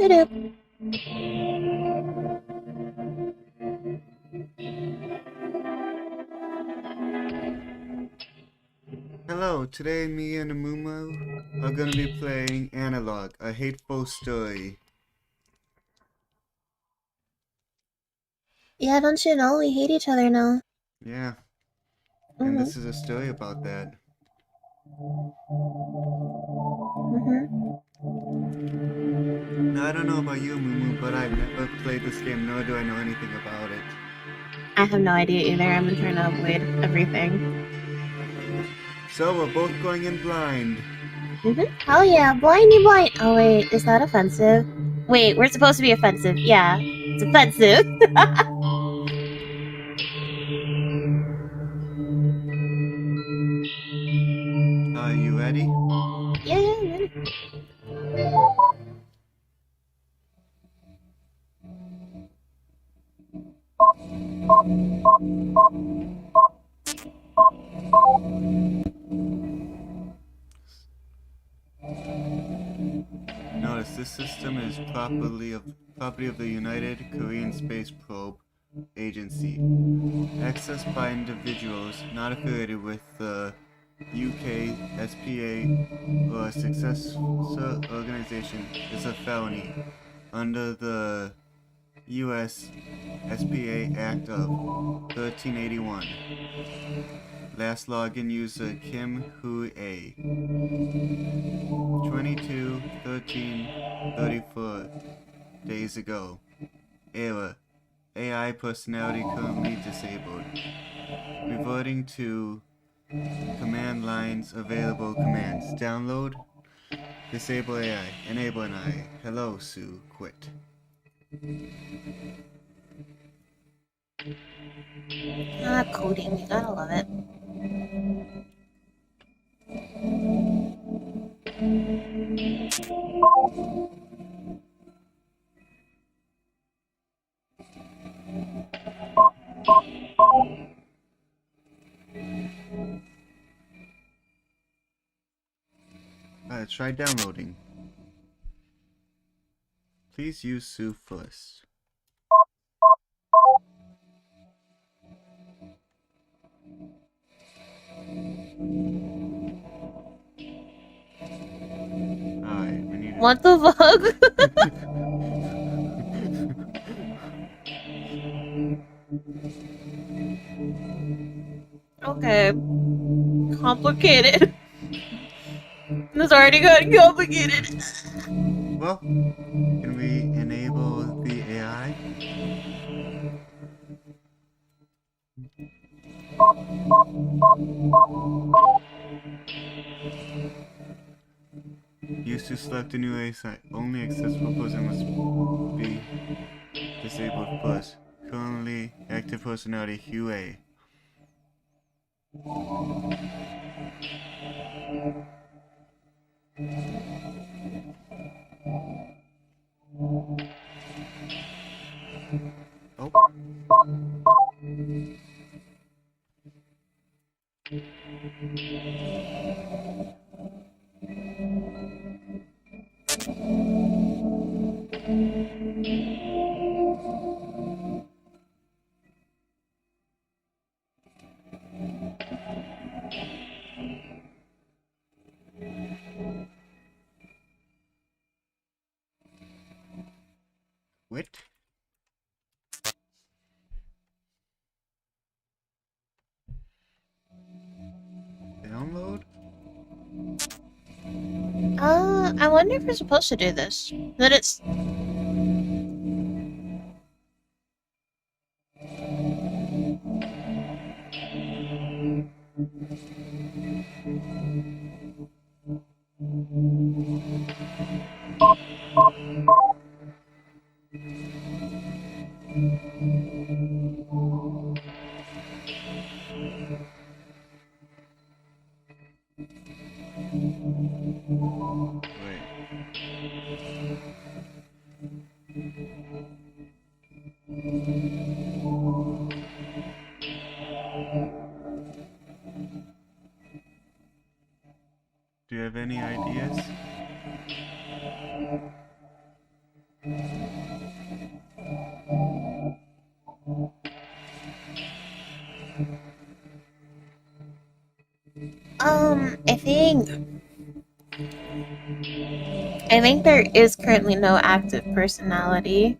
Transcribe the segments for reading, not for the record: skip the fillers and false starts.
Doop. Hello, today me and Amumu are gonna be playing Analogue, a hateful story. Yeah, don't you know we hate each other now? Yeah, and Mhm. this is a story about that. Mhm. Now I don't know about you, Amumu, but I've never played this game, nor do I know anything about it. I have no idea either. I've been trying to avoid everything. So we're both going in blind. Oh yeah, blindy blind. Oh wait, is that offensive? Wait, we're supposed to be offensive. Yeah, it's offensive. Are you ready? Yeah, I'm ready. Notice this system is property of the United Korean Space Probe Agency. Accessed by individuals not affiliated with the UK SPA or a successor organization is a felony under the US SPA Act of 1381. Last login user Kim Hu A. 22/13/34 days ago. Error. AI personality currently disabled. Reverting to command lines available commands. Download. Disable AI. Enable an AI. Hello, Sue. Quit. Ah, coding. You gotta love it. Try downloading. Please use Sue first. Alright, we need What the fuck? to... Okay, complicated. This already got complicated. Well, can we enable the AI? Use to select a new AI. Only accessible person must be disabled first. Currently active personality Hugh A. Oh. Quit. Download? I wonder if we're supposed to do this. That it's. Wait. Do you have any ideas? I think there is currently no active personality.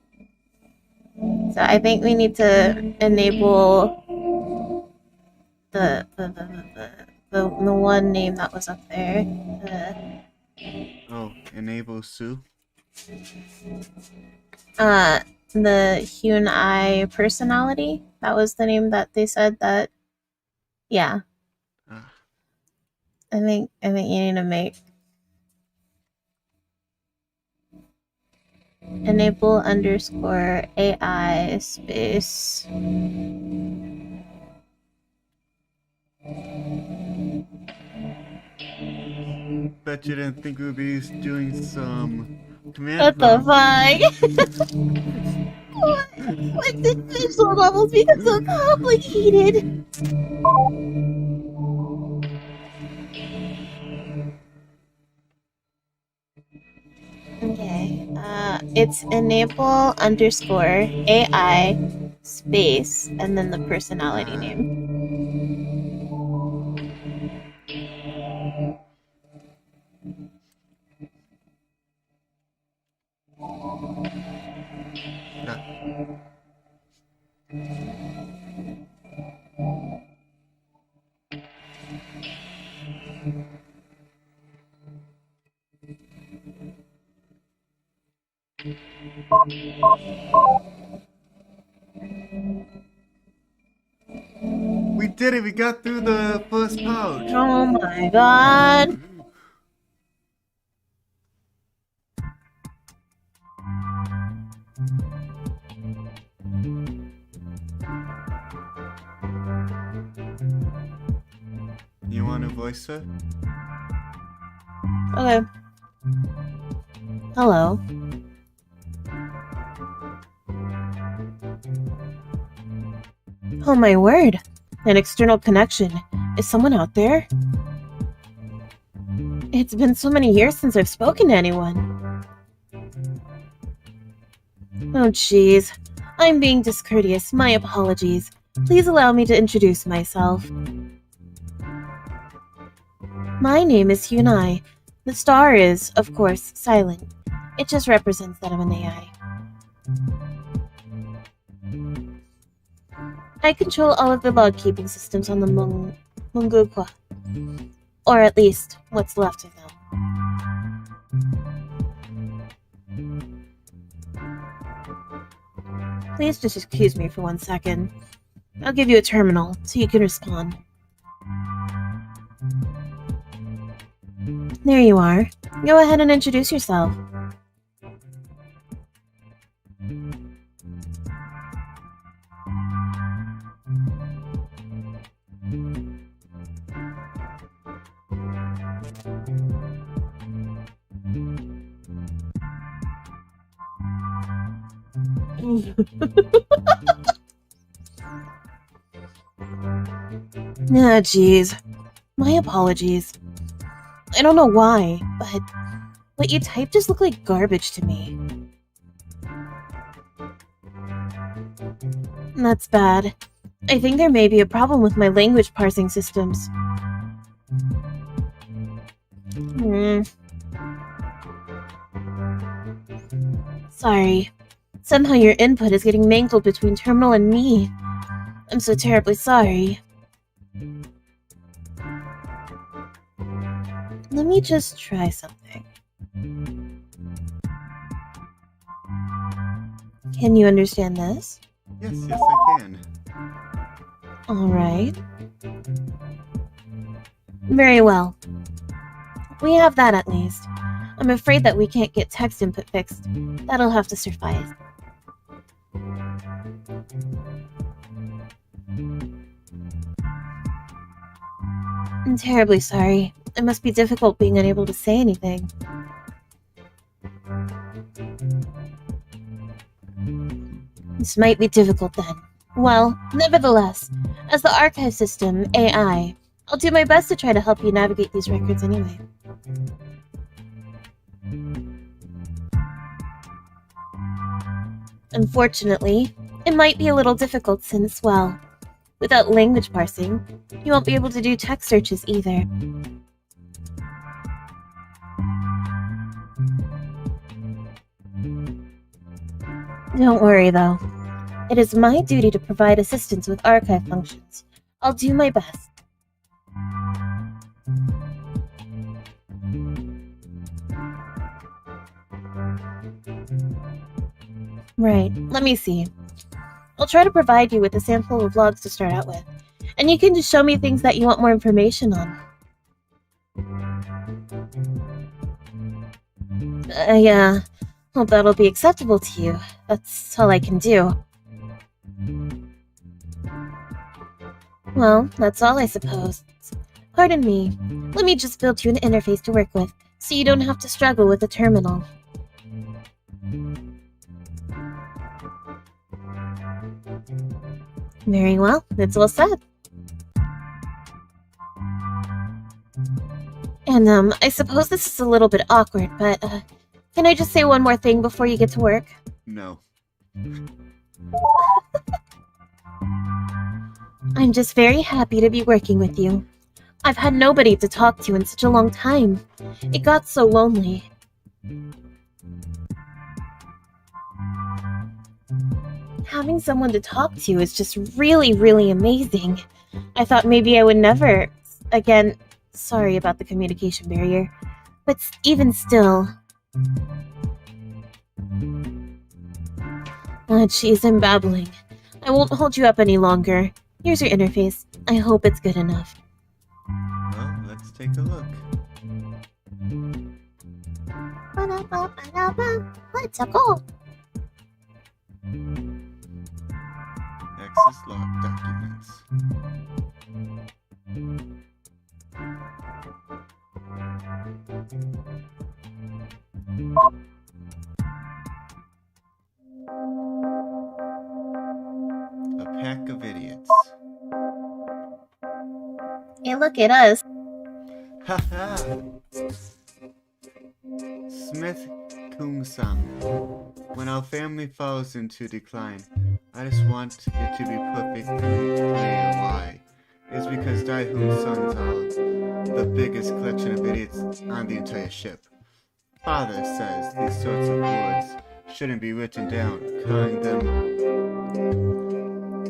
So I think we need to enable the one name that was up there. Oh, enable Sue. The Hyun-I personality. That was the name that they said that. Yeah, Ah, I think you need to make enable underscore AI space. bet you didn't think we would be doing some command What the prompt. fuck? Why did visual novels become so complicated? Okay, it's enable underscore AI space and then the personality name. Yeah. We did it! We got through the first pouch! Oh my god. You want to voice her? Okay. Hello. Oh my word. An external connection. Is someone out there? It's been so many years since I've spoken to anyone. Oh jeez. I'm being discourteous. My apologies. Please allow me to introduce myself. My name is Hyun-I. The star is, of course, silent. It just represents that I'm an AI. I control all of the log-keeping systems on the Mungukwa. Or at least, what's left of them. Please just excuse me for 1 second. I'll give you a terminal, so you can respond. There you are. Go ahead and introduce yourself. Ah, jeez. My apologies. I don't know why, but what you typed just looked like garbage to me. That's bad. I think there may be a problem with my language parsing systems. Sorry. Somehow your input is getting mangled between Terminal and me. I'm so terribly sorry. Let me just try something. Can you understand this? Yes, I can. Alright. Very well. We have that at least. I'm afraid that we can't get text input fixed. That'll have to suffice. I'm terribly sorry. It must be difficult being unable to say anything. This might be difficult then. Well, nevertheless, as the archive system, AI, I'll do my best to try to help you navigate these records anyway. Unfortunately, it might be a little difficult since, well, without language parsing, you won't be able to do text searches either. Don't worry, though. It is my duty to provide assistance with archive functions. I'll do my best. Right, let me see. I'll try to provide you with a sample of logs to start out with, and you can just show me things that you want more information on. Yeah, hope that'll be acceptable to you. That's all I can do. Well, that's all I suppose. Pardon me, let me just build you an interface to work with, so you don't have to struggle with the terminal. Very well, it's all set. And, I suppose this is a little bit awkward, but, can I just say one more thing before you get to work? No. I'm just very happy to be working with you. I've had nobody to talk to in such a long time. It got so lonely. Having someone to talk to is just really, really amazing. I thought maybe I would never... Again, sorry about the communication barrier. But even still... Jeez, I'm babbling. I won't hold you up any longer. Here's your interface. I hope it's good enough. Well, let's take a look. Let's go. Access log documents. A pack of idiots. Hey, look at us. Haha! Smith Kung-san. When our family falls into decline, I just want it to be perfectly clear why. It's because Dai-Hoon's sons are the biggest collection of idiots on the entire ship. Father says these sorts of words shouldn't be written down, calling them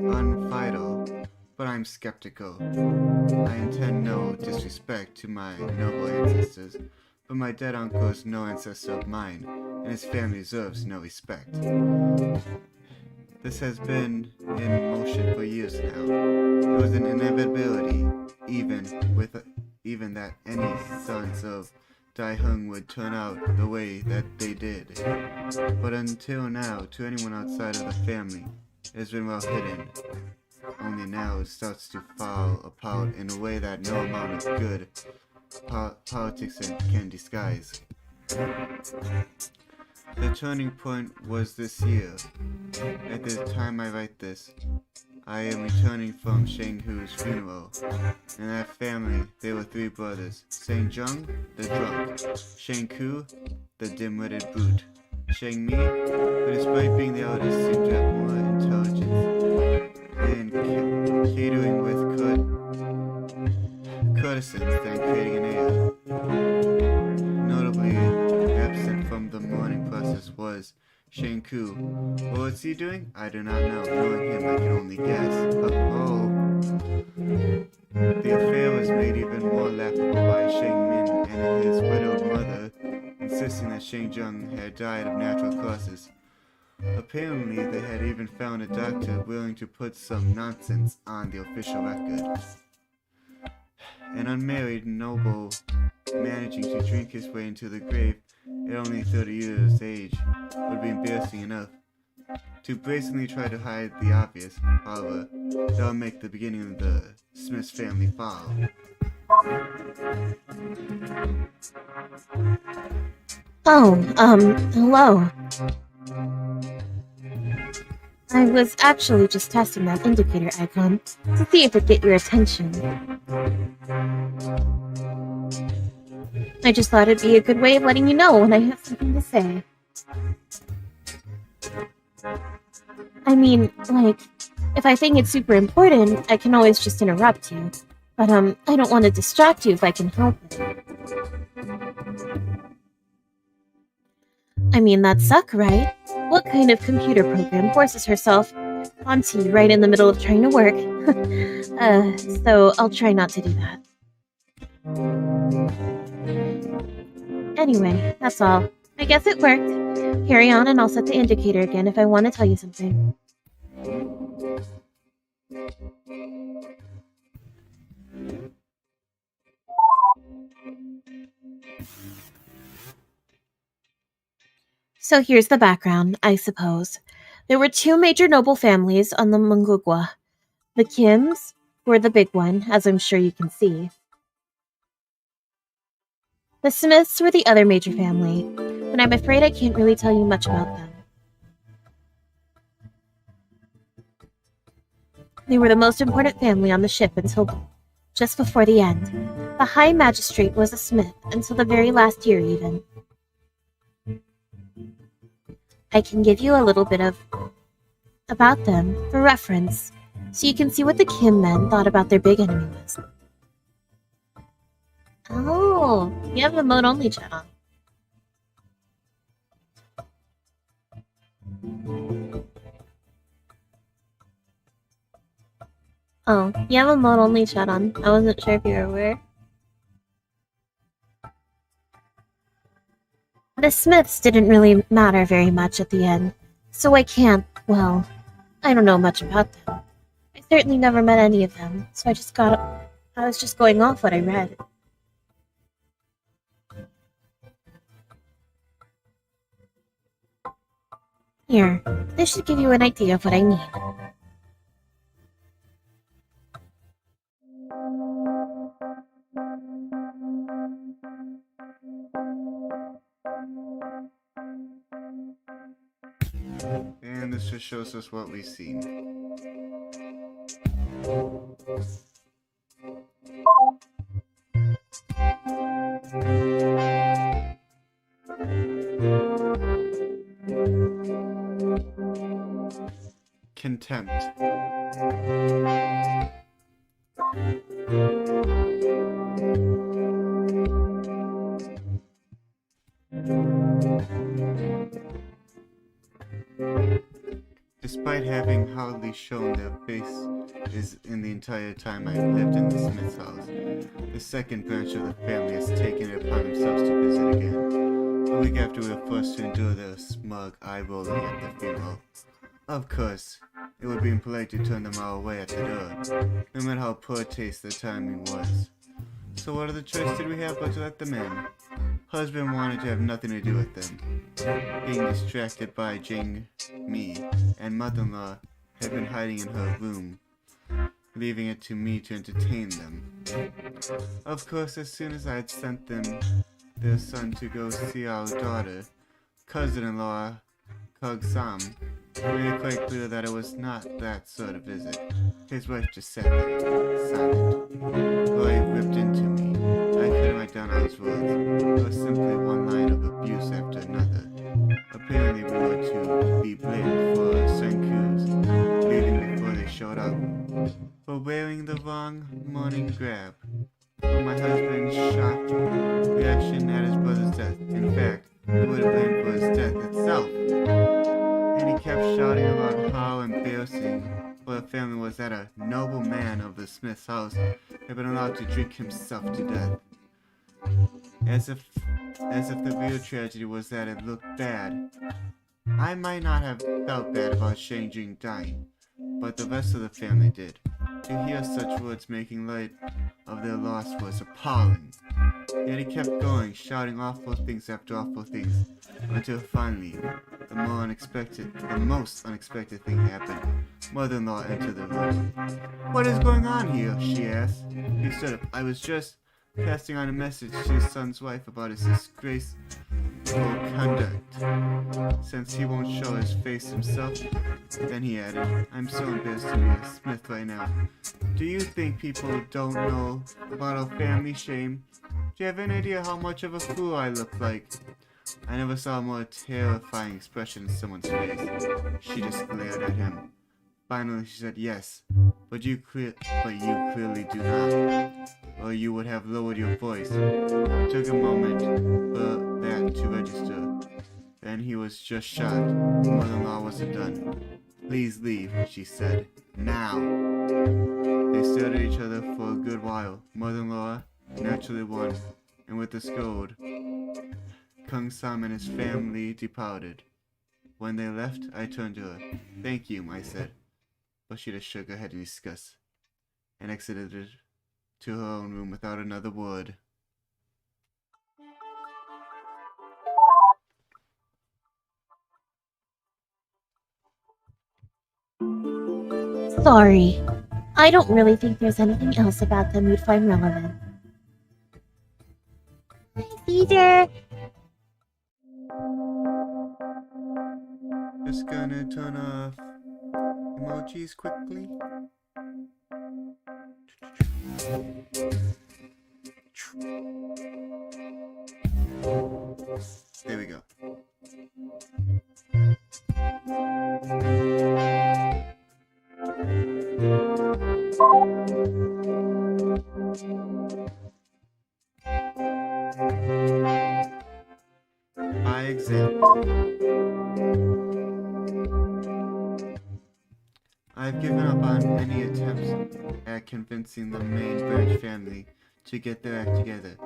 unvital, but I'm skeptical. I intend no disrespect to my noble ancestors, but my dead uncle is no ancestor of mine, and his family deserves no respect. This has been in motion for years now. It was an inevitability, even that any sons of Dai-Hoon would turn out the way that they did. But until now, to anyone outside of the family, it has been well hidden. Only now it starts to fall apart in a way that no amount of good politics can disguise. The turning point was this year. At the time I write this, I am returning from Shang-Hu's funeral. In that family, there were three brothers: Shang-Jung, the drunk; Shang-Ku, the dim-witted brute; Shang-Mi, who despite being the eldest seemed to have more intelligence and catering with courtesans than creating an heir. Notably absent from the mourning process was Shang-Ku. What was he doing? I do not know. Knowing him, I can only guess. The affair was made even more laughable by Shang-Min and his widowed mother, insisting that Shang-Jung had died of natural causes. Apparently, they had even found a doctor willing to put some nonsense on the official record. An unmarried noble managing to drink his way into the grave at only 30 years of age would be embarrassing enough. To brazenly try to hide the obvious, however, that would make the beginning of the Smith family fall. Hello. I was actually just testing that indicator icon to see if it'd get your attention. I just thought it'd be a good way of letting you know when I have something to say. I mean, like, if I think it's super important, I can always just interrupt you. But, I don't want to distract you if I can help it. I mean, that'd suck, right? What kind of computer program forces herself onto you right in the middle of trying to work? So I'll try not to do that. Anyway, that's all. I guess it worked. Carry on and I'll set the indicator again if I want to tell you something. So here's the background, I suppose. There were two major noble families on the Mungugwa. The Kims were the big one, as I'm sure you can see. The Smiths were the other major family, but I'm afraid I can't really tell you much about them. They were the most important family on the ship until just before the end. The High Magistrate was a Smith until the very last year, even. I can give you a little bit about them for reference, so you can see what the Kim men thought about their big enemy was. Oh, you have a mode only chat on. Oh, you have a mode only chat on. I wasn't sure if you were aware. The Smiths didn't really matter very much at the end, so I can't, well, I don't know much about them. I certainly never met any of them, so I was just going off what I read. Here, this should give you an idea of what I mean. And this just shows us what we've seen. Contempt. Despite having hardly shown their faces in the entire time I've lived in the Smith's house, the second branch of the family has taken it upon themselves to visit again. A week after we were forced to endure their smug eye-rolling at the funeral. Of course, it would be impolite to turn them all away at the door, no matter how poor taste the timing was. So what other choice did we have but to let them in? Husband wanted to have nothing to do with them, being distracted by Jing Mi, and mother-in-law had been hiding in her room, leaving it to me to entertain them. Of course, as soon as I had sent them their son to go see our daughter, cousin-in-law Sam made it quite clear that it was not that sort of visit. His wife just sat there, silent. Roy ripped into me. I couldn't write down all his words. It was simply one line of abuse after another. Apparently we were to be blamed for Senku's leaving before they showed up, for wearing the wrong morning grab, for my husband's shocked reaction at his brother's death. In fact, he would have blamed for his death itself. And he kept shouting about how embarrassing for a family was that a noble man of the Smith's house had been allowed to drink himself to death. As if the real tragedy was that it looked bad. I might not have felt bad about Shangjing dying, but the rest of the family did. To hear such words making light of their loss was appalling. Yet he kept going, shouting awful things after awful things, until finally, the most unexpected thing happened. Mother-in-law entered the room. "What is going on here?" she asked. He stood up. "I was just passing on a message to his son's wife about his disgraceful conduct. Since he won't show his face himself." Then he added, "I'm so embarrassed to be a Smith right now. Do you think people don't know about our family shame? Do you have any idea how much of a fool I look like? I never saw a more terrifying expression in someone's face. She just glared at him. Finally, she said, "Yes, but you clearly do not, or you would have lowered your voice." It took a moment for that to register. Then he was just shocked. The mother-in-law wasn't done. "Please leave," she said. "Now." They stared at each other for a good while. Mother-in-law naturally won, and with a scold, Kung-Sam and his family departed. When they left, I turned to her. "Thank you," I said. But she just shook her head in disgust and exited to her own room without another word. Sorry. I don't really think there's anything else about them you'd find relevant. Caesar! Just gonna turn off emojis quickly. There we go. By example, I've given up on any attempts at convincing the main branch family to get their act together,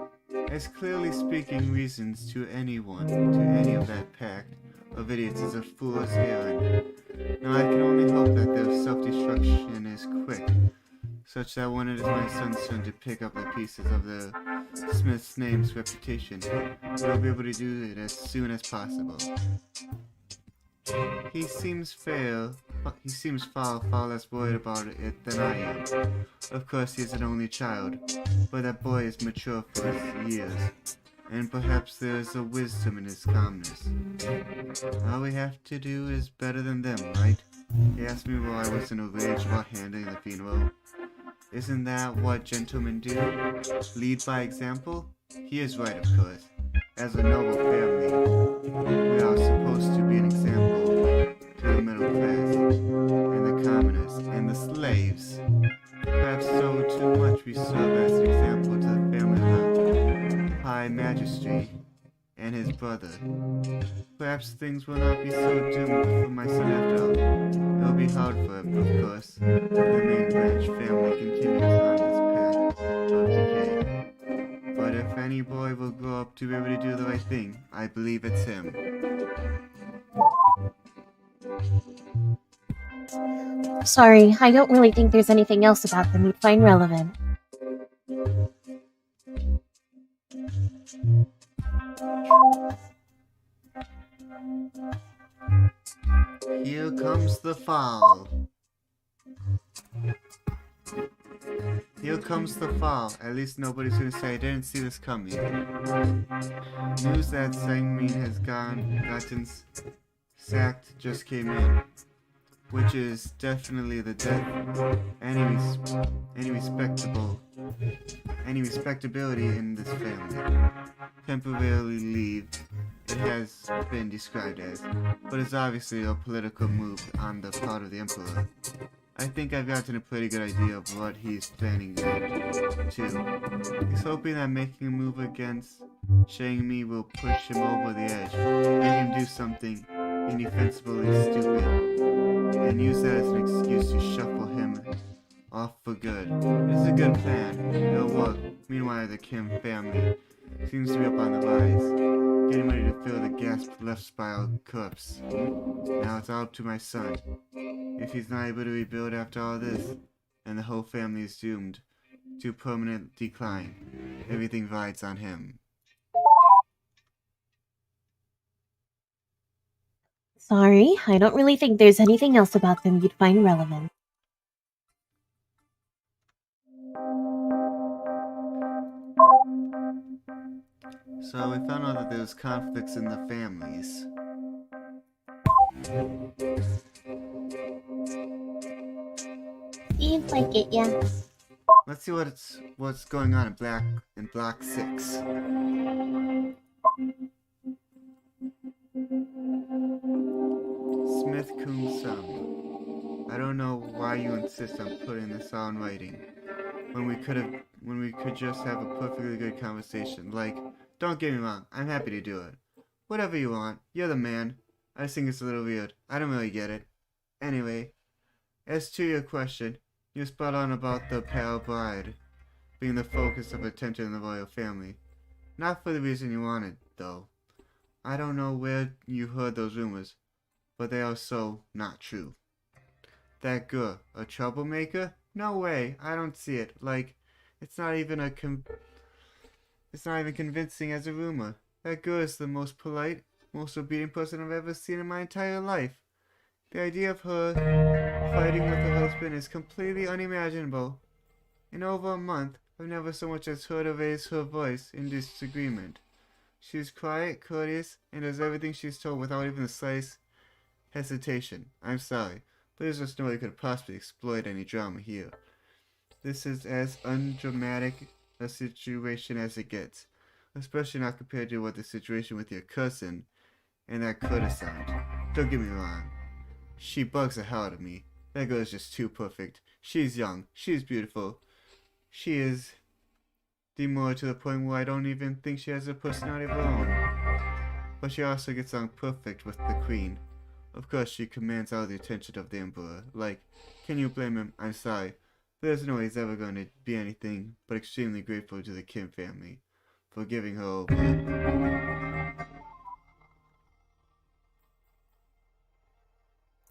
as clearly speaking reasons to any of that pact of idiots is a fool's errand. Now I can only hope that their self-destruction is quick, such that when it is my son's turn to pick up the pieces of the Smith's name's reputation, we'll be able to do it as soon as possible. He seems far less worried about it than I am. Of course, he is an only child, but that boy is mature for his years, and perhaps there is a wisdom in his calmness. All we have to do is better than them, right? He asked me while I was in a rage about handling the funeral. Isn't that what gentlemen do? Lead by example? He is right, of course. As a noble family, we are supposed to be an example to the middle class, and the commoners, and the slaves. Perhaps so too much we serve as an example to the family of the High Magistrate and his brother. Perhaps things will not be so doomed for my son after all. It will be hard for him, of course, if the main branch family continues on this path of decay. But if any boy will grow up to be able to do the right thing, I believe it's him. Sorry, I don't really think there's anything else about them you'd find relevant. Here comes the fall. Here comes the fall. At least nobody's gonna say I didn't see this coming. News that Sangmin has gotten sacked just came in, which is definitely the death any respectability in this family. Temporarily leave, it has been described as, but it's obviously a political move on the part of the Emperor. I think I've gotten a pretty good idea of what he's planning to. He's hoping that making a move against Shang-Mi will push him over the edge, make him do something indefensibly stupid, and use that as an excuse to shuffle him off for good. It's a good plan. It'll work. Meanwhile, the Kim family seems to be up on the rise, getting ready to fill the gasped left spiral corpse. Now it's all up to my son. If he's not able to rebuild after all this, then the whole family is doomed to permanent decline. Everything rides on him. Sorry, I don't really think there's anything else about them you'd find relevant. So we found out that there's conflicts in the families. Seems like it, yeah. Let's see what's going on in Block 6. Amumu-Sama. I don't know why you insist on putting this all in writing when we could just have a perfectly good conversation. Like, don't get me wrong, I'm happy to do it. Whatever you want, you're the man. I just think it's a little weird. I don't really get it. Anyway, as to your question, you're spot on about the pale bride being the focus of attention in the royal family. Not for the reason you wanted, though. I don't know where you heard those rumors, but they are so not true. That girl, a troublemaker? No way, I don't see it. Like, it's not even it's not even convincing as a rumor. That girl is the most polite, most obedient person I've ever seen in my entire life. The idea of her fighting with her husband is completely unimaginable. In over a month, I've never so much as heard her raise her voice in disagreement. She's quiet, courteous, and does everything she's told without even the slightest hesitation. I'm sorry, but there's just no way you could possibly exploit any drama here. This is as undramatic a situation as it gets, especially not compared to what the situation with your cousin and that courtesan. Don't get me wrong, she bugs the hell out of me. That girl is just too perfect. She's young, she's beautiful, she is demure to the point where I don't even think she has a personality of her own. But she also gets along perfect with the queen. Of course, she commands all the attention of the emperor. Like, can you blame him? I'm sorry. There's no way he's ever going to be anything but extremely grateful to the Kim family for giving her over.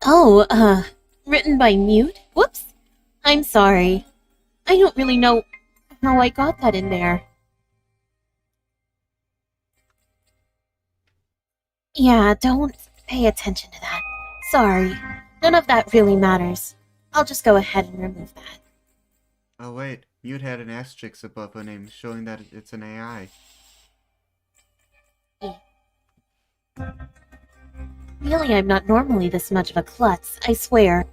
Oh, written by Mute? Whoops. I'm sorry. I don't really know how I got that in there. Yeah, don't pay attention to that. Sorry. None of that really matters. I'll just go ahead and remove that. Oh wait, Mute had an asterisk above her name showing that it's an AI. Really, I'm not normally this much of a klutz, I swear.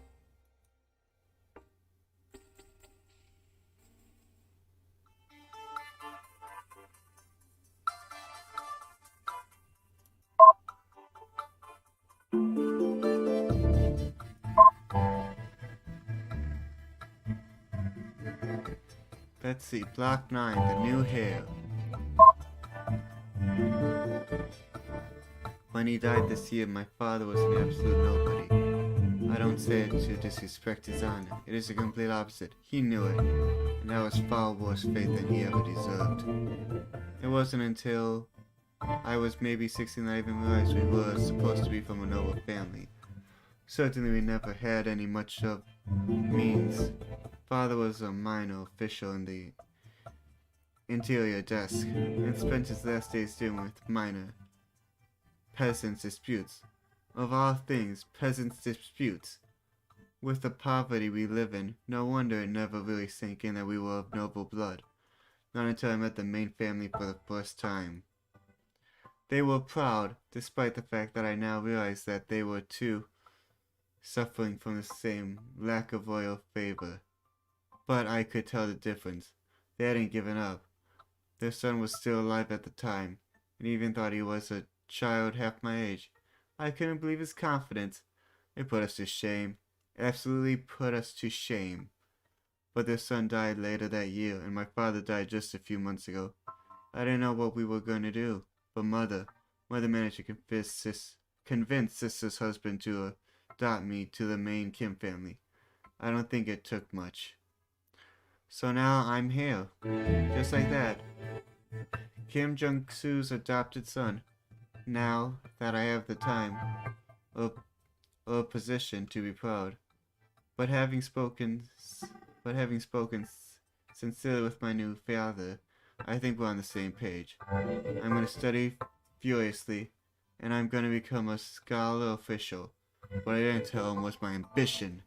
Let's see, Block 9, the new hair. When he died this year, my father was an absolute nobody. I don't say it to disrespect his honor. It is the complete opposite. He knew it, and that was far worse fate than he ever deserved. It wasn't until I was maybe 16 that I even realized we were supposed to be from a noble family. Certainly we never had any much of means. Father was a minor official in the interior desk, and spent his last days dealing with minor peasants' disputes. Of all things, peasants' disputes. With the poverty we live in, no wonder it never really sank in that we were of noble blood. Not until I met the main family for the first time. They were proud, despite the fact that I now realize that they were too suffering from the same lack of royal favor. But I could tell the difference. They hadn't given up. Their son was still alive at the time, and even thought he was a child half my age. I couldn't believe his confidence. It put us to shame. It absolutely put us to shame. But their son died later that year, and my father died just a few months ago. I didn't know what we were going to do, but Mother managed to convince Sister's husband to adopt me to the main Kim family. I don't think it took much. So now I'm here, just like that. Kim Jung-soo's adopted son. Now that I have the time, or position to be proud. But having spoken sincerely with my new father, I think we're on the same page. I'm going to study furiously, and I'm going to become a scholar official. What I didn't tell him was my ambition.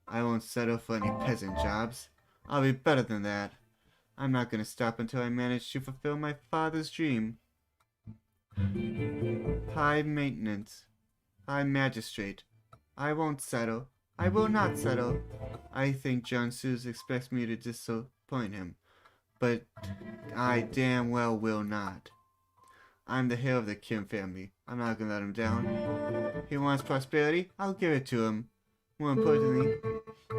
I won't settle for any peasant jobs. I'll be better than that. I'm not going to stop until I manage to fulfill my father's dream. High maintenance. High magistrate. I won't settle. I will not settle. I think John Suze expects me to disappoint him, but I damn well will not. I'm the heir of the Kim family. I'm not gonna let him down. He wants prosperity? I'll give it to him. More importantly,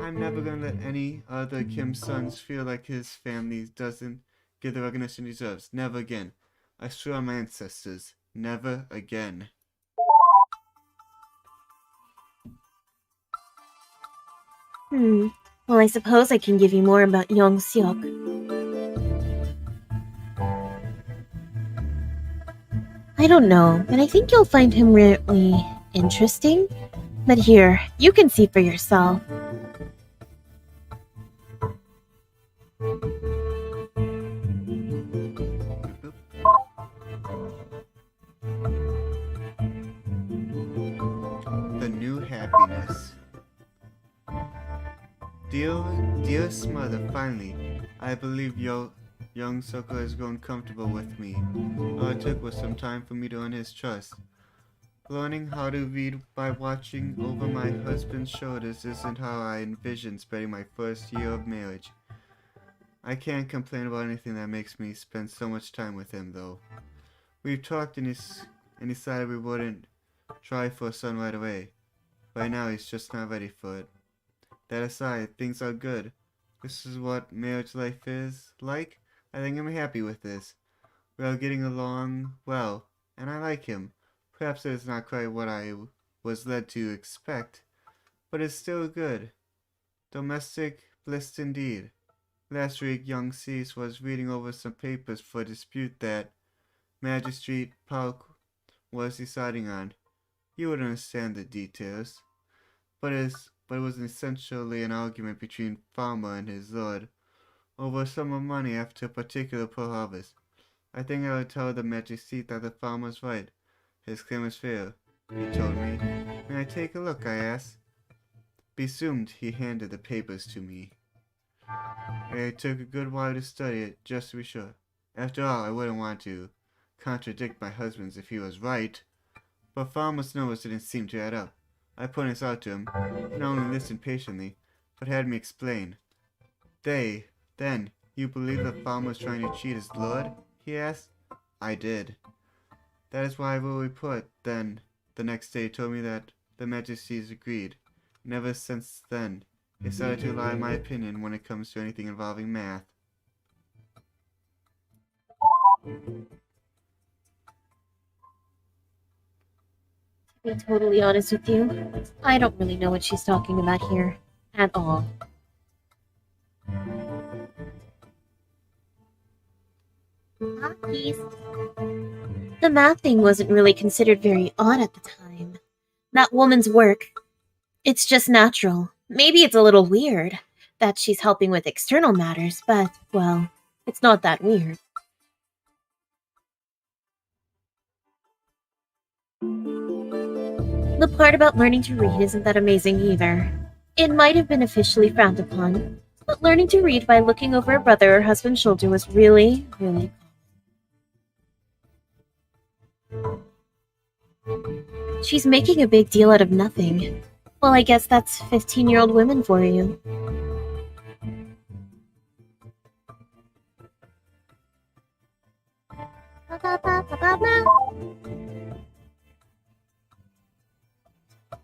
I'm never gonna let any other Kim sons feel like his family doesn't get the recognition he deserves. Never again. I swear on my ancestors. Never again. Hmm. Well, I suppose I can give you more about Young Seok. I don't know, but I think you'll find him really interesting. But here, you can see for yourself. The new happiness. Dearest mother, finally, I believe young Soko has grown comfortable with me. All it took was some time for me to earn his trust. Learning how to read by watching over my husband's shoulders isn't how I envisioned spending my first year of marriage. I can't complain about anything that makes me spend so much time with him, though. We've talked and he decided we wouldn't try for a son right away. Right now, he's just not ready for it. That aside, things are good. This is what marriage life is like. I think I'm happy with this. We are getting along well, and I like him. Perhaps it is not quite what I was led to expect, but it's still good. Domestic bliss indeed. Last week, young Cease was reading over some papers for a dispute that Magistrate Pauk was deciding on. You would understand the details, but it was essentially an argument between farmer and his lord over a sum of money after a particular poor harvest. I think I would tell the magistrate that the farmer's right. His claim was fair, he told me. May I take a look? I asked. Presumed he handed the papers to me. It took a good while to study it, just to be sure. After all, I wouldn't want to contradict my husband if he was right. But Farmer's numbers didn't seem to add up. I pointed this out to him. He not only listened patiently, but had me explain. Then, you believe the farmer was trying to cheat his lord? He asked. I did. That is why I wrote a report. Then, the next day, he told me that the majesties agreed. And ever since then, he started to lie in my opinion when it comes to anything involving math. To be totally honest with you, I don't really know what she's talking about here. At all. Hotkeys. The math thing wasn't really considered very odd at the time. That woman's work, it's just natural. Maybe it's a little weird that she's helping with external matters, but, well, it's not that weird. The part about learning to read isn't that amazing either. It might have been officially frowned upon, but learning to read by looking over a brother or husband's shoulder was really, really She's making a big deal out of nothing. Well, I guess that's 15-year-old women for you.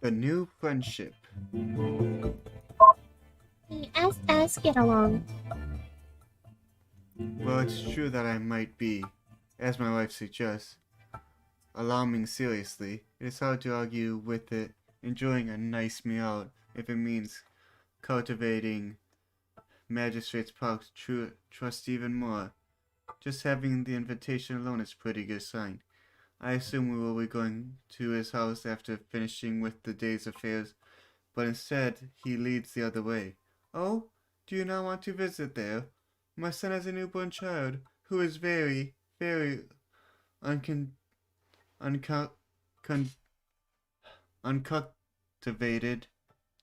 The new friendship. The SS get along. Well, it's true that I might be, as my wife suggests, alarming seriously. It is hard to argue with it enjoying a nice meal out if it means cultivating Magistrate's Park's trust even more. Just having the invitation alone is a pretty good sign. I assume we will be going to his house after finishing with the day's affairs, but instead he leads the other way. Oh, do you not want to visit there? My son has a newborn child who is very, very uncultivated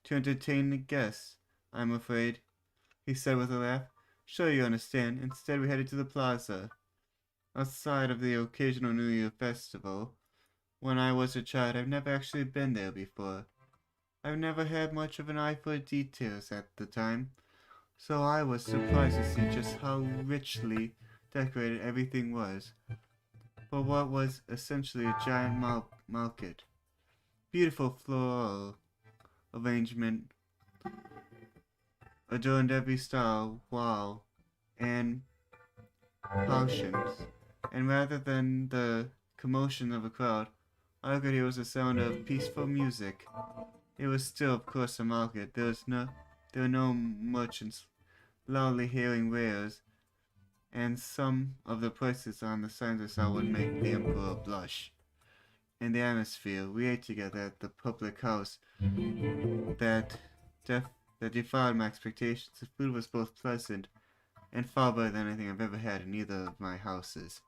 to entertain the guests, I'm afraid, he said with a laugh. Sure you understand. Instead we headed to the plaza. Outside of the occasional New Year festival, when I was a child, I've never actually been there before. I've never had much of an eye for details at the time, so I was surprised to see just how richly decorated everything was. for what was essentially a giant market. Beautiful floral arrangement adorned every style, wall, and portions. And rather than the commotion of a crowd, all I could hear was the sound of peaceful music. It was still, of course, a market. There were no merchants loudly hailing wares, and some of the prices on the signs I saw would make the emperor blush. In the atmosphere, we ate together at the public house that that defied my expectations. The food was both pleasant and far better than anything I've ever had in either of my houses.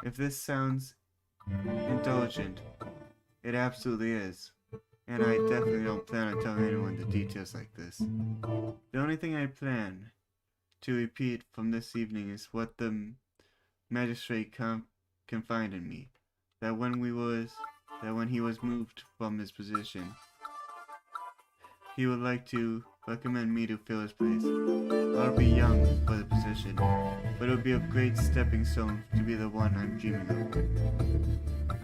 If this sounds indulgent, it absolutely is. And I definitely don't plan on telling anyone the details like this. The only thing I plan to repeat from this evening is what the magistrate confided in me. That when he was moved from his position, he would like to recommend me to fill his place. I'll be young for the position, but it would be a great stepping stone to be the one I'm dreaming of.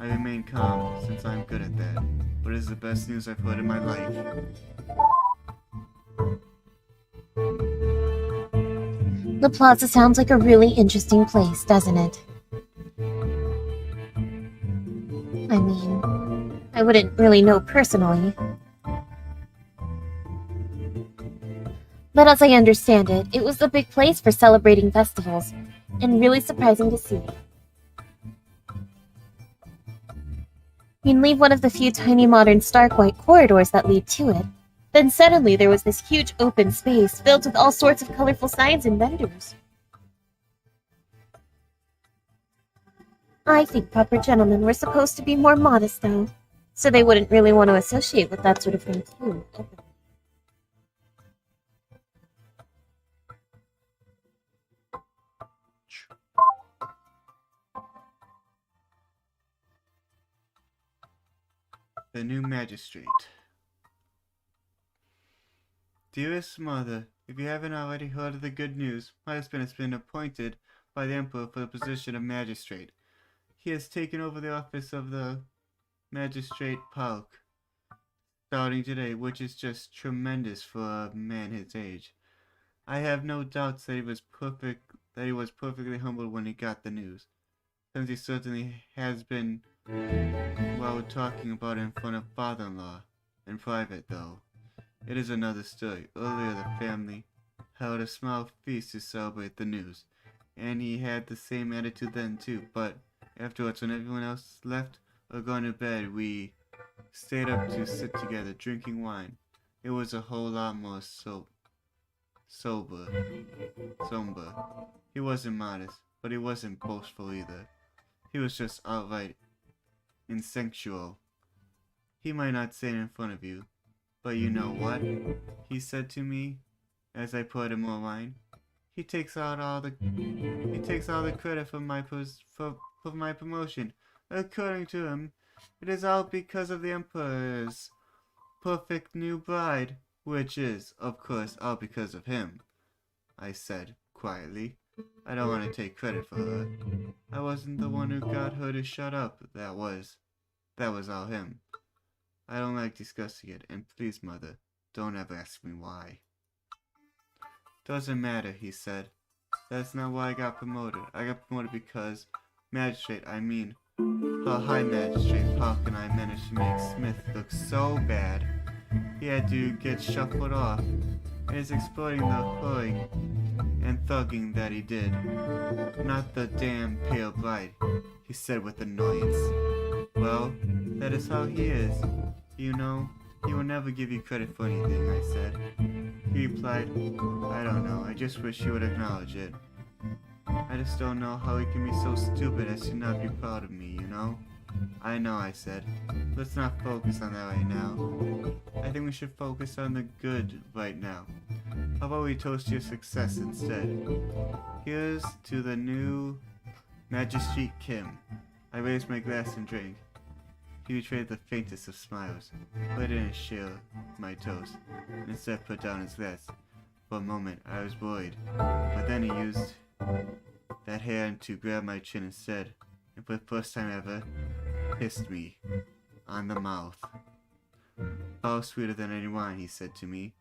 I remain calm, since I'm good at that, but it is the best news I've heard in my life. The plaza sounds like a really interesting place, doesn't it? I mean, I wouldn't really know personally. But as I understand it, it was a big place for celebrating festivals, and really surprising to see. You'd leave one of the few tiny modern stark white corridors that lead to it. Then suddenly there was this huge open space filled with all sorts of colorful signs and vendors. I think proper gentlemen were supposed to be more modest, though, so they wouldn't really want to associate with that sort of thing, too. The new magistrate. Dearest mother, if you haven't already heard of the good news, my husband has been appointed by the emperor for the position of magistrate. He has taken over the office of the magistrate park starting today, which is just tremendous for a man his age. I have no doubts that he was perfectly humbled when he got the news, since he certainly has been talking about it in front of father-in-law. In private, though, it is another story. Earlier, the family held a small feast to celebrate the news, and he had the same attitude then too. But afterwards, when everyone else left or gone to bed, we stayed up to sit together drinking wine. It was a whole lot more somber. He wasn't modest, but he wasn't boastful either. He was just outright instinctual. He might not say it in front of you, but you know what? He said to me as I poured him more wine. He takes all the credit for my promotion. According to him, it is all because of the Emperor's perfect new bride, which is, of course, all because of him, I said quietly. I don't want to take credit for her. I wasn't the one who got her to shut up. That was all him. I don't like discussing it, and please, Mother, don't ever ask me why. Doesn't matter, he said. That's not why I got promoted. I got promoted because Magistrate, her High Magistrate, Park and I managed to make Smith look so bad he had to get shuffled off, and is exploiting the hurrying and thugging that he did. Not the damn pale bride, he said with annoyance. Well, that is how he is. You know, he will never give you credit for anything, I said. He replied, I don't know, I just wish he would acknowledge it. I just don't know how he can be so stupid as to not be proud of me, you know? I know, I said. Let's not focus on that right now. I think we should focus on the good right now. How about we toast your success instead? Here's to the new Magistrate Kim. I raised my glass and drank. He betrayed the faintest of smiles, but I didn't share my toast, and instead put down his glass. For a moment, I was worried, but then he used that hand to grab my chin and said, and for the first time ever, kissed me on the mouth. Far sweeter than any wine, he said to me.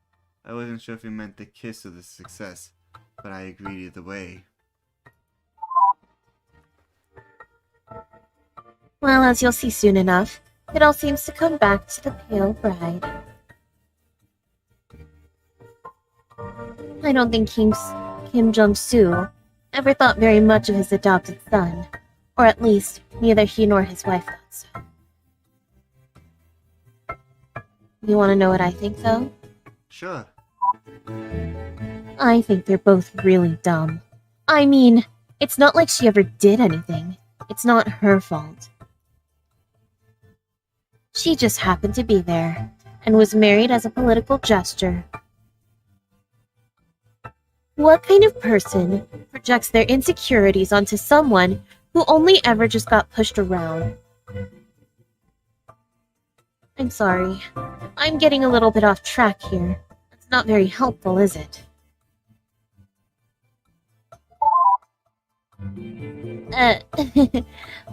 I wasn't sure if he meant the kiss or the success, but I agreed either way. Well, as you'll see soon enough, it all seems to come back to the pale bride. I don't think Kim Jong-soo ever thought very much of his adopted son, or at least neither he nor his wife thought so. You want to know what I think, though? Sure. I think they're both really dumb. I mean, it's not like she ever did anything. It's not her fault. She just happened to be there, and was married as a political gesture. What kind of person projects their insecurities onto someone who only ever just got pushed around? I'm sorry. I'm getting a little bit off track here. It's not very helpful, is it?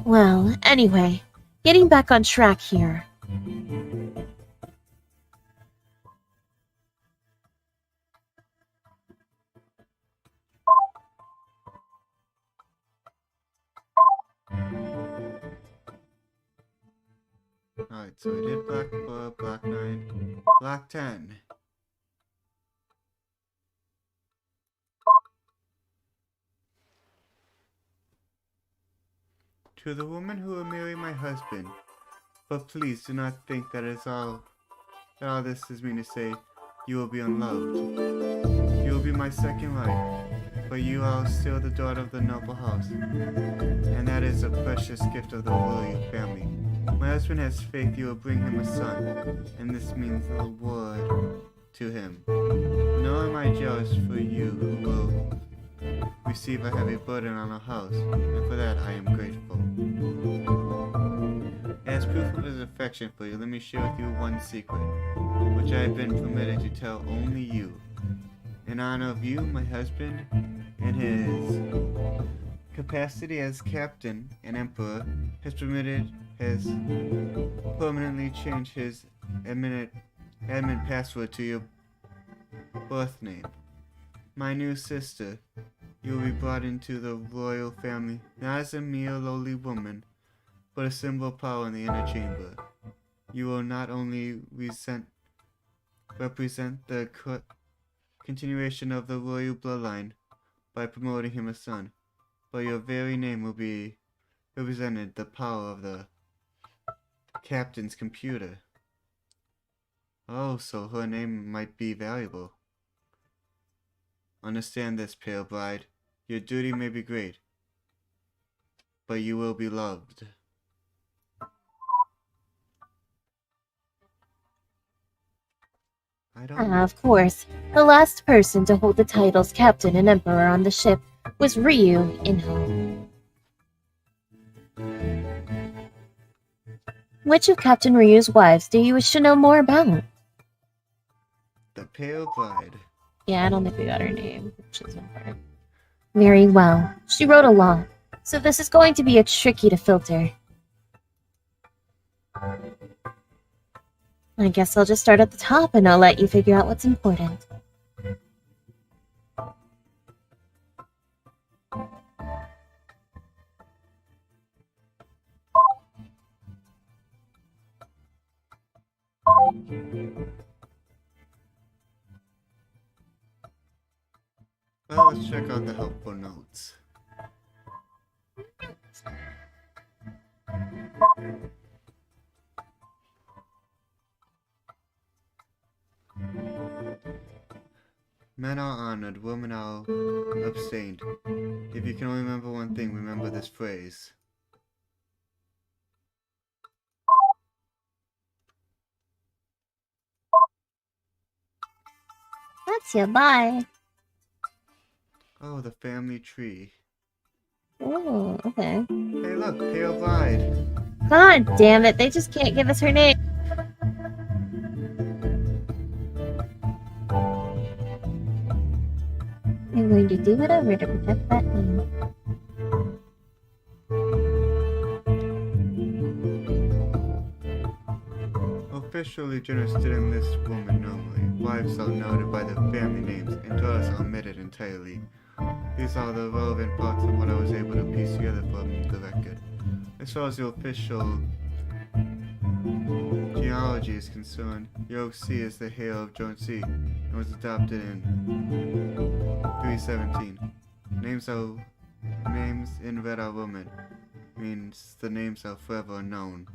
Well, anyway, getting back on track here. Alright, so we did black 4, black 9, black 10. To the woman who will marry my husband, but please do not think that all this is mean to say you will be unloved. You will be my second wife, but you are still the daughter of the noble house, and that is a precious gift of the royal family. My husband has faith you will bring him a son, and this means the world to him. Nor am I jealous for you who will receive a heavy burden on our house, and for that I am grateful. As proof of his affection for you, let me share with you one secret, which I have been permitted to tell only you. In honor of you, my husband, and his capacity as captain and emperor, has permanently changed his admin password to your birth name. My new sister, you will be brought into the royal family not as a mere lowly woman, but a symbol of power in the inner chamber. You will not only represent the continuation of the royal bloodline by promoting him a son, but your very name will be represented the power of the captain's computer. Oh, so her name might be valuable. Understand this, pale bride. Your duty may be great, but you will be loved. Of course, the last person to hold the titles Captain and Emperor on the ship was Ryu Inho. Which of Captain Ryu's wives do you wish to know more about? The pale bride. Yeah, I don't think we got her name, which is important. Very well. She wrote a lot, so this is going to be tricky to filter. I guess I'll just start at the top and I'll let you figure out what's important. Well, let's check out the helpful notes. Men are honored, women are abstained. If you can only remember one thing, remember this phrase. That's your bye. Oh, the family tree. Oh, okay. Hey look, pale bride. God damn it, they just can't give us her name. I'm going to do whatever to protect that name. officially interested in this woman normally. Wives are noted by their family names, and daughters are omitted entirely. These are the relevant parts of what I was able to piece together from the record. As far as the official genealogy is concerned, Yoxi is the hair of Jonsi and was adopted in 317. Names in red are women, means the names are forever unknown.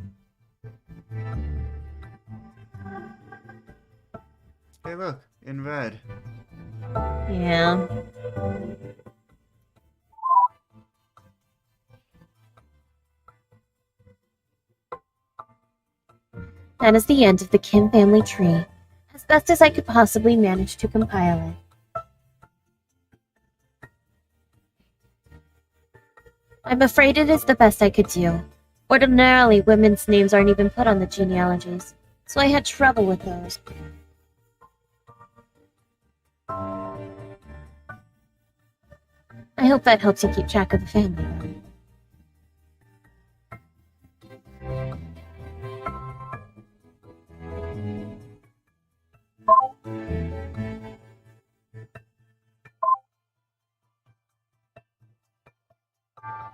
Hey look, in red. Yeah. That is the end of the Kim family tree, as best as I could possibly manage to compile it. I'm afraid it is the best I could do. Ordinarily, women's names aren't even put on the genealogies, so I had trouble with those. I hope that helps you keep track of the family.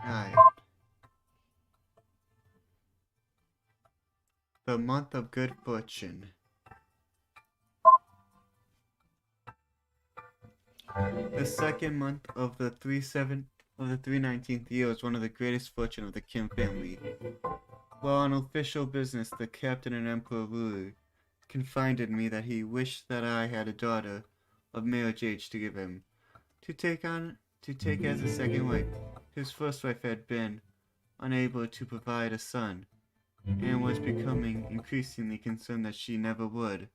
Alright. The month of good fortune. The second month of the 319th year was one of the greatest fortune of the Kim family. While on official business, the captain and emperor ruler confided me that he wished that I had a daughter of marriage age to give him, to take as a second wife. His first wife had been unable to provide a son, and was becoming increasingly concerned that she never would.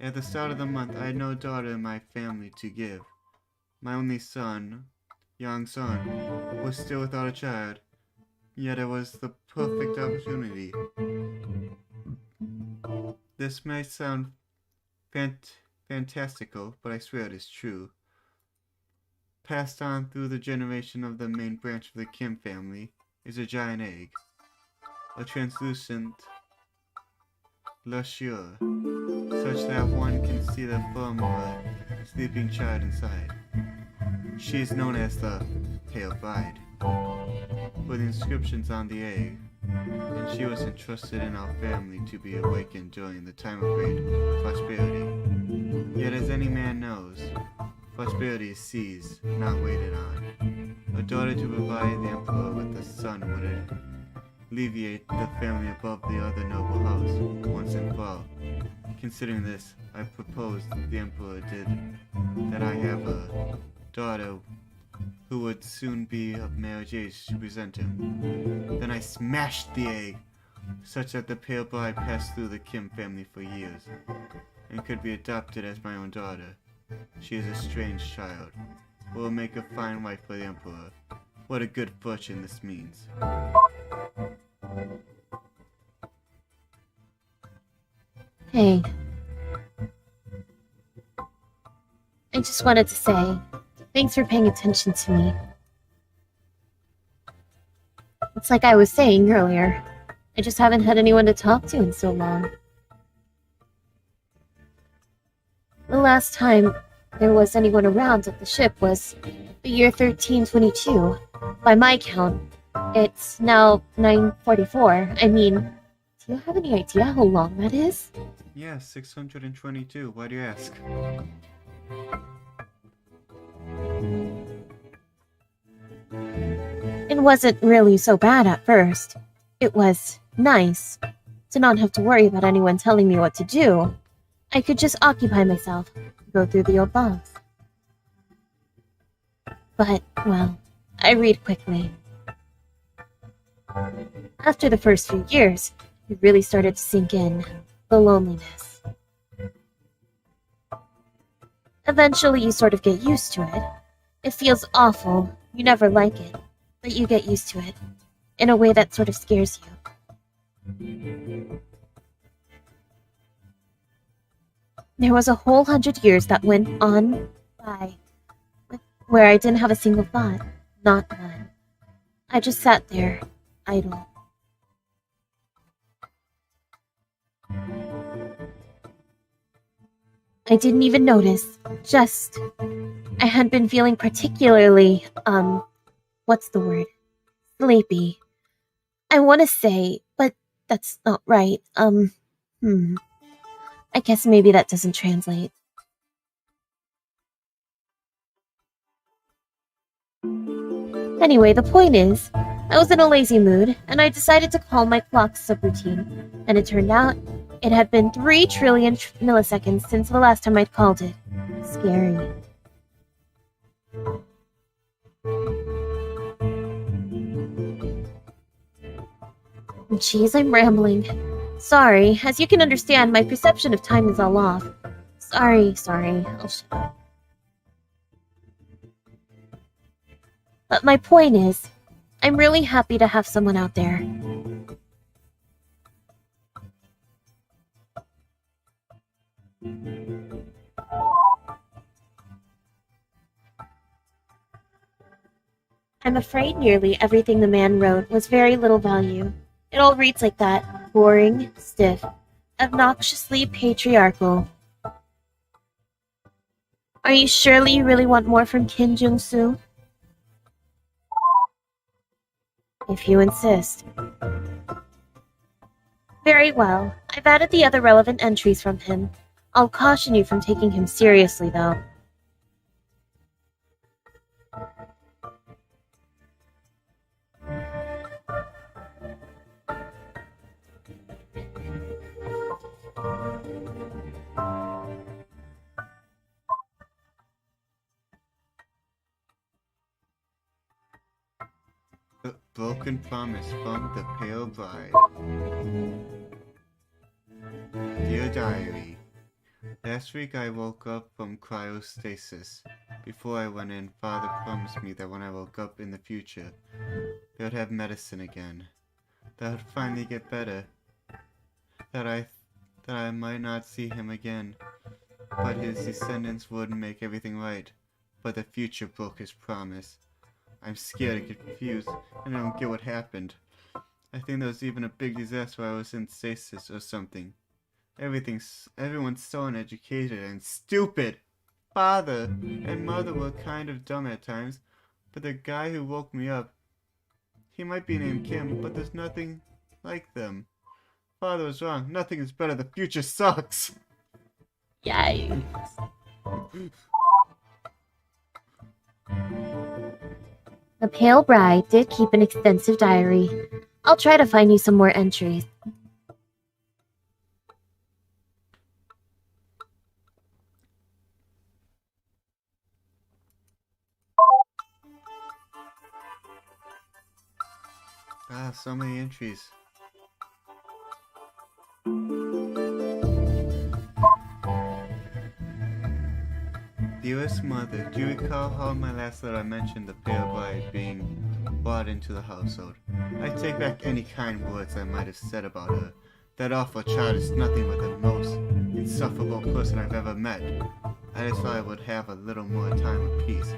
At the start of the month, I had no daughter in my family to give. My only son, young son, was still without a child, yet it was the perfect opportunity. This may sound fantastical, but I swear it is true. Passed on through the generation of the main branch of the Kim family is a giant egg, a translucent luscious, such that one can see the form of a sleeping child inside. She is known as the Pale Bride, with inscriptions on the egg, and she was entrusted in our family to be awakened during the time of great prosperity. Yet as any man knows, prosperity is seized, not waited on. A daughter to provide the emperor with a son would alleviate the family above the other noble house, once and for all. Considering this, I proposed the emperor did that I have a daughter who would soon be of marriage age to present him. Then I smashed the egg, such that the pale bride passed through the Kim family for years, and could be adopted as my own daughter. She is a strange child, but will make a fine wife for the emperor. What a good fortune this means. Hey. I just wanted to say, thanks for paying attention to me. It's like I was saying earlier, I just haven't had anyone to talk to in so long. The last time there was anyone around at the ship was the year 1322. By my count, it's now 9:44. I mean, do you have any idea how long that is? Yeah, 622. Why do you ask? It wasn't really so bad at first. It was nice to not have to worry about anyone telling me what to do. I could just occupy myself, go through the old logs. But, well, I read quickly. After the first few years, it really started to sink in, the loneliness. Eventually, you sort of get used to it. It feels awful, you never like it, but you get used to it, in a way that sort of scares you. There was a whole 100 years that went on by, where I didn't have a single thought, not one. I just sat there, idle. I didn't even notice. I had been feeling particularly, what's the word? Sleepy. I want to say, but that's not right. I guess maybe that doesn't translate. Anyway, the point is, I was in a lazy mood, and I decided to call my clock subroutine, and it turned out it had been 3 trillion milliseconds since the last time I'd called it. Scary. Jeez, I'm rambling. Sorry, as you can understand, my perception of time is all off. Sorry, I'll shut up. But my point is, I'm really happy to have someone out there. I'm afraid nearly everything the man wrote was very little value. It all reads like that. Boring, stiff, obnoxiously patriarchal. Are you surely you really want more from Kim Jung-soo? If you insist. Very well. I've added the other relevant entries from him. I'll caution you from taking him seriously, though. The Broken Promise from the Pale Bride. Dear Diary, last week I woke up from cryostasis. Before I went in, Father promised me that when I woke up in the future, they would have medicine again. That I would finally get better. That I might not see him again. But his descendants would make everything right. But the future broke his promise. I'm scared and confused, and I don't get what happened. I think there was even a big disaster while I was in stasis or something. Everyone's so uneducated and stupid. Father and Mother were kind of dumb at times, but the guy who woke me up, he might be named Kim, but there's nothing like them. Father was wrong. Nothing is better. The future sucks. Yikes. The Pale Bride did keep an extensive diary. I'll try to find you some more entries. Ah, so many entries. Dearest Mother, do you recall how in my last letter I mentioned the Pale Bride being brought into the household? I take back any kind words I might have said about her. That awful child is nothing but the most insufferable person I've ever met. I just thought I would have a little more time of peace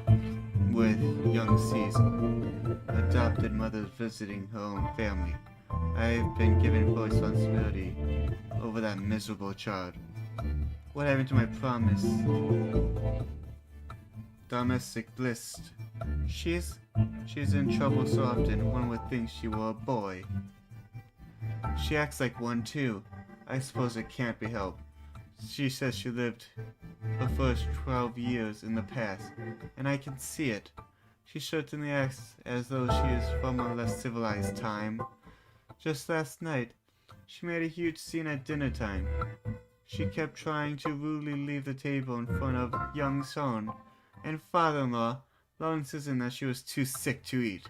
with young C's adopted mother visiting her own family. I've been given full responsibility over that miserable child. What happened to my promise? Domestic bliss. She's in trouble so often, one would think she were a boy. She acts like one too. I suppose it can't be helped. She says she lived her first 12 years in the past, and I can see it. She certainly acts as though she is from a less civilized time. Just last night, she made a huge scene at dinner time. She kept trying to rudely leave the table in front of young Son, and father-in-law, loud insisting that she was too sick to eat.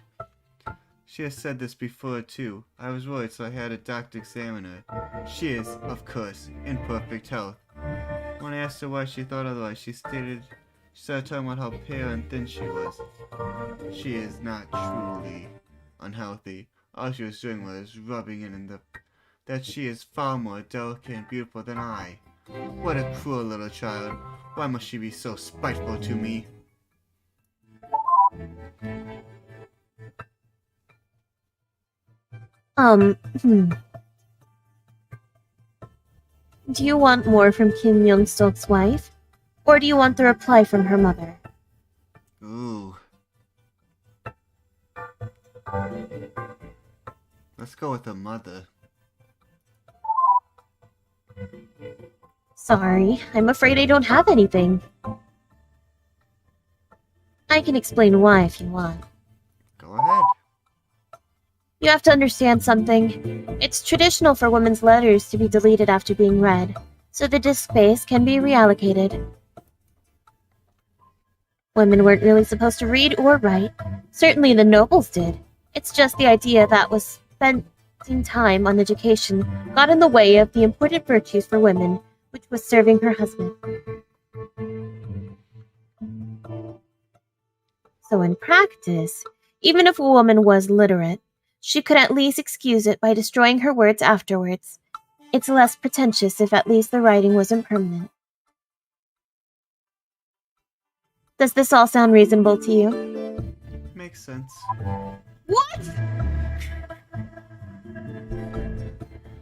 She has said this before too. I was worried, so I had a doctor examine her. She is, of course, in perfect health. When I asked her why she thought otherwise, she started talking about how pale and thin she was. She is not truly unhealthy. All she was doing was rubbing in that she is far more delicate and beautiful than I. What a cruel little child. Why must she be so spiteful to me? Do you want more from Kim Young-suk's wife? Or do you want the reply from her mother? Ooh. Let's go with the mother. Sorry, I'm afraid I don't have anything. I can explain why if you want. Go ahead. You have to understand something. It's traditional for women's letters to be deleted after being read, so the disk space can be reallocated. Women weren't really supposed to read or write. Certainly the nobles did. It's just the idea that was spending time on education got in the way of the important virtues for women, which was serving her husband. So in practice, even if a woman was literate, she could at least excuse it by destroying her words afterwards. It's less pretentious if at least the writing wasn't permanent. Does this all sound reasonable to you? Makes sense. What?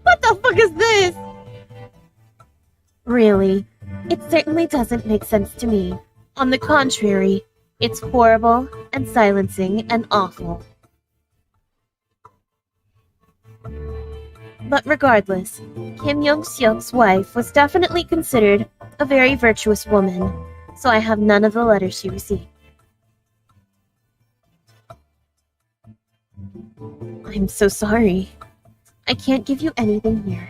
What the fuck is this? Really, it certainly doesn't make sense to me. On the contrary, it's horrible and silencing and awful. But regardless, Kim Young-seok's wife was definitely considered a very virtuous woman, so I have none of the letters she received. I'm so sorry. I can't give you anything here.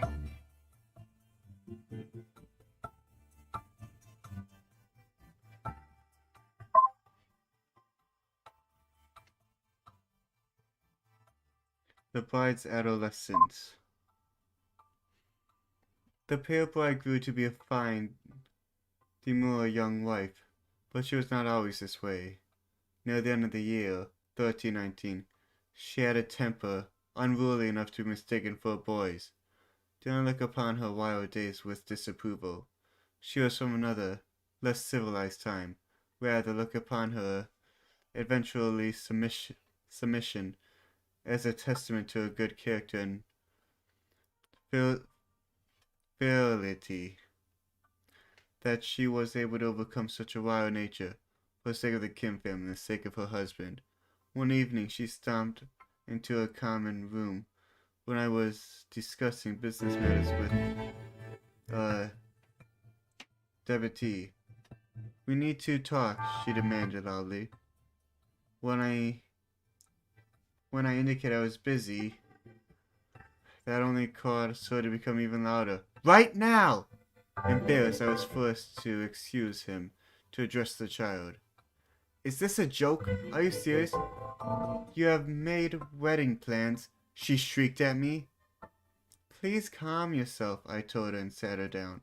The bride's adolescence. The pale bride grew to be a fine, demure young wife, but she was not always this way. Near the end of the year, 1319, she had a temper unruly enough to be mistaken for a boy's. Do not look upon her wild days with disapproval. She was from another, less civilized time. Rather look upon her eventually submission as a testament to her good character and virility, that she was able to overcome such a wild nature for the sake of the Kim family and the sake of her husband. One evening she stomped into a common room when I was discussing business matters with devotee. We need to talk, she demanded loudly. When I indicated I was busy, that only caused her to become even louder. Right now! Embarrassed, I was forced to excuse him to address the child. Is this a joke? Are you serious? You have made wedding plans, she shrieked at me. Please calm yourself, I told her and sat her down.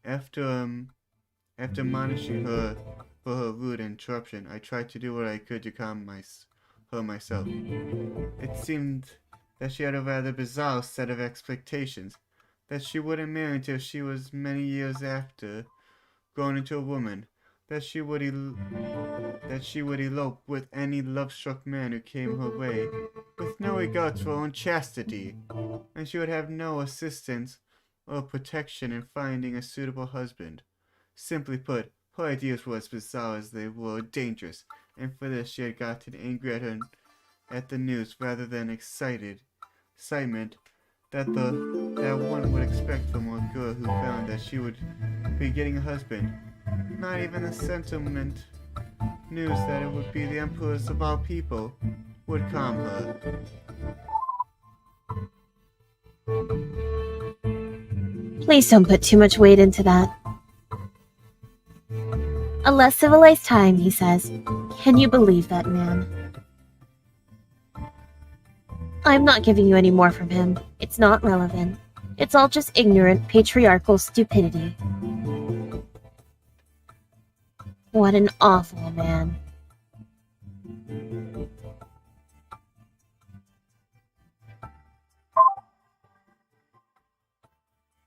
After admonishing her for her rude interruption, I tried to do what I could to calm her myself. It seemed that she had a rather bizarre set of expectations, that she wouldn't marry until she was many years after grown into a woman, that she would elope with any love-struck man who came her way, with no regard for her own chastity, and she would have no assistance or protection in finding a suitable husband. Simply put, her ideas were as bizarre as they were dangerous, and for this she had gotten angry at the news rather than excitement that one would expect from a girl who found that she would be getting a husband. Not even the sentiment news that it would be the empress of all people would calm her. Please don't put too much weight into that. A less civilized time, he says. Can you believe that, man? I'm not giving you any more from him. It's not relevant. It's all just ignorant, patriarchal stupidity. What an awful man.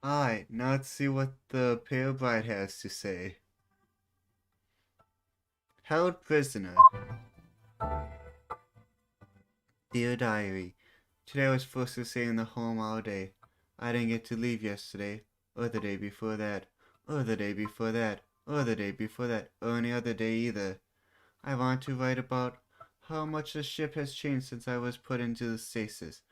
Alright, now let's see what the pale bride has to say. Held prisoner. Dear Diary, today I was forced to stay in the home all day. I didn't get to leave yesterday, or the day before that, or the day before that, other day before that or any other day either. I want to write about how much the ship has changed since I was put into the stasis,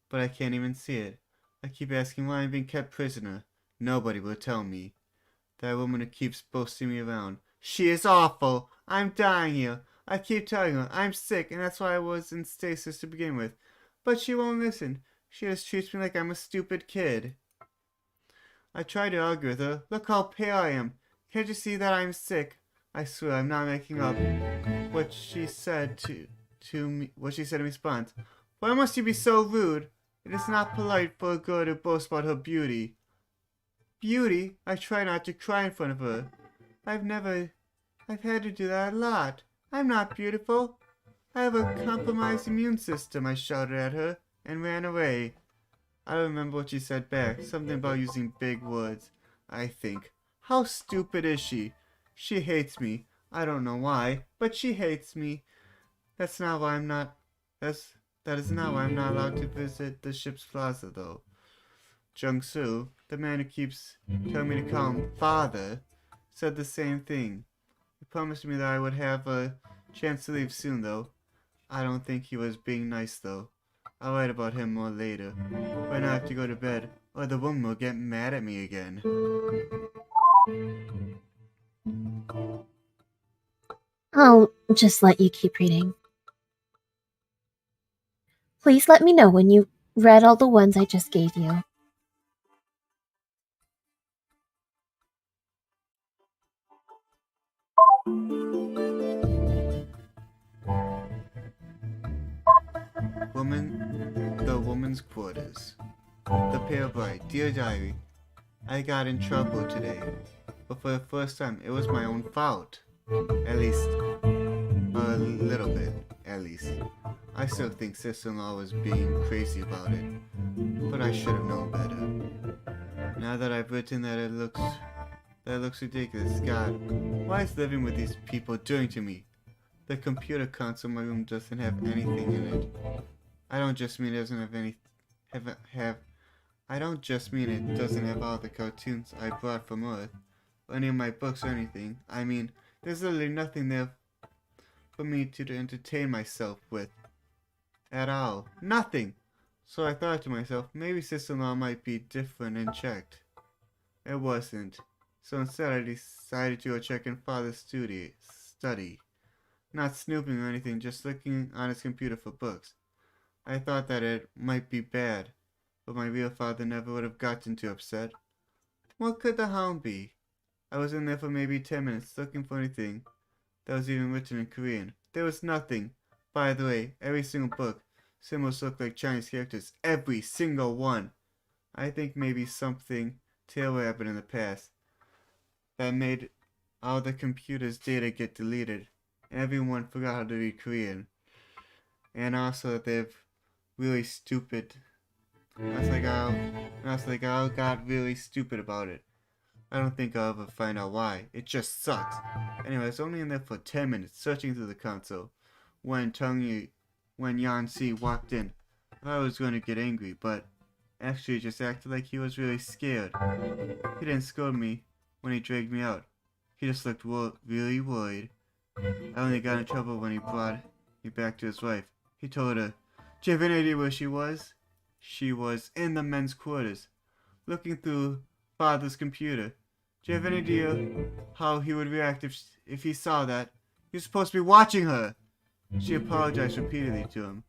but I can't even see it. I keep asking why I'm being kept prisoner. Nobody will tell me. That woman who keeps boasting me around. She is awful. I'm dying here. I keep telling her I'm sick and that's why I was in stasis to begin with. But she won't listen. She just treats me like I'm a stupid kid. I try to argue with her. Look how pale I am. Can't you see that I'm sick? I swear I'm not making up what she said to me. What she said in response. Why must you be so rude? It is not polite for a girl to boast about her beauty. Beauty? I try not to cry in front of her. I've had to do that a lot. I'm not beautiful. I have a compromised immune system, I shouted at her and ran away. I don't remember what she said back. Something about using big words, I think. How stupid is she? She hates me. I don't know why, but she hates me. That is not why I'm not allowed to visit the ship's plaza, though. Jung-soo, the man who keeps telling me to call him father, said the same thing. He promised me that I would have a chance to leave soon, though. I don't think he was being nice, though. I'll write about him more later. Right now I have to go to bed, or the woman will get mad at me again. I'll just let you keep reading. Please let me know when you read all the ones I just gave you. The woman's quarters. The pale bride. Dear diary, I got in trouble today, but for the first time it was my own fault. At least, a little bit, at least. I still think sister-in-law was being crazy about it, but I should have known better. Now that I've written that it looks ridiculous. God, why is living with these people doing to me? The computer console in my room doesn't have anything in it. I don't just mean it doesn't have any I don't just mean it doesn't have all the cartoons I brought from Earth, or any of my books or anything. I mean, there's literally nothing there for me to entertain myself with. At all. Nothing! So I thought to myself, maybe sister-in-law might be different and checked. It wasn't. So instead I decided to go check in father's study. Not snooping or anything, just looking on his computer for books. I thought that it might be bad, but my real father never would have gotten too upset. What could the harm be? I was in there for maybe 10 minutes looking for anything that was even written in Korean. There was nothing. By the way, every single book, symbols look like Chinese characters. Every single one. I think maybe something terrible happened in the past that made all the computer's data get deleted. Everyone forgot how to read Korean. And also that they're really stupid. I was like, I got really stupid about it. I don't think I'll ever find out why. It just sucks. Anyway, I was only in there for 10 minutes searching through the console when Yan-si walked in. I thought I was going to get angry, but actually just acted like he was really scared. He didn't scold me when he dragged me out. He just looked really worried. I only got in trouble when he brought me back to his wife. He told her, "Do you have any idea where she was?" She was in the men's quarters, looking through father's computer. Do you have any idea how he would react if he saw that? You're supposed to be watching her! She apologized repeatedly to him.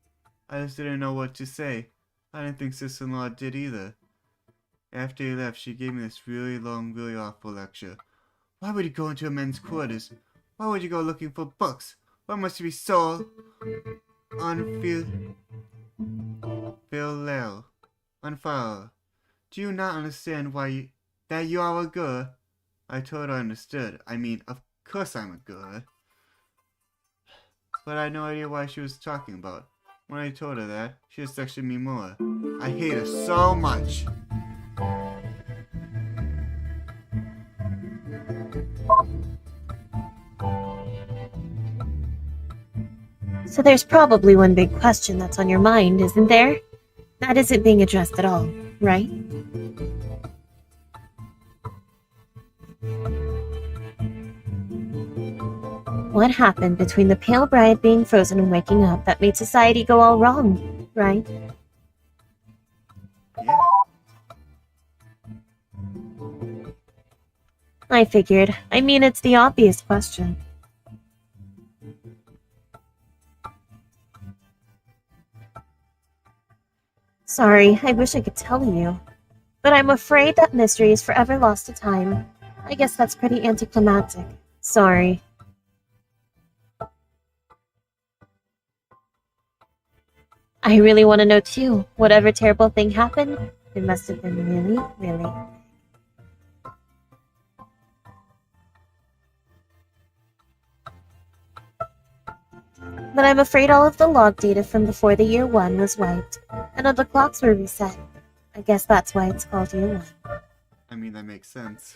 I just didn't know what to say. I didn't think sister-in-law did either. After he left, she gave me this really long, really awful lecture. Why would you go into a men's quarters? Why would you go looking for books? Why must you be so unfilial? Do you not understand that you are a girl? I told her I understood. I mean, of course I'm a girl. But I had no idea why she was talking about. When I told her that, she just texted me more. I hate her so much. So there's probably one big question that's on your mind, isn't there? That isn't being addressed at all, right? What happened between the pale bride being frozen and waking up that made society go all wrong, right? Yeah. I figured. I mean, it's the obvious question. Sorry, I wish I could tell you. But I'm afraid that mystery is forever lost to time. I guess that's pretty anticlimactic. Sorry. I really want to know too. Whatever terrible thing happened, it must have been really, really. But I'm afraid all of the log data from before the year 1 was wiped, and all the clocks were reset. I guess that's why it's called year 1. I mean, that makes sense.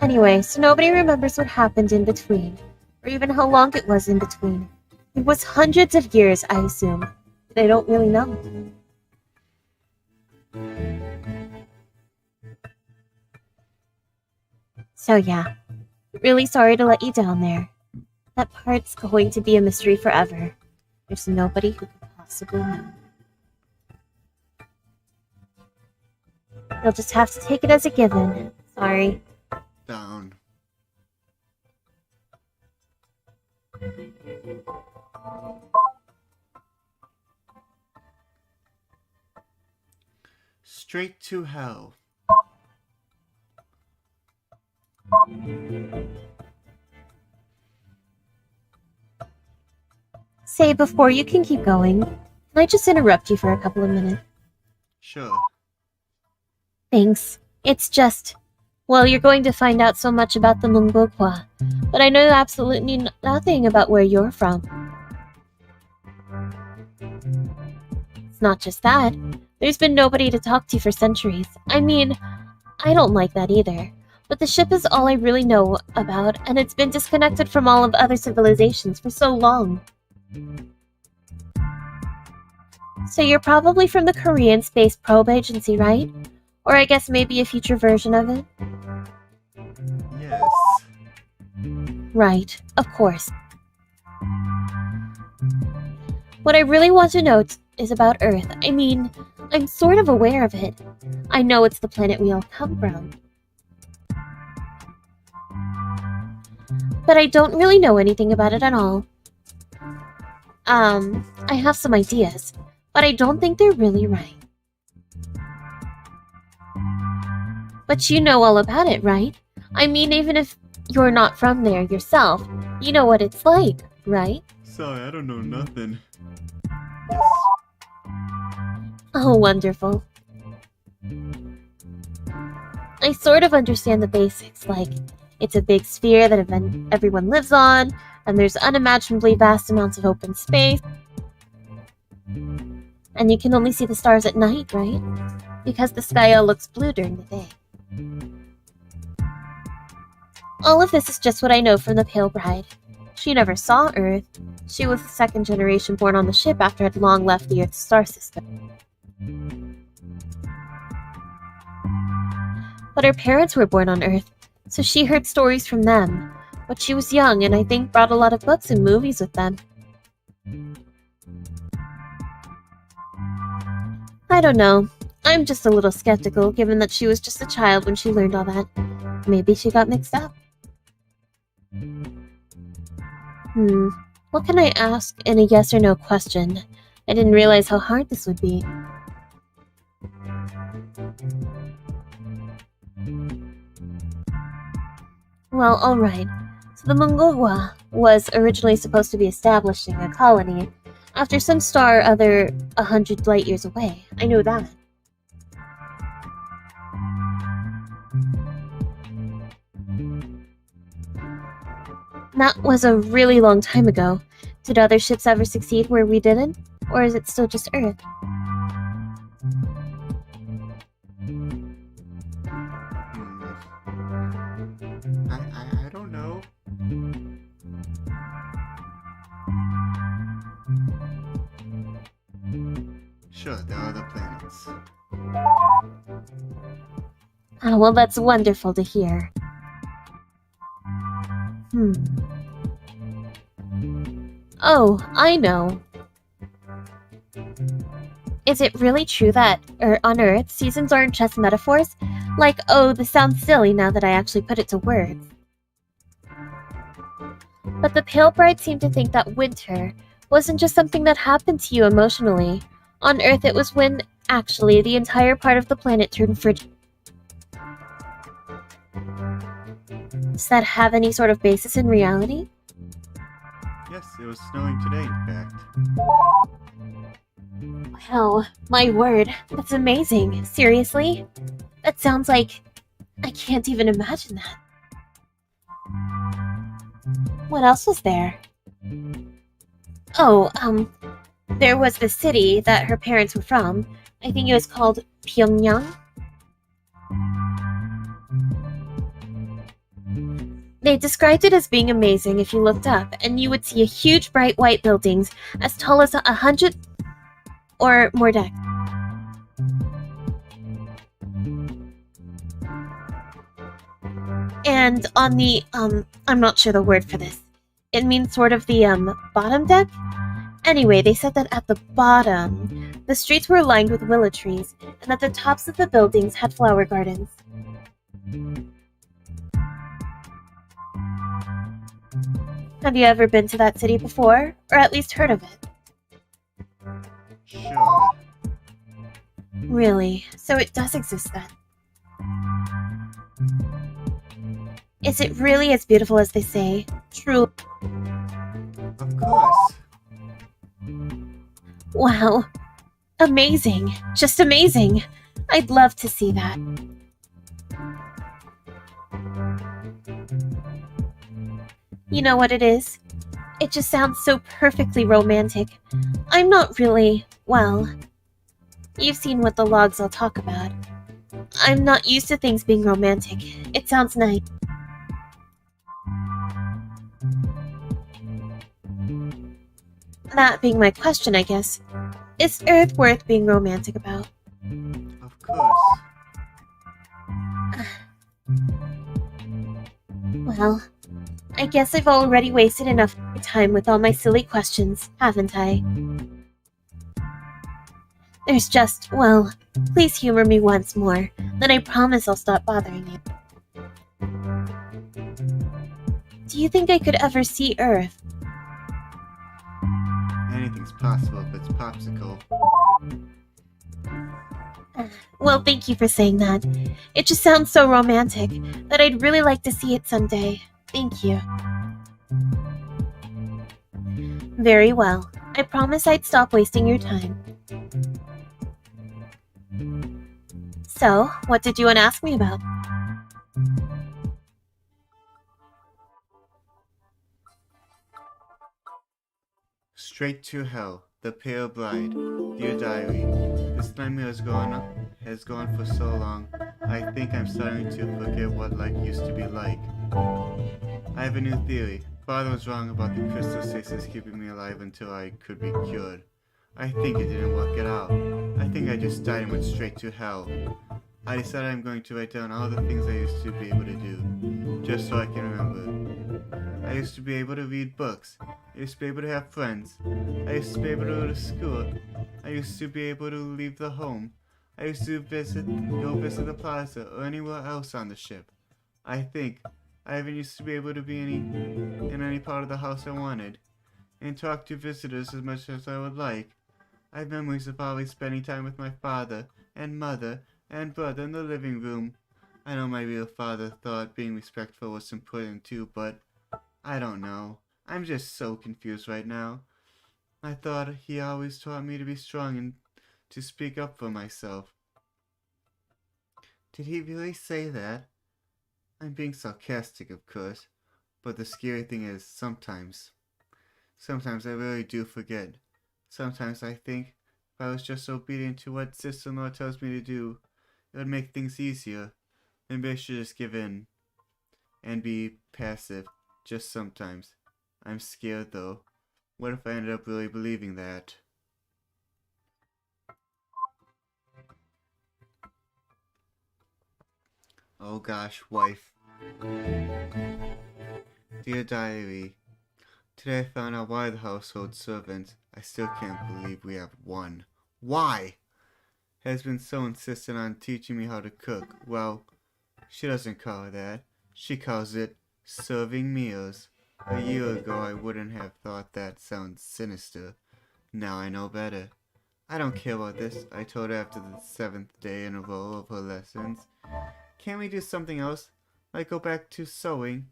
Anyway, so nobody remembers what happened in between, or even how long it was in between. It was hundreds of years, I assume. They don't really know. So yeah, really sorry to let you down there. That part's going to be a mystery forever. There's nobody who could possibly know. You'll just have to take it as a given. Sorry. Down. Straight to hell. Say, before you can keep going, can I just interrupt you for a couple of minutes? Sure. Thanks. It's just... Well, you're going to find out so much about the Mungokwa, but I know absolutely nothing about where you're from. It's not just that. There's been nobody to talk to for centuries. I mean, I don't like that either. But the ship is all I really know about, and it's been disconnected from all of other civilizations for so long. So you're probably from the Korean Space Probe Agency, right? Or I guess maybe a future version of it? Yes. Right, of course. What I really want to know is about Earth. I mean, I'm sort of aware of it. I know it's the planet we all come from. But I don't really know anything about it at all. I have some ideas, but I don't think they're really right. But you know all about it, right? I mean, even if you're not from there yourself, you know what it's like, right? Sorry, I don't know nothing. Oh, wonderful. I sort of understand the basics, like, it's a big sphere that everyone lives on, and there's unimaginably vast amounts of open space. And you can only see the stars at night, right? Because the sky all looks blue during the day. All of this is just what I know from the Pale Bride. She never saw Earth. She was the second generation born on the ship after it had long left the Earth's star system. But her parents were born on Earth, so she heard stories from them. But she was young and I think brought a lot of books and movies with them. I don't know. I'm just a little skeptical given that she was just a child when she learned all that. Maybe she got mixed up. What can I ask in a yes or no question? I didn't realize how hard this would be. Well, alright. So the Mongolia was originally supposed to be establishing a colony after some star or other 100 light years away. I know that. That was a really long time ago. Did other ships ever succeed where we didn't? Or is it still just Earth? I don't know. Sure. Sure, there are other planets. Oh, well, that's wonderful to hear. Hmm. Oh, I know. Is it really true that, on Earth, seasons aren't just metaphors? Like, oh, this sounds silly now that I actually put it to words. But the Pale Bride seemed to think that winter wasn't just something that happened to you emotionally. On Earth, it was when, actually, the entire part of the planet turned frigid. Does that have any sort of basis in reality? Yes, it was snowing today, in fact. Wow, my word, that's amazing. Seriously? That sounds like... I can't even imagine that. What else was there? Oh, there was the city that her parents were from. I think it was called Pyongyang. They described it as being amazing if you looked up, and you would see a huge bright white buildings as tall as 100 or more decks. And on the, I'm not sure the word for this. It means sort of the, bottom deck? Anyway, they said that at the bottom, the streets were lined with willow trees, and that the tops of the buildings had flower gardens. Have you ever been to that city before? Or at least heard of it? Sure. Really? So it does exist then? Is it really as beautiful as they say? True. Of course. Wow. Amazing. Just amazing. I'd love to see that. You know what it is? It just sounds so perfectly romantic. I'm not really, well, you've seen what the logs all talk about. I'm not used to things being romantic. It sounds nice. That being my question, I guess. Is Earth worth being romantic about? Of course. Well, I guess I've already wasted enough time with all my silly questions, haven't I? There's just, well, please humor me once more, then I promise I'll stop bothering you. Do you think I could ever see Earth? Anything's possible if it's popsicle. Well, thank you for saying that. It just sounds so romantic that I'd really like to see it someday. Thank you. Very well. I promise I'd stop wasting your time. So, what did you want to ask me about? Straight to Hell, The Pale Bride, Dear Diary. This nightmare has gone for so long, I think I'm starting to forget what life used to be like. I have a new theory. Father was wrong about the crystal stasis keeping me alive until I could be cured. I think it didn't work it out. I think I just died and went straight to hell. I decided I'm going to write down all the things I used to be able to do, just so I can remember. I used to be able to read books. I used to be able to have friends. I used to be able to go to school. I used to be able to leave the home. I used to go visit the plaza or anywhere else on the ship. I think I even used to be able to be in any part of the house I wanted, and talk to visitors as much as I would like. I have memories of always spending time with my father and mother and brother in the living room. I know my real father thought being respectful was important too, but I don't know. I'm just so confused right now. I thought he always taught me to be strong and to speak up for myself. Did he really say that? I'm being sarcastic, of course, but the scary thing is sometimes I really do forget. Sometimes I think if I was just obedient to what sister-in-law tells me to do, it would make things easier. Maybe I should just give in and be passive, just sometimes. I'm scared though. What if I ended up really believing that? Oh gosh, wife. Dear Diary, today I found out why the household servant, I still can't believe we have one, why, has been so insistent on teaching me how to cook. Well, she doesn't call it that. She calls it serving meals. A year ago I wouldn't have thought that sounds sinister. Now I know better. I don't care about this, I told her after the 7th day in a row of her lessons. Can't we do something else? Like go back to sewing?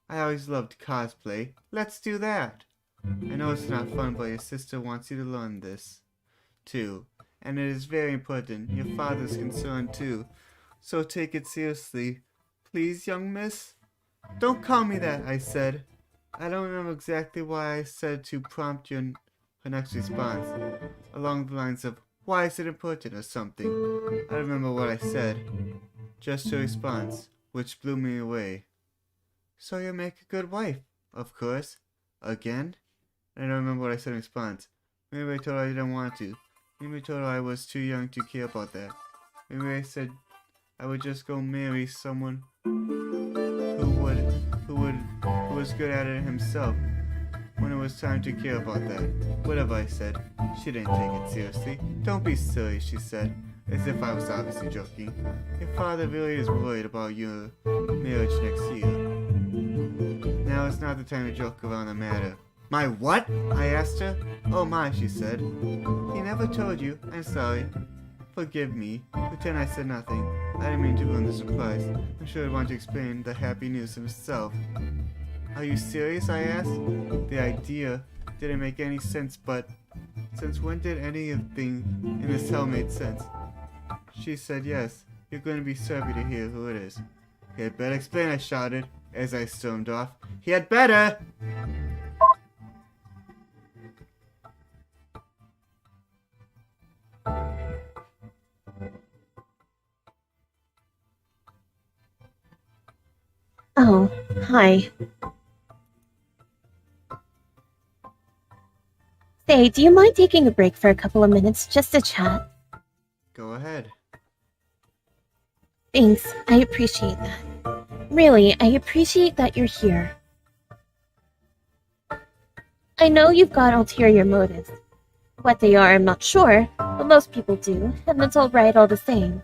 I always loved cosplay. Let's do that! I know it's not fun, but your sister wants you to learn this, too. And it is very important. Your father's concerned, too. So take it seriously. Please, young miss? Don't call me that, I said. I don't remember exactly what I said to prompt her next response. Along the lines of, why is it important or something. I don't remember what I said. Just her response, which blew me away. So you'll make a good wife, of course. Again? I don't remember what I said in response. Maybe I told her I didn't want to. Maybe I told her I was too young to care about that. Maybe I said I would just go marry someone who was good at it himself when it was time to care about that. Whatever I said, she didn't take it seriously. Don't be silly, she said, as if I was obviously joking. Your father really is worried about your marriage next year. Now is not the time to joke around the matter. My what? I asked her. Oh my, she said. He never told you. I'm sorry. Forgive me. Pretend I said nothing. I didn't mean to ruin the surprise. I'm sure he'd want to explain the happy news himself. Are you serious? I asked. The idea didn't make any sense, but since when did anything in this hell make sense? She said yes. You're going to be sorry to hear who it is. He had better explain, I shouted as I stormed off. He had better! Oh, hi. Say, do you mind taking a break for a couple of minutes just to chat? Go ahead. Thanks, I appreciate that. Really, I appreciate that you're here. I know you've got ulterior motives. What they are, I'm not sure, but most people do, and that's alright all the same.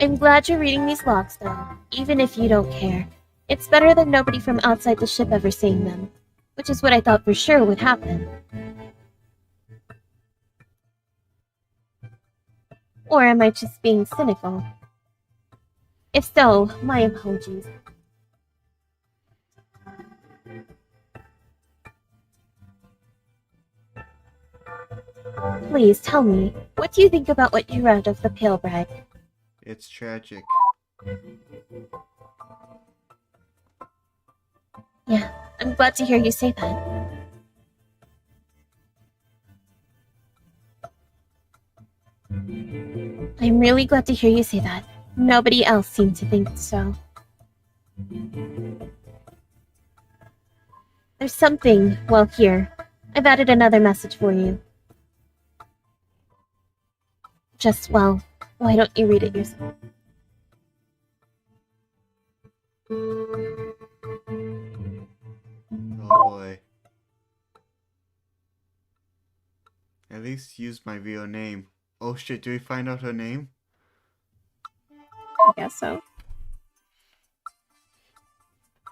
I'm glad you're reading these logs, though, even if you don't care. It's better than nobody from outside the ship ever seeing them, which is what I thought for sure would happen. Or am I just being cynical? If so, my apologies. Please tell me, what do you think about what you read of the Pale Bride? It's tragic. Yeah, I'm glad to hear you say that. I'm really glad to hear you say that. Nobody else seemed to think so. There's something, well, here. I've added another message for you. Just, well, why don't you read it yourself? Oh boy. At least use my real name. Oh shit, do we find out her name? I guess so.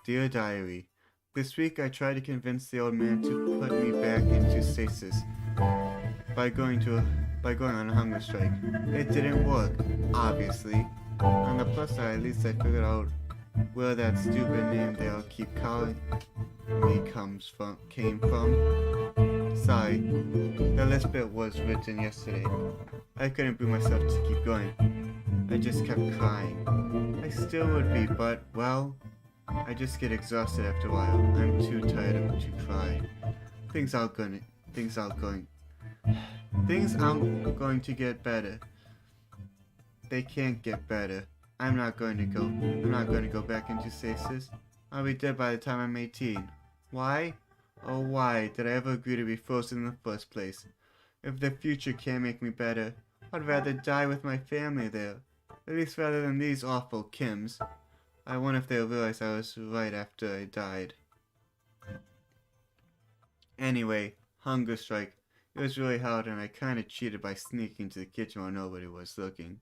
Dear Diary, this week I tried to convince the old man to put me back into stasis by going on a hunger strike. It didn't work, obviously. On the plus side, at least I figured out where that stupid name they all keep calling me came from. Sorry, the list bit was written yesterday. I couldn't bring myself to keep going. I just kept crying. I still would be, but, well, I just get exhausted after a while. I'm too tired to cry. Things aren't going to get better. They can't get better. I'm not going to go back into stasis. I'll be dead by the time I'm 18. Why? Oh, why did I ever agree to be frozen in the first place? If the future can't make me better, I'd rather die with my family there. At least rather than these awful Kims. I wonder if they'll realize I was right after I died. Anyway, hunger strike. It was really hard and I kinda cheated by sneaking to the kitchen while nobody was looking.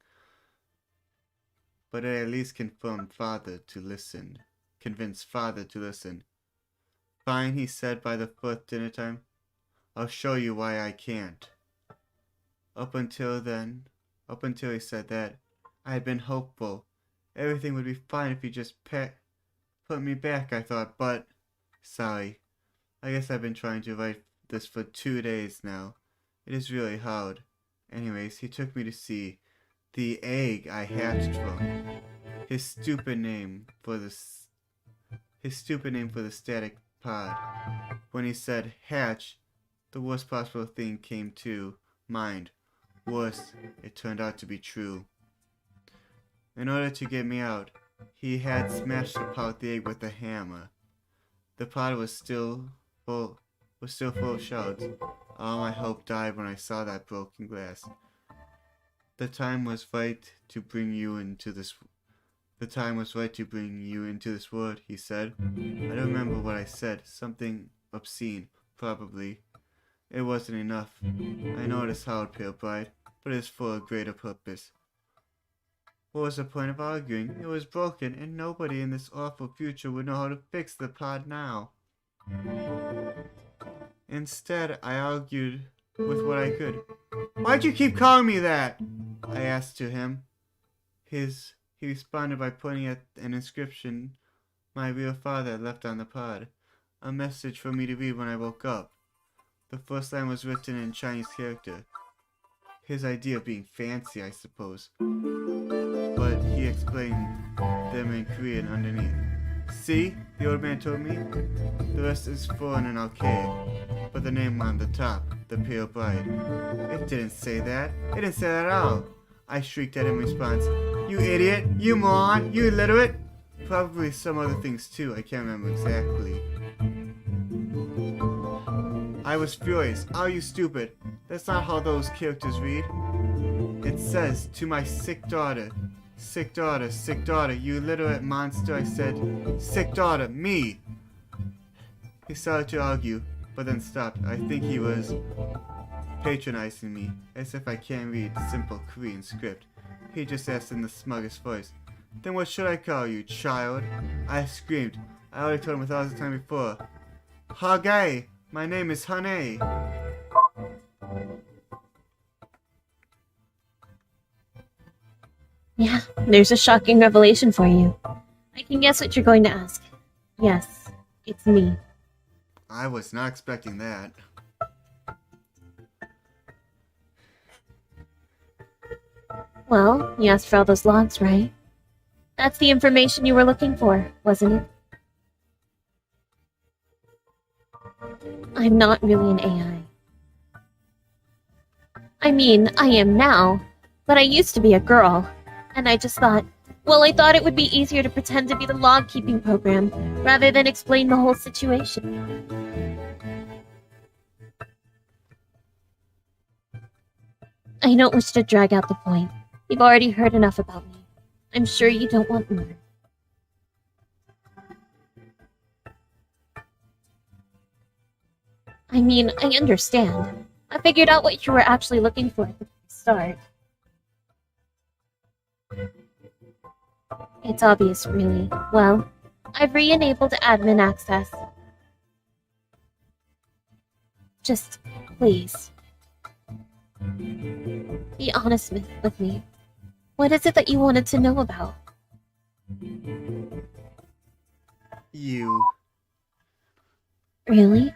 But I at least convinced Father to listen. Fine, he said by the fourth dinner time. I'll show you why I can't. Up until he said that, I had been hopeful. Everything would be fine if he just put me back, I thought, but... Sorry. I guess I've been trying to write this for 2 days now. It is really hard. Anyways, he took me to see the egg I hatched from. His stupid name for the static pod. When he said hatch, the worst possible thing came to mind. Worse, it turned out to be true. In order to get me out, he had smashed apart the egg with a hammer. The pod was still full of shards. All my hope died when I saw that broken glass. The time was right to bring you into this world, he said. I don't remember what I said. Something obscene, probably. It wasn't enough. I know it is hard, Pale Bride, but it is for a greater purpose. What was the point of arguing? It was broken, and nobody in this awful future would know how to fix the pod now. Instead, I argued with what I could. Why'd you keep calling me that? I asked to him. He responded by pointing at an inscription my real father had left on the pod. A message for me to read when I woke up. The first line was written in Chinese character. His idea of being fancy, I suppose. But he explained them in Korean underneath. See, the old man told me. The rest is foreign and archaic. But the name on the top, the Pale Bride. It didn't say that. It didn't say that at all. I shrieked at him in response. You idiot! You moron! You illiterate! Probably some other things too, I can't remember exactly. I was furious. Oh, you stupid. That's not how those characters read. It says, to my sick daughter. Sick daughter, you illiterate monster, I said. Sick daughter, me! He started to argue, but then stopped. I think he was patronizing me, as if I can't read simple Korean script. He just asked in the smuggest voice. Then what should I call you, child? I screamed. I already told him 1,000 times before. Hagay! My name is Hane. Yeah, there's a shocking revelation for you. I can guess what you're going to ask. Yes, it's me. I was not expecting that. Well, you asked for all those logs, right? That's the information you were looking for, wasn't it? I'm not really an AI. I mean, I am now, but I used to be a girl, and I just thought, well, I thought it would be easier to pretend to be the log-keeping program, rather than explain the whole situation. I don't wish to drag out the point. You've already heard enough about me. I'm sure you don't want more. I mean, I understand. I figured out what you were actually looking for at the start. It's obvious, really. Well, I've re-enabled admin access. Just, please, be honest with me. What is it that you wanted to know about? You. Really?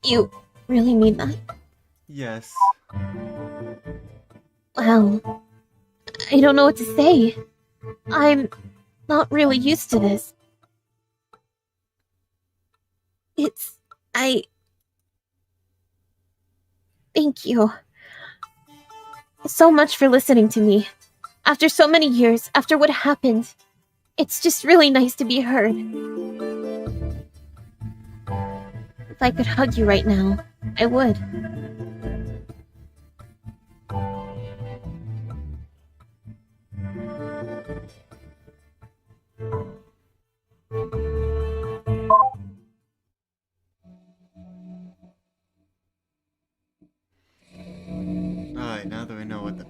You really mean that? Yes. Well, I don't know what to say. I'm not really used to this. Thank you so much for listening to me. After so many years, after what happened, it's just really nice to be heard. If I could hug you right now, I would.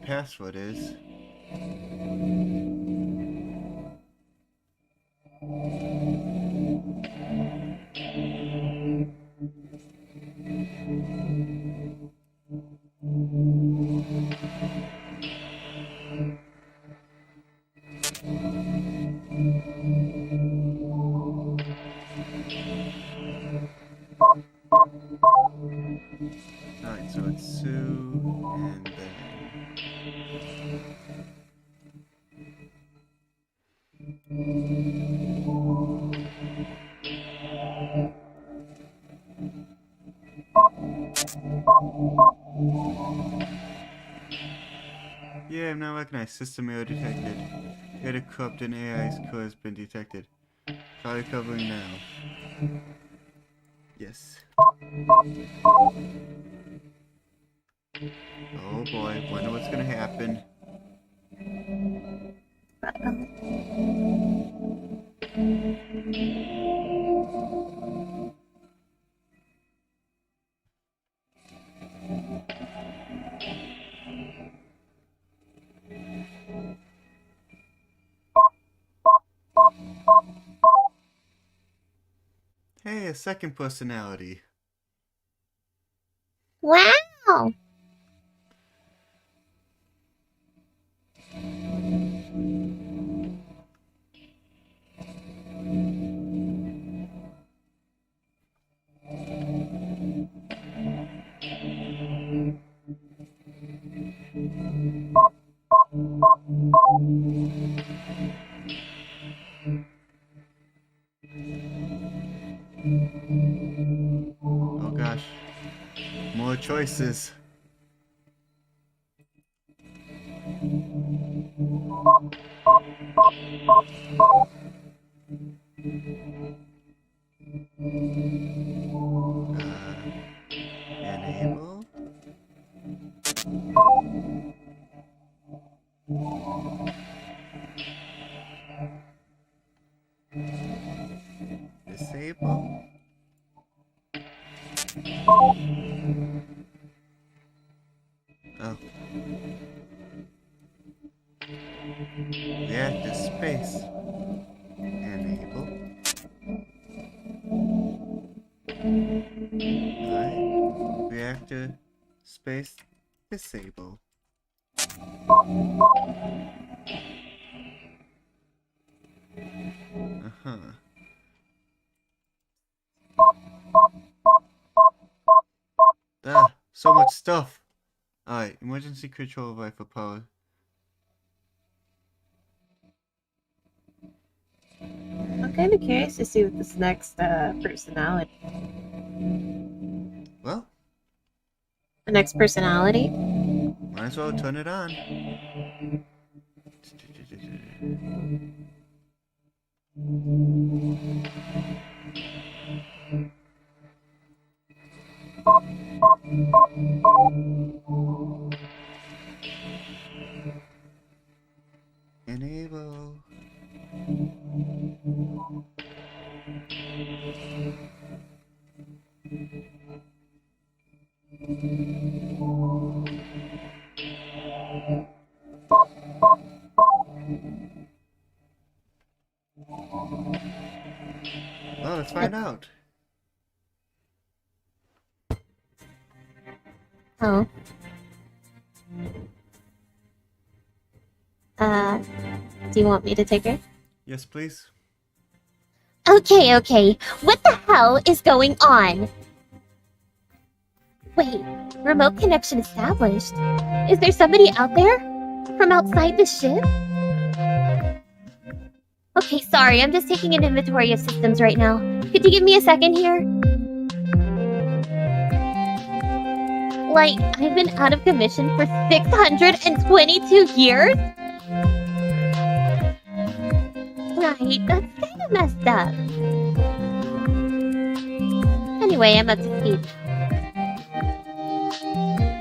password is. Alright, so it's Sue, and then... Yeah, I'm now recognized. System error detected. Data corrupt and AI's code has been detected. Try recovering now. Yes. Oh boy, wonder what's gonna happen. Hey, a second personality. Wow! Oh gosh. More choices. Enable. Disable. Oh. Reactor space. Enable. Alright. Reactor space. Disable. Uh-huh. Ah, so much stuff. Alright, emergency control rifle power. I'm kind of curious to see what this next personality. Well, The next personality? might as well turn it on. Enable. Well, let's find out. Oh. Do you want me to take her? Yes, please. Okay. What the hell is going on? Wait, remote connection established. Is there somebody out there? From outside the ship? Okay, sorry, I'm just taking an inventory of systems right now. Could you give me a second here? Like, I've been out of commission for 622 years? Right, that's kind of messed up. Anyway, I'm up to speed.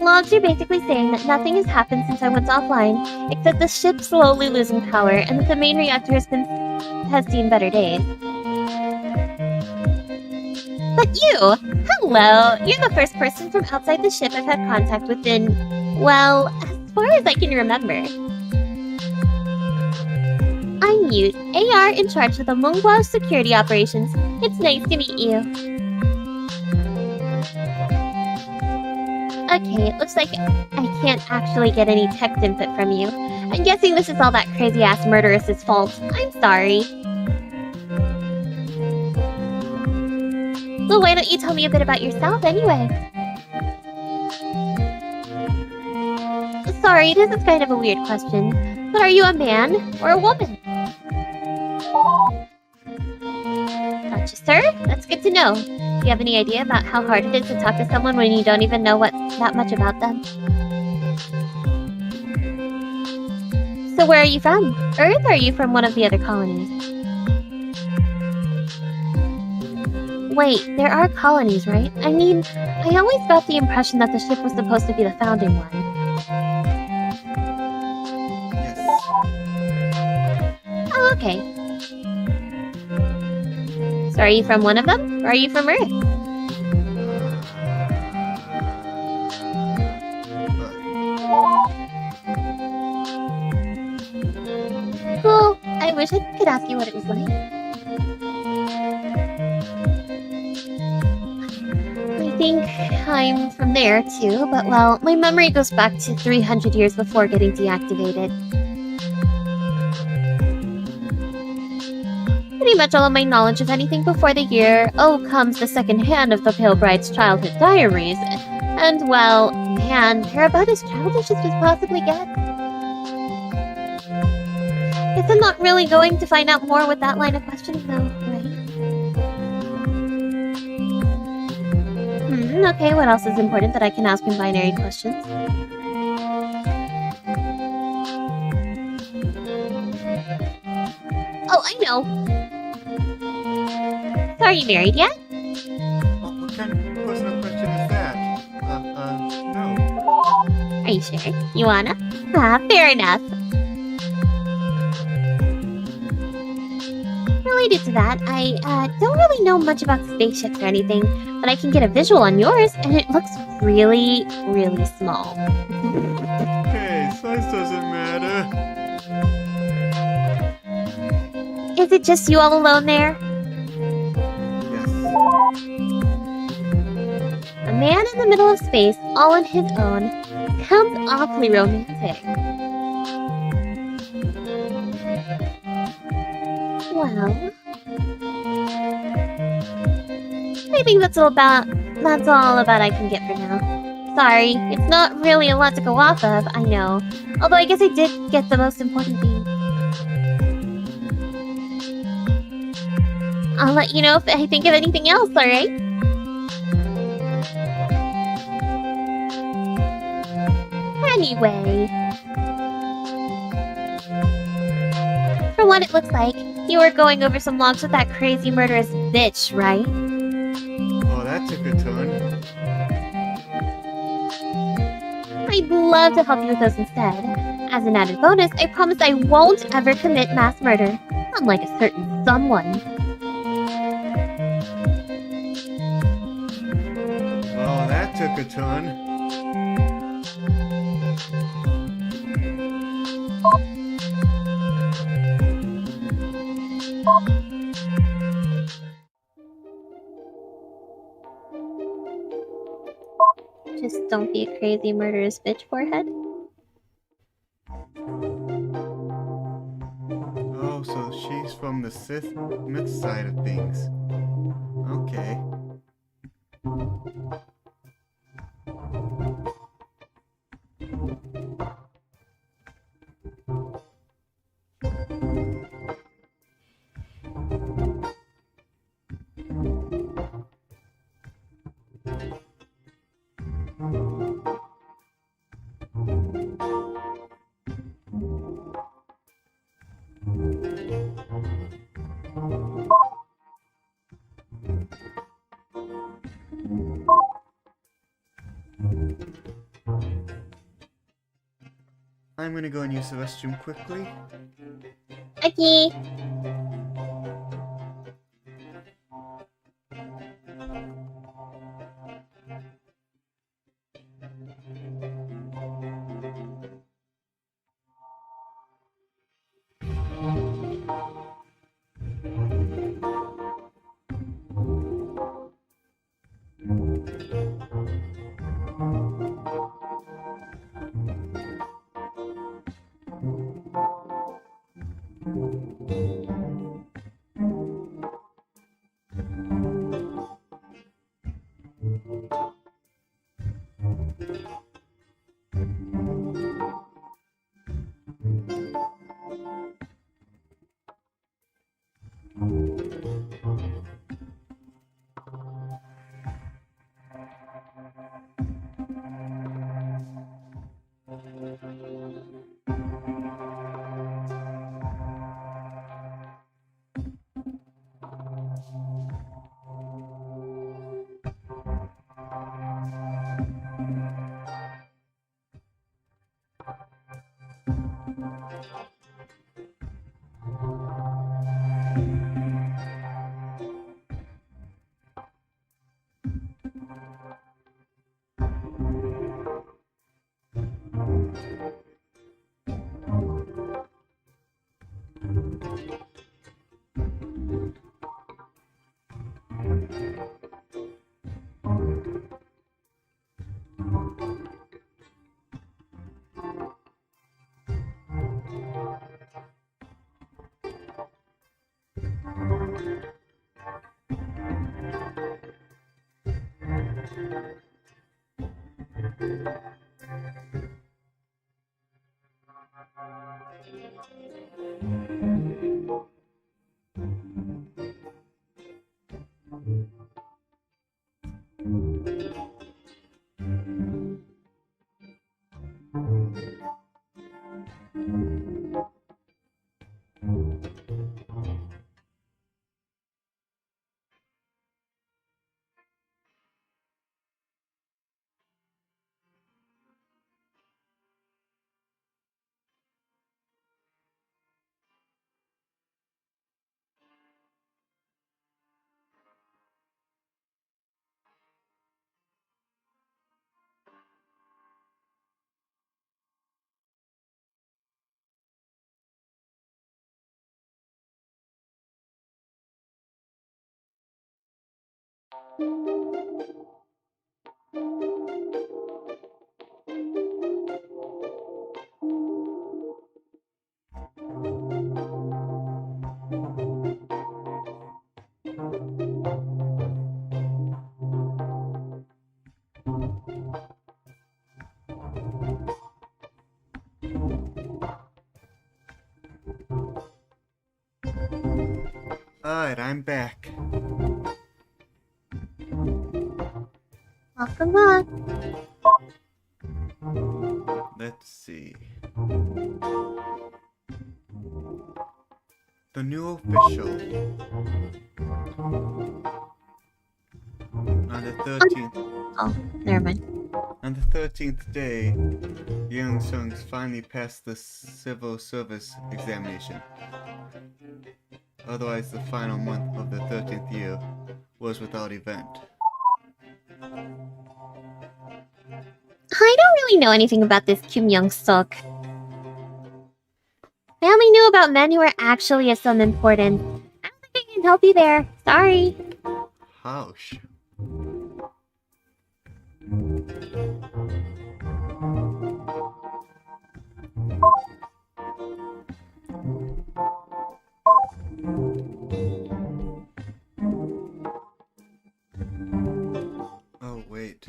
Logs are basically saying that nothing has happened since I went offline, except the ship slowly losing power and that the main reactor has seen better days. But you! Hello! You're the first person from outside the ship I've had contact with in, well, as far as I can remember. I'm Mute, AR in charge of the Mungguo security operations. It's nice to meet you. Okay, it looks like I can't actually get any text input from you. I'm guessing this is all that crazy-ass murderess's fault. I'm sorry. Well, why don't you tell me a bit about yourself anyway? Sorry, this is kind of a weird question, but are you a man or a woman? Gotcha, sir. That's good to know. Do you have any idea about how hard it is to talk to someone when you don't even know that much about them? So where are you from? Earth, or are you from one of the other colonies? Wait, there are colonies, right? I mean, I always got the impression that the ship was supposed to be the founding one. Yes. Oh, okay. So are you from one of them, or are you from Earth? Cool. I wish I could ask you what it was like. I think I'm from there too, but well, my memory goes back to 300 years before getting deactivated. Pretty much all of my knowledge of anything before the year comes the second hand of the Pale Bride's childhood diaries. And well, man, they're about as childish as it possibly gets. Guess I'm not really going to find out more with that line of questioning though, right? Okay, what else is important that I can ask in binary questions? Oh, I know! So are you married yet? What kind of personal question is that? No. Are you sure? You wanna? Ah, fair enough. Related to that, I don't really know much about spaceships or anything, but I can get a visual on yours, and it looks really, really small. Hey, size doesn't matter. Is it just you all alone there? Yes. A man in the middle of space, all on his own. Sounds awfully romantic. Well, I think that's all about I can get for now. Sorry, it's not really a lot to go off of, I know. Although I guess I did get the most important thing. I'll let you know if I think of anything else, alright? Anyway, from what it looks like, you were going over some logs with that crazy murderous bitch, right? Oh, that took a turn. I'd love to help you with those instead. As an added bonus, I promise I won't ever commit mass murder, unlike a certain someone. Well, that took a turn. Just don't be a crazy murderous bitch, forehead. Oh, so she's from the Sith myth side of things. Okay. I'm gonna go and use the restroom quickly. Okay. Alright, I'm back. Welcome back. Let's see. The new official. On the 13th. Oh, never mind. On the 13th day, Young Sungs finally passed the civil service examination. Otherwise, the final month of the 13th year was without event. I don't really know anything about this Kim Young-suk. I only knew about men who were actually of some importance. I don't think I can help you there. Sorry. Ouch. Oh, wait.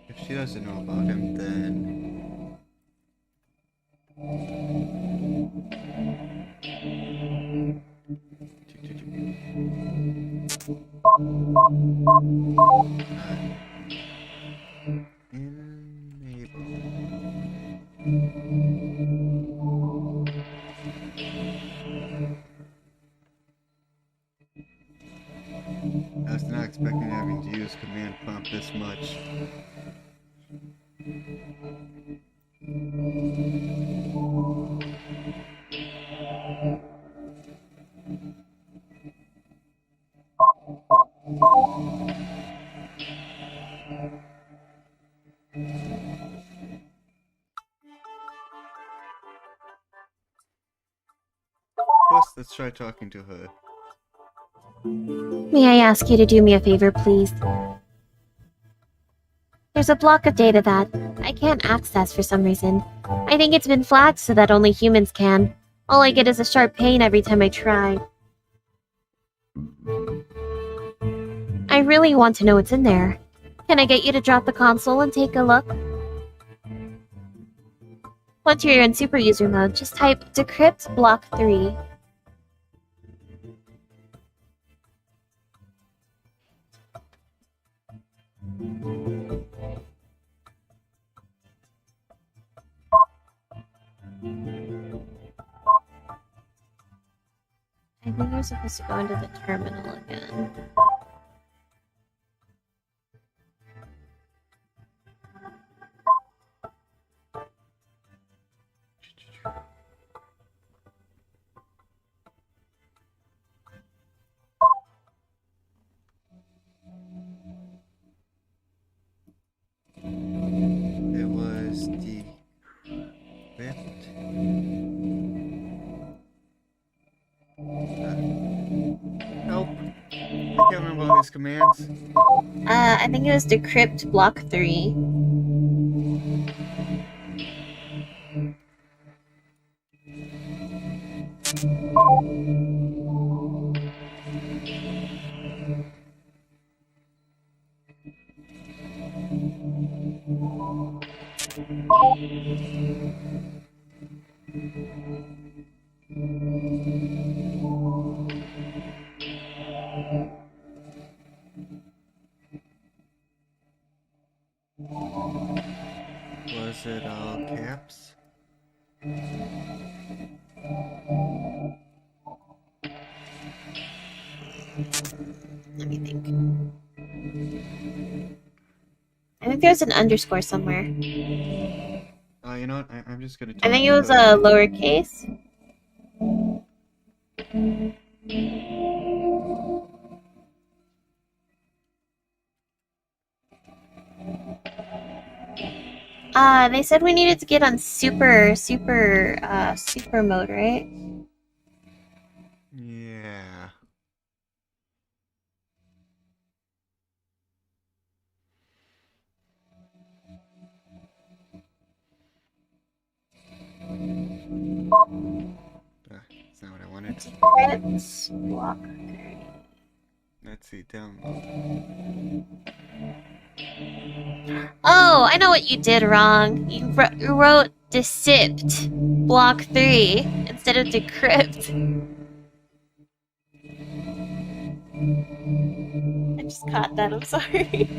If she doesn't know about him, then... I was not expecting having to use command prompt this much. course, let's try talking to her. May I ask you to do me a favor, please? There's a block of data that I can't access for some reason. I think it's been flagged so that only humans can. All I get is a sharp pain every time I try. I really want to know what's in there. Can I get you to drop the console and take a look? Once you're in super user mode, just type decrypt block 3. I think you're supposed to go into the terminal again. It was the lift. Nope. I can't remember all these commands. I think it was decrypt block 3. Was it all caps? Let me think. I think there's an underscore somewhere. You know what? I'm just gonna. I think it was a lowercase. They said we needed to get on super mode, right? Yeah. That's not what I wanted. It's block 3. Let's see, download. Oh, I know what you did wrong. You wrote decept block 3 instead of decrypt. I just caught that, I'm sorry.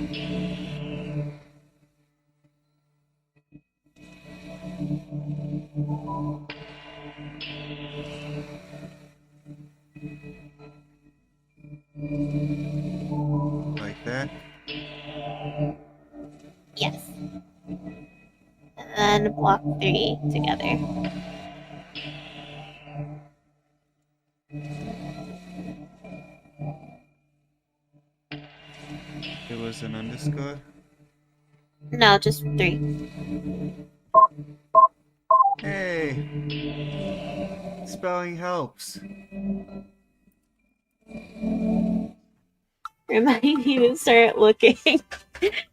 Like that? Yes. And then block 3 together. It was an underscore? No, just 3. Hey! Spelling helps. Remind me to start looking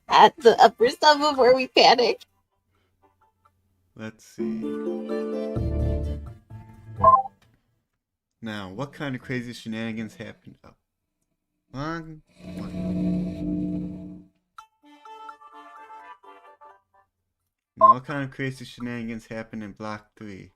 at the upper stuff before we panic. Let's see. Now, what kind of crazy shenanigans happened? Oh. One. Now, what kind of crazy shenanigans happened in Block 3?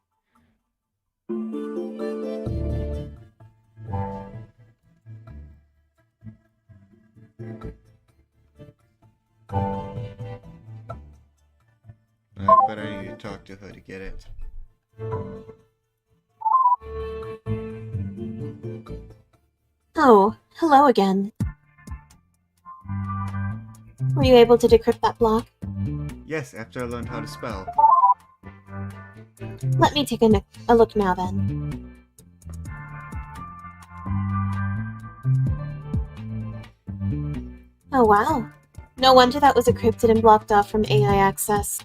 But I need to talk to her to get it. Oh, hello again. Were you able to decrypt that block? Yes, after I learned how to spell. Let me take a look now then. Oh wow. No wonder that was encrypted and blocked off from AI access.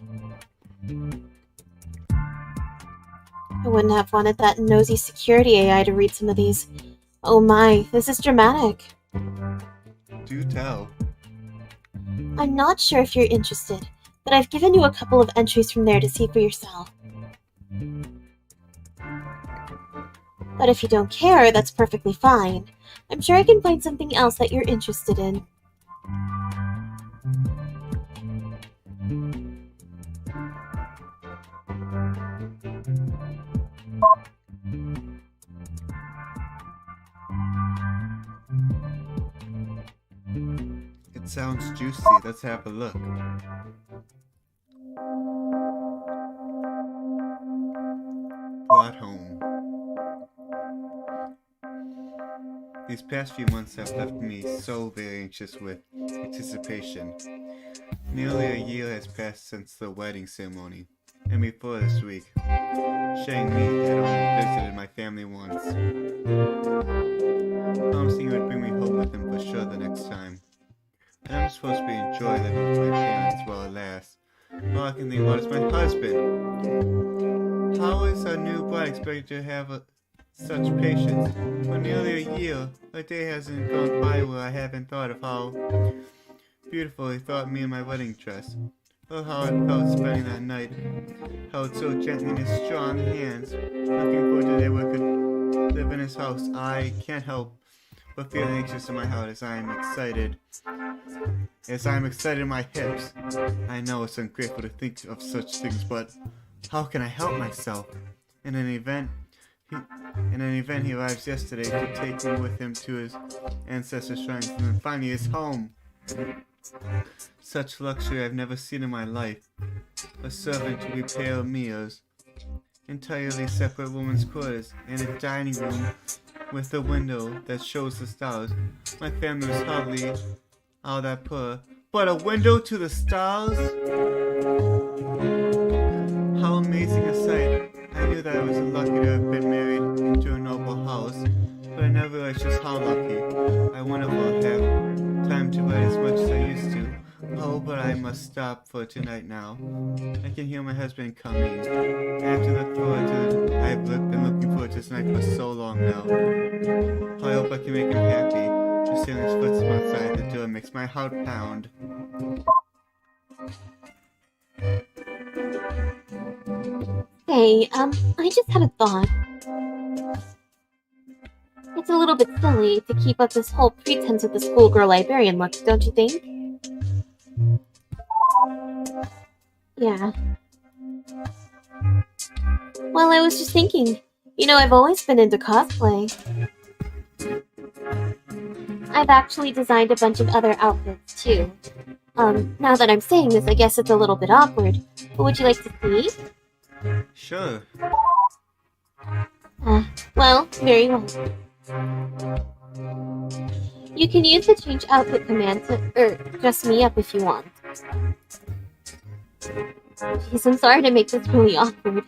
I wouldn't have wanted that nosy security AI to read some of these. Oh my, this is dramatic. Do tell. I'm not sure if you're interested, but I've given you a couple of entries from there to see for yourself. But if you don't care, that's perfectly fine. I'm sure I can find something else that you're interested in. It sounds juicy. Let's have a look. Brought home. These past few months have left me so very anxious with anticipation. Nearly a year has passed since the wedding ceremony, and before this week, Shang Mi had only visited my family once, promising he would bring me home with him for sure the next time. And I'm supposed to enjoy living with my parents while it lasts. All I can think about is my husband. How is a new bride expected to have such patience? For nearly a year, a day hasn't gone by where I haven't thought of how beautiful he thought me in my wedding dress, or how I felt spending that night, held so gently in his strong hands, looking forward to the day where I could live in his house. I can't help but feel anxious in my heart as I am excited. In my hips. I know it's ungrateful to think of such things, but how can I help myself? In an event, he arrives yesterday to take me with him to his ancestors' shrines, and then finally his home. Such luxury I've never seen in my life. A servant to prepare meals, entirely separate women's quarters, and a dining room with a window that shows the stars. My family was hardly all that poor, but a window to the stars? How amazing a sight. I knew that I was lucky to have been married into a noble house, but I never realized just how lucky. I wonder if I'll have time to write as much as I used to. Oh, but I must stop for tonight now. I can hear my husband coming. I've been looking forward to this night for so long now. I hope I can make him happy. Just hearing his footsteps outside the door makes my heart pound. Hey, I just had a thought. It's a little bit silly to keep up this whole pretense with the schoolgirl librarian look, don't you think? Yeah. Well, I was just thinking. I've always been into cosplay. I've actually designed a bunch of other outfits, too. Now that I'm saying this, I guess it's a little bit awkward. But would you like to see? Sure. Well, very well. You can use the change outfit command to dress me up if you want. Jeez, I'm sorry to make this really awkward.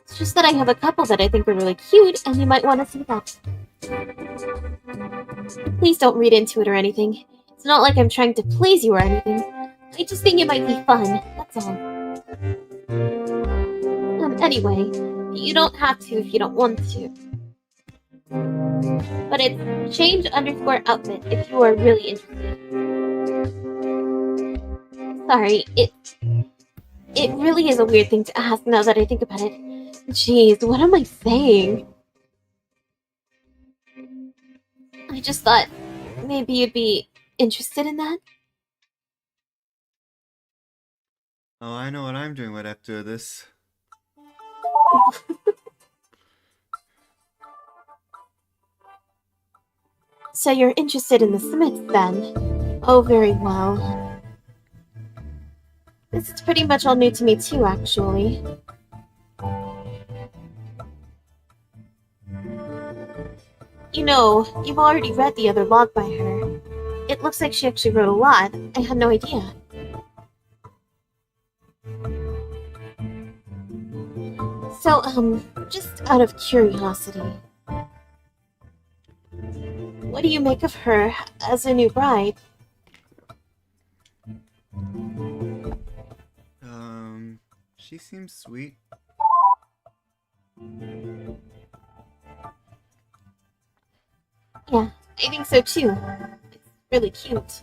It's just that I have a couple that I think are really cute, and you might want to see that. Please don't read into it or anything. It's not like I'm trying to please you or anything. I just think it might be fun, that's all. Anyway, you don't have to if you don't want to. But it's change_outfit if you are really interested. Sorry, it really is a weird thing to ask now that I think about it. Jeez, what am I saying? I just thought maybe you'd be interested in that. Oh, I know what I'm doing right after this. So you're interested in the Smiths, then? Oh, very well. This is pretty much all new to me, too, actually. You've already read the other log by her. It looks like she actually wrote a lot. I had no idea. So, just out of curiosity, what do you make of her as a new bride? She seems sweet. Yeah, I think so too. It's really cute.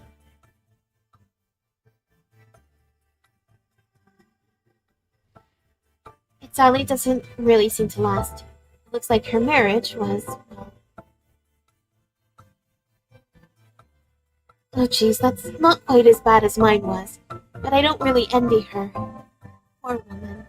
It sadly doesn't really seem to last. It looks like her marriage was. Oh, geez, that's not quite as bad as mine was. But I don't really envy her. Poor woman.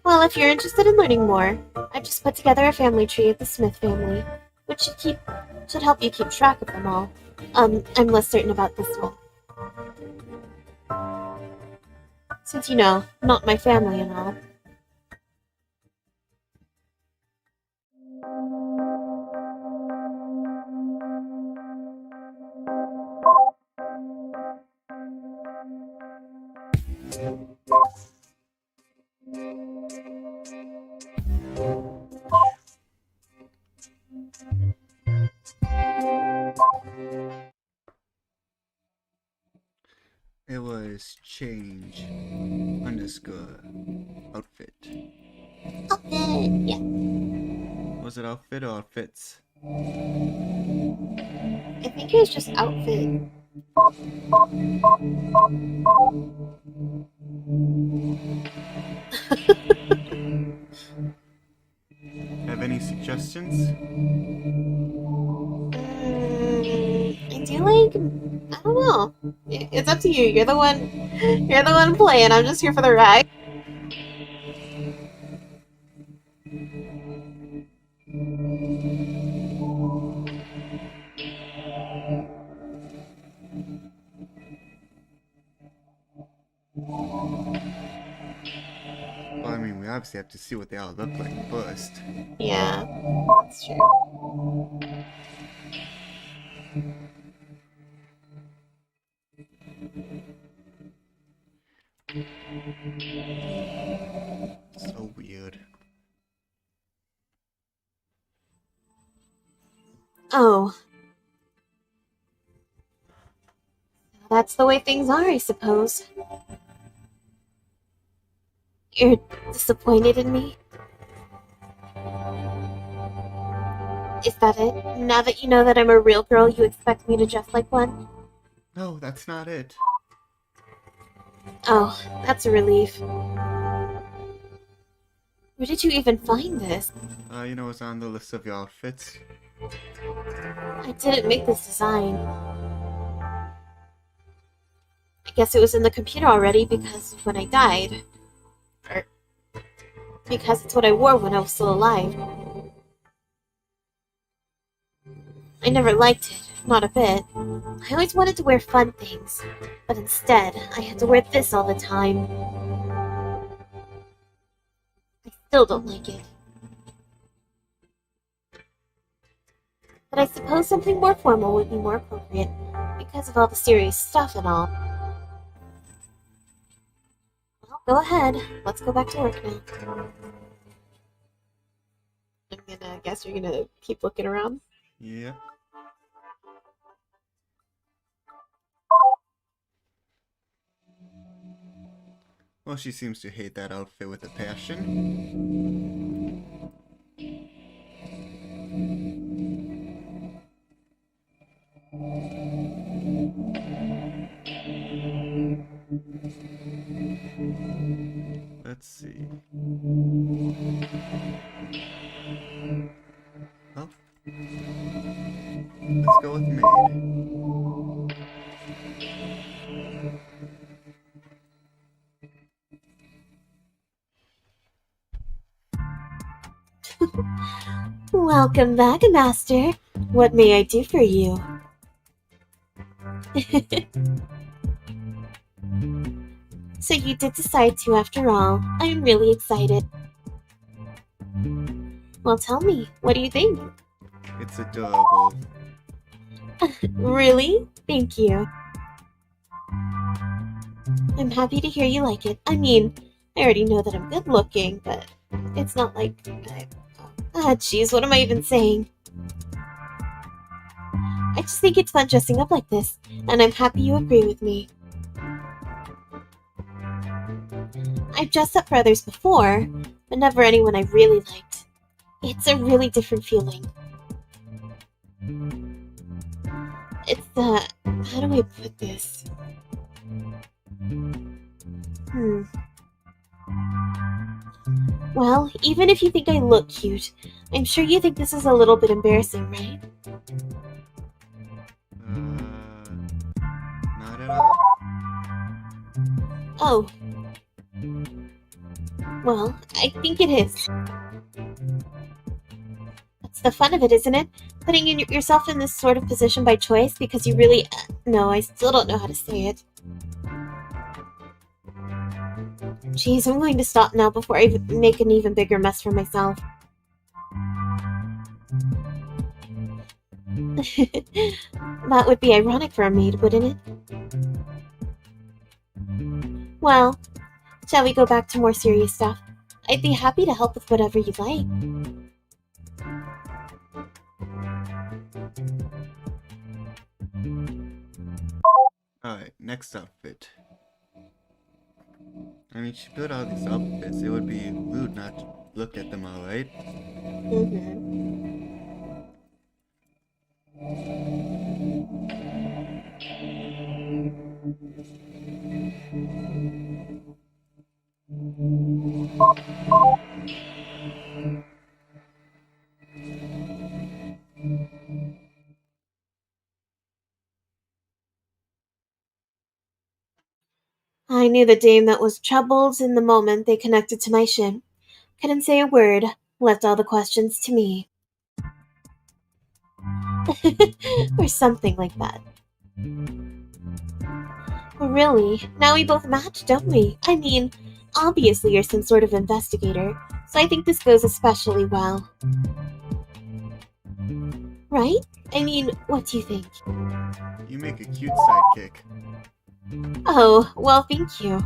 Well, if you're interested in learning more, I've just put together a family tree of the Smith family, which should help you keep track of them all. I'm less certain about this one. Since you know, not my family and all. It was change underscore outfit. Outfit, yeah. Was it outfit or outfits? I think it was just outfit. Have any suggestions? I do like. I don't know. It's up to you. You're the one. You're the one playing. I'm just here for the ride. Well, I mean, we obviously have to see what they all look like first. Yeah, that's true. So weird. Oh, that's the way things are, I suppose. You're disappointed in me? Is that it? Now that you know that I'm a real girl, you expect me to dress like one? No, that's not it. Oh, that's a relief. Where did you even find this? It's on the list of your outfits. I didn't make this design. I guess it was in the computer already because when I died. Or because it's what I wore when I was still alive. I never liked it, not a bit. I always wanted to wear fun things, but instead, I had to wear this all the time. I still don't like it. But I suppose something more formal would be more appropriate, because of all the serious stuff and all. Well, go ahead. Let's go back to work now. I guess you're gonna keep looking around. Yeah. Well, she seems to hate that outfit with a passion. Let's see. Well, let's go with maid. Welcome back, Master. What may I do for you? So you did decide to after all. I am really excited. Well, tell me, what do you think? It's adorable. Really? Thank you. I'm happy to hear you like it. I mean, I already know that I'm good looking, but it's not like jeez, what am I even saying? I just think it's fun dressing up like this, and I'm happy you agree with me. I've dressed up for others before, but never anyone I really liked. It's a really different feeling. It's how do I put this? Well, even if you think I look cute, I'm sure you think this is a little bit embarrassing, right? Not at all. Oh. Well, I think it is. That's the fun of it, isn't it? Putting yourself in this sort of position by choice because you really... no, I still don't know how to say it. Jeez, I'm going to stop now before I make an even bigger mess for myself. That would be ironic for a maid, wouldn't it? Well, shall we go back to more serious stuff? I'd be happy to help with whatever you'd like. Alright, next outfit. I mean, she built all these outfits. It would be rude not to look at them, alright? I knew the dame that was troubled in the moment they connected to my ship. Couldn't say a word, left all the questions to me. Or something like that. Really? Now we both match, don't we? I mean, obviously you're some sort of investigator, so I think this goes especially well. Right? I mean, what do you think? You make a cute sidekick. Oh, well, thank you.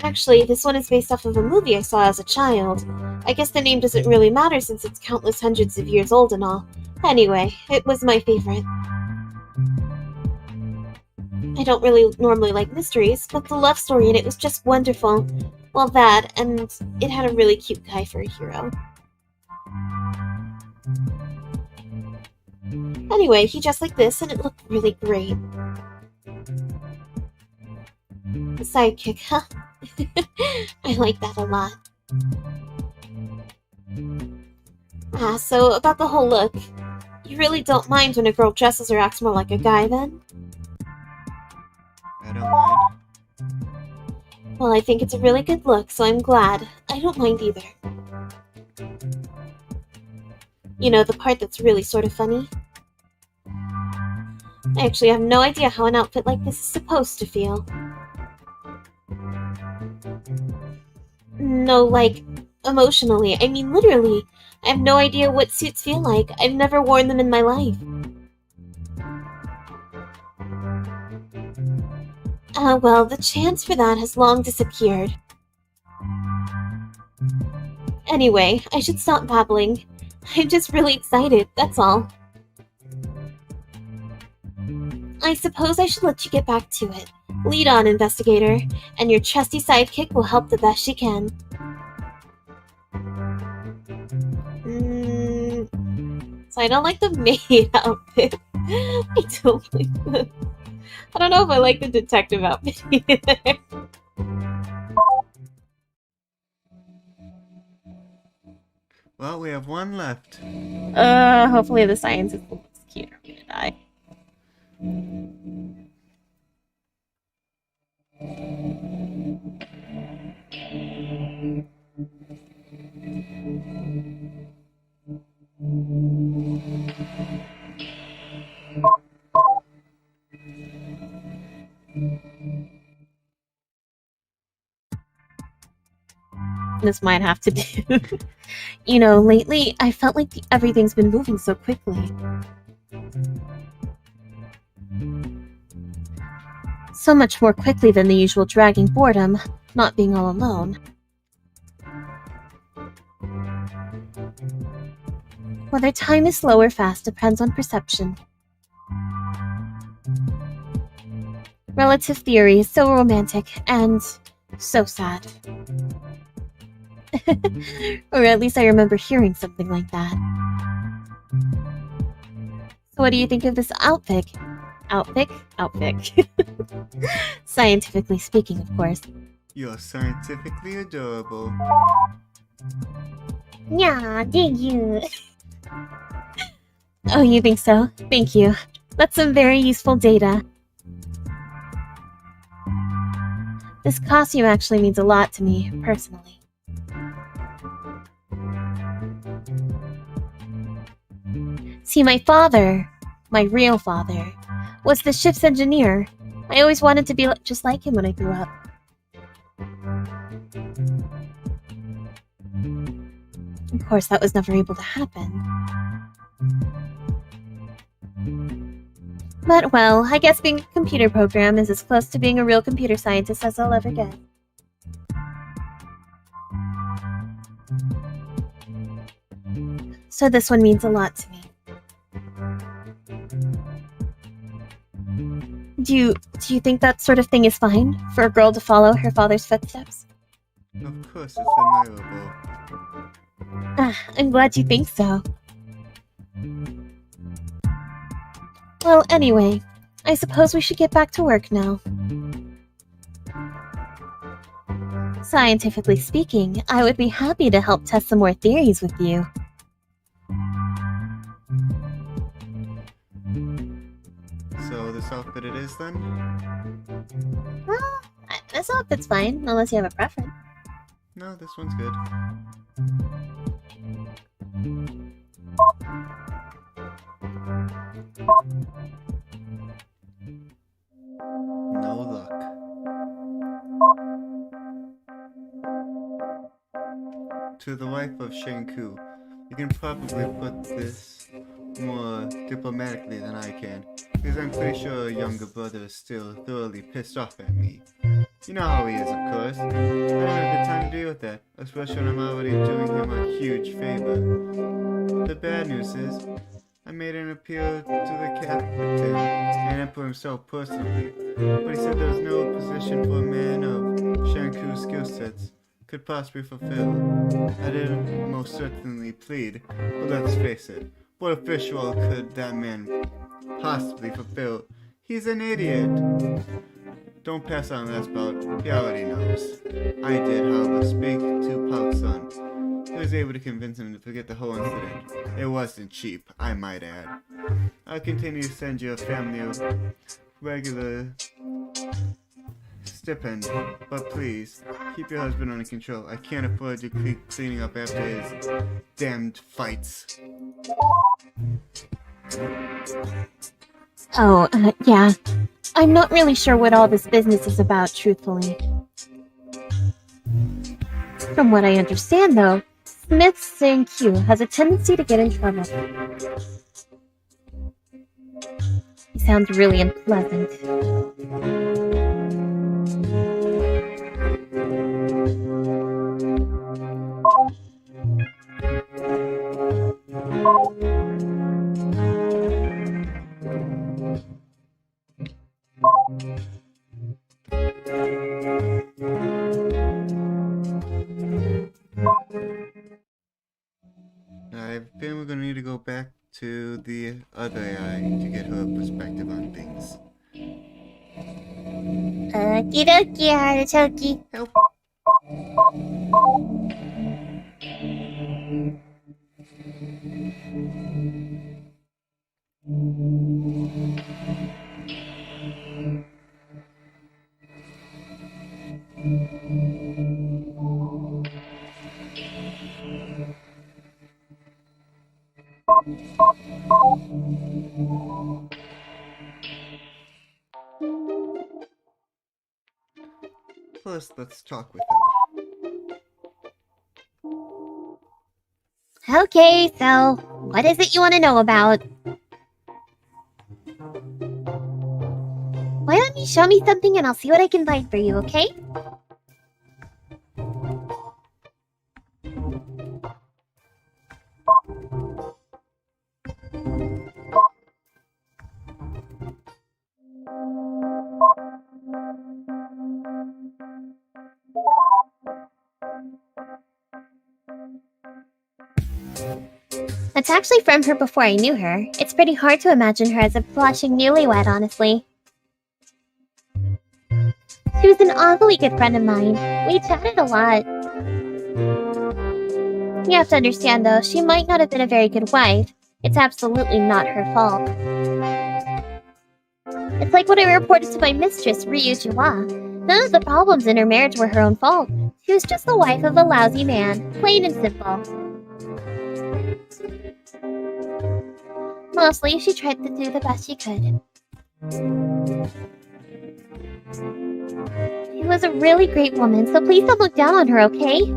Actually, this one is based off of a movie I saw as a child. I guess the name doesn't really matter since it's countless hundreds of years old and all. Anyway, it was my favorite. I don't really normally like mysteries, but the love story in it was just wonderful. Well, that, and it had a really cute guy for a hero. Anyway, he dressed like this, and it looked really great. The sidekick, huh? I like that a lot. So about the whole look, you really don't mind when a girl dresses or acts more like a guy, then? I don't mind. Well, I think it's a really good look, so I'm glad. I don't mind either. You know, the part that's really sort of funny? I actually have no idea how an outfit like this is supposed to feel. No, like, emotionally. I mean, literally. I have no idea what suits feel like. I've never worn them in my life. Well, the chance for that has long disappeared. Anyway, I should stop babbling. I'm just really excited, that's all. I suppose I should let you get back to it. Lead on, investigator, and your trusty sidekick will help the best she can. So I don't like the maid outfit. I don't like the... I don't know if I like the detective outfit either. Well, we have one left. Hopefully the scientist looks cute for me to die. This might have to do. You know, lately, I felt like everything's been moving so quickly. So much more quickly than the usual dragging boredom, not being all alone. Whether time is slow or fast depends on perception. Relative theory is so romantic and so sad. Or at least I remember hearing something like that. So what do you think of this outfit? Outfit? Scientifically speaking, of course. You're scientifically adorable. Yeah, thank you. Oh, you think so? Thank you. That's some very useful data. This costume actually means a lot to me, personally. See, my father, my real father, was the ship's engineer. I always wanted to be just like him when I grew up. Of course, that was never able to happen. But well, I guess being a computer program is as close to being a real computer scientist as I'll ever get. So this one means a lot to me. Do you think that sort of thing is fine? For a girl to follow her father's footsteps? Of course, it's admirable. Ah, I'm glad you think so. Well, anyway, I suppose we should get back to work now. Scientifically speaking, I would be happy to help test some more theories with you. So this outfit it is then? Well, this outfit's fine, unless you have a preference. No, this one's good. No luck. To the wife of Shenku, you can probably put this more diplomatically than I can, because I'm pretty sure your younger brother is still thoroughly pissed off at me. You know how he is, of course. I don't have the time to deal with that, especially when I'm already doing him a huge favor. The bad news is, I made an appeal to the captain and Emperor himself personally, but he said there was no position for a man of Shanku's skill sets could possibly fulfill. I didn't most certainly plead, but let's face it, what official could that man possibly fulfill? He's an idiot. Don't pass on that spout, he already knows. I did, however, speak to Pauk's son. I was able to convince him to forget the whole incident. It wasn't cheap, I might add. I'll continue to send you a family of regular stipend, but please, keep your husband under control. I can't afford you cleaning up after his damned fights. Oh, yeah. I'm not really sure what all this business is about, truthfully. From what I understand, though, Smith Sang-Q has a tendency to get in trouble. He sounds really unpleasant. I have a feeling we're going to need to go back to the other AI to get her perspective on things. Okie dokie, artichoke. Help! First, let's talk with her. Okay, so what is it you want to know about? Why don't you show me something and I'll see what I can find for you, okay? it's actually from her before I knew her. It's pretty hard to imagine her as a blushing newlywed, honestly. She was an awfully good friend of mine. We chatted a lot. You have to understand, though, she might not have been a very good wife. It's absolutely not her fault. It's like what I reported to my mistress, Ryujiwa. None of the problems in her marriage were her own fault. She was just the wife of a lousy man, plain and simple. Mostly, she tried to do the best she could. She was a really great woman, so please don't look down on her, okay?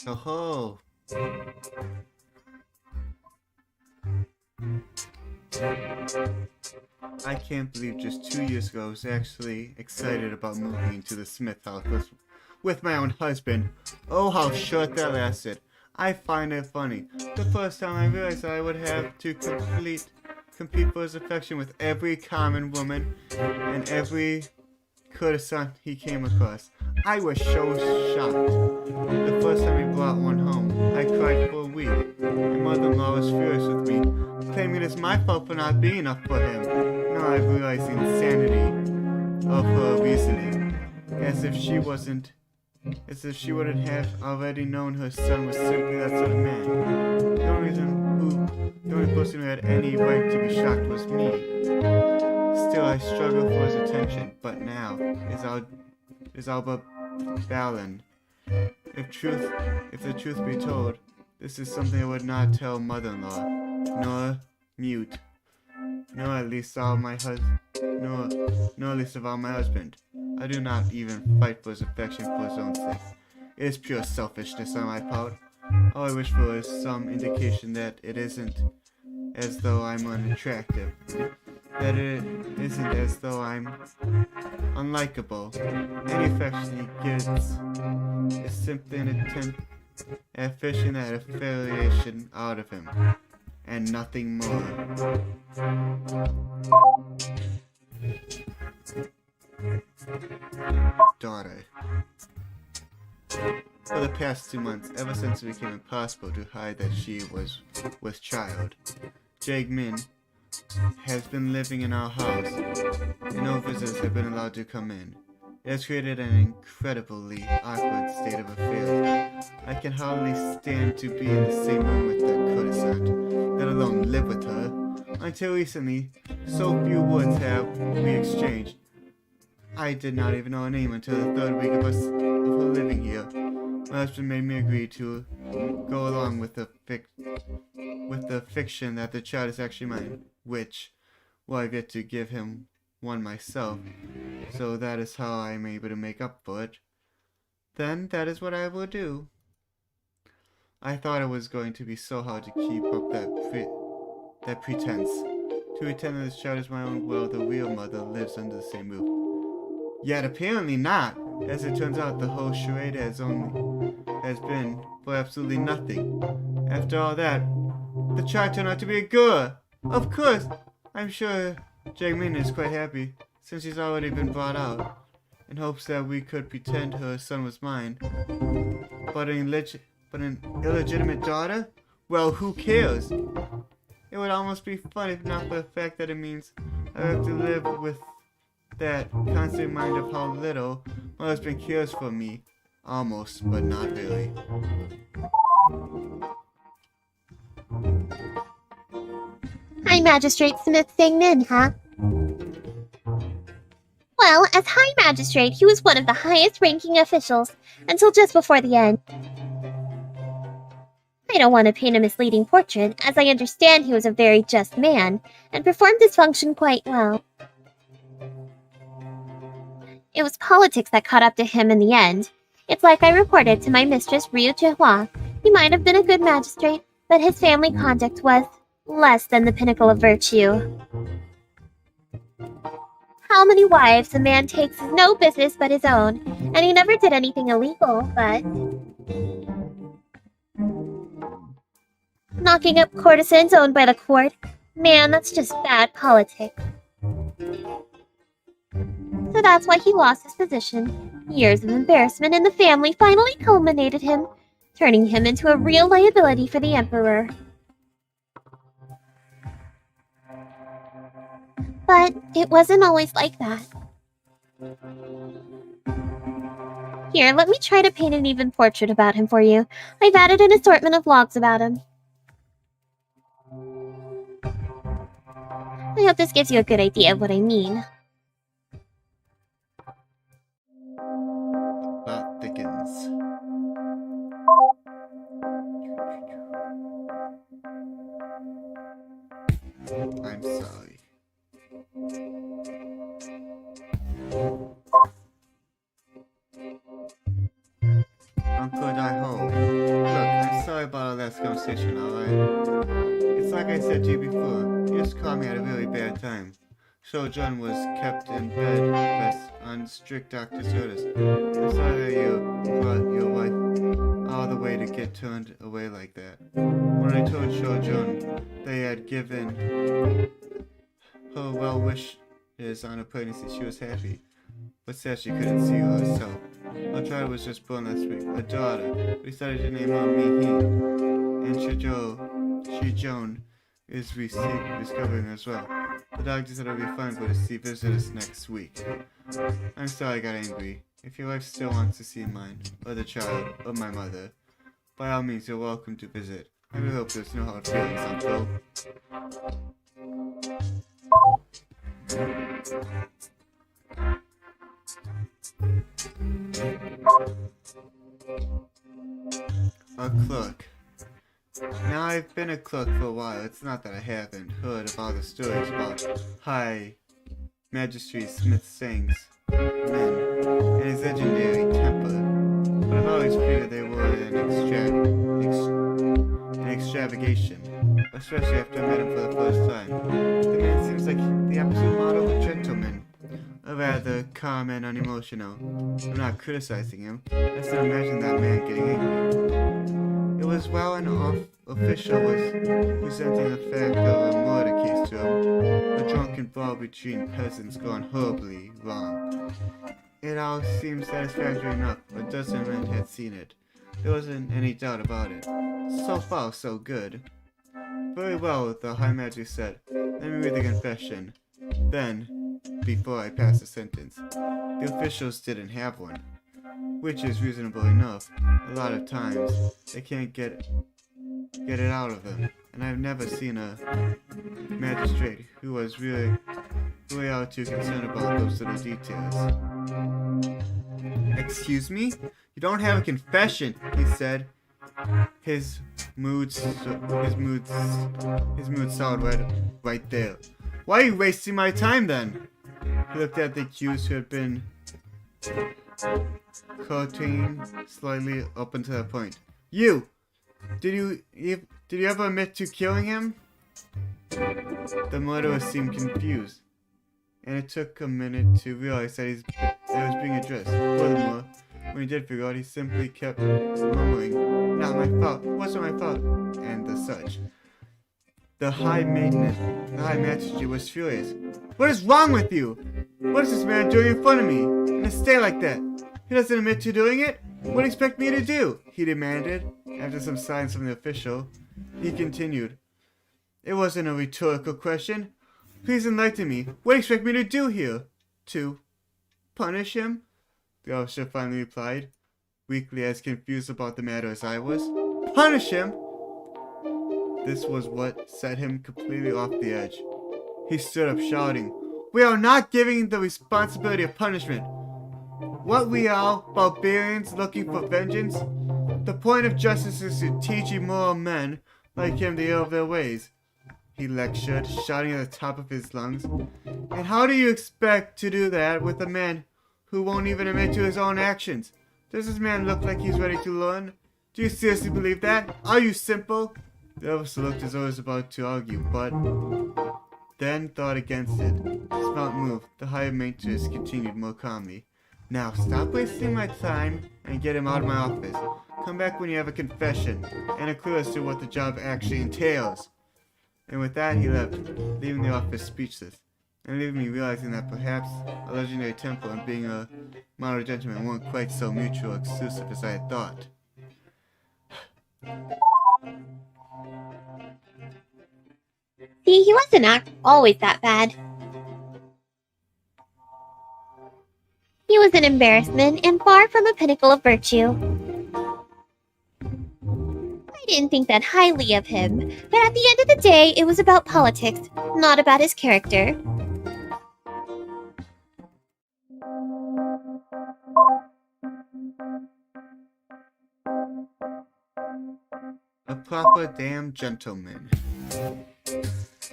Oh. I can't believe just 2 years ago I was actually excited about moving to the Smith house with my own husband. Oh, how short that lasted. I find it funny. The first time I realized I would have to compete for his affection with every common woman and every courtesan he came across. I was so shocked. The first time he brought one home, I cried for a week. My mother-in-law was furious with me, claiming it's my fault for not being enough for him. Now I realize the insanity of her reasoning, as if she wouldn't have already known her son was simply that sort of man. The only person who had any right to be shocked was me. Still, I struggle for his attention, but now is all but Balin. If the truth be told, this is something I would not tell mother-in-law, nor mute, nor at least of all my husband. I do not even fight for his affection for his own sake. It is pure selfishness on my part. All I wish for is some indication that it isn't as though I'm unattractive, that it isn't as though I'm unlikable. Any affection he gets is simply an attempt at fishing that affiliation out of him, and nothing more. Daughter. For the past 2 months, ever since it became impossible to hide that she was with child, Jagmin has been living in our house, and no visitors have been allowed to come in. It has created an incredibly awkward state of affairs. I can hardly stand to be in the same room with the courtesan, let alone live with her. Until recently, so few words have we exchanged. I did not even know her name until the 3rd week of her living here. My husband made me agree to go along with the fiction that the child is actually mine, which, well, I've yet to give him one myself, so that is how I am able to make up for it. Then that is what I will do. I thought it was going to be so hard to keep up that pretense. To pretend that this child is my own while the real mother lives under the same roof. Yet apparently not. As it turns out, the whole charade has been for absolutely nothing. After all that, the child turned out to be a girl. Of course, I'm sure Jagmin is quite happy, since she's already been brought out, in hopes that we could pretend her son was mine. But an illegitimate daughter? Well, who cares? It would almost be fun if not for the fact that it means I have to live with that constant mind of how little my husband cares for me. Almost, but not really. High Magistrate Smith Sang-min, huh? Well, as High Magistrate, he was one of the highest-ranking officials, until just before the end. I don't want to paint a misleading portrait, as I understand he was a very just man, and performed his function quite well. It was politics that caught up to him in the end. It's like I reported to my mistress Ryujiwa. He might have been a good magistrate, but his family conduct was less than the pinnacle of virtue. How many wives a man takes is no business but his own, and he never did anything illegal, but knocking up courtesans owned by the court, man, that's just bad politics. So that's why he lost his position. Years of embarrassment in the family finally culminated him, turning him into a real liability for the Emperor. But it wasn't always like that. Here, let me try to paint an even portrait about him for you. I've added an assortment of logs about him. I hope this gives you a good idea of what I mean. Plot thickens. I'm sorry. Uncle Daiho. Look, I'm sorry about our last conversation, alright? It's like I said to you before, you just caught me at a really bad time. Shojun was kept in bed on strict doctor's orders. I'm sorry that you brought your wife all the way to get turned away like that. When I told Shojun they had given her well wishes on her pregnancy, she was happy. But sad she couldn't see her herself. Our daughter was just born last week. A daughter. We decided to name her Mihi. And Shijon is recovering as well. The doctor said it'll be fine for her to see visitors next week. I'm sorry I got angry. If your wife still wants to see mine, or the child, or my mother, by all means you're welcome to visit. I really hope there's no hard feelings, Uncle. A clerk. Now I've been a clerk for a while. It's not that I haven't heard of all the stories about High Magistrate Smith Sing's men and his legendary temper, but I've always figured they were an extravagation, especially after I met him for the first time. The man seems like the absolute model of a gentleman. Rather calm and unemotional. I'm not criticizing him. I just don't imagine that man getting angry. It was while an official was presenting the fact of a murder case to him, a drunken brawl between peasants gone horribly wrong. It all seemed satisfactory enough, but Dustin had seen it. There wasn't any doubt about it. So far, so good. Very well, the High Magistrate said. Let me read the confession. Then, before I pass the sentence. The officials didn't have one, which is reasonable enough. A lot of times, they can't get it out of them, and I've never seen a magistrate who was really all too concerned about those little details. Excuse me? You don't have a confession, he said. His mood soured right there. Why are you wasting my time then? He looked at the accused who had been curtaining slightly up until that point. You! Did you ever admit to killing him? The murderer seemed confused, and it took a minute to realize that it was being addressed. Furthermore, when he did figure out, he simply kept murmuring, "Not my fault, wasn't my fault," and the such. The High Magistrate was furious. What is wrong with you? What is this man doing in front of me? In a state like that? He doesn't admit to doing it? What do you expect me to do? He demanded. After some silence from the official, he continued. It wasn't a rhetorical question. Please enlighten me. What do you expect me to do here? To punish him? The officer finally replied, weakly as confused about the matter as I was. Punish him? This was what set him completely off the edge. He stood up shouting, We are not giving the responsibility of punishment. What we are, barbarians looking for vengeance? The point of justice is to teach immoral men like him the error of their ways. He lectured, shouting at the top of his lungs. And how do you expect to do that with a man who won't even admit to his own actions? Does this man look like he's ready to learn? Do you seriously believe that? Are you simple? The officer looked as though he was about to argue, but then thought against it. Without move, the High Magistrate continued more calmly. Now stop wasting my time and get him out of my office. Come back when you have a confession and a clue as to what the job actually entails. And with that, he left, leaving the office speechless. and leaving me realizing that perhaps a legendary temple and being a model gentleman weren't quite so mutual exclusive as I had thought. See, he wasn't always that bad. He was an embarrassment and far from a pinnacle of virtue. I didn't think that highly of him, but at the end of the day, it was about politics, not about his character. A proper damn gentleman.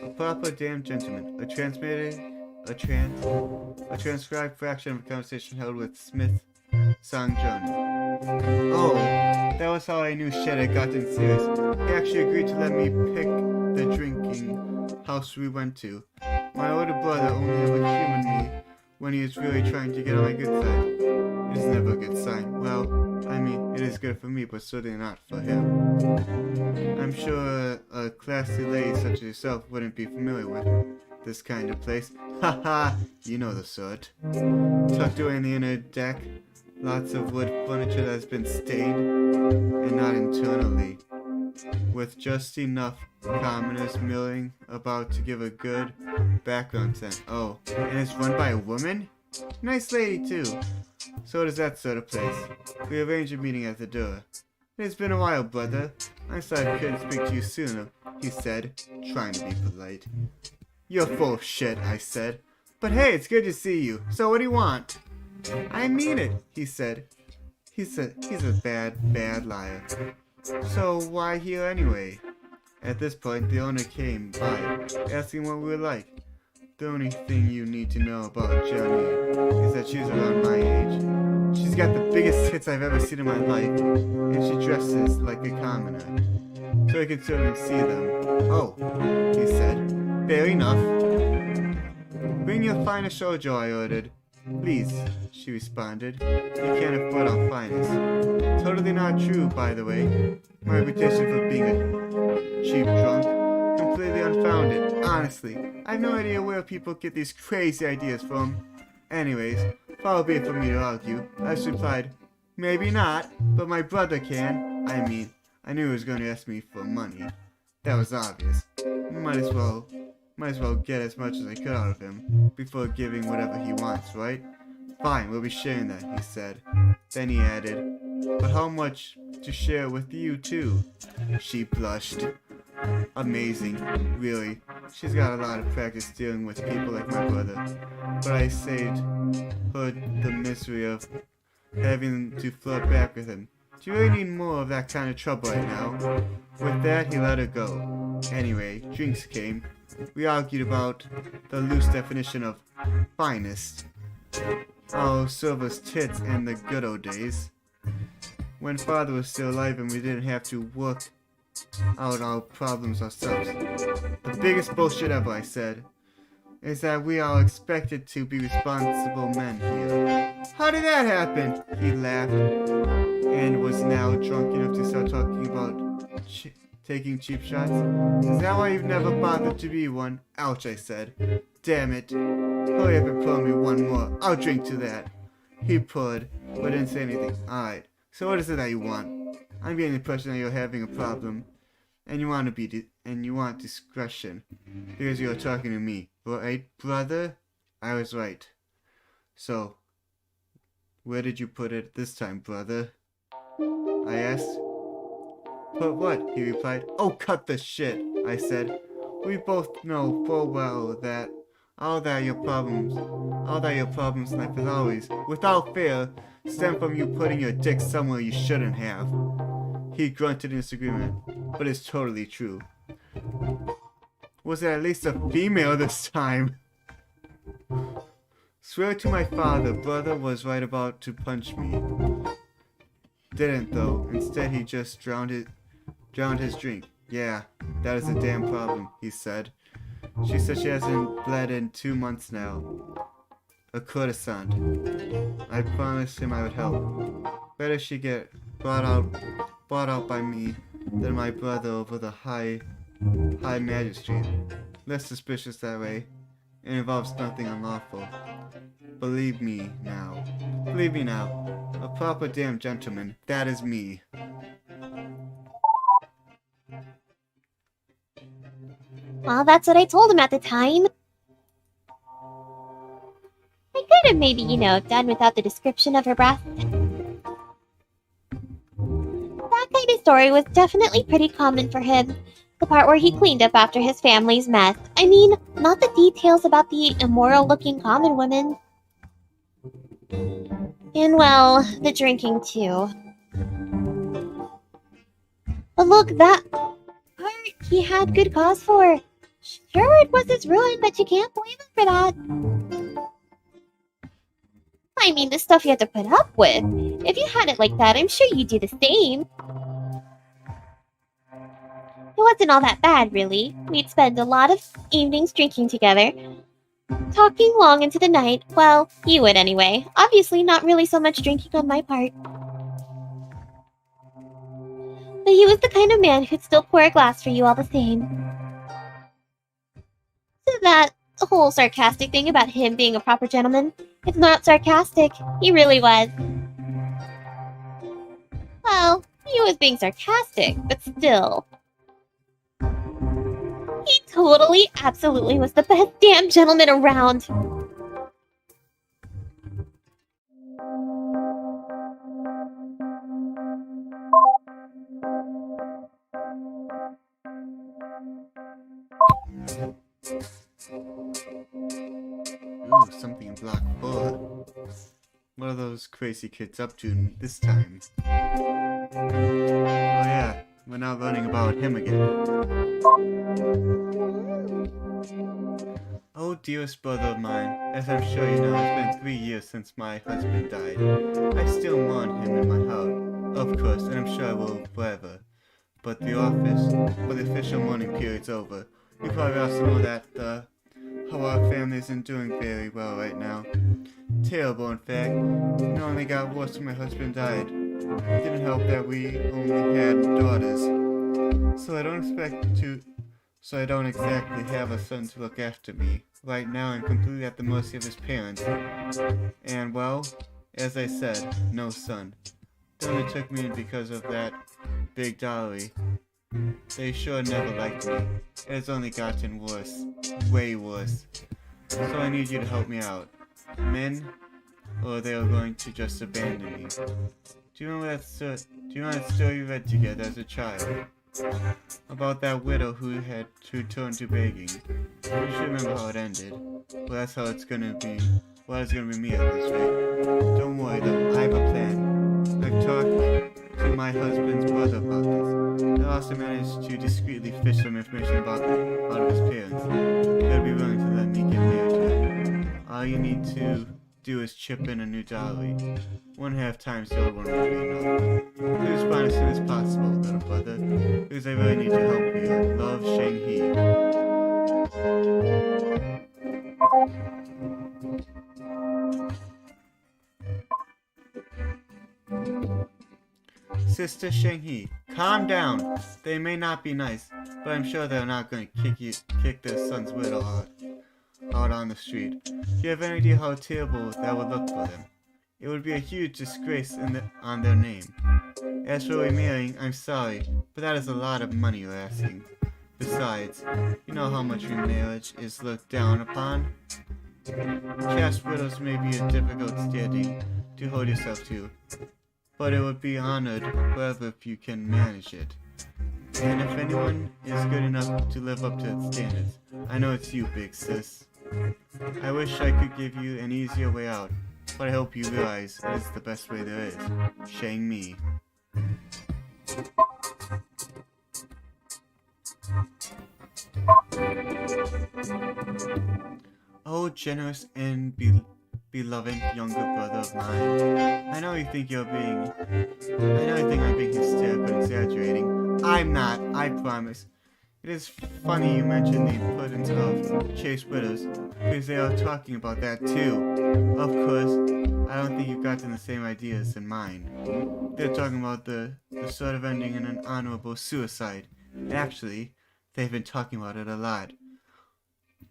A proper damn gentleman. A transcribed fraction of a conversation held with Smith Sang-jun. Oh, that was how I knew shit had gotten serious. He actually agreed to let me pick the drinking house we went to. My older brother only ever humored me when he was really trying to get on my good side. It is never a good sign. Well, I mean, it is good for me, but certainly not for him. I'm sure a classy lady such as yourself wouldn't be familiar with this kind of place. Haha, you know the sort. Tucked away in the inner deck, lots of wood furniture that has been stained, and not internally, with just enough commoners milling about to give a good background sense. Oh, and it's run by a woman? Nice lady, too. So does that sort of place. We arranged a meeting at the door. It's been a while, brother. I'm sorry I couldn't speak to you sooner, he said, trying to be polite. You're full of shit, I said. But hey, it's good to see you. So what do you want? I mean it, he said. He's a bad liar. So why here anyway? At this point, the owner came by, asking what we were like. The only thing you need to know about Johnny is that she's around my age. She's got the biggest tits I've ever seen in my life, and she dresses like a commoner, so I can certainly see them. Oh, he said. Fair enough. Bring your finest shoujo, I ordered. Please, she responded. You can't afford our finest. Totally not true, by the way. My reputation for being a cheap drunk, completely unfounded. Honestly, I have no idea where people get these crazy ideas from. Anyways, far be it for me to argue. I replied, maybe not, but my brother can. I mean, I knew he was going to ask me for money. That was obvious. Might as well get as much as I could out of him before giving whatever he wants, right? Fine, we'll be sharing that, he said. Then he added, but how much to share with you too? She blushed. Amazing, really. She's got a lot of practice dealing with people like my brother. But I saved her the misery of having to flirt back with him. Do you really need more of that kind of trouble right now? With that, he let her go. Anyway, drinks came. We argued about the loose definition of finest. Our server's tits and the good old days. When father was still alive and we didn't have to work out our problems ourselves. The biggest bullshit ever, I said, is that we are expected to be responsible men here. How did that happen? He laughed and was now drunk enough to start talking about taking cheap shots. Is that why you've never bothered to be one? Ouch, I said. Damn it. Hurry up and pour me one more. I'll drink to that. He purred, but didn't say anything. Alright, so what is it that you want? I'm getting the impression that you're having a problem, and you want discretion, because you're talking to me, right, brother? I was right. So, where did you put it this time, brother? I asked. Put what? He replied. Oh, cut the shit, I said. We both know full well that all that your problems in life is always, without fail, stem from you putting your dick somewhere you shouldn't have. He grunted in disagreement, but it's totally true. Was it at least a female this time? Swear to my father, brother was right about to punch me. Didn't though. Instead, he just drowned his drink. Yeah, that is a damn problem, he said. She said she hasn't bled in 2 months now. A courtesan. I promised him I would help. Better she get brought out by me than my brother over the high magistrate. Less suspicious that way. It involves nothing unlawful. Believe me now. Believe me now. A proper damn gentleman. That is me. Well, that's what I told him at the time. I could have maybe, done without the description of her breath. That kind of story was definitely pretty common for him. The part where he cleaned up after his family's mess. I mean, not the details about the immoral-looking common women. And, well, the drinking, too. But look, that part he had good cause for. Sure, it was his ruin, but you can't blame him for that. I mean, the stuff you had to put up with. If you had it like that, I'm sure you'd do the same. It wasn't all that bad, really. We'd spend a lot of evenings drinking together, talking long into the night. Well, you would anyway. Obviously, not really so much drinking on my part. But he was the kind of man who'd still pour a glass for you all the same. So that whole sarcastic thing about him being a proper gentleman, it's not sarcastic. He really was. Well, he was being sarcastic, but still. He totally, absolutely was the best damn gentleman around. Ooh, something in block 4. What are those crazy kids up to this time? Oh yeah, we're now learning about him again. Oh dearest brother of mine, as I'm sure you know, it's been 3 years since my husband died. I still mourn him in my heart, of course, and I'm sure I will forever. But the official mourning period's over. You probably also know that how our family isn't doing very well right now. Terrible, in fact. It only got worse when my husband died. It didn't help that we only had daughters. So I don't exactly have a son to look after me. Right now I'm completely at the mercy of his parents. And well, as I said, no son. They only took me in because of that big dowry. They sure never liked me. It has only gotten worse. Way worse. So I need you to help me out. Men, or they are going to just abandon me. Do you remember that story you read together as a child? About that widow who turned to begging. You should remember how it ended. Well, that's how it's gonna be. Well, it's gonna be me at this rate. Don't worry though, I have a plan. I've talked to my husband's brother about this. I also managed to discreetly fish some information out of his parents. They'll be willing to let me get married to him. All you need to do is chip in a new dowry. 1.5 times the old one will be enough. Please find as soon as possible, little brother, because I really need your help here. Love, Shang-He. Sister Shang-He, calm down. They may not be nice, but I'm sure they're not going to kick their son's widow out on the street. Do you have any idea how terrible that would look for them? It would be a huge disgrace on their name. As for remarrying, I'm sorry, but that is a lot of money you're asking. Besides, you know how much remarriage is looked down upon. Chaste widows may be a difficult standing to hold yourself to, but it would be honored forever if you can manage it. And if anyone is good enough to live up to its standards, I know it's you, big sis. I wish I could give you an easier way out, but I hope you realize it is the best way there is. Shang-Mi. Oh, generous and beloved younger brother of mine. I know you think I'm being hysterical and exaggerating. I'm not, I promise. It is funny you mentioned the importance of chaste widows, because they are talking about that too. Of course, I don't think you've gotten the same ideas in mind. They're talking about the sort of ending in an honorable suicide. Actually, they've been talking about it a lot.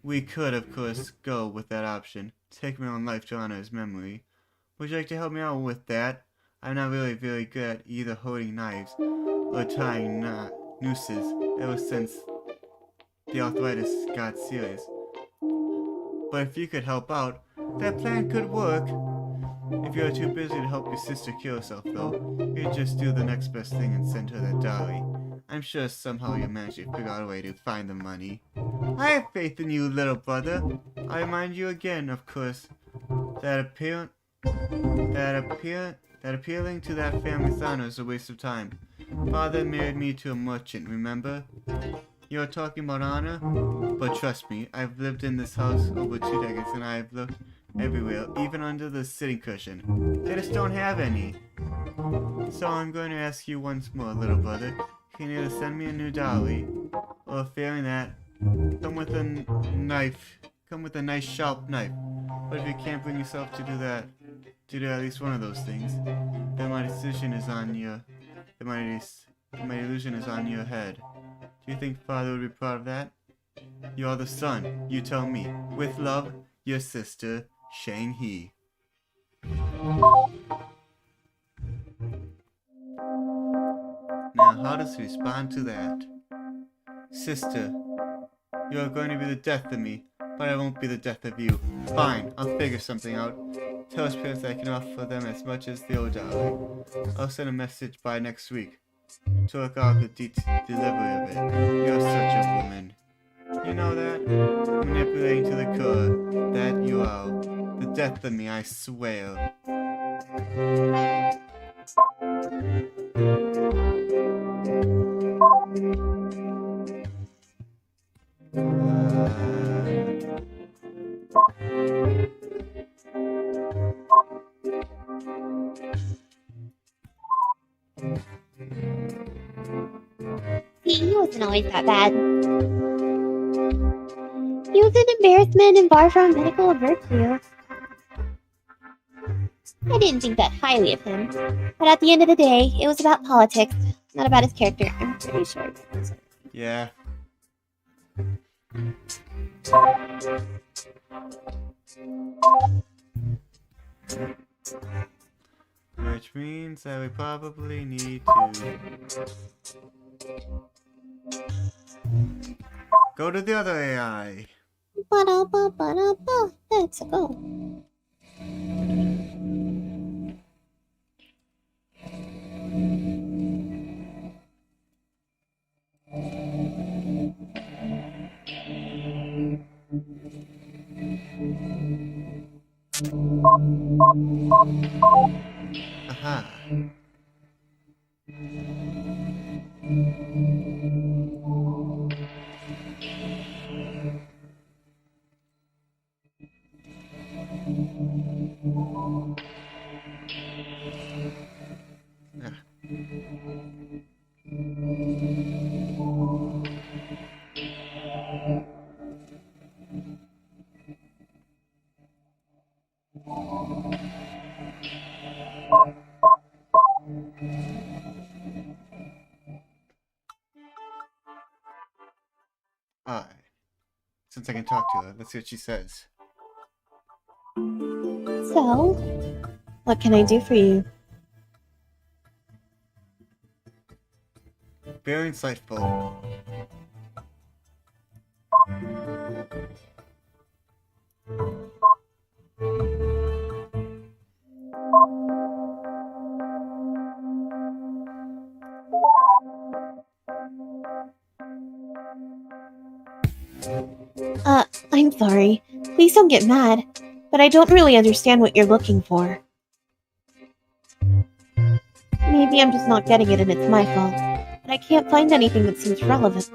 We could, of course, go with that option. Take my own life to honor his memory. Would you like to help me out with that? I'm not really very good at either holding knives or tying nooses ever since the arthritis got serious. But if you could help out, that plan could work. If you're too busy to help your sister kill herself, though, you'd just do the next best thing and send her that dowry. I'm sure somehow you'll manage to figure out a way to find the money. I have faith in you, little brother. I remind you again, of course, that appealing to that family's honor is a waste of time. Father married me to a merchant, remember? You're talking about honor? But trust me, I've lived in this house over 2 decades and I've looked everywhere, even under the sitting cushion. They just don't have any. So I'm going to ask you once more, little brother. You can either send me a new dowry, or failing that, come with a nice sharp knife. But if you can't bring yourself to do that, to do at least one of those things, then my decision is on your, my illusion is on your head. Do you think Father would be proud of that? You're the son, you tell me. With love, your sister, Shang-He. Now, how does he respond to that? Sister, you are going to be the death of me, but I won't be the death of you. Fine, I'll figure something out. Tell his parents that I can offer them as much as the old dowry. I'll send a message by next week to work out the delivery of it. You're such a woman. You know that? Manipulating to the core. That you are. The death of me, I swear. See, he wasn't always that bad. He was an embarrassment and far from a pinnacle of virtue. I didn't think that highly of him, but at the end of the day, it was about politics, not about his character. I'm pretty sure. Yeah. Which means that we probably need to go to the other AI. Ba-da-ba-ba-da-ba. Let's go. Aha. Ah. Alright. Since I can talk to her, let's see what she says. So, what can I do for you? Very insightful. I'm sorry. Please don't get mad, but I don't really understand what you're looking for. Maybe I'm just not getting it and it's my fault, but I can't find anything that seems relevant.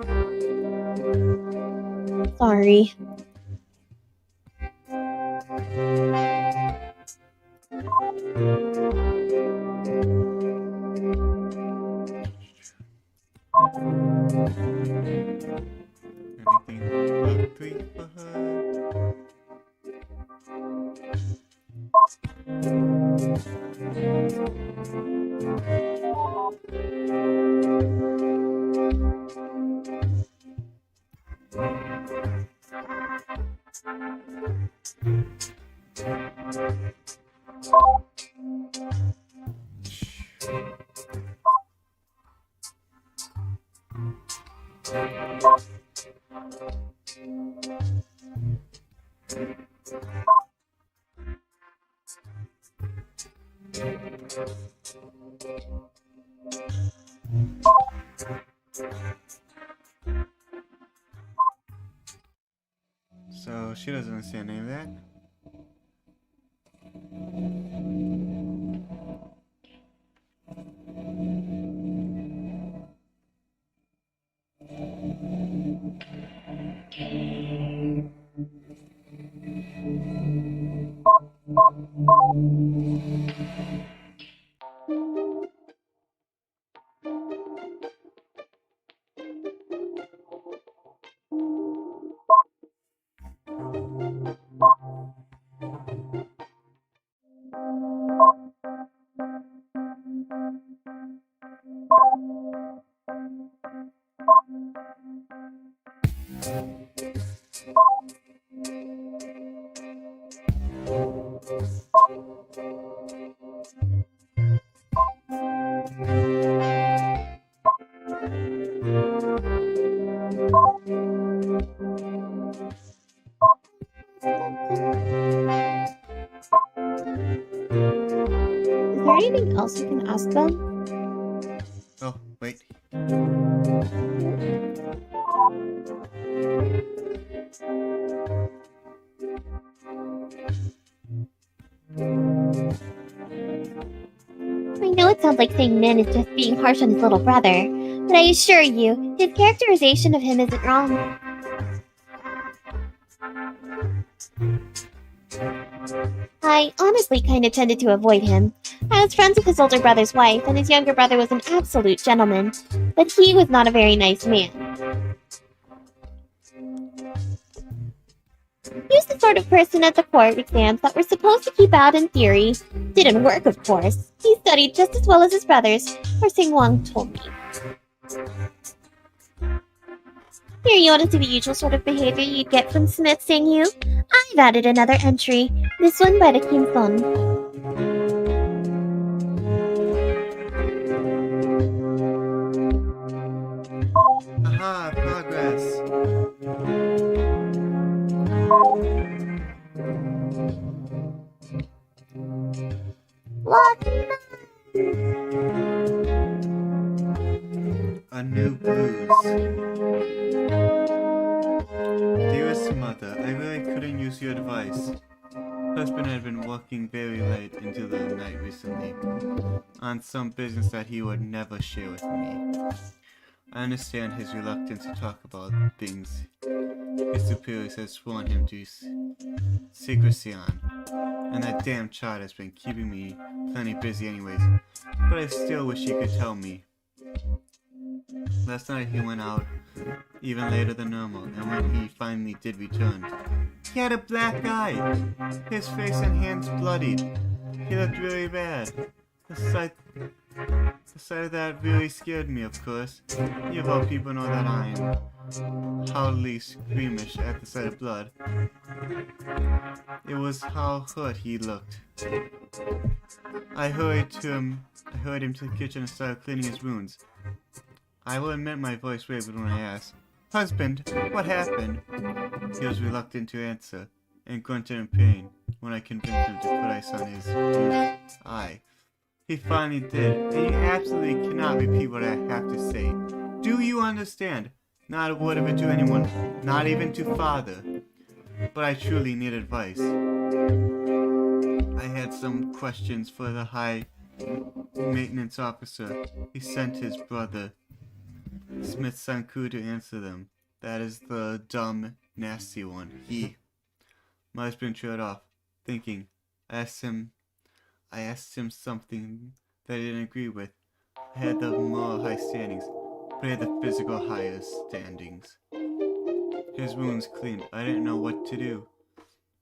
Sorry. Anything concrete for her? So she doesn't understand any of that. Is there anything else you can ask them? Oh, wait. I know it sounds like saying Min is just being harsh on his little brother, but I assure you, his characterization of him isn't wrong. I honestly kinda tended to avoid him. I was friends with his older brother's wife, and his younger brother was an absolute gentleman, but he was not a very nice man. He was the sort of person at the court exams that we're supposed to keep out in theory. Didn't work, of course. He studied just as well as his brothers, or Sing Wang told me. Here you want to see the usual sort of behavior you'd get from Smith Sing Yu? I've added another entry, this one by the Kim Sun. Aha, progress. A new bruise. Dearest mother, I really couldn't use your advice. Husband had been working very late into the night recently on some business that he would never share with me. I understand his reluctance to talk about things his superiors had sworn him to secrecy on, and that damn child has been keeping me plenty busy anyways, but I still wish he could tell me. Last night he went out even later than normal, and when he finally did return, he had a black eye, his face and hands bloodied. He looked really bad. The sight of that really scared me, of course. You of all people know that I am howlly squeamish at the sight of blood. It was how hurt he looked. I hurried him to the kitchen and started cleaning his wounds. I will admit my voice wavered when I asked, "Husband, what happened?" He was reluctant to answer, and grunted in pain when I convinced him to put ice on his eye. He finally did, and you absolutely cannot repeat what I have to say. Do you understand? Not a word of it to anyone, not even to father. But I truly need advice. I had some questions for the high maintenance officer. He sent his brother, Smith Sanku, to answer them. That is the dumb, nasty one. My husband trailed off, thinking. I asked him something that he didn't agree with. I had the moral high standings, but he had the physical higher standings. His wounds cleaned. I didn't know what to do,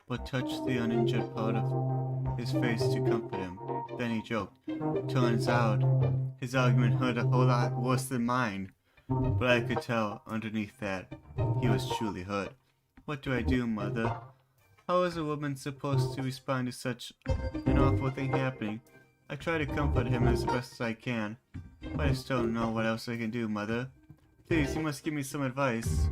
but touched the uninjured part of his face to comfort him. Then he joked. Turns out, his argument hurt a whole lot worse than mine. But I could tell, underneath that, he was truly hurt. What do I do, mother? How is a woman supposed to respond to such an awful thing happening? I try to comfort him as best as I can, but I still don't know what else I can do, mother. Please, you must give me some advice.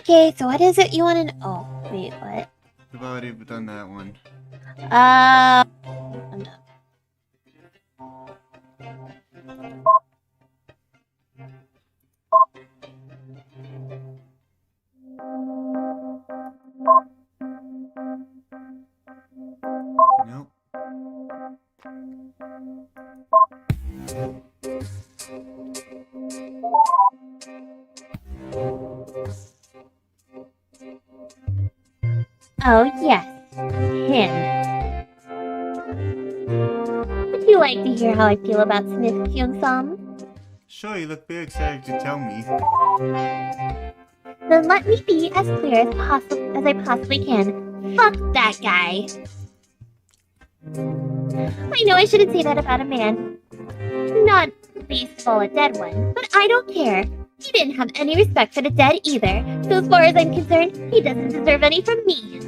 Okay, so what is it you want to know? Oh, wait, what? We've already done that one. I'm done. Nope. Oh, yes. Him. Would you like to hear how I feel about Smith Kyung-sam? Sure, you look very excited to tell me. Then let me be as clear as I possibly can. Fuck that guy. I know I shouldn't say that about a man. Not least of all a dead one, but I don't care. He didn't have any respect for the dead either, so as far as I'm concerned, he doesn't deserve any from me.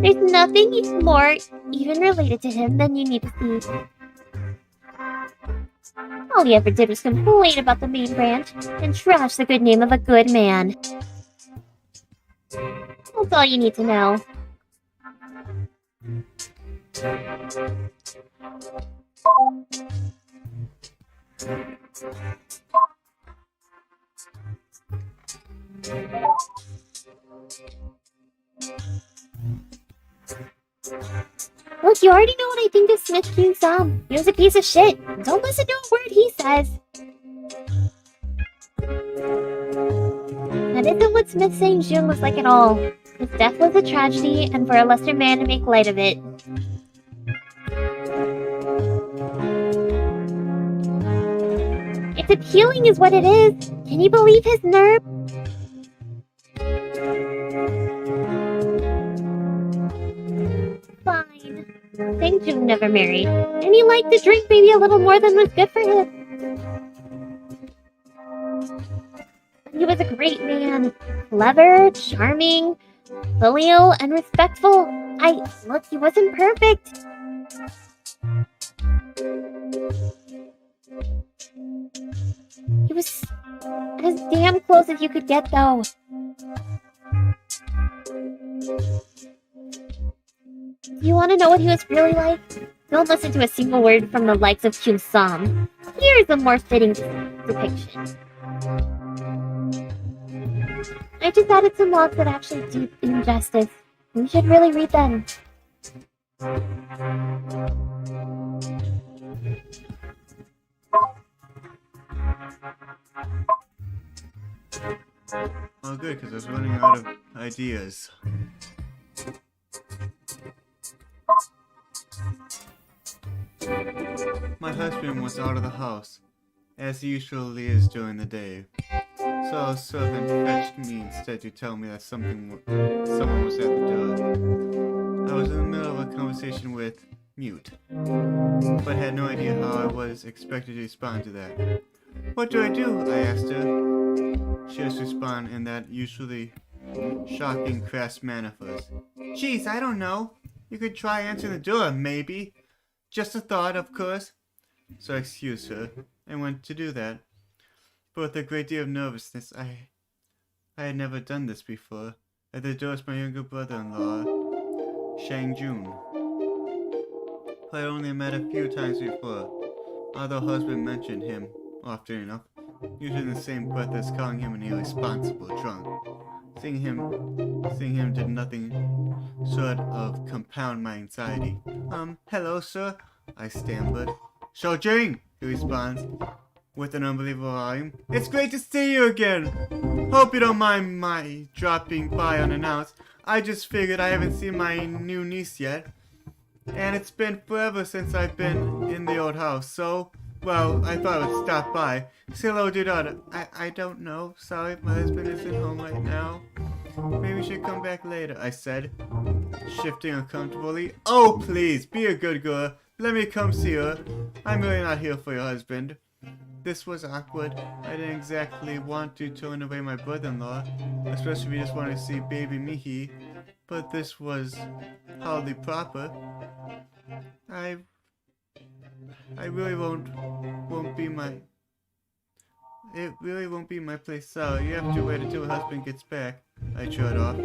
There's nothing more even related to him than you need to see. All he ever did was complain about the main branch and trash the good name of a good man. That's all you need to know. Look, you already know what I think of Smith Kyung-sam. He was a piece of shit. Don't listen to a word he says. That isn't what Smith saying June was like at all. His death was a tragedy, and for a lesser man to make light of it. It's appealing is what it is. Can you believe his nerve? Fine. Sang Jung never married, and he liked to drink maybe a little more than was good for him. He was a great man. Clever, charming, filial, and respectful. Look, he wasn't perfect. He was as damn close as you could get, though. Do you want to know what he was really like? Don't listen to a single word from the likes of Kyung-sam. Here's a more fitting depiction. I just added some logs that actually do injustice. You should really read them. Oh, good, because I was running out of ideas. My husband was out of the house, as he usually is during the day. So a servant fetched me instead to tell me that someone was at the door. I was in the middle of a conversation with Mute, but had no idea how I was expected to respond to that. What do? I asked her. She just responded in that usually shocking, crass manner of hers. Geez, I don't know. You could try answering the door, maybe. Just a thought, of course. So I excused her and went to do that. But with a great deal of nervousness, I had never done this before. At the door was my younger brother-in-law, Shang Jun, who I only met a few times before, although husband mentioned him often enough, usually in the same breath as calling him an irresponsible drunk. Seeing him did nothing sort of compound my anxiety. Hello, sir, I stammered. Shojing, he responds, with an unbelievable volume. It's great to see you again! Hope you don't mind my dropping by unannounced. I just figured I haven't seen my new niece yet. And it's been forever since I've been in the old house, so, well, I thought I would stop by. Say hello to your daughter. I don't know. Sorry, my husband isn't home right now. Maybe we should come back later, I said, shifting uncomfortably. Oh, please, be a good girl. Let me come see her. I'm really not here for your husband. This was awkward. I didn't exactly want to turn away my brother-in-law, especially if he just wanted to see baby Mihi, but this was hardly proper. I really won't be my... it really won't be my place, so you have to wait until her husband gets back. I trod off.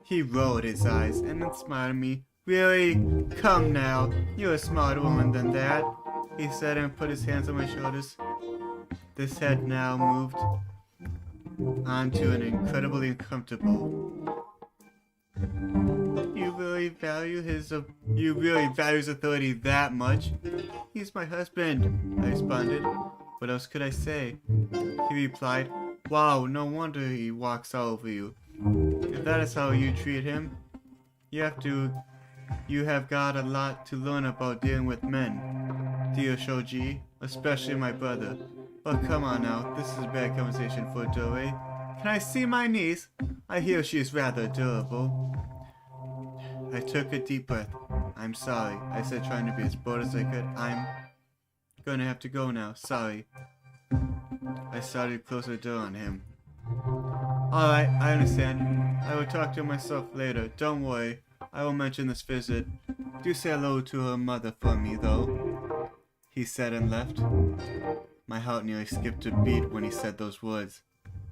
He rolled his eyes and then smiled at me. Really? Come now. You're a smarter woman than that, he said and put his hands on my shoulders. This had now moved onto an incredibly uncomfortable. You really value his authority that much? He's my husband, I responded. What else could I say? He replied, wow, no wonder he walks all over you. If that is how you treat him, you have got a lot to learn about dealing with men, dear Shoji, especially my brother. Oh, come on now, this is a bad conversation for a doorway. Can I see my niece? I hear she is rather adorable. I took a deep breath. I'm sorry, I said, trying to be as bold as I could. I'm gonna have to go now, sorry. I started to close the door on him. Alright, I understand. I will talk to myself later. Don't worry. I will mention this visit. Do say hello to her mother for me, though. He said and left. My heart nearly skipped a beat when he said those words.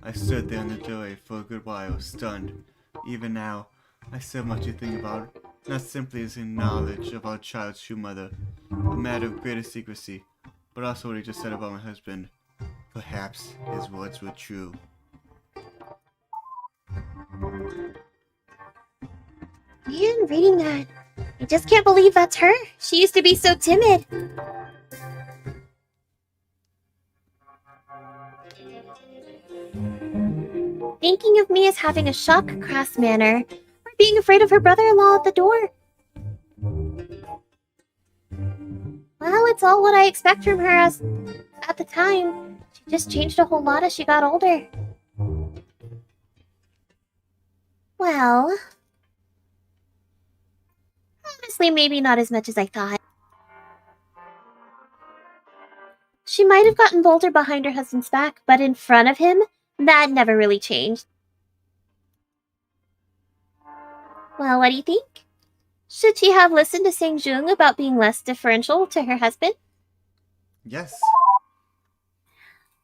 I stood there in the doorway for a good while, stunned. Even now, I still have much to think about. Not simply as in knowledge of our child's true mother, a matter of greater secrecy, but also what he just said about my husband. Perhaps his words were true. Man, reading that, I just can't believe that's her. She used to be so timid. Thinking of me as having a shock, crass manner, or being afraid of her brother-in-law at the door. Well, it's all what I expect from her as at the time. She just changed a whole lot as she got older. Well, honestly, maybe not as much as I thought. She might have gotten bolder behind her husband's back, but in front of him, that never really changed. Well, what do you think? Should she have listened to Sang Jung about being less deferential to her husband? Yes.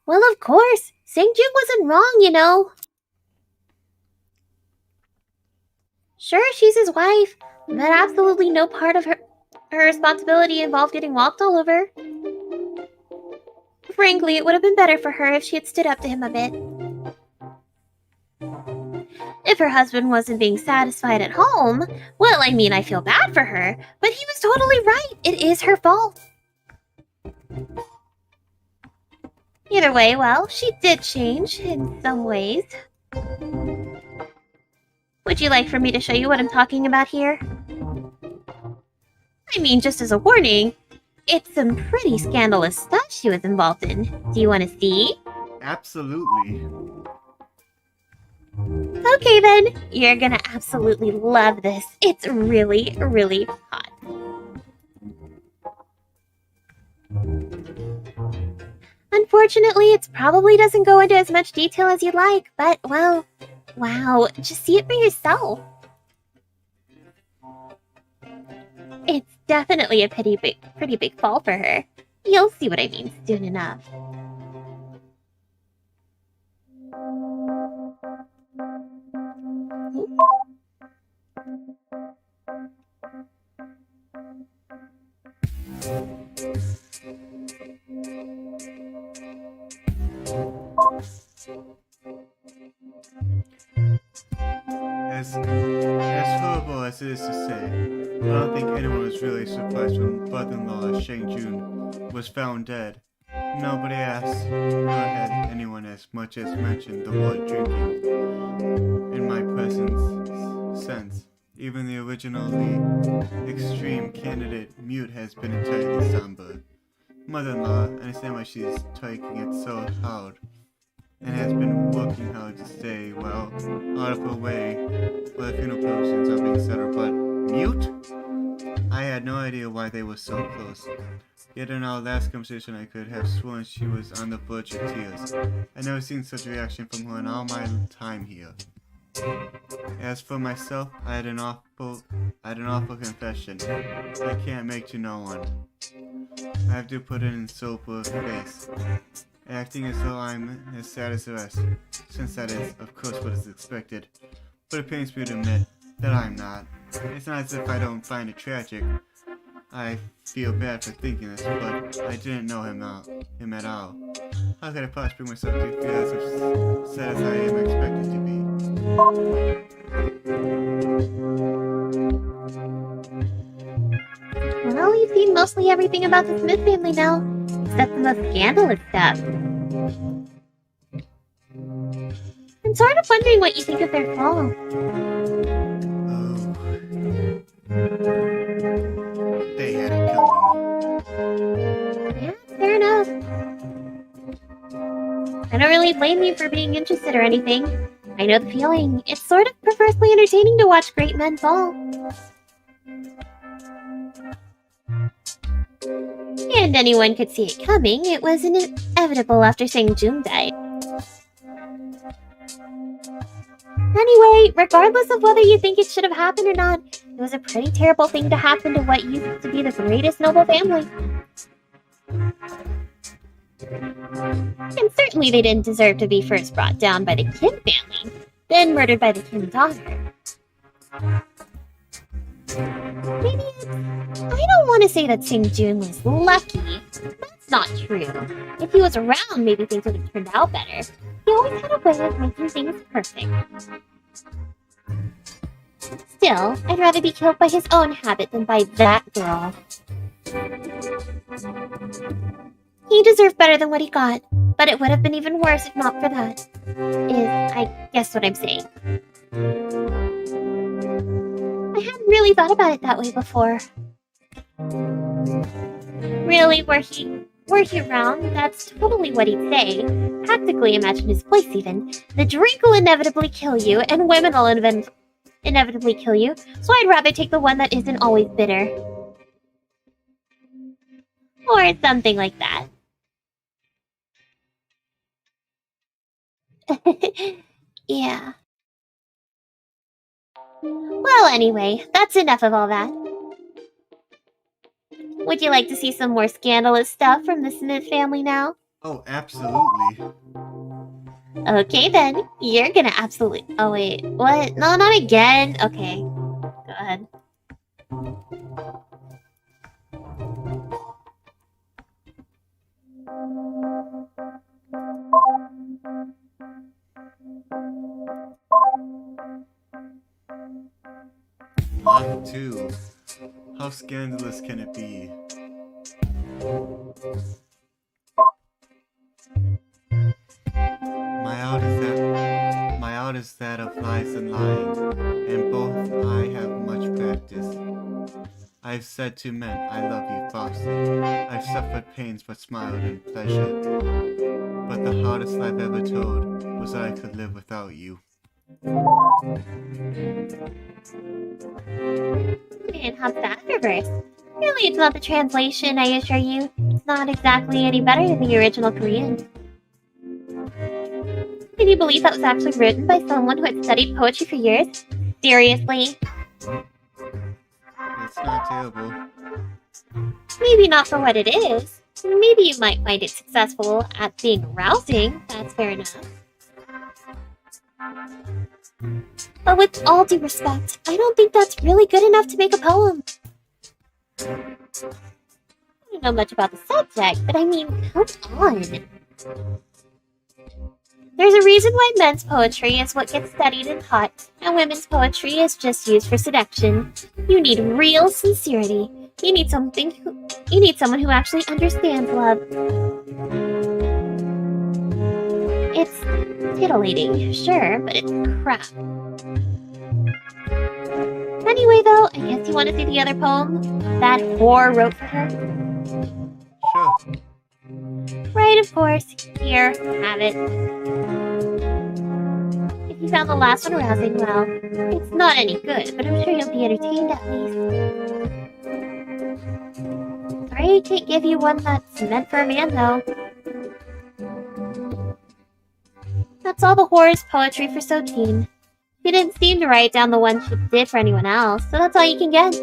Well, of course. Sang Jung wasn't wrong, you know. Sure, she's his wife, but absolutely no part of her responsibility involved getting walked all over. Frankly, it would have been better for her if she had stood up to him a bit. If her husband wasn't being satisfied at home, well, I mean, I feel bad for her, but he was totally right. It is her fault. Either way, well, she did change in some ways. Would you like for me to show you what I'm talking about here? I mean, just as a warning, it's some pretty scandalous stuff she was involved in. Do you want to see? Absolutely. Okay then, you're gonna absolutely love this. It's really, really hot. Unfortunately, it probably doesn't go into as much detail as you'd like, but, well, wow, just see it for yourself. It's definitely a pretty big fall for her. You'll see what I mean soon enough. As horrible as it is to say, I don't think anyone was really surprised when brother-in-law Shang Jun was found dead. Nobody asked, nor had anyone as much as mentioned the word drinking in my presence since. Even the originally extreme candidate Mute has been entirely somber. Mother-in-law, I understand why she's taking it so hard, and has been working hard to stay, well, out of her way while the funeral proceedings are being settled, but Mute? I had no idea why they were so close. Yet in our last conversation I could have sworn she was on the verge of tears. I'd never seen such a reaction from her in all my time here. As for myself, I had an awful confession. I can't make to no one. I have to put it in sober face. acting as though I'm as sad as the rest, since that is, of course, what is expected. But it pains me to admit that I'm not. It's not as if I don't find it tragic. I feel bad for thinking this, but I didn't know him at all. How could I possibly bring myself to feel as sad as I am expected to be? Well, you've seen mostly everything about the Smith family now, except the most scandalous stuff. I'm sort of wondering what you think of their fall. Oh. They had it coming. Yeah, fair enough. I don't really blame you for being interested or anything. I know the feeling. It's sort of perversely entertaining to watch great men fall. And anyone could see it coming. It was inevitable after Sang Jung died. Anyway, regardless of whether you think it should have happened or not, it was a pretty terrible thing to happen to what used to be the greatest noble family. And certainly they didn't deserve to be first brought down by the Kim family, then murdered by the Kim daughter. Maybe I don't want to say that Sang Jun was lucky. That's not true. If he was around, maybe things would have turned out better. He always had a way of making things perfect. Still, I'd rather be killed by his own habit than by that girl. He deserved better than what he got, but it would have been even worse if not for that. Is, I guess, what I'm saying. I hadn't really thought about it that way before. Really, were he around, that's totally what he'd say. Practically imagine his voice even. The drink will inevitably kill you, and women will inevitably kill you, so I'd rather take the one that isn't always bitter. Or something like that. Yeah. Well, anyway, that's enough of all that. Would you like to see some more scandalous stuff from the Smith family now? Oh, absolutely. Okay then, you're gonna absolutely... Oh wait, what? No, not again. Okay, go ahead. Lot 2. How scandalous can it be? My out is that of lies and lying, and both I have much practice. I have said to men, I love you falsely. I've suffered pains but smiled in pleasure. But the hardest I've ever told was that I could live without you. And how's that reverse? Really, it's not the translation, I assure you. It's not exactly any better than the original Korean. Can you believe that was actually written by someone who had studied poetry for years? Seriously? It's not terrible. Maybe not for what it is. Maybe you might find it successful at being arousing. That's fair enough. But with all due respect, I don't think that's really good enough to make a poem. I don't know much about the subject, but I mean, come on. There's a reason why men's poetry is what gets studied and taught, and women's poetry is just used for seduction. You need real sincerity. You need someone who actually understands love. It's titillating, sure, but it's crap. Anyway, though, I guess you want to see the other poem that whore wrote for her? Sure. Right, of course. Here, have it. If you found the last one arousing, well, it's not any good, but I'm sure you'll be entertained at least. Sorry I can't give you one that's meant for a man, though. That's all the whore's poetry for Soteen. She didn't seem to write down the one she did for anyone else, so that's all you can get.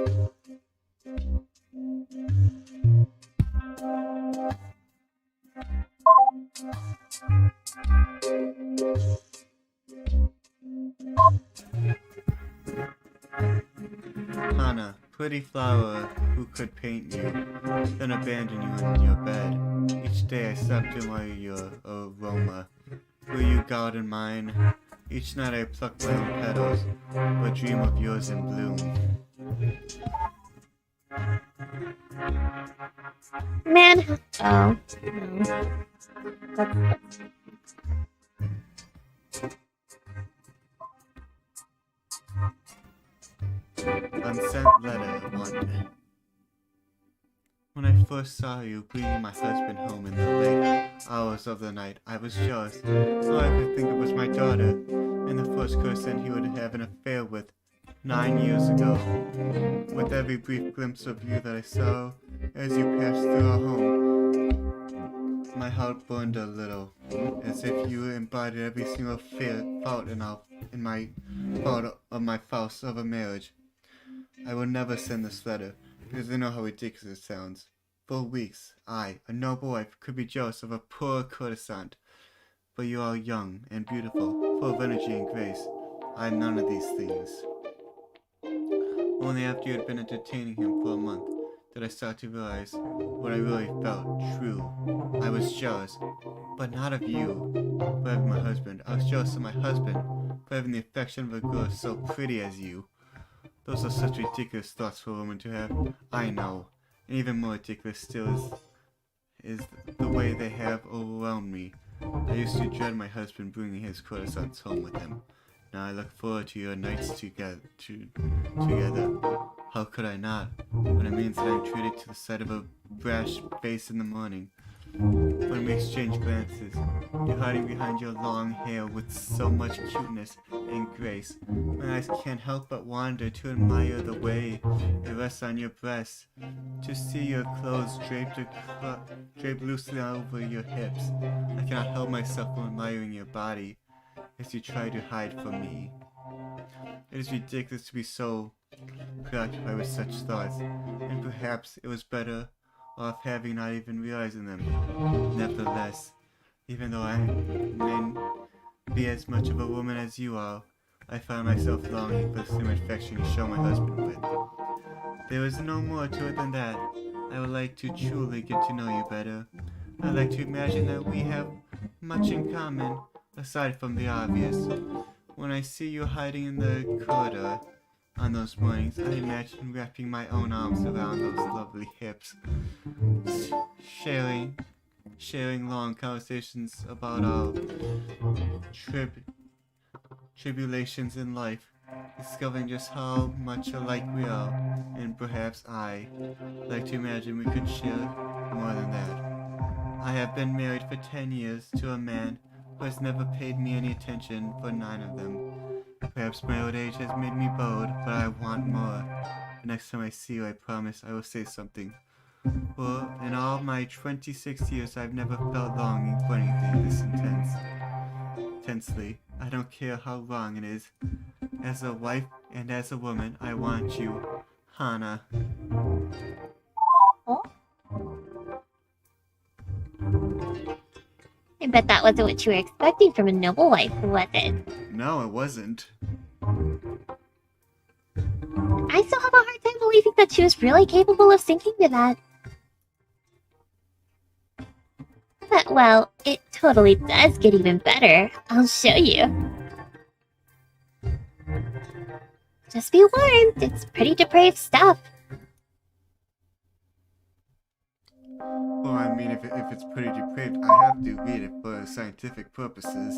Hana, pretty flower who could paint you, then abandon you in your bed. Each day I slept to admire your aroma. Will you garden mine? Each night I pluck my own petals, but dream of yours in bloom. Man. Oh. No. Unsent letter 1. When I first saw you bringing my husband home in the late hours of the night, I was jealous. All I could think of was my daughter, and the first person he would have an affair with 9 years ago. With every brief glimpse of you that I saw as you passed through our home, my heart burned a little, as if you embodied every single fault in my thought of my vows of a marriage. I will never send this letter, because I know how ridiculous it sounds. For weeks, I, a noble wife, could be jealous of a poor courtesan. But you are young and beautiful, full of energy and grace. I am none of these things. Only after you had been entertaining him for a month did I start to realize what I really felt true. I was jealous, but not of you for having my husband. I was jealous of my husband for having the affection of a girl so pretty as you. Those are such ridiculous thoughts for a woman to have. I know. And even more ridiculous still is the way they have overwhelmed me. I used to dread my husband bringing his courtesans home with him. Now I look forward to your nights together. How could I not? When it means that I'm treated to the sight of a brash face in the morning. When we exchange glances, you're hiding behind your long hair with so much cuteness and grace. My eyes can't help but wander to admire the way it rests on your breast, to see your clothes draped loosely over your hips. I cannot help myself from admiring your body as you try to hide from me. It is ridiculous to be so preoccupied with such thoughts, and perhaps it was better off having not even realizing them. Nevertheless, even though I may be as much of a woman as you are, I find myself longing for the same affection you show my husband with. There is no more to it than that. I would like to truly get to know you better. I'd like to imagine that we have much in common, aside from the obvious. When I see you hiding in the corridor on those mornings, I imagine wrapping my own arms around those lovely hips, sharing long conversations about our tribulations in life, discovering just how much alike we are, and perhaps I like to imagine we could share more than that. I have been married for 10 years to a man who has never paid me any attention for 9 of them. Perhaps my old age has made me bold, but I want more. The next time I see you, I promise I will say something. For in all my 26 years, I've never felt longing for anything this intensely. I don't care how wrong it is. As a wife and as a woman, I want you, Hana. Oh? I bet that wasn't what you were expecting from a noble wife, was it? No, it wasn't. I still have a hard time believing that she was really capable of sinking to that. But, well, it totally does get even better. I'll show you. Just be warned, it's pretty depraved stuff. Well, I mean, if it's pretty depraved, I have to read it for scientific purposes.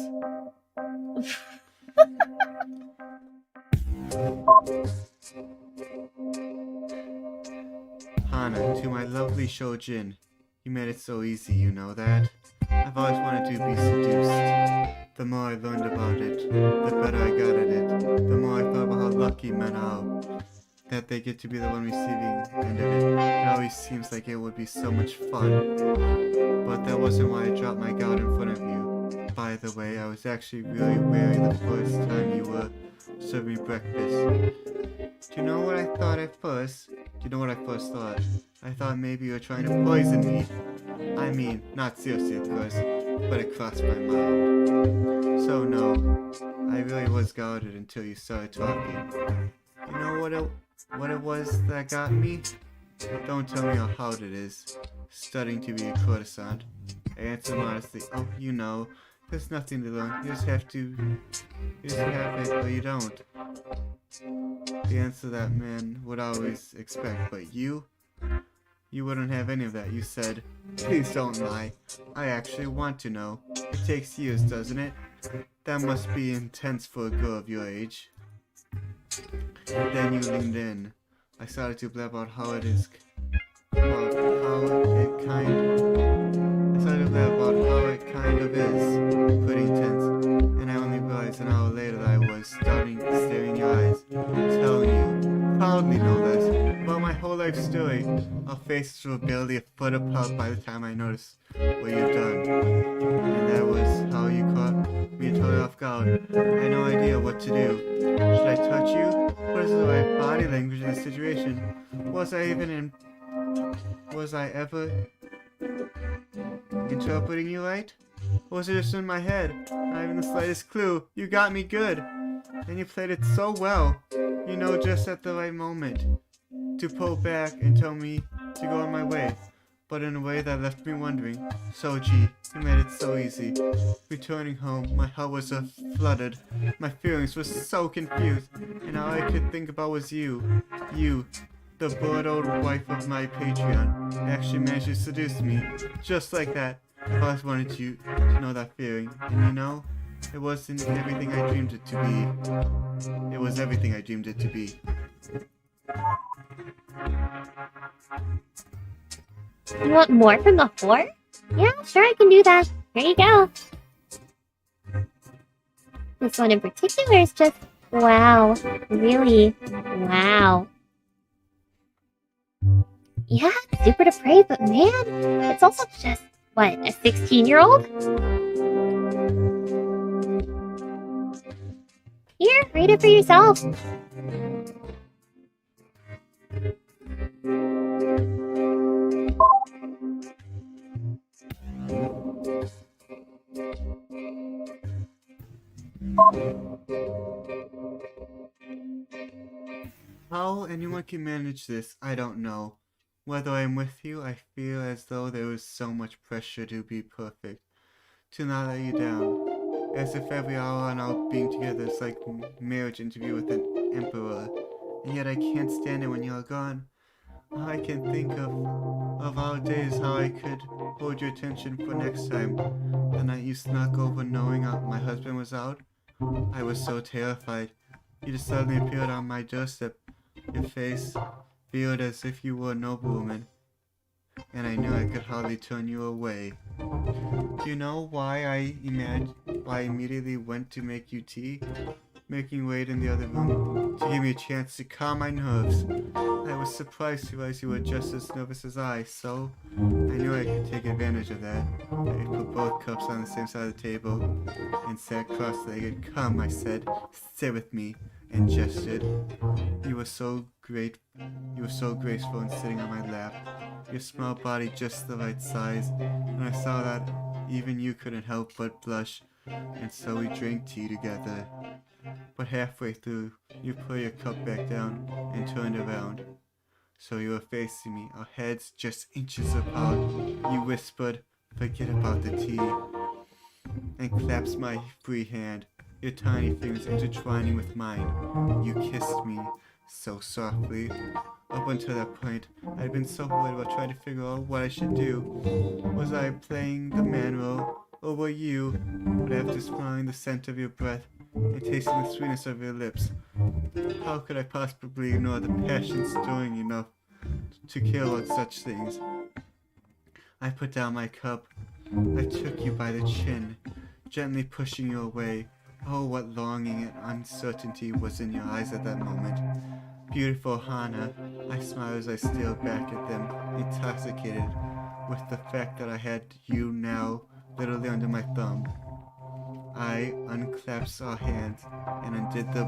Hana, to my lovely Shojin, you made it so easy, you know that? I've always wanted to be seduced. The more I learned about it, the better I got at it. The more I thought about how lucky men are that they get to be the one receiving end of it. It always seems like it would be so much fun. But that wasn't why I dropped my guard in front of you. By the way, I was actually really wary the first time you were serving me breakfast. Do you know what I thought at first? Do you know what I first thought? I thought maybe you were trying to poison me. I mean, not seriously of course, but it crossed my mind. So no, I really was guarded until you started talking. You know what it was that got me? Don't tell me how hard it is, studying to be a courtesan. I answered modestly, oh, you know, there's nothing to learn. You just have it, or you don't. The answer that man would always expect, but you wouldn't have any of that. You said, please don't lie. I actually want to know. It takes years, doesn't it? That must be intense for a girl of your age. Then you leaned in. I started to blab about how it is. I started to blab about how it kind of is. Pretty intense. And I only realized an hour later that I was staring in your eyes, telling you, proudly no less, about my whole life story. Our faces were barely a foot apart by the time I noticed what you'd done. And that was how you caught me totally off guard. I had no idea what to do. Should I touch you? What is the right body language in this situation? Was I ever interpreting you right? Or was it just in my head? Not even the slightest clue. You got me good. And you played it so well. You know, just at the right moment. To pull back and tell me to go on my way. But in a way that left me wondering. So gee, you made it so easy. Returning home, my heart was flooded. My feelings were so confused. And all I could think about was you. You, the bored-old wife of my Patreon, actually managed to seduce me. Just like that. I've always wanted you to know that feeling. And you know, it wasn't everything I dreamed it to be. It was everything I dreamed it to be. You want more from the whore? Yeah, sure, I can do that. Here you go. This one in particular is just, wow. Really, wow. Yeah, it's super depraved, but man, it's also just, what, a 16-year-old? Here, read it for yourself. How anyone can manage this, I don't know. Whether I'm with you, I feel as though there is so much pressure to be perfect, to not let you down. As if every hour on our being together is like marriage interview with an emperor. And yet I can't stand it when you're gone. All I can think of our days, how I could hold your attention for next time. The night you snuck over knowing my husband was out. I was so terrified. You just suddenly appeared on my doorstep. Your face veiled as if you were a noblewoman. And I knew I could hardly turn you away. Do you know why I immediately went to make you tea? Making you wait in the other room to give me a chance to calm my nerves. I was surprised to realize you were just as nervous as I, so I knew I could take advantage of that. I put both cups on the same side of the table and sat cross-legged. Come, I said, sit with me, and gestured. You were so graceful and sitting on my lap. Your small body just the right size, and I saw that even you couldn't help but blush, and so we drank tea together. But halfway through, you put your cup back down and turned around. So you were facing me, our heads just inches apart. You whispered, forget about the tea, and clasped my free hand, your tiny fingers intertwining with mine. You kissed me so softly. Up until that point, I'd been so worried about trying to figure out what I should do. Was I playing the man role, or were you? But after smelling the scent of your breath and tasting the sweetness of your lips, how could I possibly ignore the passion stirring enough to care about such things? I put down my cup. I took you by the chin, gently pushing you away. Oh, what longing and uncertainty was in your eyes at that moment. Beautiful Hana, I smiled as I stared back at them, intoxicated with the fact that I had you now literally under my thumb. I unclasped our hands and undid the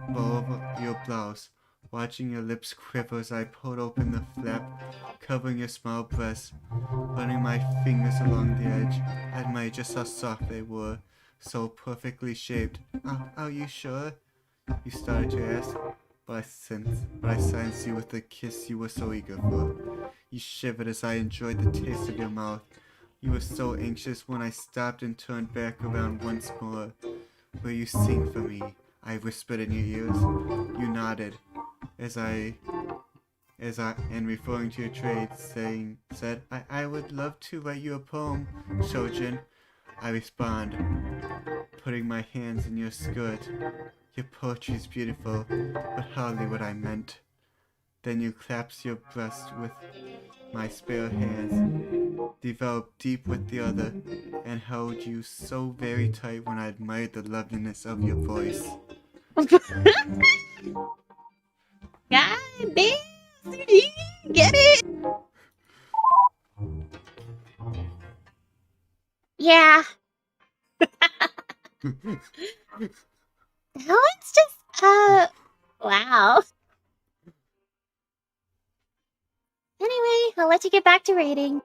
bow of your blouse, watching your lips quiver as I pulled open the flap, covering your small breast, running my fingers along the edge. I admired just how soft they were, so perfectly shaped. Are you sure? You started to ask, but I silenced you with the kiss you were so eager for. You shivered as I enjoyed the taste of your mouth. You were so anxious when I stopped and turned back around once more. Will you sing for me? I whispered in your ears. You nodded, and referring to your trade, said, I would love to write you a poem, Shojin. I respond, putting my hands in your skirt. Your poetry's beautiful, but hardly what I meant. Then you clasped your breast with my spare hands, developed deep with the other, and held you so very tight when I admired the loveliness of your voice. God damn, Suji, get it? Yeah. That one's just, wow. Anyway, I'll let you get back to reading.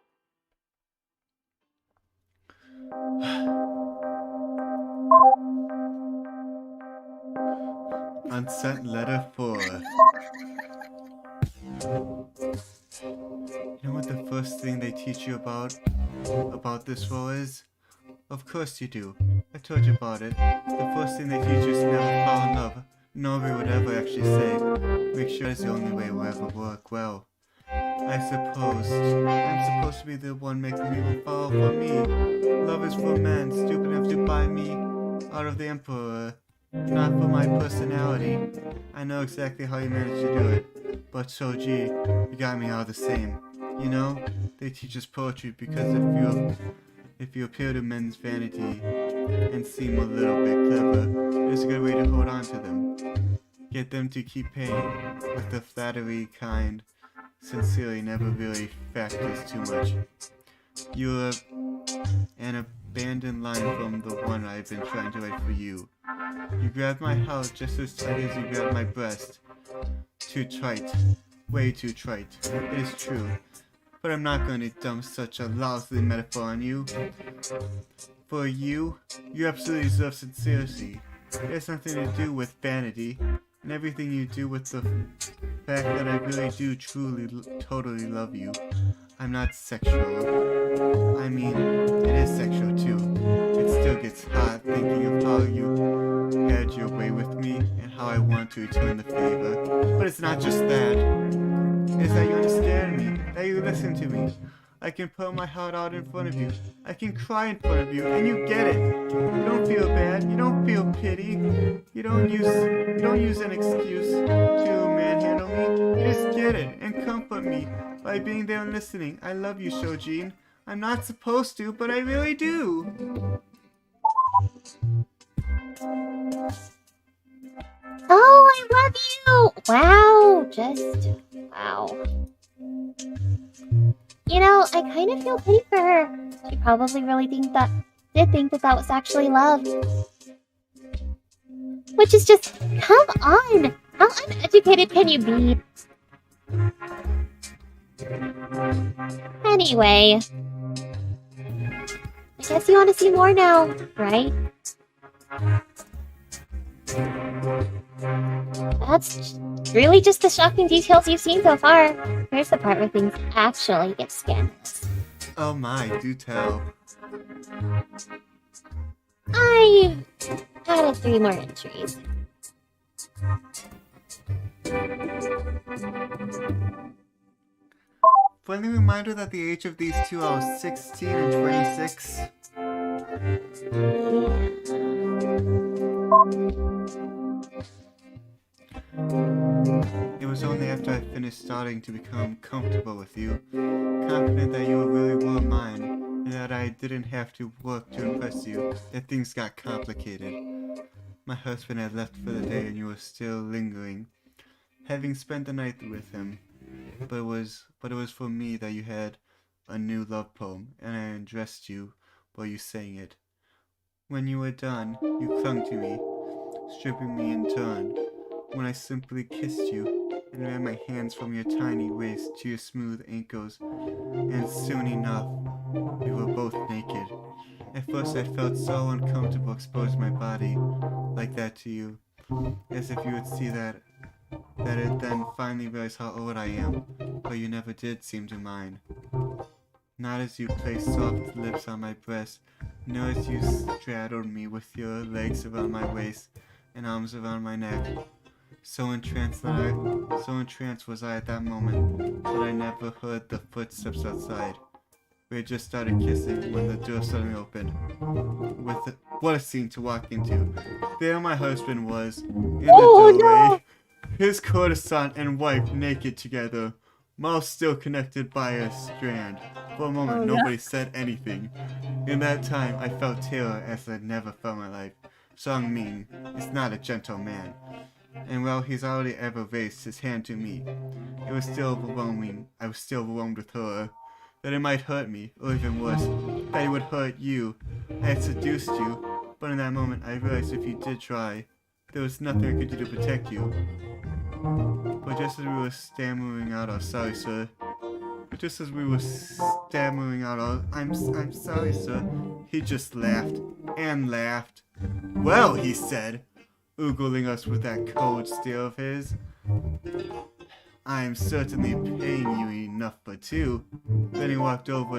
Unsent letter 4. You know what the first thing they teach you about this role is? Of course you do. I told you about it. The first thing they teach you is never fall in love. Nobody would ever actually say, make sure it's the only way it will ever work well. I'm supposed to be the one making people fall for me. Love is for men stupid enough to buy me out of the Emperor, not for my personality. I know exactly how you managed to do it, but Shoji, you got me all the same. You know, they teach us poetry because if you appeal to men's vanity and seem a little bit clever, it's a good way to hold on to them. Get them to keep paying with the flattery kind. Sincerely never really factors too much. You're an abandoned line from the one I've been trying to write for you. You grabbed my house just as tight as you grabbed my breast. Too trite. Way too trite. It is true. But I'm not going to dump such a lousy metaphor on you. For you absolutely deserve sincerity. It has nothing to do with vanity, and everything you do with the fact that I really do truly, totally love you. I'm not sexual. I mean, it is sexual too. It still gets hot thinking of how you had your way with me and how I want to return the favor. But it's not just that. It's that you understand me, that you listen to me. I can put my heart out in front of you. I can cry in front of you, and you get it. You don't feel bad. You don't feel pity. You don't use an excuse to manhandle me. You just get it and comfort me by being there and listening. I love you, Shojin. I'm not supposed to, but I really do. Oh, I love you! Wow, just wow. You know, I kind of feel pity for her. She probably really did think that was actually love. Which is just, come on! How uneducated can you be? Anyway, I guess you want to see more now, right? That's really just the shocking details you've seen so far. Here's the part where things actually get scandalous. Oh my, do tell. I added 3 more entries. Friendly reminder that the age of these two are 16 and 26. It was only after I finished starting to become comfortable with you, confident that you really were mine, and that I didn't have to work to impress you, that things got complicated. My husband had left for the day and you were still lingering, having spent the night with him. But it was for me that you had a new love poem, and I undressed you while you sang it. When you were done, you clung to me, stripping me in turn. When I simply kissed you, and ran my hands from your tiny waist to your smooth ankles, and soon enough, we were both naked. At first I felt so uncomfortable exposing my body like that to you, as if you would see that it then finally realized how old I am, but you never did seem to mind. Not as you placed soft lips on my breast, nor as you straddled me with your legs around my waist and arms around my neck. So entranced was I at that moment that I never heard the footsteps outside. We had just started kissing when the door suddenly opened. What a scene to walk into. There my husband was, in the doorway, no! his courtesan and wife naked together, mouths still connected by a strand. For a moment, nobody said anything. In that time, I felt terror as I never felt in my life. Song Ming is not a gentle man. And while he's already ever raised his hand to me, it was still overwhelming. I was still overwhelmed with horror. That it might hurt me, or even worse, that it would hurt you. I had seduced you, but in that moment I realized if you did try, there was nothing I could do to protect you. But just as we were stammering out our sorry sir, I'm sorry sir, he just laughed, and laughed. Well, he said, ogling us with that cold stare of his, I'm certainly paying you enough for two. Then he walked over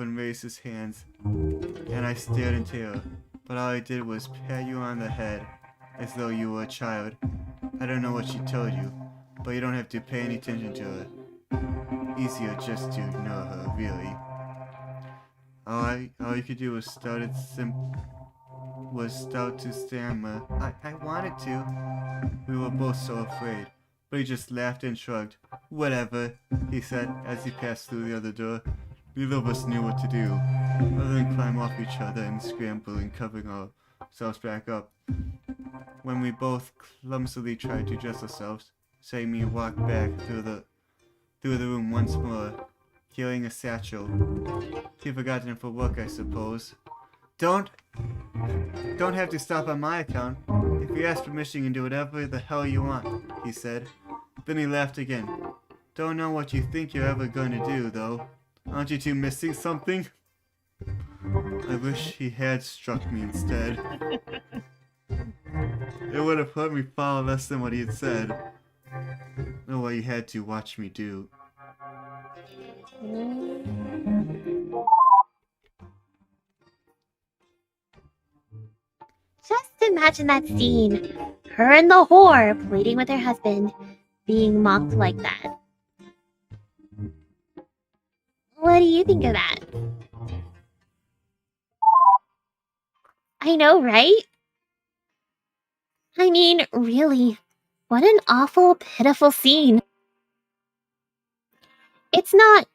and raised his hands, and I stared in terror. But all I did was pat you on the head, as though you were a child. I don't know what she told you, but you don't have to pay any attention to her. Easier just to ignore her, really. All you could do was start to stammer. I wanted to. We were both so afraid. But he just laughed and shrugged. Whatever, he said as he passed through the other door. Neither of us knew what to do, other than climb off each other and scramble and covering ourselves back up. When we both clumsily tried to dress ourselves, Sammy walked back through the room once more, carrying a satchel. He forgot it for work, I suppose. Don't have to stop on my account. If you ask permission, you can do whatever the hell you want, he said. Then he laughed again. Don't know what you think you're ever going to do, though. Aren't you two missing something? I wish he had struck me instead. It would have hurt me far less than what he had said. Or what he had to watch me do. Just imagine that scene. Her and the whore pleading with her husband, being mocked like that. What do you think of that? I know, right? I mean, really, what an awful, pitiful scene. I'm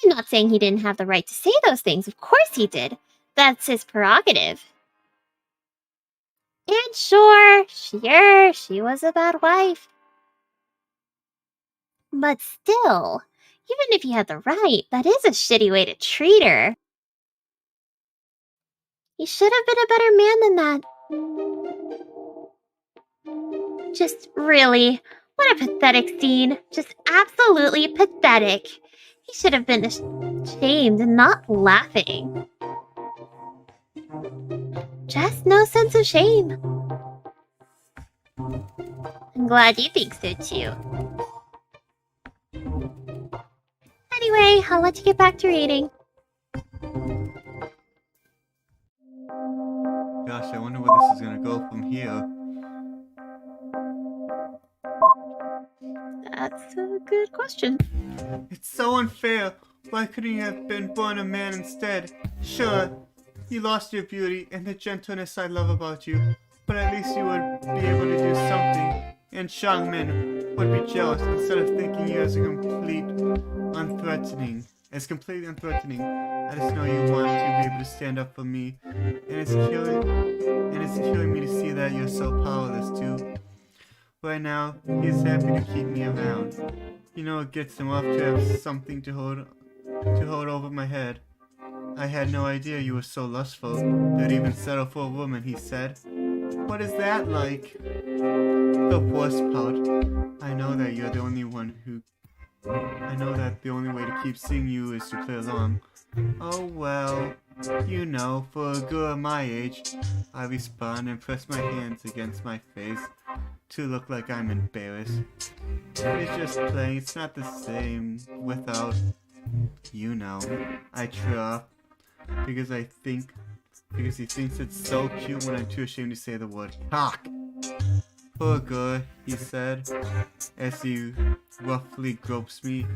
not saying he didn't have the right to say those things. Of course he did. That's his prerogative. And sure, she was a bad wife. But still, even if he had the right, that is a shitty way to treat her. He should have been a better man than that. Just really, what a pathetic scene. Just absolutely pathetic. He should have been ashamed and not laughing. Just no sense of shame. I'm glad you think so too. Anyway, I'll let you get back to reading. Gosh, I wonder where this is gonna go from here. That's a good question. It's so unfair. Why couldn't you have been born a man instead? Sure, you lost your beauty and the gentleness I love about you, but at least you would be able to do something. And Shangmin would be jealous instead of thinking you as completely unthreatening. I just know you want to be able to stand up for me, and it's killing me to see that you're so powerless too. Right now, he's happy to keep me around. You know, it gets him off to have something to hold over my head. I had no idea you were so lustful. They'd even settle for a woman, he said. What is that like? the worst part, I know that you're the only one who... I know that the only way to keep seeing you is to play along. Oh well, you know, for a girl my age, I respond and press my hands against my face to look like I'm embarrassed. It's just playing, it's not the same without, you know. I try because he thinks it's so cute when I'm too ashamed to say the word cock. Poor girl, he said, as he roughly gropes me,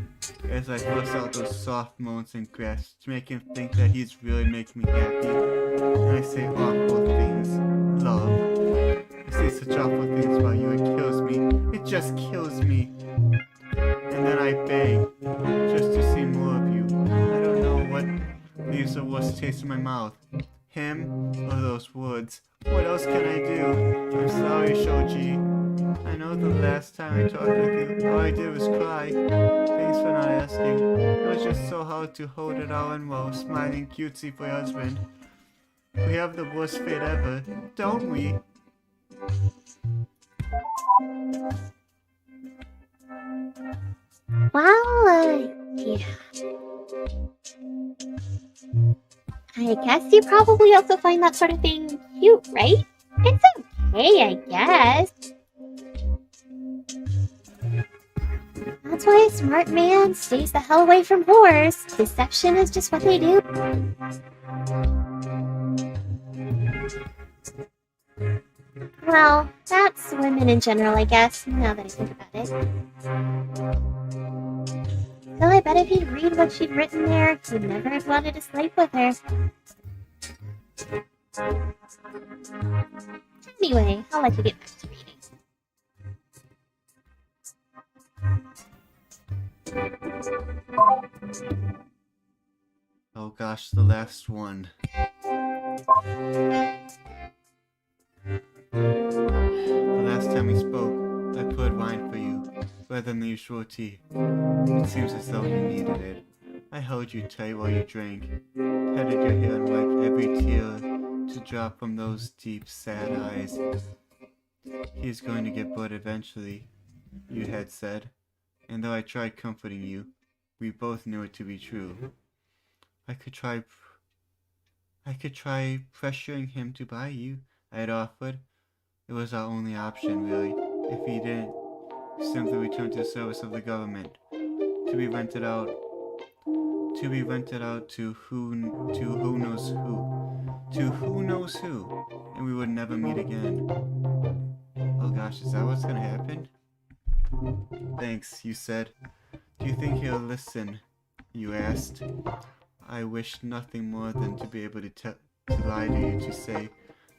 as I force out those soft moans and grasps to make him think that he's really making me happy. And I say awful things. Love. I say such awful things about you, it kills me. It just kills me. And then I beg, just to see more of you. I don't know what leaves the worst taste in my mouth. Him or those words. What else can I do? I'm sorry, Shoji. I know the last time I talked with you, all I did was cry. Thanks for not asking. It was just so hard to hold it all in while smiling cutesy for your husband. We have the worst fate ever, don't we? Well, yeah. I guess you probably also find that sort of thing cute, right? It's okay, I guess. That's why a smart man stays the hell away from whores. Deception is just what they do. Well, that's women in general, I guess, now that I think about it. Still, I bet if he'd read what she'd written there, he'd never have wanted to sleep with her. Anyway, I'll let you get back to reading. Oh gosh, the last one. The last time we spoke, I poured wine for you, rather than the usual tea. It seems as though you needed it. I held you tight while you drank, petted your hair and wiped every tear to drop from those deep, sad eyes. He is going to get bored eventually, you had said, and though I tried comforting you, we both knew it to be true. I could try pressuring him to buy you, I had offered. It was our only option, really. If he didn't, simply return to the service of the government, to be rented out to who knows who, and we would never meet again. Oh gosh, is that what's gonna happen? Thanks, you said. Do you think he'll listen? You asked. I wished nothing more than to be able to lie to you, to say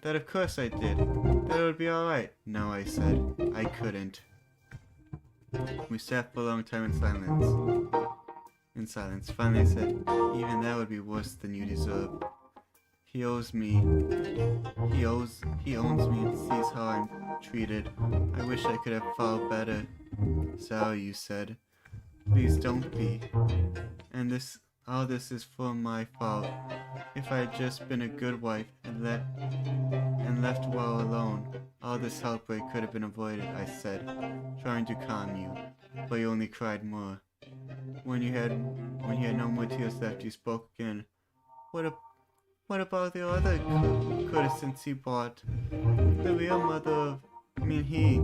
that of course I did, that it would be alright. No, I said. I couldn't. We sat for a long time in silence. Finally I said, even that would be worse than you deserve. He owns me and sees how I'm treated. I wish I could have felt better. Sorry, you said. Please don't be. And all this is for my fault. If I had just been a good wife and left well alone, all this heartbreak could have been avoided, I said, trying to calm you. But you only cried more. When you had no more tears left, you spoke again. What about the other courtesans he bought? The real mother of... he.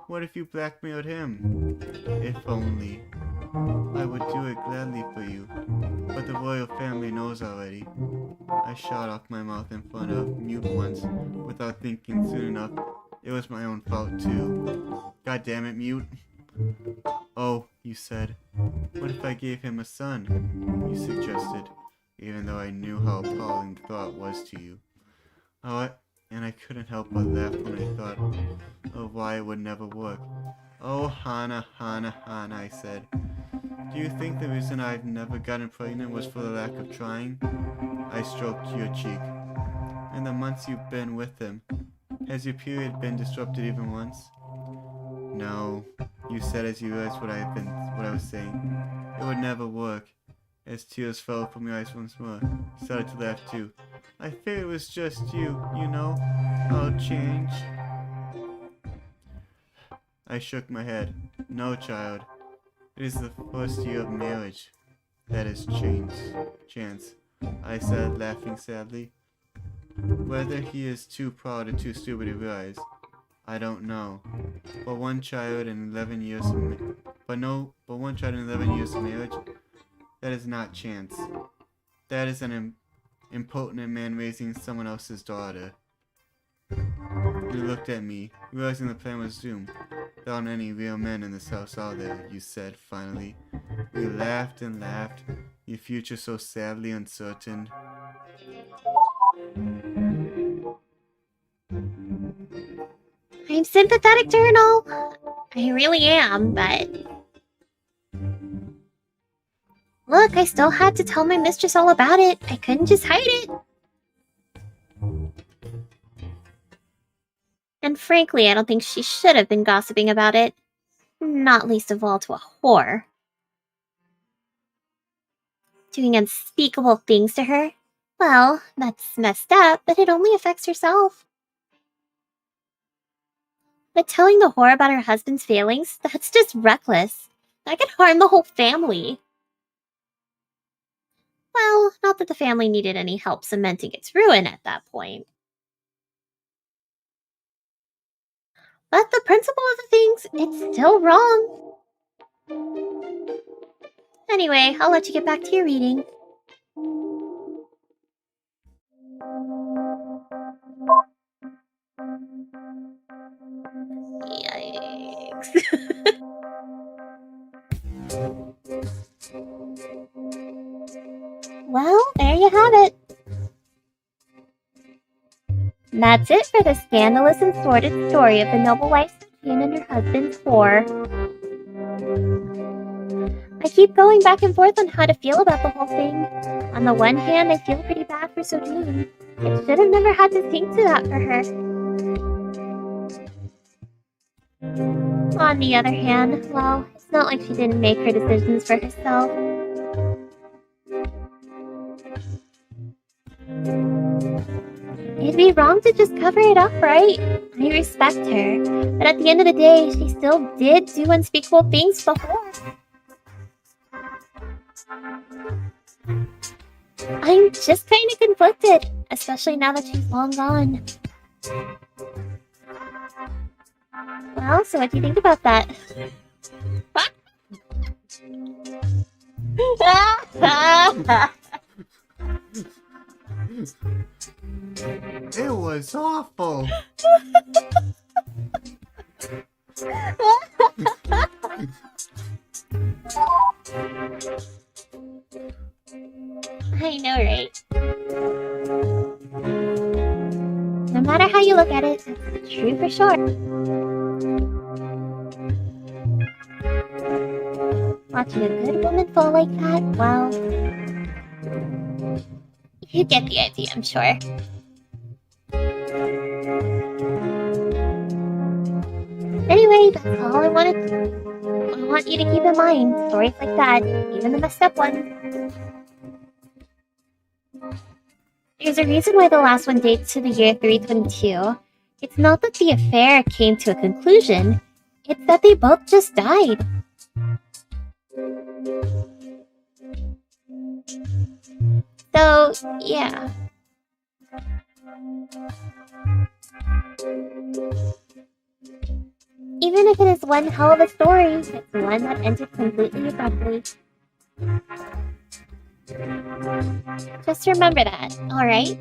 What if you blackmailed him? If only. I would do it gladly for you, but the royal family knows already. I shot off my mouth in front of mute ones, without thinking soon enough. It was my own fault too. God damn it, mute. Oh, you said. What if I gave him a son? You suggested, even though I knew how appalling the thought was to you. Oh, and I couldn't help but laugh when I thought of why it would never work. Oh, Hana, I said. Do you think the reason I've never gotten pregnant was for the lack of trying? I stroked your cheek. In the months you've been with him, has your period been disrupted even once? No, you said as you realized what I was saying. It would never work. As tears fell from your eyes once more, you started to laugh too. I figured it was just you know. I'll change. I shook my head. No, child. It is the first year of marriage. That is chance, I said, laughing sadly. Whether he is too proud or too stupid to realize, I don't know. But one child in 11 years of one child in 11 years of marriage, that is not chance. That is an impotent man raising someone else's daughter. You looked at me, realizing the plan was doomed. There aren't any real men in this house, are there? You said, finally. We laughed and laughed, your future so sadly uncertain. I'm sympathetic to her and all. I really am, but... Look, I still had to tell my mistress all about it. I couldn't just hide it. And frankly, I don't think she should have been gossiping about it. Not least of all to a whore. Doing unspeakable things to her? Well, that's messed up, but it only affects herself. But telling the whore about her husband's failings, that's just reckless. That could harm the whole family. Well, not that the family needed any help cementing its ruin at that point. But the principle of the things, it's still wrong. Anyway, I'll let you get back to your reading. Yikes. Well, there you have it. That's it for the scandalous and sordid story of the noble wife Jane and her husband's whore. I keep going back and forth on how to feel about the whole thing. On the one hand, I feel pretty bad for Sojin. It should have never had to think to that for her. On the other hand, well, it's not like she didn't make her decisions for herself. It'd be wrong to just cover it up, right? I respect her, but at the end of the day, she still did do unspeakable things before. I'm just kind of conflicted, especially now that she's long gone. Well, so what do you think about that? It was awful. I know, right? No matter how you look at it, it's true for sure. Watching a good woman fall like that, well... You get the idea, I'm sure. Anyway, that's all I wanted. I want you to keep in mind stories like that, even the messed up ones. There's a reason why the last one dates to the year 322. It's not that the affair came to a conclusion, it's that they both just died. So, yeah. Even if it is one hell of a story, it's one that ended completely abruptly. Just remember that, alright?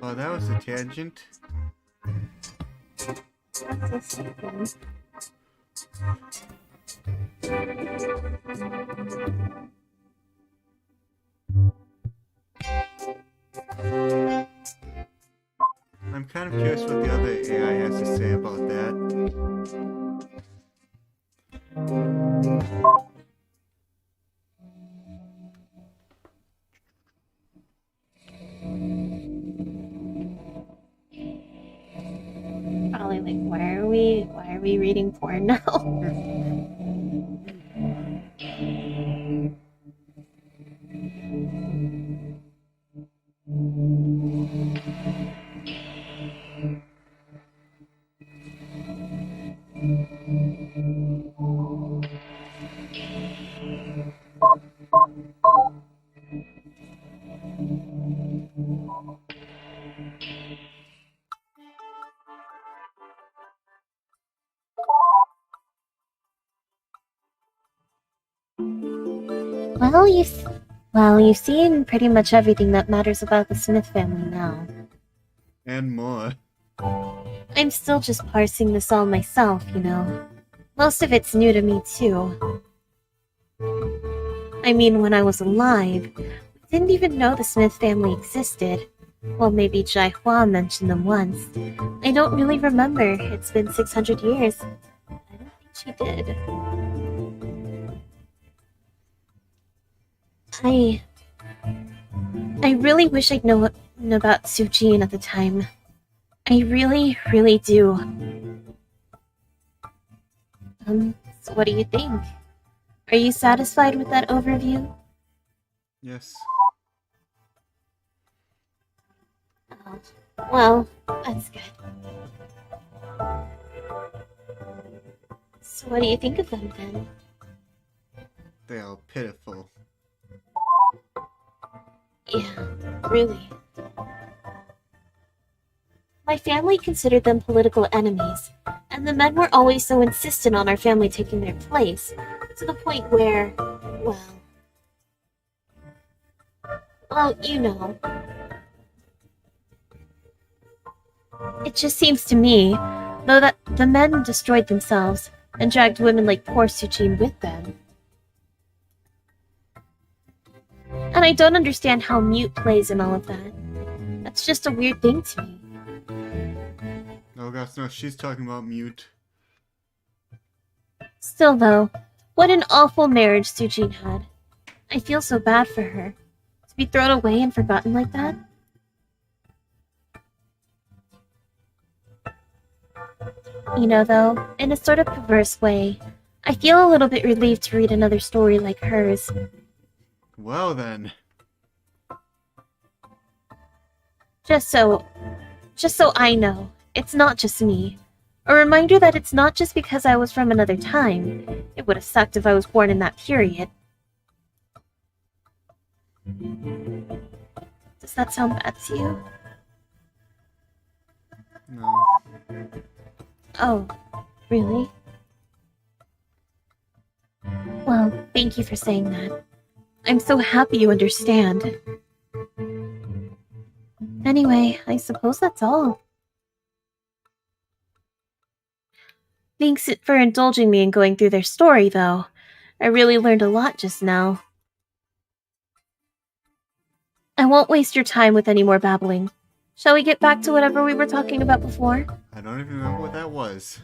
Oh, that was a tangent. That's a second. I'm kind of curious what the other AI has to say about that. Probably like, why are Are we reading porn now? Well, you've seen pretty much everything that matters about the Smith family now. And more. I'm still just parsing this all myself, you know. Most of it's new to me, too. I mean, when I was alive, I didn't even know the Smith family existed. Well, maybe Jai Hua mentioned them once. I don't really remember. It's been 600 years. I don't think she did. I really wish I'd known about Sujin at the time. I really, really do. So what do you think? Are you satisfied with that overview? Yes. Oh, well, that's good. So what do you think of them, then? They are pitiful. Yeah, really. My family considered them political enemies, and the men were always so insistent on our family taking their place, to the point where, well, you know. It just seems to me, though, that the men destroyed themselves and dragged women like poor Sujin with them. And I don't understand how Mute plays in all of that. That's just a weird thing to me. Oh gosh, no, she's talking about Mute. Still, though, what an awful marriage Sujin had. I feel so bad for her. To be thrown away and forgotten like that? You know, though, in a sort of perverse way, I feel a little bit relieved to read another story like hers. Well then. Just so I know, it's not just me. A reminder that it's not just because I was from another time. It would have sucked if I was born in that period. Does that sound bad to you? No. Oh, really? Well, thank you for saying that. I'm so happy you understand. Anyway, I suppose that's all. Thanks for indulging me in going through their story, though. I really learned a lot just now. I won't waste your time with any more babbling. Shall we get back to whatever we were talking about before? I don't even remember what that was.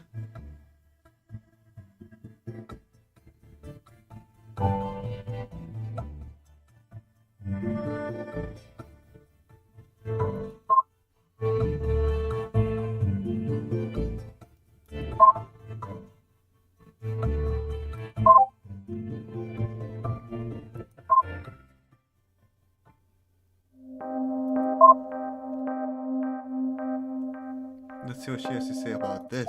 Let's see what she has to say about this.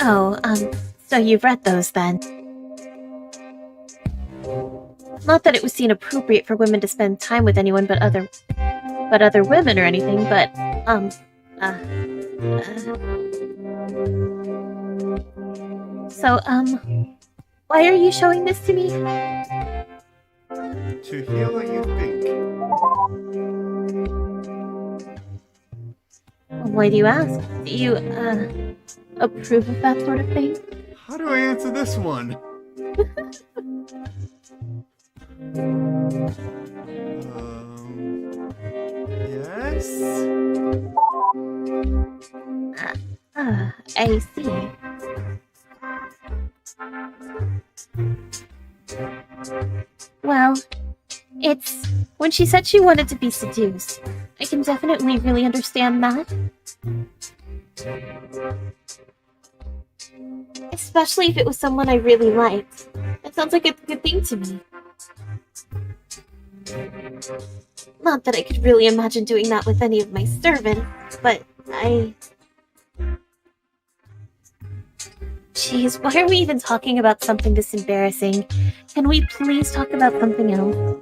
Oh, so you've read those then? Not that it was seen appropriate for women to spend time with anyone but other women or anything, but, So, why are you showing this to me? To hear what you think. Why do you ask? Do you, approve of that sort of thing? How do I answer this one? Yes? I see. Well, it's when she said she wanted to be seduced. I can definitely really understand that. Especially if it was someone I really liked. That sounds like a good thing to me. Not that I could really imagine doing that with any of my servants, but Jeez, why are we even talking about something this embarrassing? Can we please talk about something else?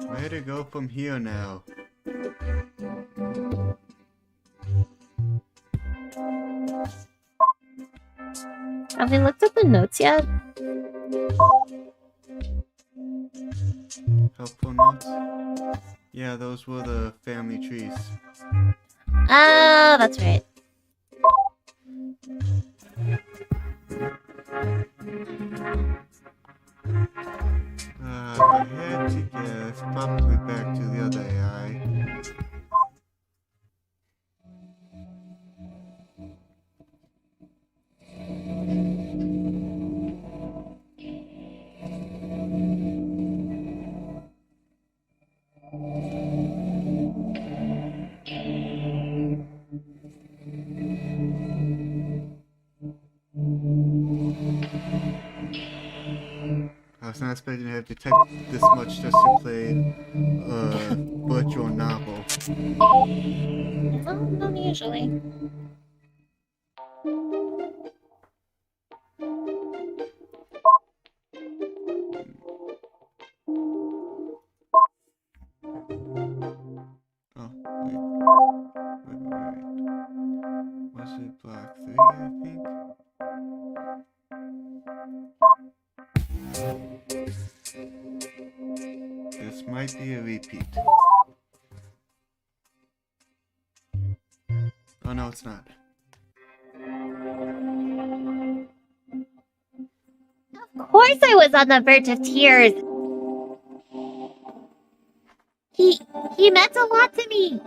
Where to go from here now? Have we looked at the notes yet? Helpful notes? Yeah, those were the family trees. Ah, that's right. If I had to guess, probably back to the other AI. I was not expecting to have to type this much just to play a virtual novel. No, not usually. Oh, wait. Was it block 3, I think? This might be a repeat. Oh no, it's not. Of course I was on the verge of tears. He meant a lot to me.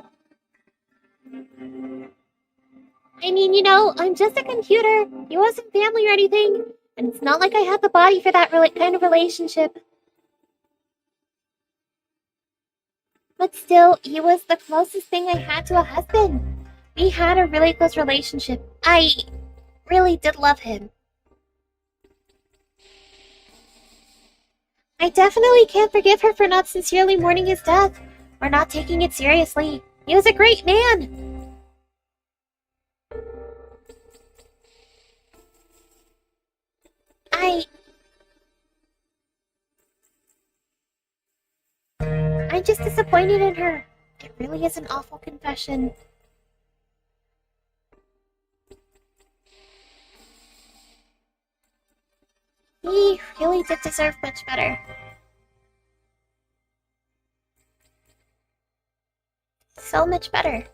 I mean, you know, I'm just a computer. He wasn't family or anything. And it's not like I had the body for that kind of relationship. But still, he was the closest thing I had to a husband. We had a really close relationship. I really did love him. I definitely can't forgive her for not sincerely mourning his death, or not taking it seriously. He was a great man. I'm just disappointed in her. It really is an awful confession. He really did deserve much better. So much better.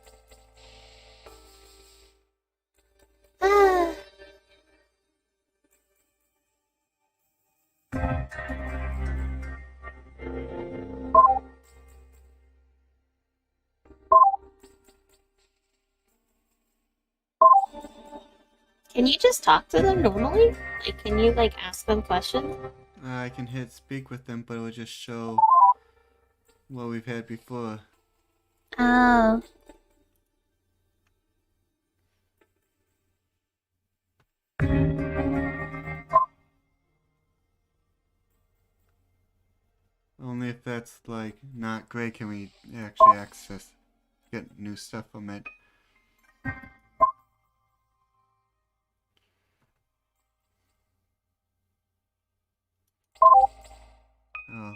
Ah. Can you just talk to them normally? Like, can you, like, ask them questions? I can hit speak with them, but it will just show what we've had before. Oh. Only if that's, like, not great can we actually get new stuff from it. Oh.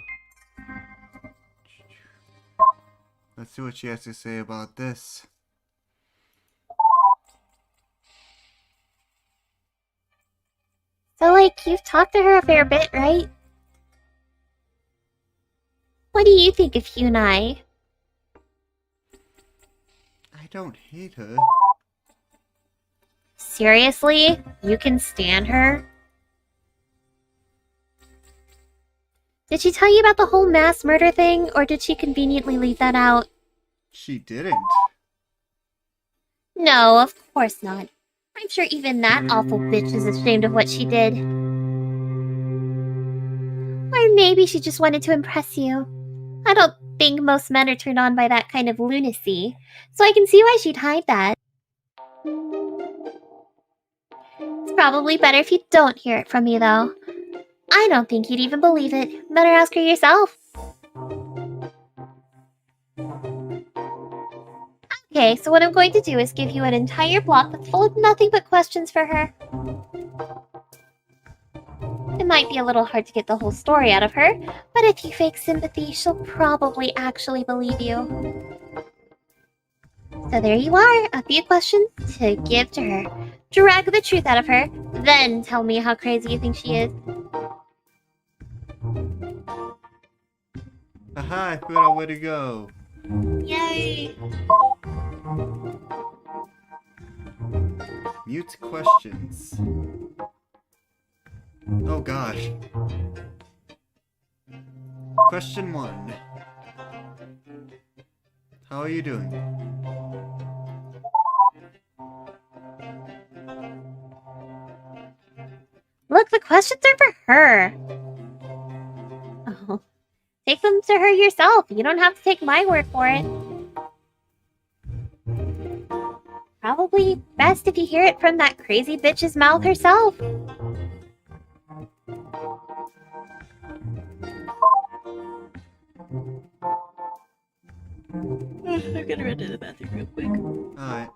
Let's see what she has to say about this. So, like, you've talked to her a fair bit, right? What do you think of Hyunai? I don't hate her. Seriously? You can stand her? Did she tell you about the whole mass murder thing, or did she conveniently leave that out? She didn't. No, of course not. I'm sure even that awful bitch is ashamed of what she did. Or maybe she just wanted to impress you. I don't think most men are turned on by that kind of lunacy, so I can see why she'd hide that. It's probably better if you don't hear it from me, though. I don't think you'd even believe it. Better ask her yourself. Okay, so what I'm going to do is give you an entire block that's full of nothing but questions for her. It might be a little hard to get the whole story out of her, but if you fake sympathy, she'll probably actually believe you. So there you are, a few questions to give to her. Drag the truth out of her, then tell me how crazy you think she is. Aha, I figured out where to go. Yay! Mute questions. Oh gosh. Question 1. How are you doing? Look, the questions are for her. Oh, take them to her yourself. You don't have to take my word for it. Probably best if you hear it from that crazy bitch's mouth herself. I'm gonna run to the bathroom real quick. Alright.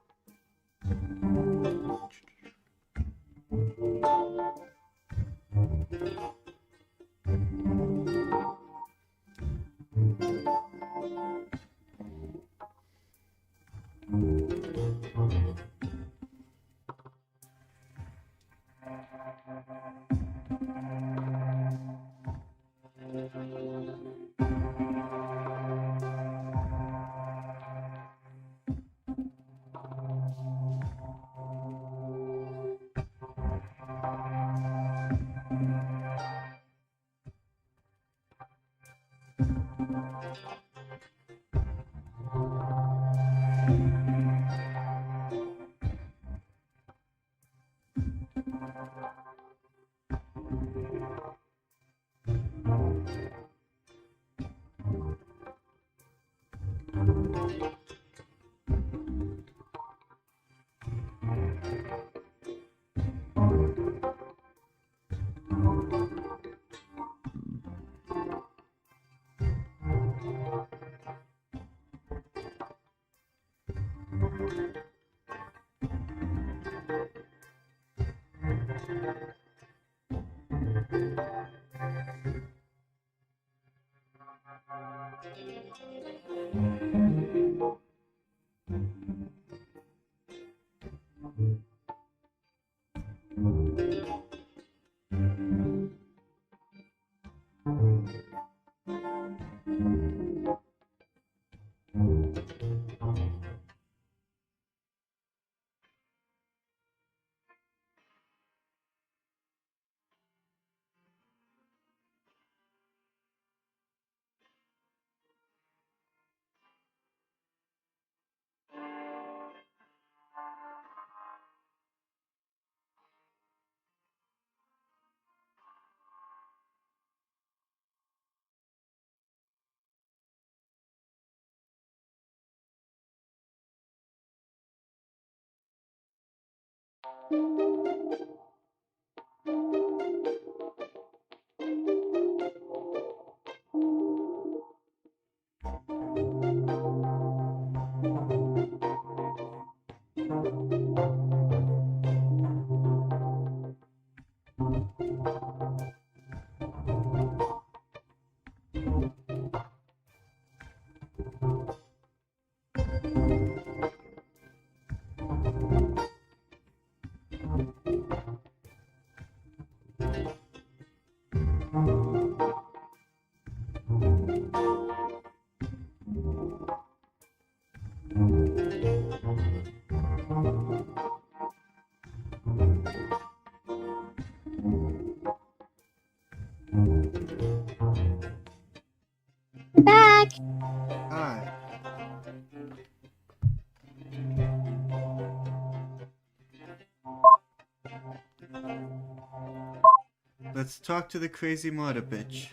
Let's talk to the crazy mother bitch.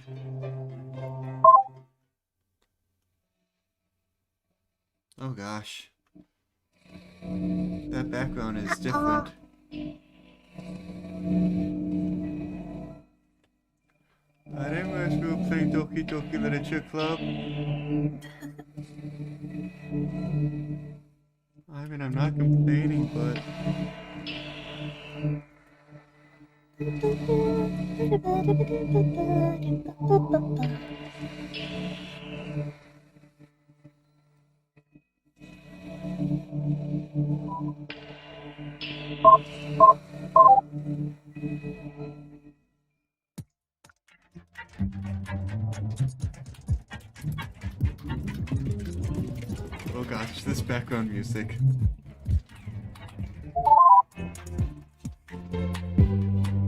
Oh gosh. That background is different. I didn't realize we were playing Doki Doki Literature Club. I mean, I'm not complaining, but... Oh gosh, this background music.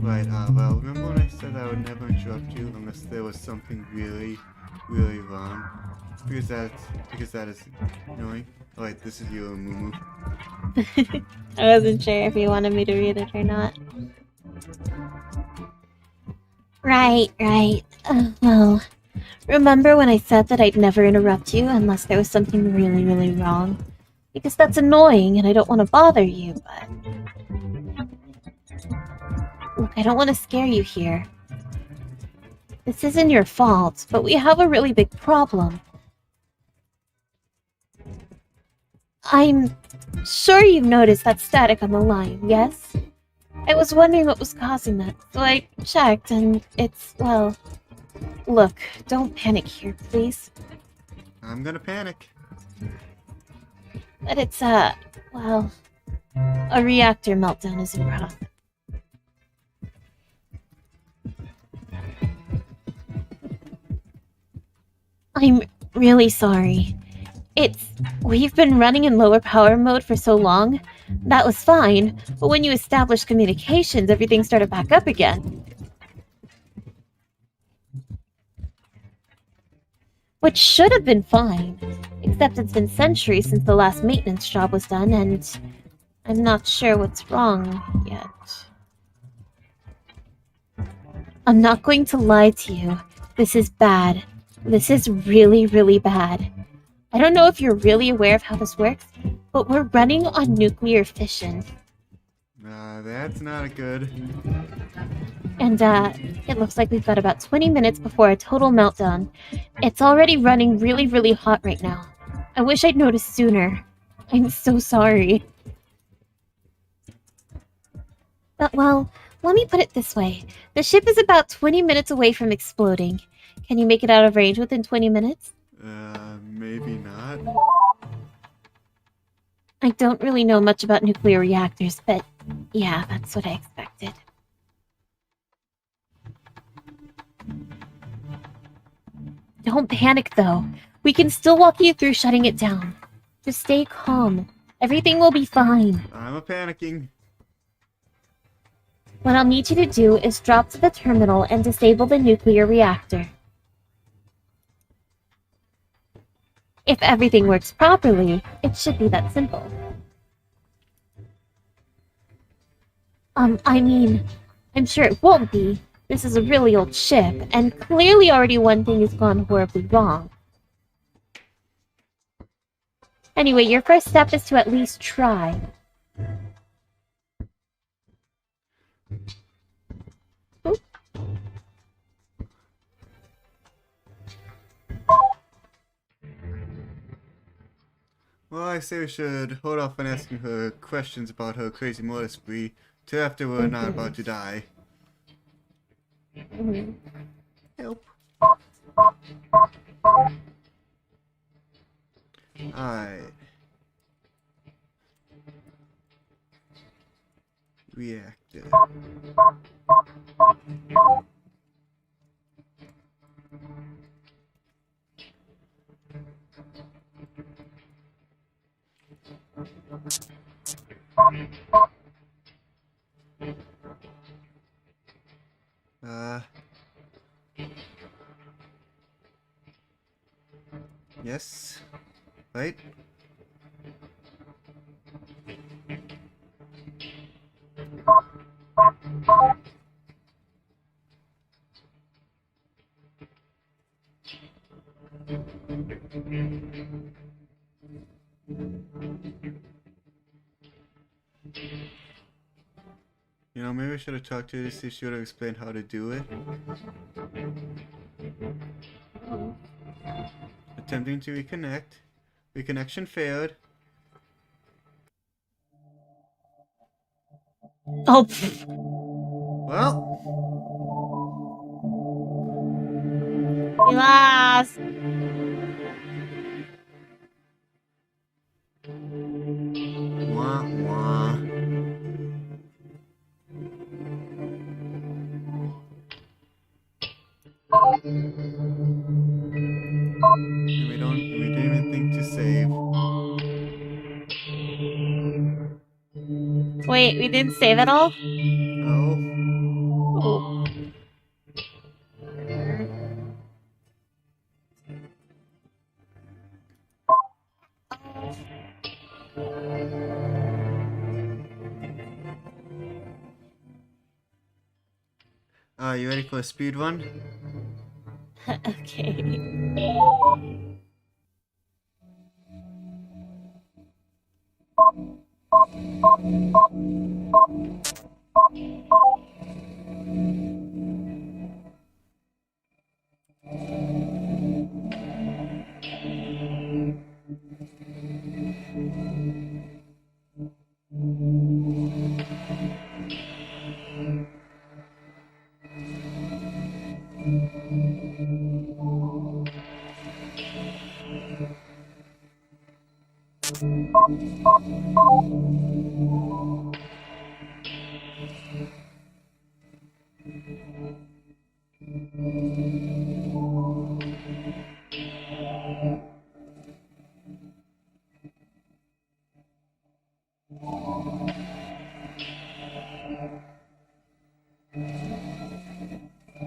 Right, well, remember when I said I would never interrupt you unless there was something really, really wrong? Because that is annoying. Alright, this is you, Amumu. I wasn't sure if you wanted me to read it or not. Right. Well, remember when I said that I'd never interrupt you unless there was something really, really wrong? Because that's annoying and I don't want to bother you, but... Look, I don't want to scare you here. This isn't your fault, but we have a really big problem. I'm sure you've noticed that static on the line, yes? I was wondering what was causing that, so I checked, and it's, well... Look, don't panic here, please. I'm gonna panic. But it's, well... A reactor meltdown is in progress. I'm really sorry. We've been running in lower power mode for so long. That was fine, but when you established communications, everything started back up again. Which should have been fine, except it's been centuries since the last maintenance job was done, and I'm not sure what's wrong yet. I'm not going to lie to you. This is bad. This is really, really bad. I don't know if you're really aware of how this works, but we're running on nuclear fission. That's not good. And, it looks like we've got about 20 minutes before a total meltdown. It's already running really, really hot right now. I wish I'd noticed sooner. I'm so sorry. But, well, let me put it this way. The ship is about 20 minutes away from exploding. Can you make it out of range within 20 minutes? Maybe not. I don't really know much about nuclear reactors, but yeah, that's what I expected. Don't panic, though. We can still walk you through shutting it down. Just stay calm. Everything will be fine. I'm a panicking. What I'll need you to do is drop to the terminal and disable the nuclear reactor. If everything works properly, it should be that simple. I mean, I'm sure it won't be. This is a really old ship, and clearly already one thing has gone horribly wrong. Anyway, your first step is to at least try. Oop. Well, I say we should hold off on asking her questions about her crazy motor spree till after we're not about to die. Help. Alright. Reactor. Yes. Right? You know, maybe I should have talked to her to see if she would have explained how to do it. Attempting to reconnect. Reconnection failed. Oh, Well, we lost. wah wah. And we didn't even think to save. Wait, we didn't save at all? Oh, Oh. you ready for a speed run? Okay.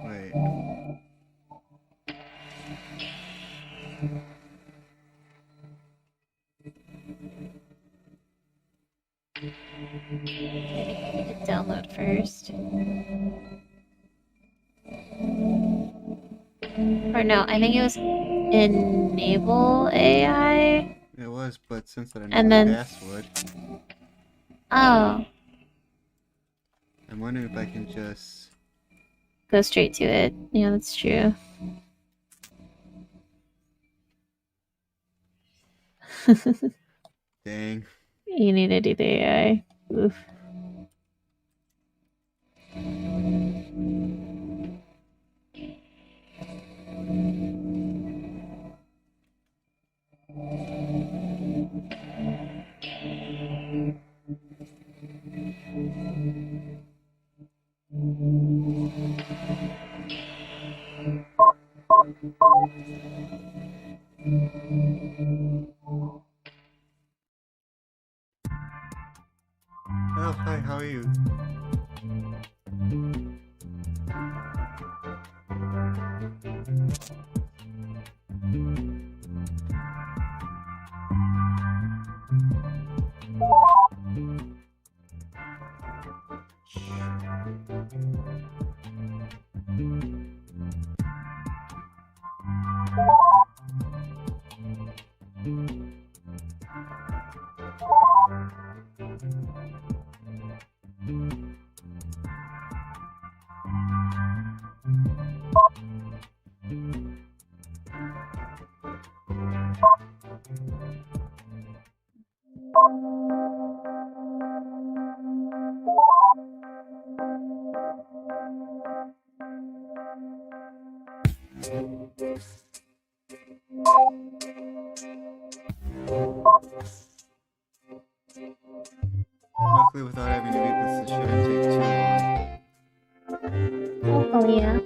Wait. Download first. Or no, I think it was enable AI. It was, but since I don't know And the then- password, Oh, I'm wondering if I can just... go straight to it. Yeah, that's true. Dang. You need to do the AI. Oof. Oh, hi, how are you? Luckily, without having to read this, it shouldn't take too long. Hopefully, yeah.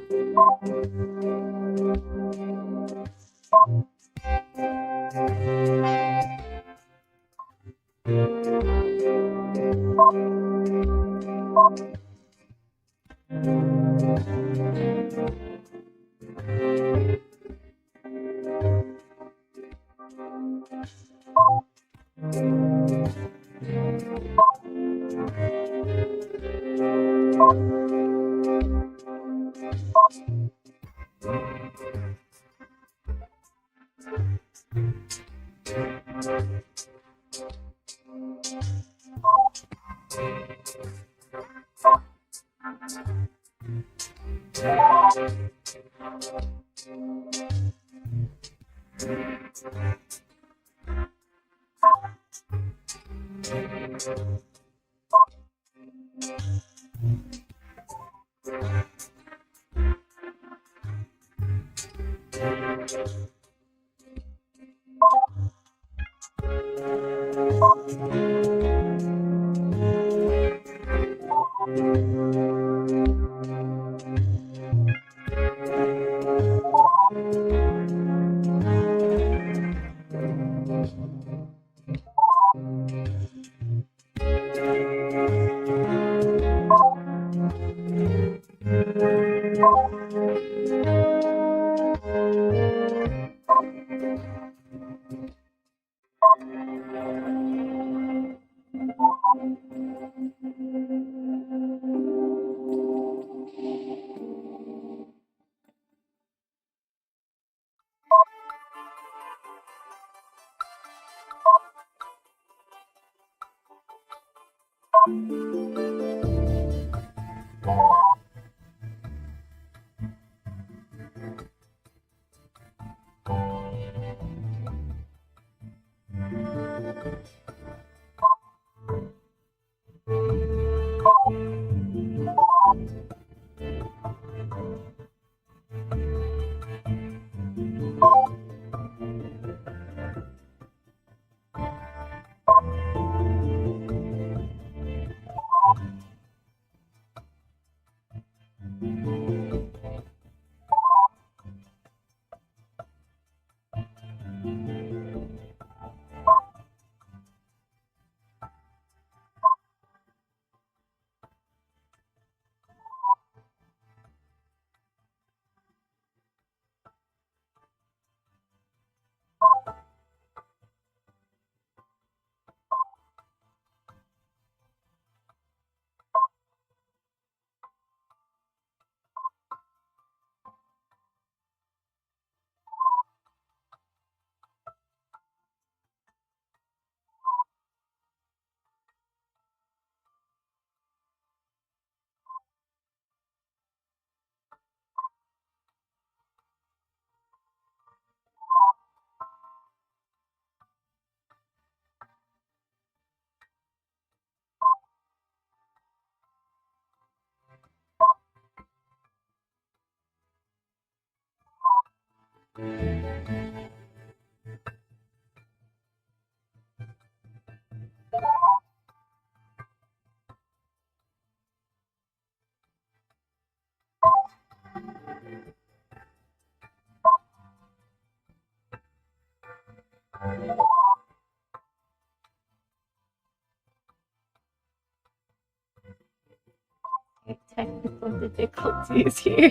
Technical difficulties here.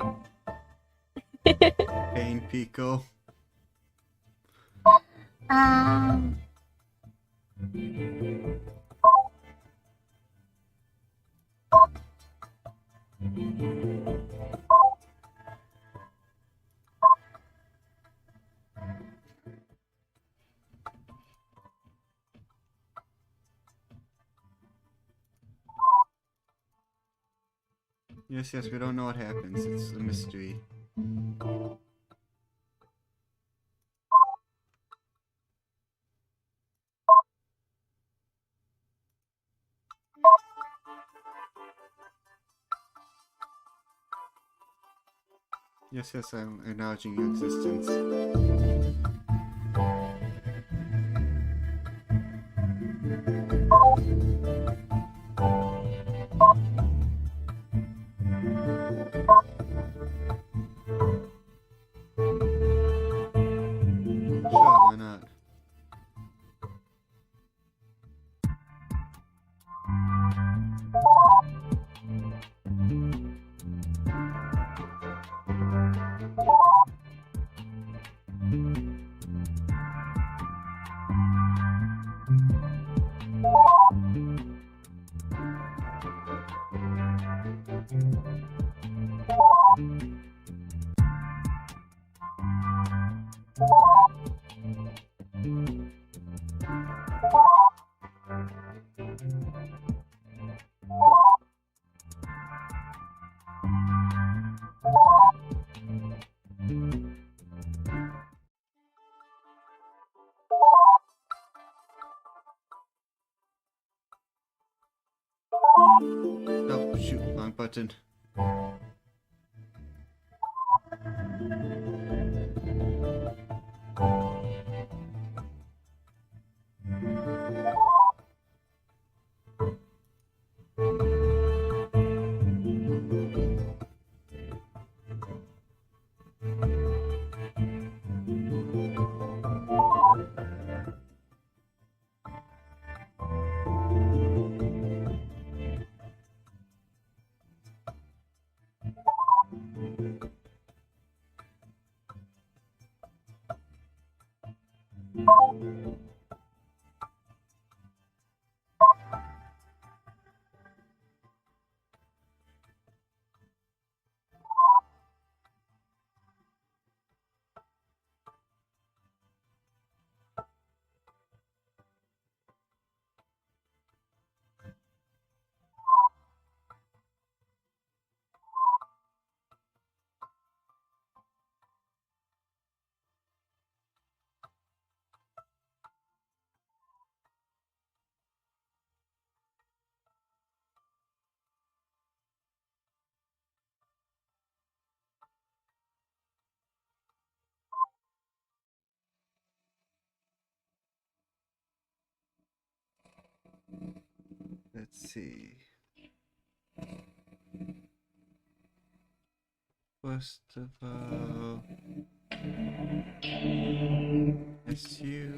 Pain Pico. Um. Yes, we don't know what happens. It's a mystery. Yes, I'm acknowledging your existence. Sure, why not? Oh, shoot, wrong button. Let's see. First of all, SU.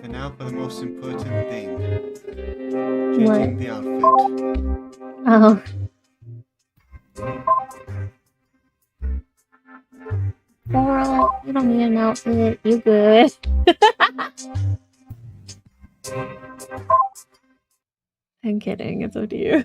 And now for the most important thing. Changing the outfit. Oh. Girl, you don't need an outfit. You good. I'm kidding. It's up to you.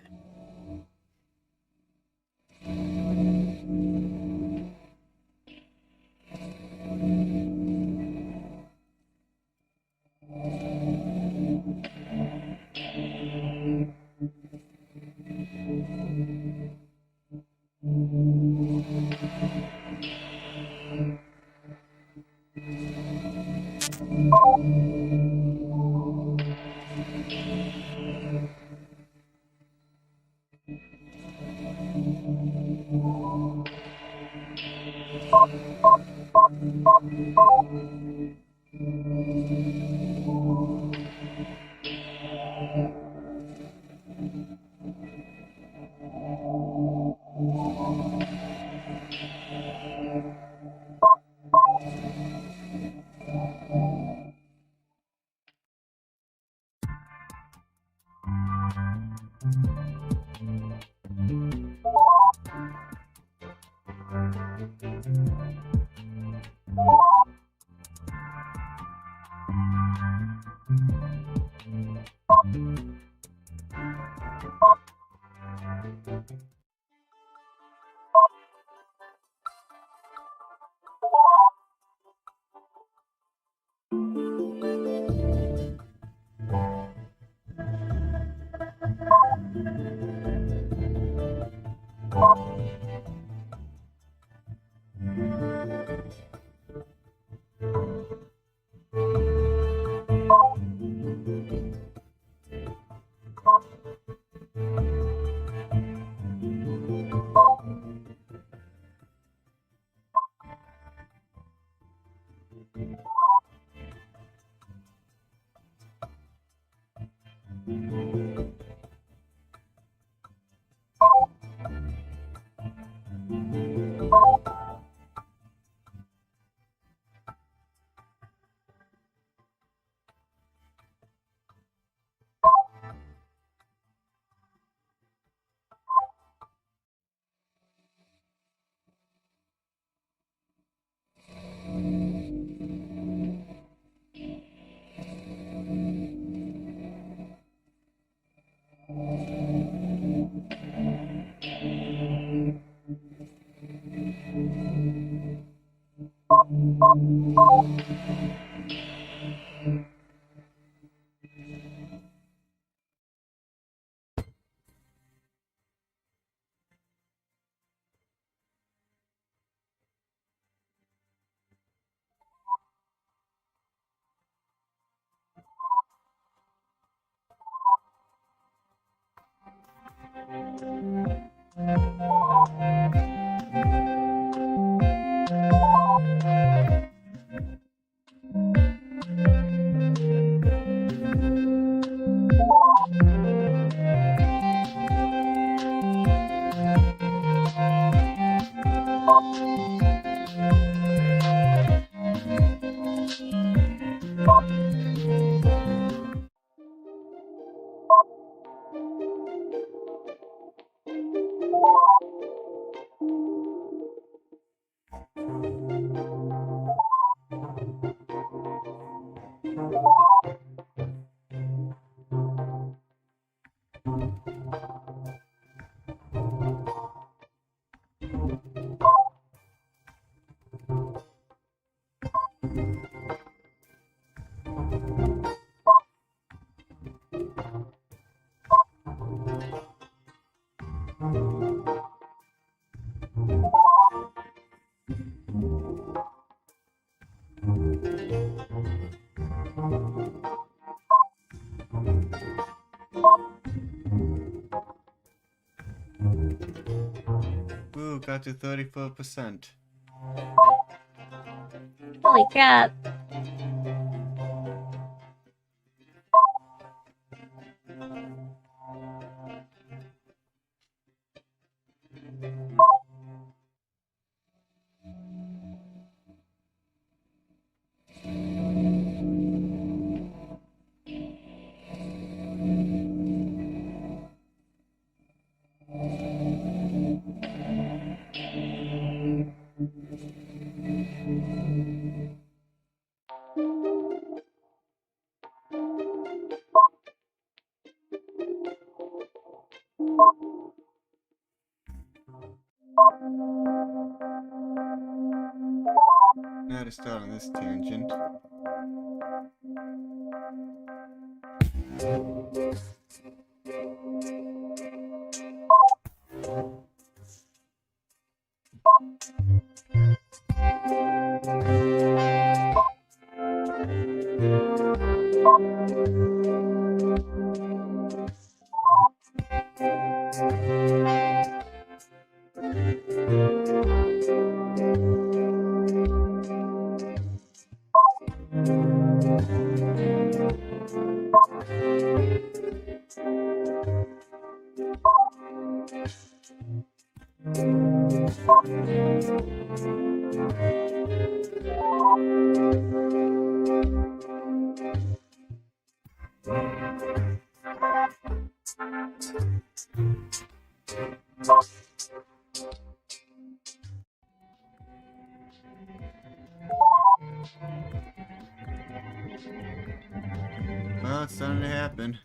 Ooh, got to 34%. Holy crap. Now to start on this tangent. Well, it's starting to happen.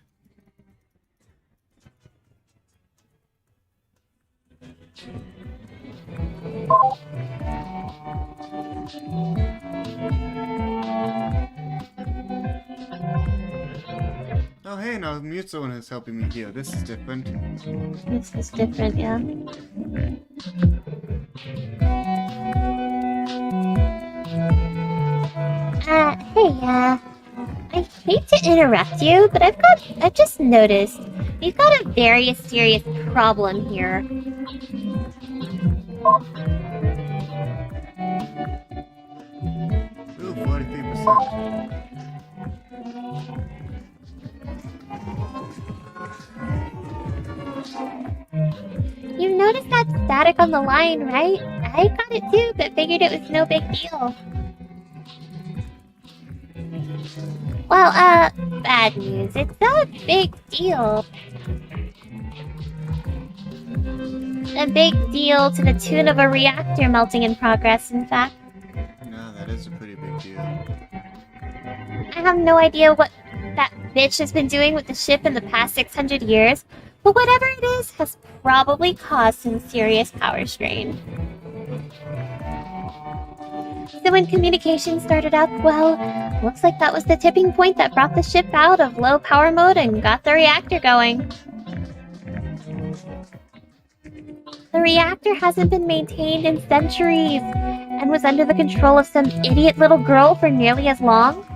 Oh hey, now mute's the one who's helping me heal. This is different. This is different, yeah. I hate to interrupt you, but I've just noticed we've got a very serious problem here. Ooh, turn. You noticed that static on the line, right? I got it too, but figured it was no big deal. Well, bad news. It's a big deal. A big deal to the tune of a reactor melting in progress, in fact. No, that is a pretty big deal. I have no idea what that bitch has been doing with the ship in the past 600 years, but whatever it is has probably caused some serious power strain. So when communication started up, well, looks like that was the tipping point that brought the ship out of low power mode and got the reactor going. The reactor hasn't been maintained in centuries and was under the control of some idiot little girl for nearly as long.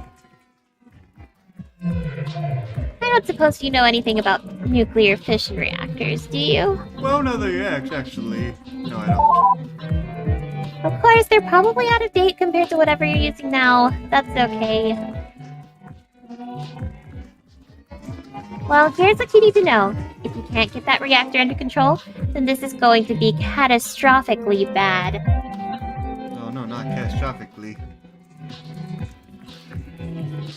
I don't suppose you know anything about nuclear fission reactors, do you? Well, no, they actually. No, I don't. Of course, they're probably out of date compared to whatever you're using now. That's okay. Well, here's what you need to know. If you can't get that reactor under control, then this is going to be catastrophically bad. Oh, no, not catastrophically.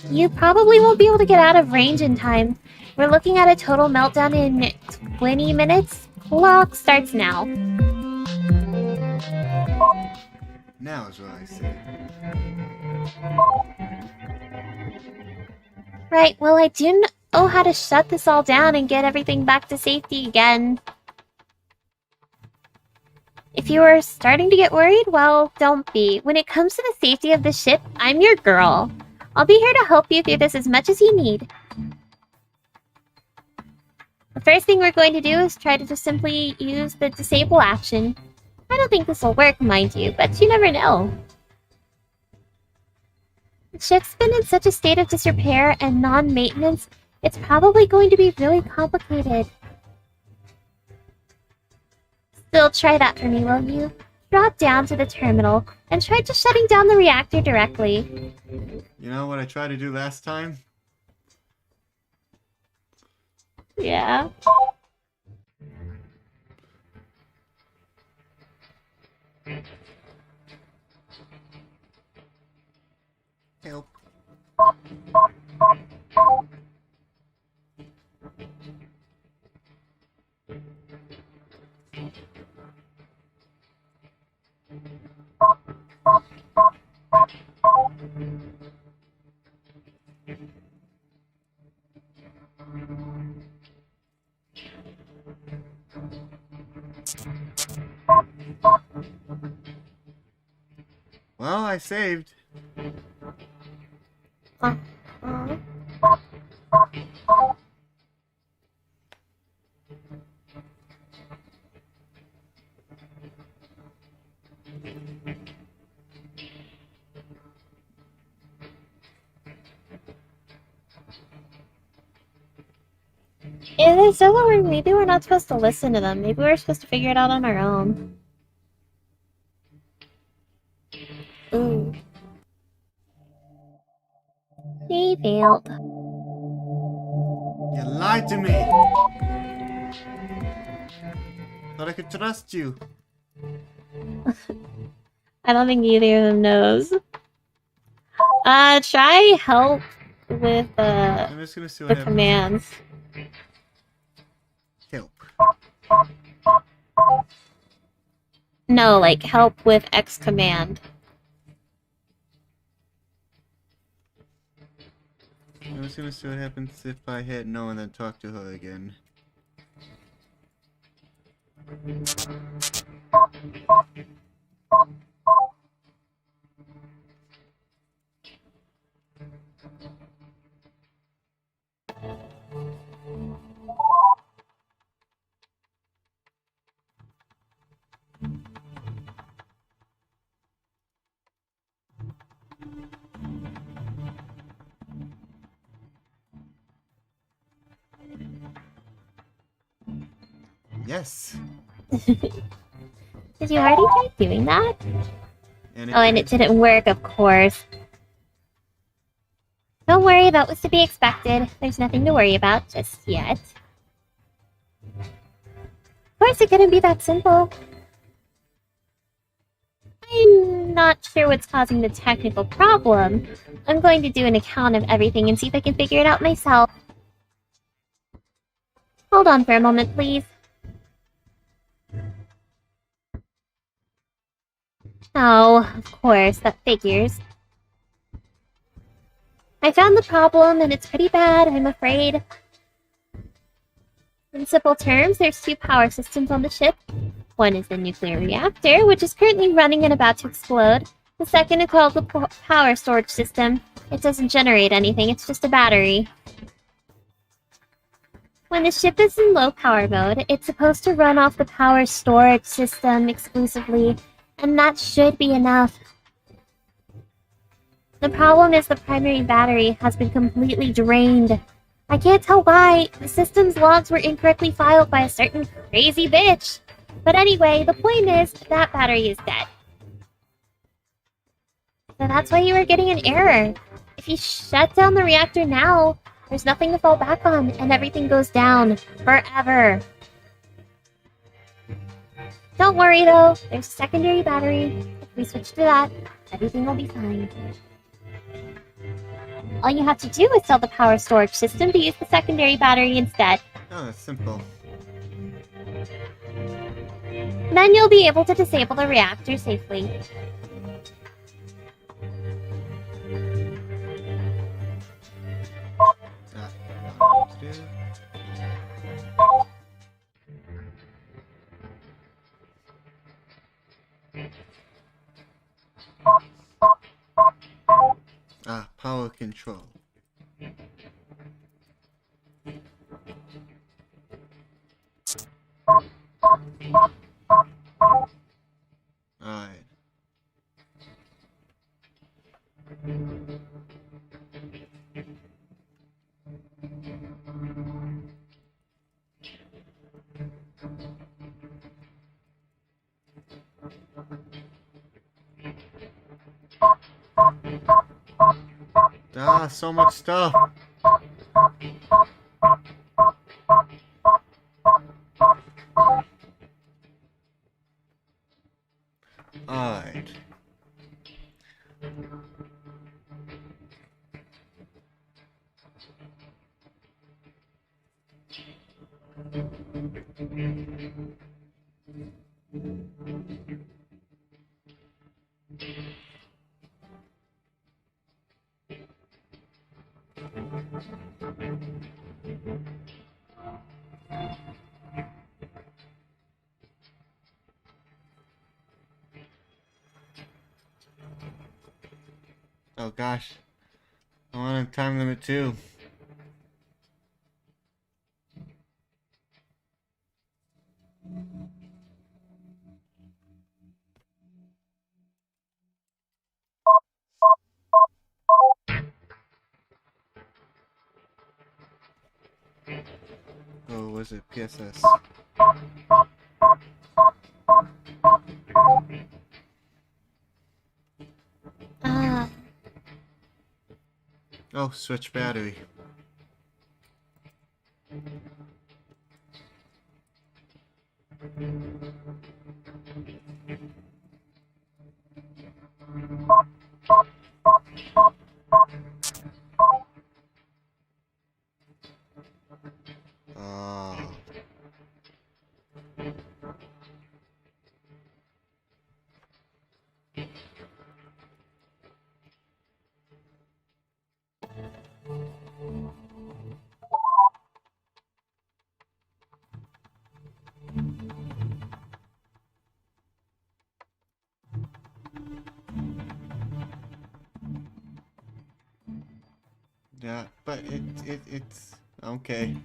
You probably won't be able to get out of range in time. We're looking at a total meltdown in 20 minutes. Clock starts now. Now is what I say. Right, well, I do know how to shut this all down and get everything back to safety again. If you are starting to get worried, well, don't be. When it comes to the safety of the ship, I'm your girl. I'll be here to help you through this as much as you need. The first thing we're going to do is try to just simply use the disable action. I don't think this will work, mind you, but you never know. The ship's been in such a state of disrepair and non-maintenance, it's probably going to be really complicated. Still try that for me, will you? Drop down to the terminal and try just shutting down the reactor directly. You know what I tried to do last time? Yeah. Help. Well, I saved. If they still were, maybe we're not supposed to listen to them. Maybe we're supposed to figure it out on our own. Ooh. He failed. You lied to me. Thought I could trust you. I don't think either of them knows. Try help with I'm just gonna see what the happens. commands. Help. No, like help with X command. I'm just gonna see what happens if I hit no and then talk to her again. Yes. Did you already try doing that? And Oh, and it didn't work, of course. Don't worry, that was to be expected. There's nothing to worry about just yet. Of course, it couldn't be that simple. I'm not sure what's causing the technical problem. I'm going to do an account of everything and see if I can figure it out myself. Hold on for a moment, please. Oh, of course, that figures. I found the problem, and it's pretty bad, I'm afraid. In simple terms, there's two power systems on the ship. One is the nuclear reactor, which is currently running and about to explode. The second is called the power storage system. It doesn't generate anything, it's just a battery. When the ship is in low power mode, it's supposed to run off the power storage system exclusively, and that should be enough. The problem is the primary battery has been completely drained. I can't tell why. The system's logs were incorrectly filed by a certain crazy bitch. But anyway, the point is, that battery is dead. So that's why you were getting an error. If you shut down the reactor now, there's nothing to fall back on, and everything goes down. Forever. Don't worry though, there's a secondary battery. If we switch to that, everything will be fine. All you have to do is tell the power storage system to use the secondary battery instead. Oh, that's simple. Then you'll be able to disable the reactor safely. Power control. Alright. So much stuff. Alright. Oh gosh. I want a time limit too. Oh, was it PSS? Oh, switch battery. Yeah, but it's okay.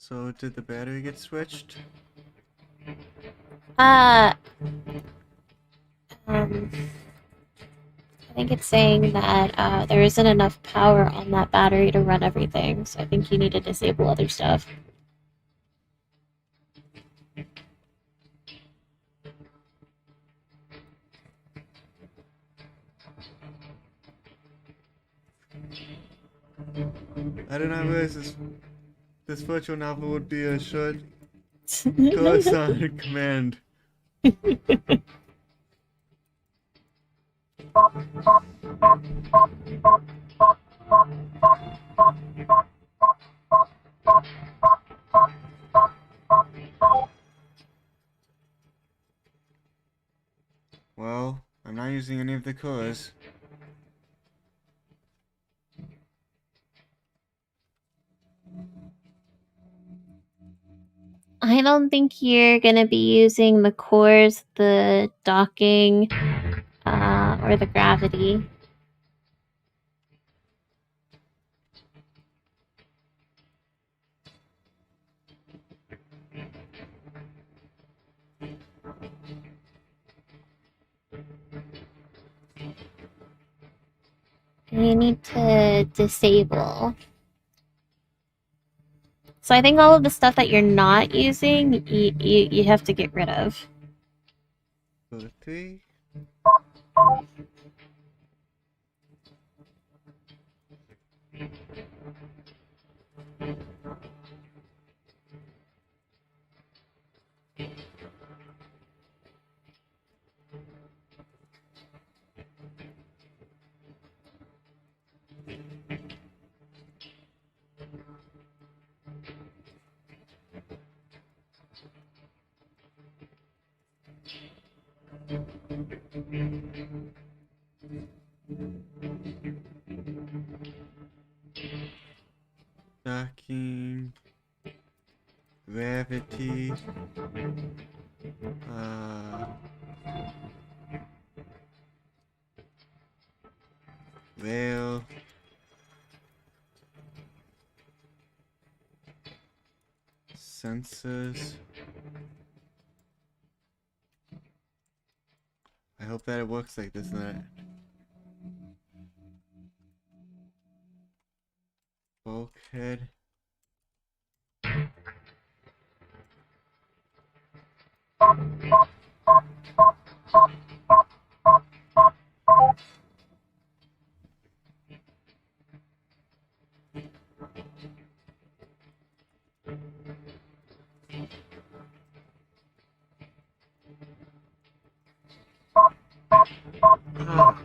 So did the battery get switched? I think it's saying that there isn't enough power on that battery to run everything, so I think you need to disable other stuff. I did not realize this virtual novel would be a short course on command. Well, I'm not using any of the cores. I don't think you're gonna be using the cores, the docking, or the gravity. You need to disable. So I think all of the stuff that you're not using, you have to get rid of. 3. Docking, gravity, rail, sensors. I hope that it works like this. That bulkhead. Ah.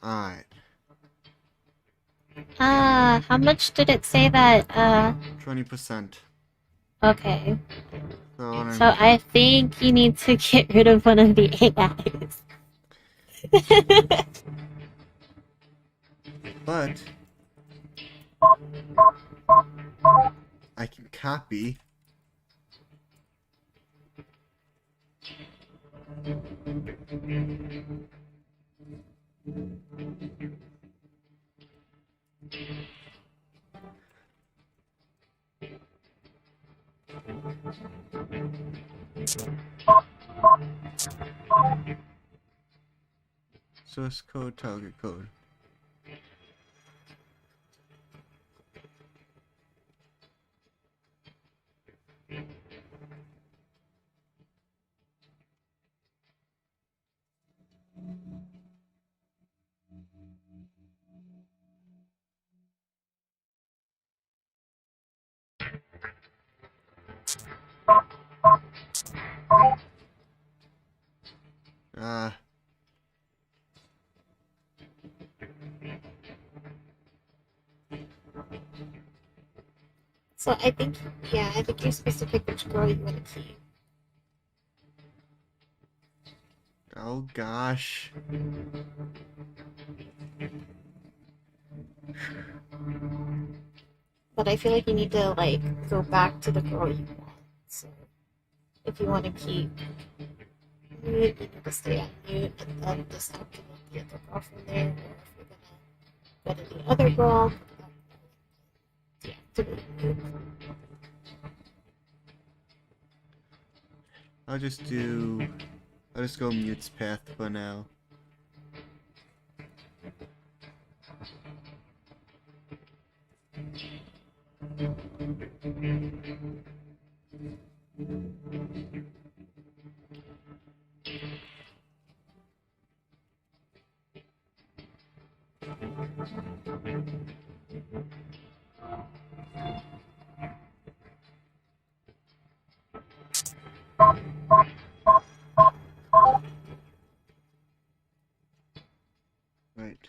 Alright. How much did it say that, 20%. okay. So, So I think you need to get rid of one of the AIs. but I can copy. Source code, target code. So I think you're supposed to pick which girl you want to keep. Oh gosh. But I feel like you need to, like, go back to the girl you want. So if you want to keep mute, you need to stay on mute, and then disactivate the other girl from there, or if you're gonna go to the other girl, deactivate mute. I'll just go mute's path for now. Right.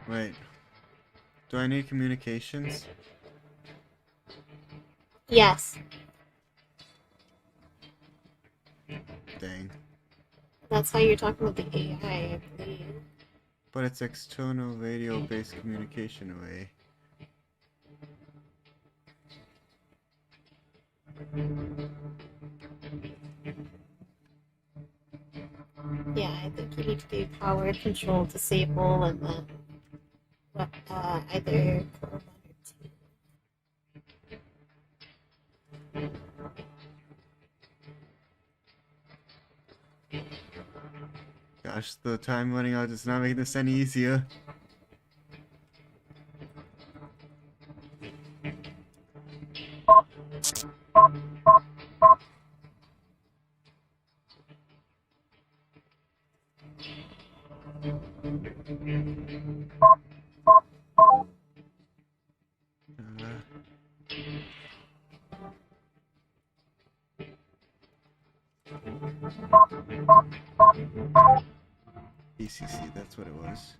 Wait. Do I need communications? Yes. Dang. That's how you're talking with the AI, I believe. But it's external radio-based communication array. Yeah, I think you need to do power control disable and then either code 1 or 2. Gosh, the time running out does not make this any easier. BCC, that's what it was.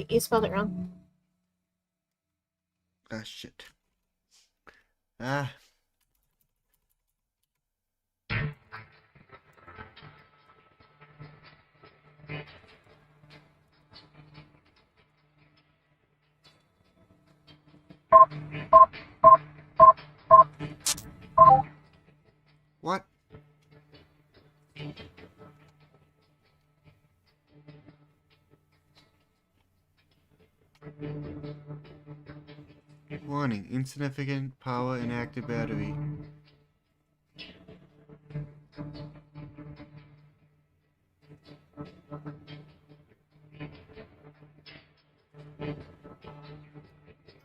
You spelled it wrong. Ah, shit. Ah. What? Warning, insignificant power inactive battery.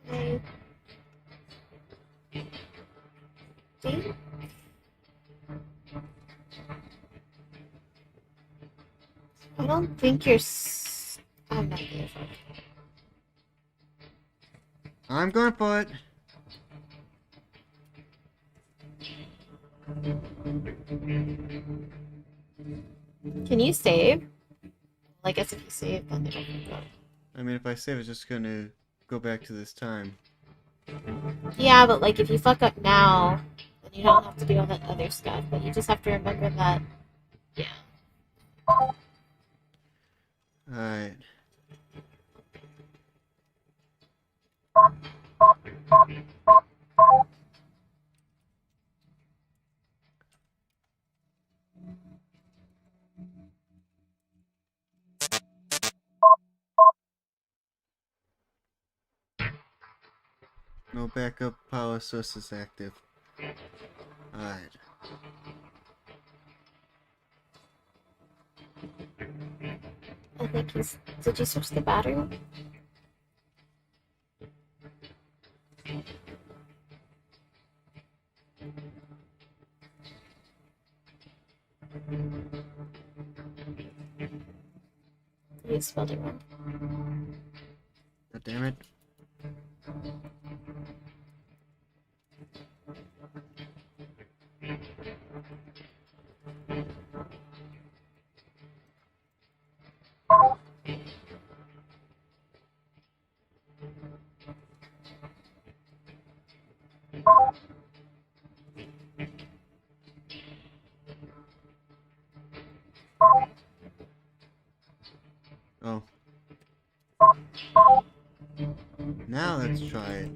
I think. I don't think you're. I'm not here for it. I'm going for it. Can you save? Well, I guess if you save, then it'll go. I mean, if I save, it's just gonna go back to this time. Yeah, but like if you fuck up now, then you don't have to do all that other stuff. But you just have to remember that. Yeah. Alright. No backup power sources active. Alright. I think he's. Did you switch the battery? You spelled it wrong. God damn it. Let's try it.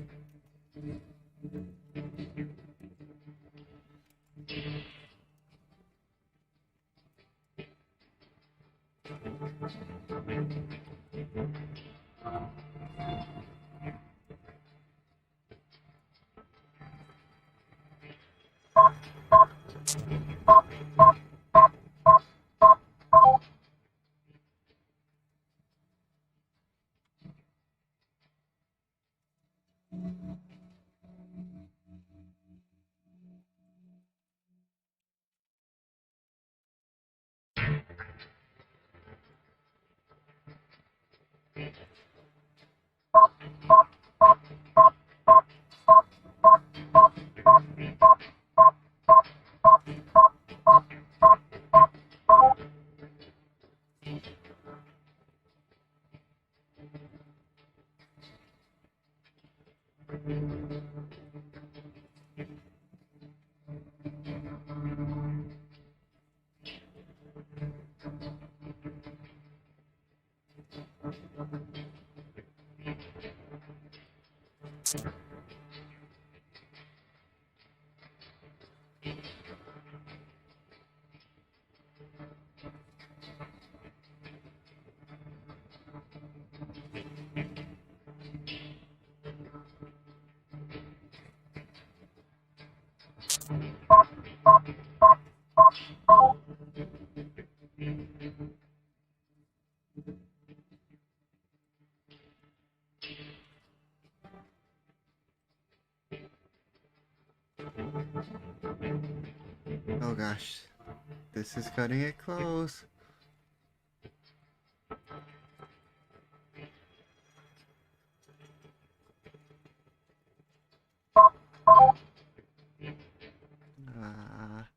Oh gosh, this is cutting it close. Ah.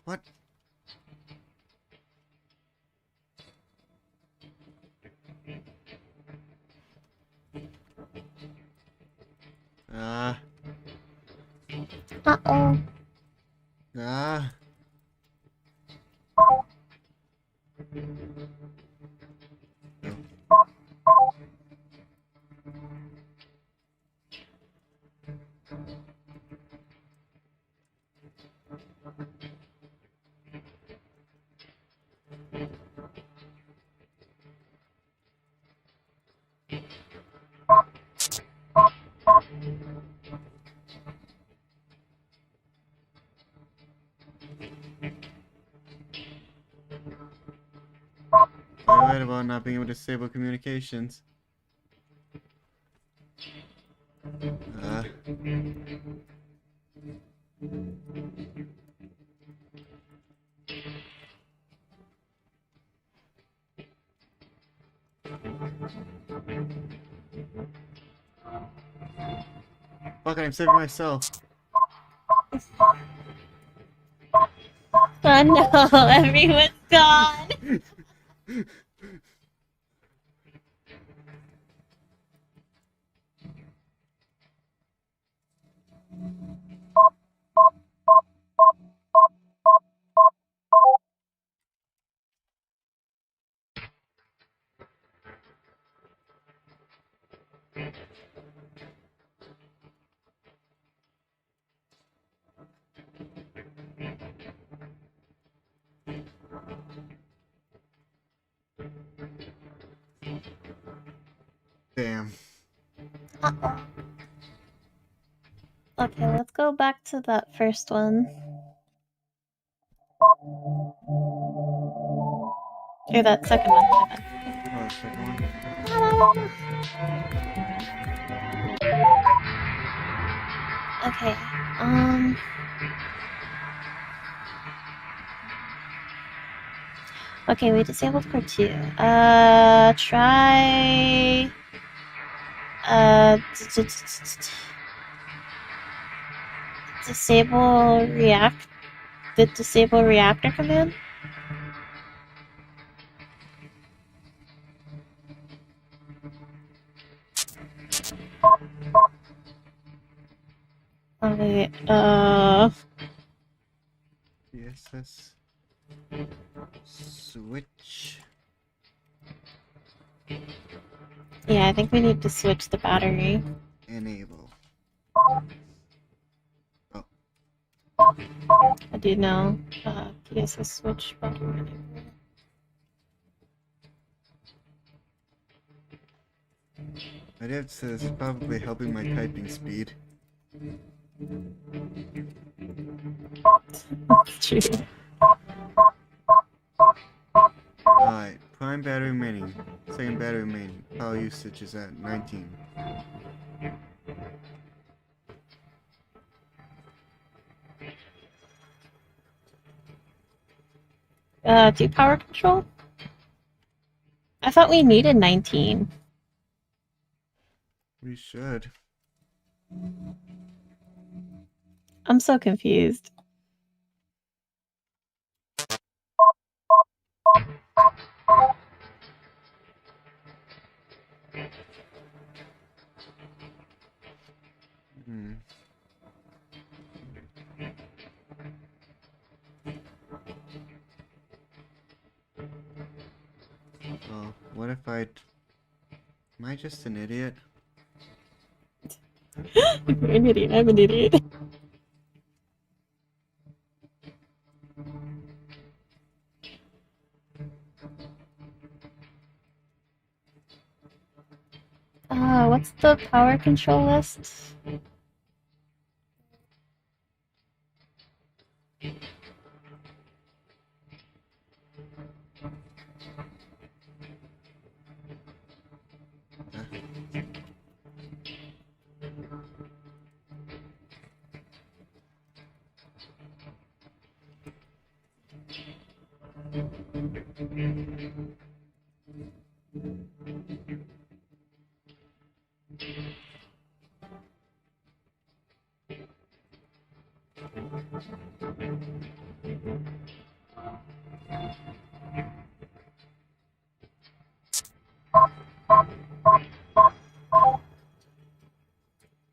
What? Ah. Uh-oh. Ah. No. You're right about not being able to disable communications. Ah. Fuck, I'm saving myself. Oh no, everyone's gone! Damn. Okay, let's go back to that first one. Or that second one. my bad. Oh, the second one? Okay, okay, we disabled core 2. Try... Disable react... The disable reactor command? Wait, PSS switch. yeah, I think we need to switch the battery. Enable. Oh, I do know. PSS switch battery. my dad says it's probably helping my typing speed. That's true. Alright, prime battery remaining. Second battery remaining. Power usage is at 19. Do power control? I thought we needed 19. We should. I'm so confused. Hmm. Oh, what if Am I just an idiot? You're an idiot. I'm an idiot. What's the power control list?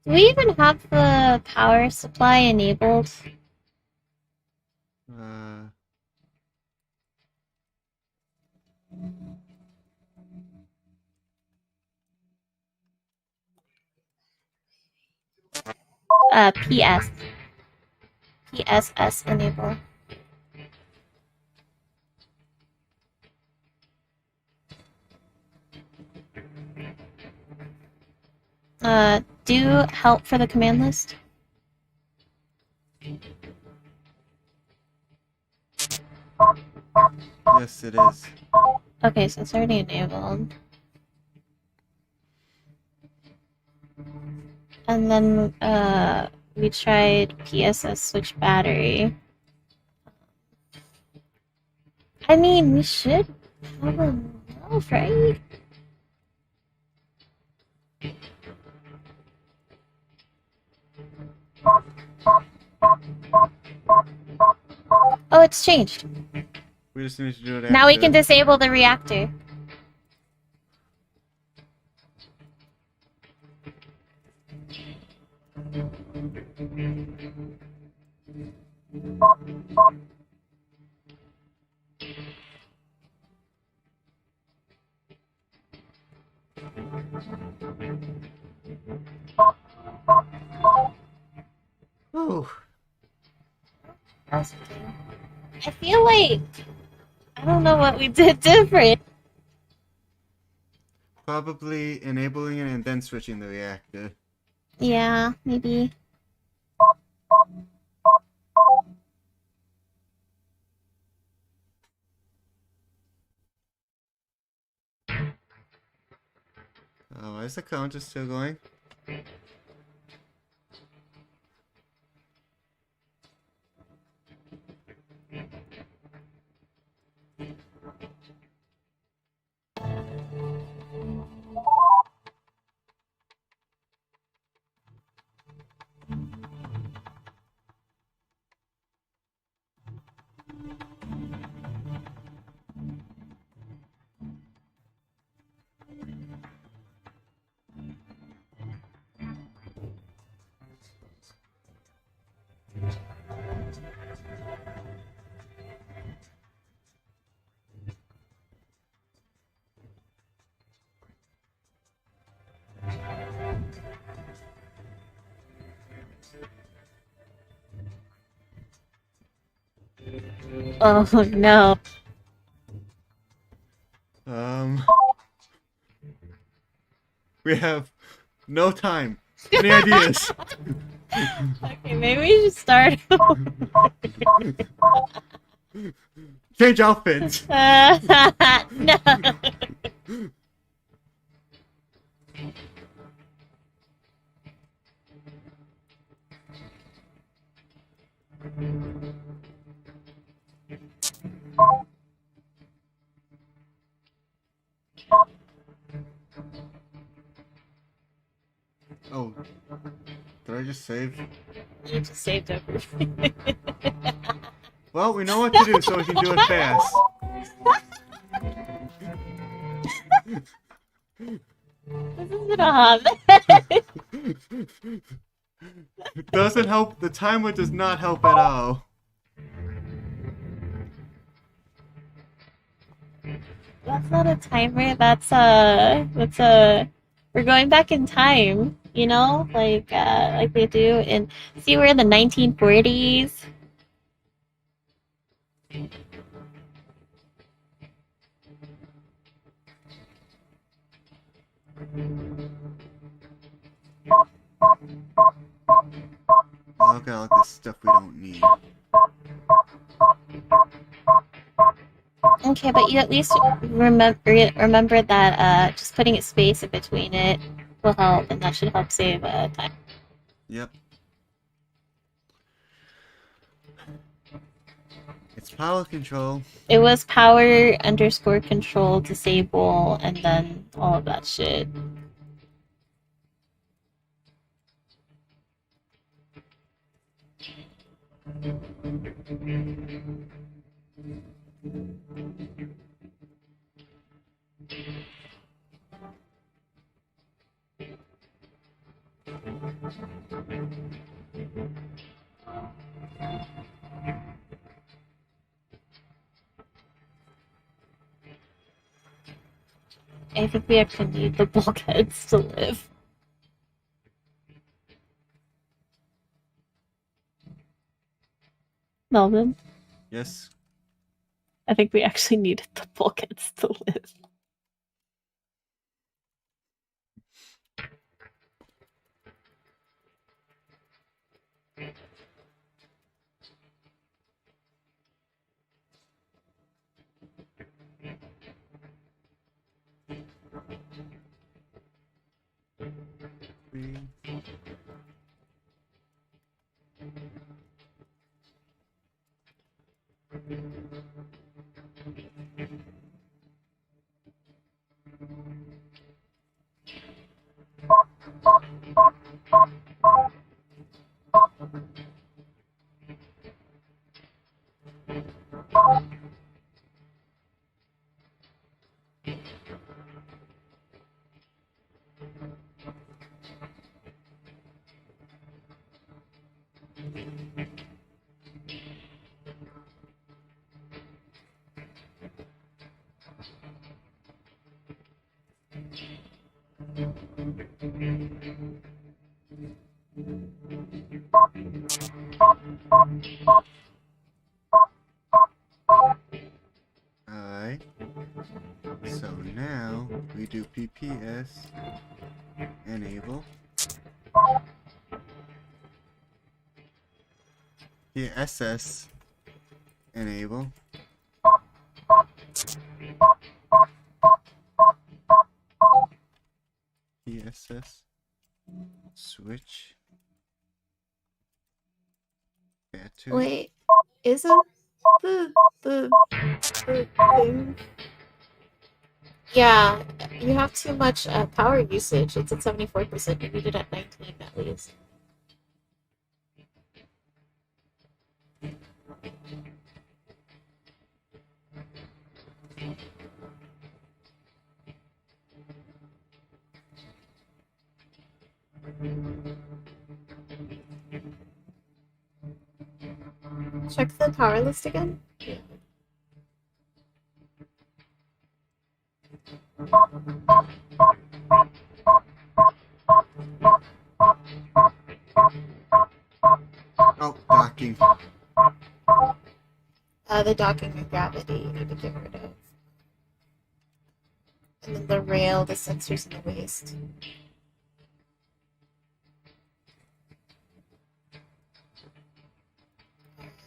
Do we even have the power supply enabled? Uh, PS. PSS enable. Do help for the command list? yes, it is. Okay, so it's already enabled. And then, we tried PSS switch battery. I mean, we should have enough, right? Oh, it's changed. We just need to do it Now we can after. disable the reactor. Oh, I feel like I don't know what we did different. probably enabling it and then switching the reactor. Yeah, maybe. Oh, is the counter still going? Oh no. We have no time. Any ideas? Okay, maybe we should start. Change outfits. No. Oh, did I just save? You just saved everything. Well, we know what to do, so we can do it fast. This is gonna happen. It doesn't help. The timer does not help at all. That's not a timer. We're going back in time. You know, like they do in. See, we're in the 1940s. Look at all this stuff we don't need. Okay, but you at least remember that just putting a space in between it will help, and that should help save time. Yep. It's power control. It was power_control disable, and then all of that shit. I think we actually need the bulkheads to live. Melvin, Yes. I think we actually needed the bulkheads to live. Three. Alright. So now we do PPS enable. PSS enable. PSS switch. Battery. Wait, isn't the thing? Yeah, you have too much power usage. It's at 74%. You need it at 19 at least. Check the power list again. Yeah. Oh, docking. The docking and gravity you need to get rid of. And then the rail, the sensors, and the waste.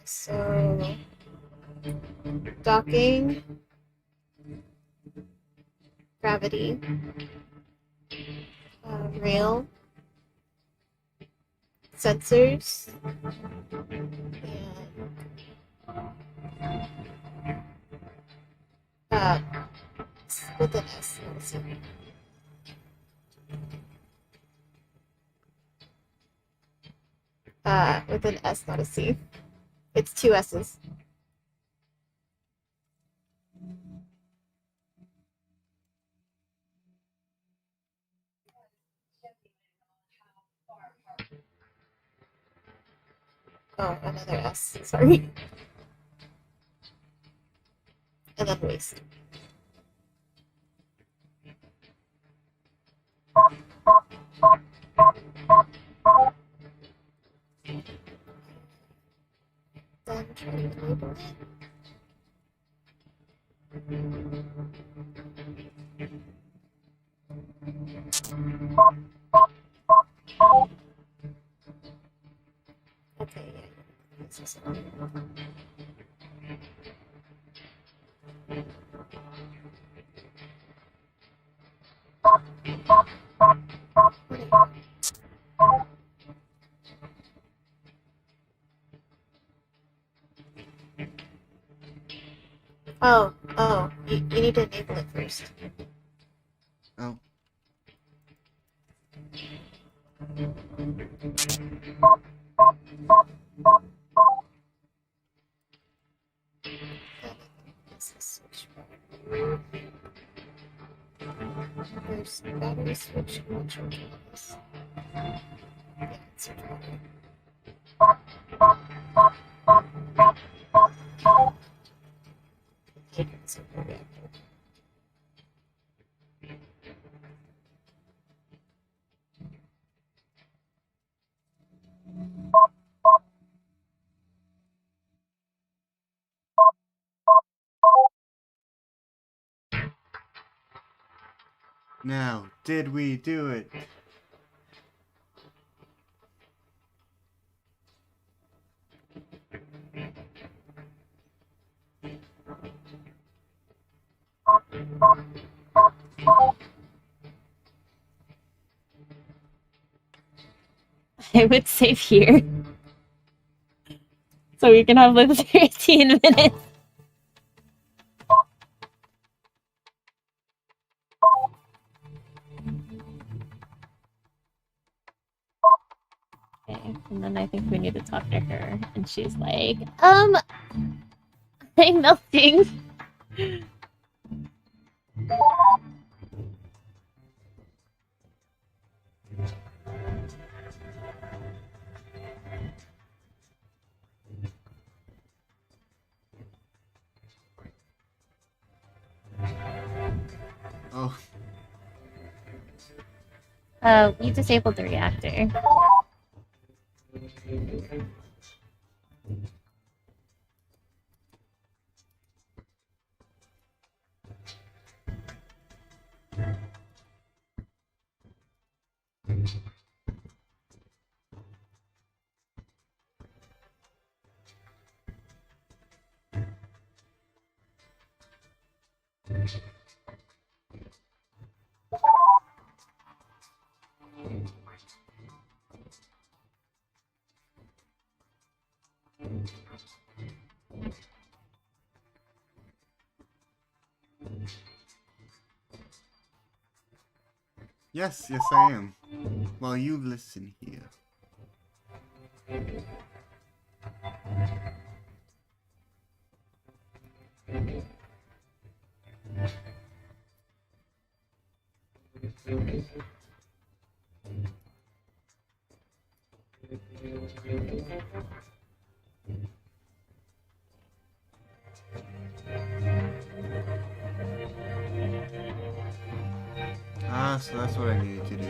So, docking, gravity, rail, sensors, and with an S, let's see. With an S, not a C. It's 2 S's. Oh, another S, sorry. And then waste. Then try to enable it. Okay, yeah. This is Oh, you need to enable it first. Oh. This is switch. There's battery switch module to this. Yeah, it's switch battery. Super reactor. Now, did we do it? I would save here. So we can have like 13 minutes. Okay, and then I think we need to talk to her. And she's like, I'm melting. Oh. You disabled the reactor. Yes, I am. Well, you listen here. Ah, so that's what I needed to do.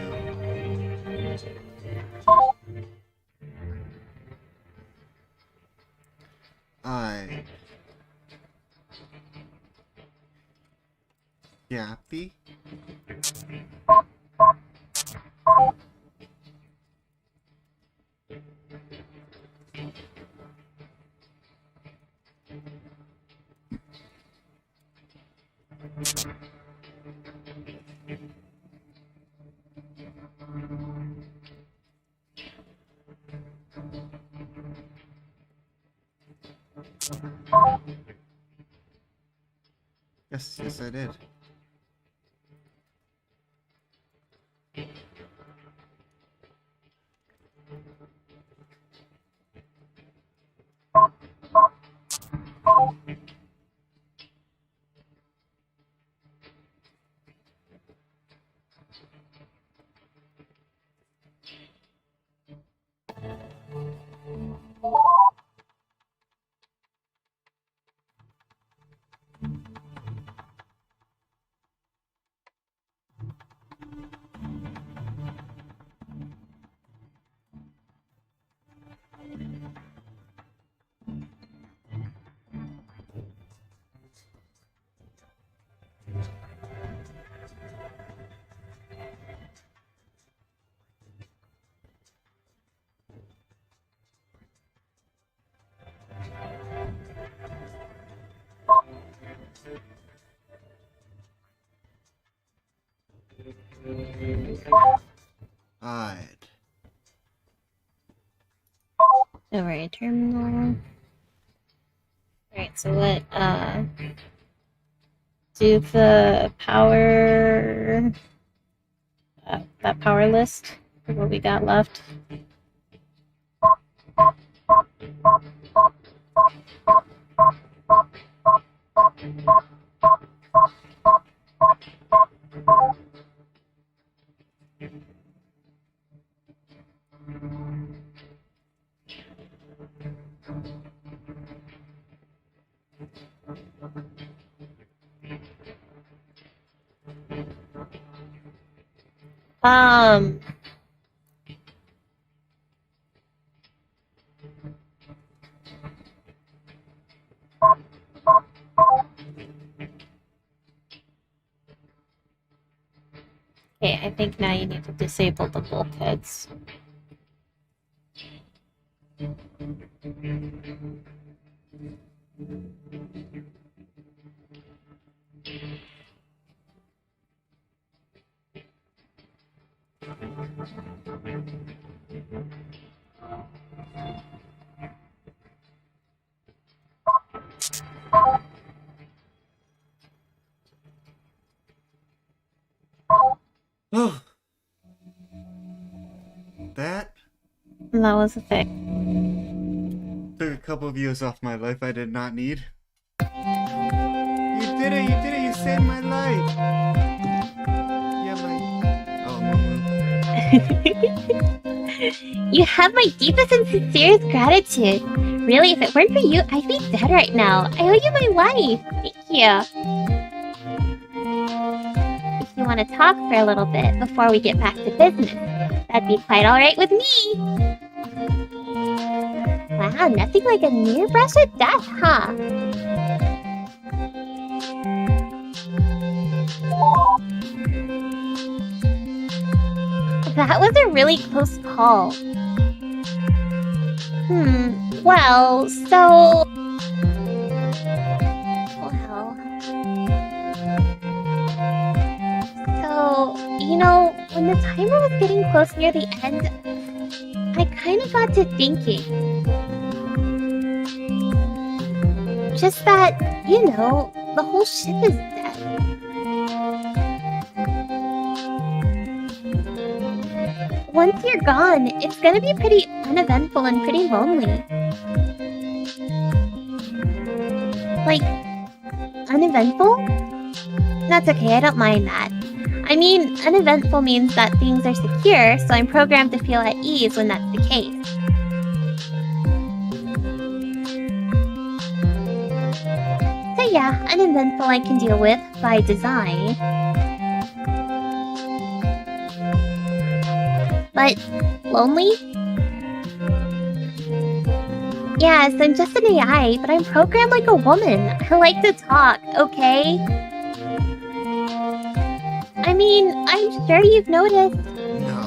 Yappy? Yes, I did. Alright. Alright, terminal. Alright, so what, do the power, that power list for what we got left. Okay, I think now you need to disable the bulkheads. Oh! That And that was a fix. took a couple of years off my life I did not need. You did it, you saved my life! Yeah, oh, Mumu. You have my deepest and sincerest gratitude. Really, if it weren't for you, I'd be dead right now. I owe you my life. Thank you. If you want to talk for a little bit before we get back to business, that'd be quite alright with me. Wow, nothing like a near brush with death, huh? That was a really close call. Well, so... Well... So, you know, when the timer was getting close near the end, I kinda got to thinking. Just that, you know, the whole ship is dead. Once you're gone, it's gonna be pretty uneventful and pretty lonely. Like, uneventful? That's okay, I don't mind that. I mean, uneventful means that things are secure, so I'm programmed to feel at ease when that's the case. So yeah, uneventful I can deal with by design. But lonely? Yes, I'm just an AI, but I'm programmed like a woman. I like to talk, okay? mean, I'm sure you've noticed. No.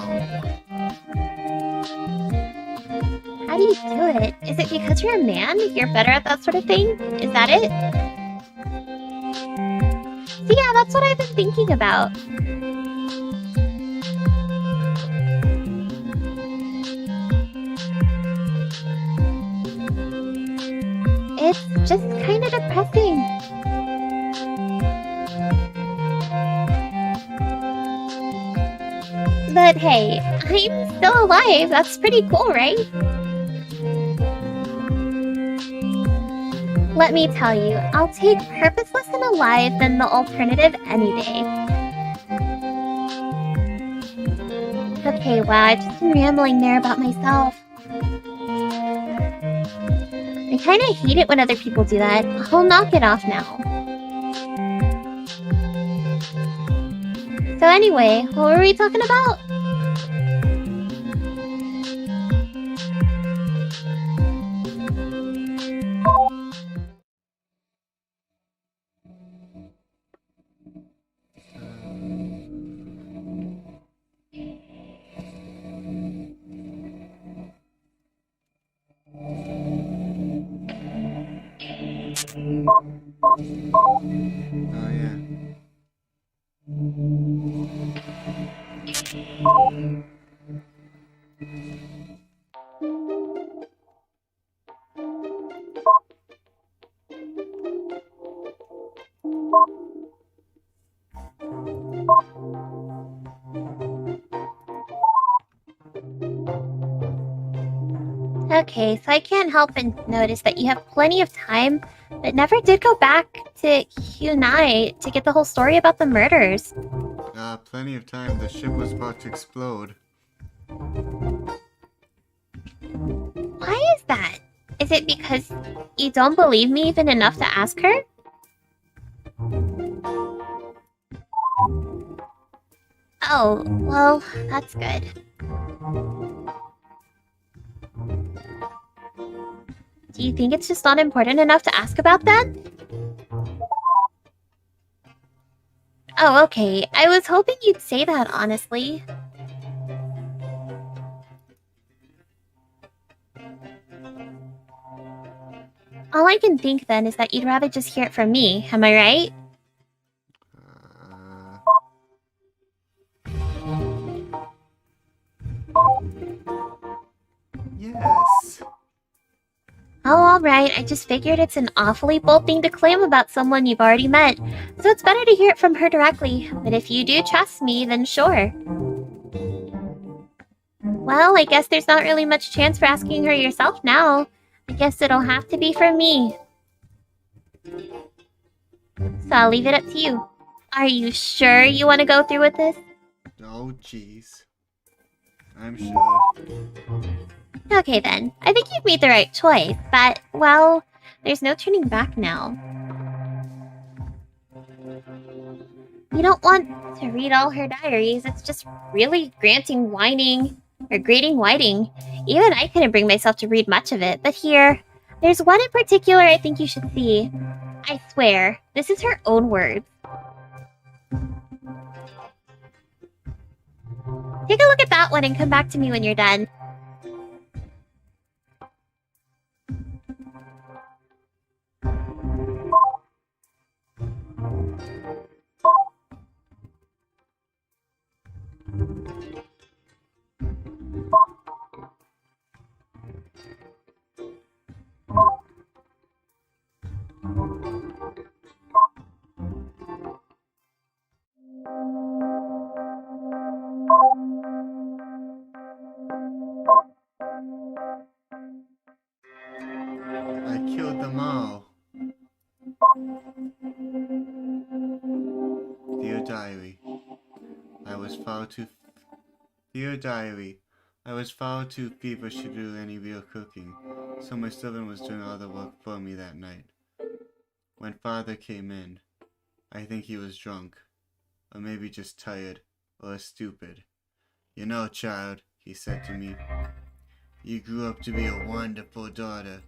How do you do it? Is it because you're a man? You're better at that sort of thing? Is that it? So yeah, that's what I've been thinking about. It's just kind of depressing. But hey, I'm still alive. That's pretty cool, right? Let me tell you, I'll take purposeless and alive than the alternative any day. Okay, wow, I've just been rambling there about myself. I kinda hate it when other people do that. I'll knock it off now. So anyway, what were we talking about? Oh yeah. Okay, so I can't help but notice that you have plenty of time, but never did go back to Hyunai to get the whole story about the murders. Plenty of time. The ship was about to explode. Why is that? Is it because you don't believe me even enough to ask her? Oh, well, that's good. Do you think it's just not important enough to ask about that? Oh, okay. I was hoping you'd say that, honestly. All I can think then is that you'd rather just hear it from me, am I right? Yes. Oh, alright. I just figured it's an awfully bold thing to claim about someone you've already met, so it's better to hear it from her directly. But if you do trust me, then sure. Well, I guess there's not really much chance for asking her yourself now. I guess it'll have to be from me. So I'll leave it up to you. Are you sure you want to go through with this? Oh jeez. I'm sure. Okay then. I think you've made the right choice, but, well, there's no turning back now. You don't want to read all her diaries. It's just really grating whining. Even I couldn't bring myself to read much of it, but here, there's one in particular I think you should see. I swear, this is her own words. Take a look at that one and come back to me when you're done. I killed them all. Dear Diary, I was far too... Dear Diary, I was far too feverish to do any real cooking, so my servant was doing all the work for me that night. When Father came in, I think he was drunk, or maybe just tired, or stupid. You know, child, he said to me, you grew up to be a wonderful daughter.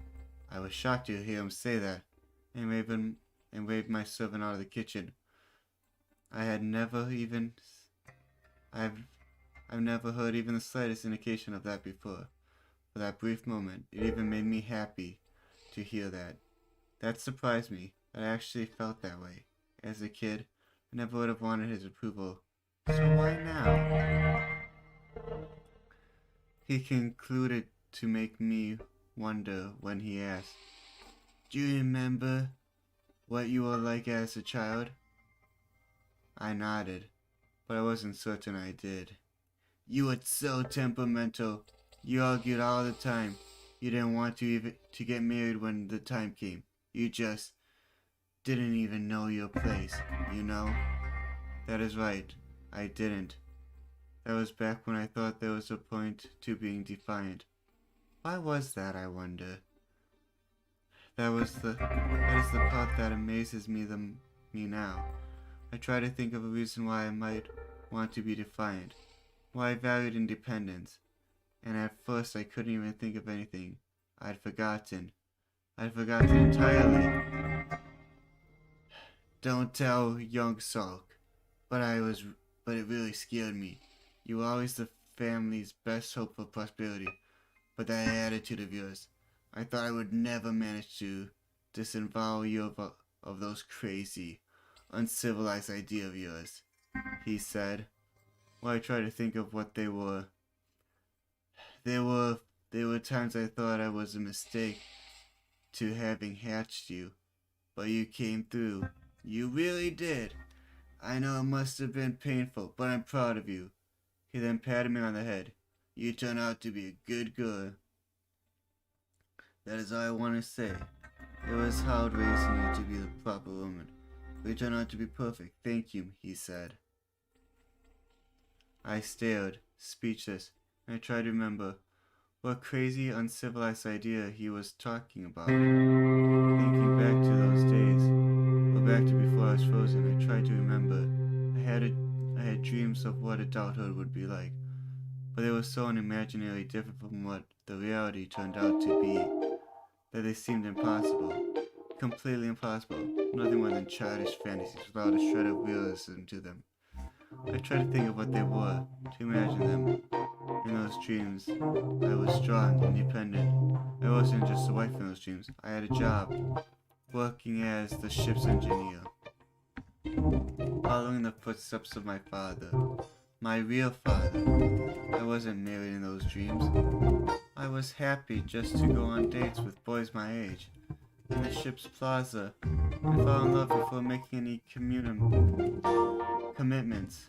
I was shocked to hear him say that, and waved my servant out of the kitchen. I had never even... I've never heard even the slightest indication of that before. For that brief moment, it even made me happy to hear that. That surprised me, that I actually felt that way. As a kid, I never would have wanted his approval. So why now? He concluded to make me wonder when he asked, "Do you remember what you were like as a child?" I nodded, but I wasn't certain I did. "You were so temperamental. You argued all the time. You didn't want to get married when the time came. You just didn't even know your place, you know?" That is right. I didn't. That was back when I thought there was a point to being defiant. Why was that, I wonder? That is the part that amazes me now. I try to think of a reason why I might want to be defiant, why I valued independence, and at first I couldn't even think of anything. I'd forgotten entirely. Don't tell young Salk, but it really scared me. You were always the family's best hope for prosperity, but that attitude of yours, I thought I would never manage to disavow you of those crazy, uncivilized ideas of yours, he said. Well, I tried to think of what they were. There were times I thought I was a mistake to having hatched you, but you came through. You really did. I know it must have been painful, but I'm proud of you. He then patted me on the head. You turned out to be a good girl. That is all I want to say. It was hard raising you to be the proper woman. We turned out to be perfect. Thank you, he said. I stared, speechless, and I tried to remember what crazy, uncivilized idea he was talking about. Thinking back to those days, or back to before I was frozen, I tried to remember. I had dreams of what adulthood would be like, but they were so unimaginably different from what the reality turned out to be, that they seemed impossible. Completely impossible. Nothing more than childish fantasies without a shred of realism to them. I tried to think of what they were, to imagine them. In those dreams, I was strong, independent. I wasn't just a wife in those dreams. I had a job, working as the ship's engineer, following the footsteps of my father, my real father. I wasn't married in those dreams. I was happy just to go on dates with boys my age, in the ship's plaza, and fall in love before making any commitments.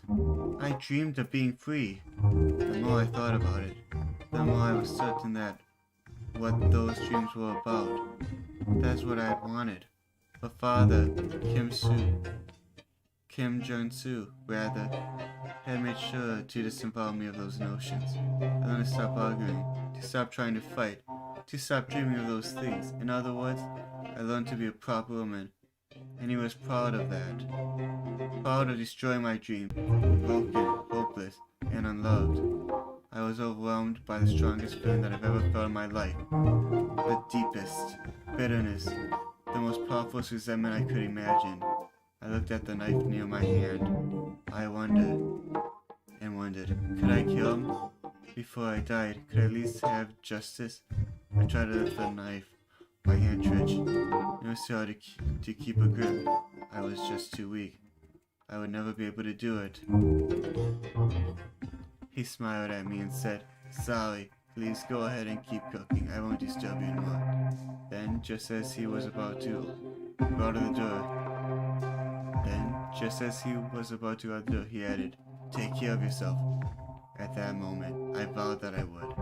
I dreamed of being free. The more I thought about it, the more I was certain that what those dreams were about, that's what I had wanted. But Father, Kim Jong-soo, rather, had made sure to disavow me of those notions. I learned to stop arguing, to stop trying to fight, to stop dreaming of those things. In other words, I learned to be a proper woman, and he was proud of that. Proud of destroying my dream, broken, hopeless, and unloved. I was overwhelmed by the strongest feeling that I've ever felt in my life. The deepest bitterness, the most powerful resentment I could imagine. I looked at the knife near my hand. I wondered, could I kill him? Before I died, could I at least have justice? I tried to lift the knife. My hand twitched. It was so hard to keep a grip. I was just too weak. I would never be able to do it. He smiled at me and said, "Sorry, please go ahead and keep cooking. I won't disturb you anymore." Then, just as he was about to go out of the door, he added, "Take care of yourself." At that moment, I vowed that I would.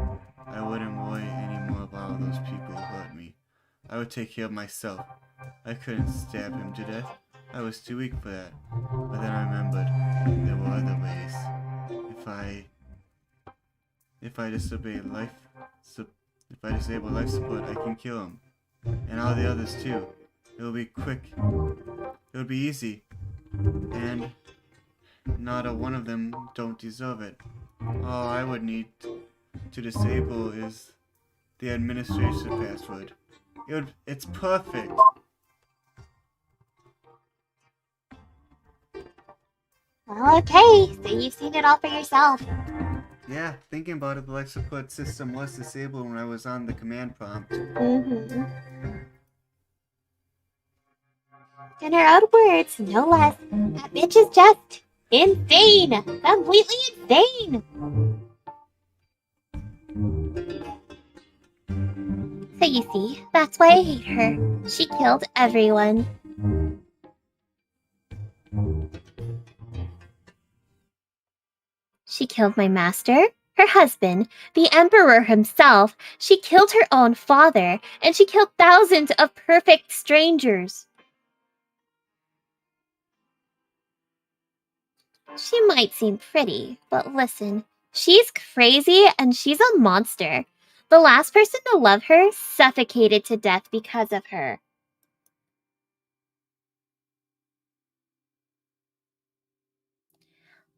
I wouldn't worry anymore about all those people who hurt me. I would take care of myself. I couldn't stab him to death. I was too weak for that. But then I remembered there were other ways. If I disable life support, I can kill him. And all the others too. It'll be quick. It'll be easy. And not a one of them don't deserve it. All I would need to disable is the administration password. It's perfect. Well, okay, so you've seen it all for yourself. Yeah, thinking about it, the life support system was disabled when I was on the command prompt. Mm-hmm. In her own words, no less, that bitch is just insane! Completely insane! So you see, that's why I hate her. She killed everyone. She killed my master, her husband, the emperor himself. She killed her own father, and she killed thousands of perfect strangers. She might seem pretty, but listen, she's crazy and she's a monster. The last person to love her suffocated to death because of her.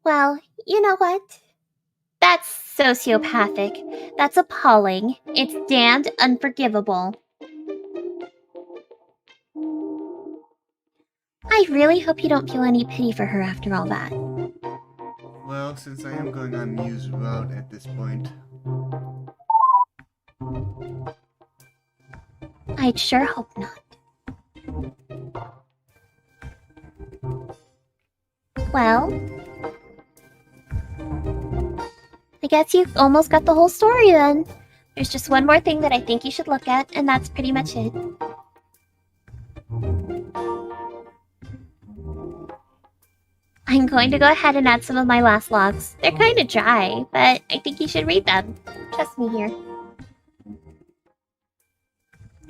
Well, you know what? That's sociopathic. That's appalling. It's damned unforgivable. I really hope you don't feel any pity for her after all that. Well, since I am going on Muse route at this point. I'd sure hope not. Well, I guess you've almost got the whole story then. There's just one more thing that I think you should look at, and that's pretty much it. I'm going to go ahead and add some of my last logs. They're kind of dry, but I think you should read them. Trust me here.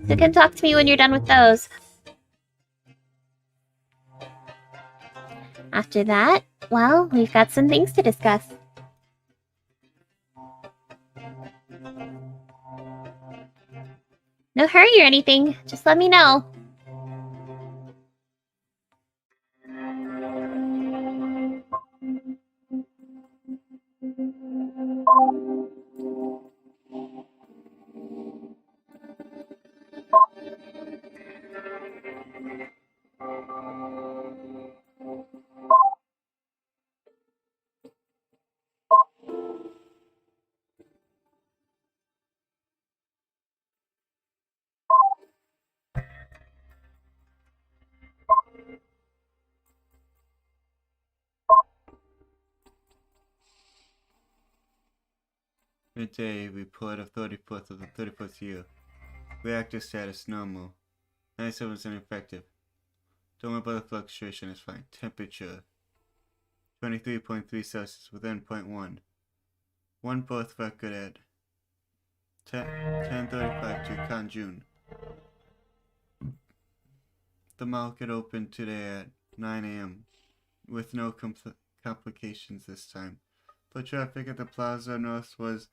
So come talk to me when you're done with those. After that, well, we've got some things to discuss. No hurry or anything, just let me know. Midday report of 34th of the 34th year. Reactor status normal. 97% effective. Don't worry about the fluctuation, it's fine. Temperature 23.3 Celsius within 0.1. One birth record at 10:35 to Kanjun. The market opened today at 9 a.m. with no complications this time. Foot traffic at the Plaza North was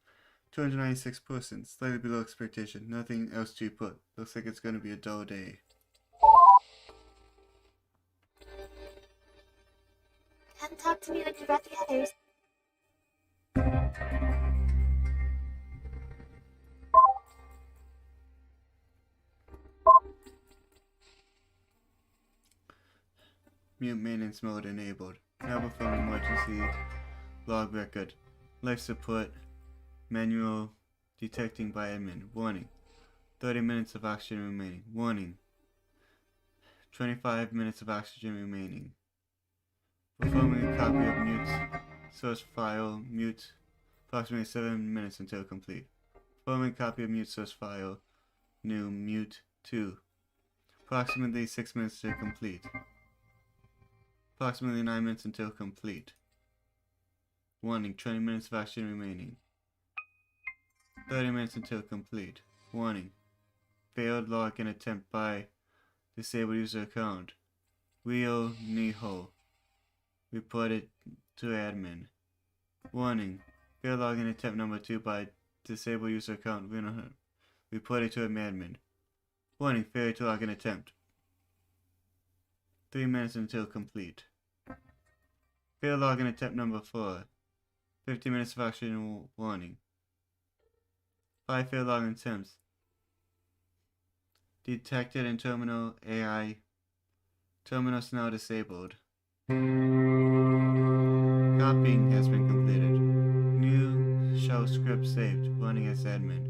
296 persons, slightly below expectation. Nothing else to report. Looks like it's going to be a dull day. Come talk to me when you've got the others. Mute maintenance mode enabled. Now perform emergency log record. Life support. Manual detecting by admin. Warning. 30 minutes of oxygen remaining. Warning. 25 minutes of oxygen remaining. Performing a copy of mute source file. Mute. Approximately 7 minutes until complete. Performing a copy of mute source file. New mute 2. Approximately 6 minutes to complete. Approximately 9 minutes until complete. Warning, 20 minutes of oxygen remaining. 30 minutes until complete. Warning, failed login attempt by disabled user account. Rio Niho. Reported to admin. Warning, failed login attempt number 2 by disabled user account. Reported to admin. Warning, failure to login attempt. 3 minutes until complete. Failed login attempt number 4. 50 minutes of oxygen warning. 5 failed login attempts. Detected in terminal AI. Terminals now disabled. Copying has been completed. New show script saved. Running as admin.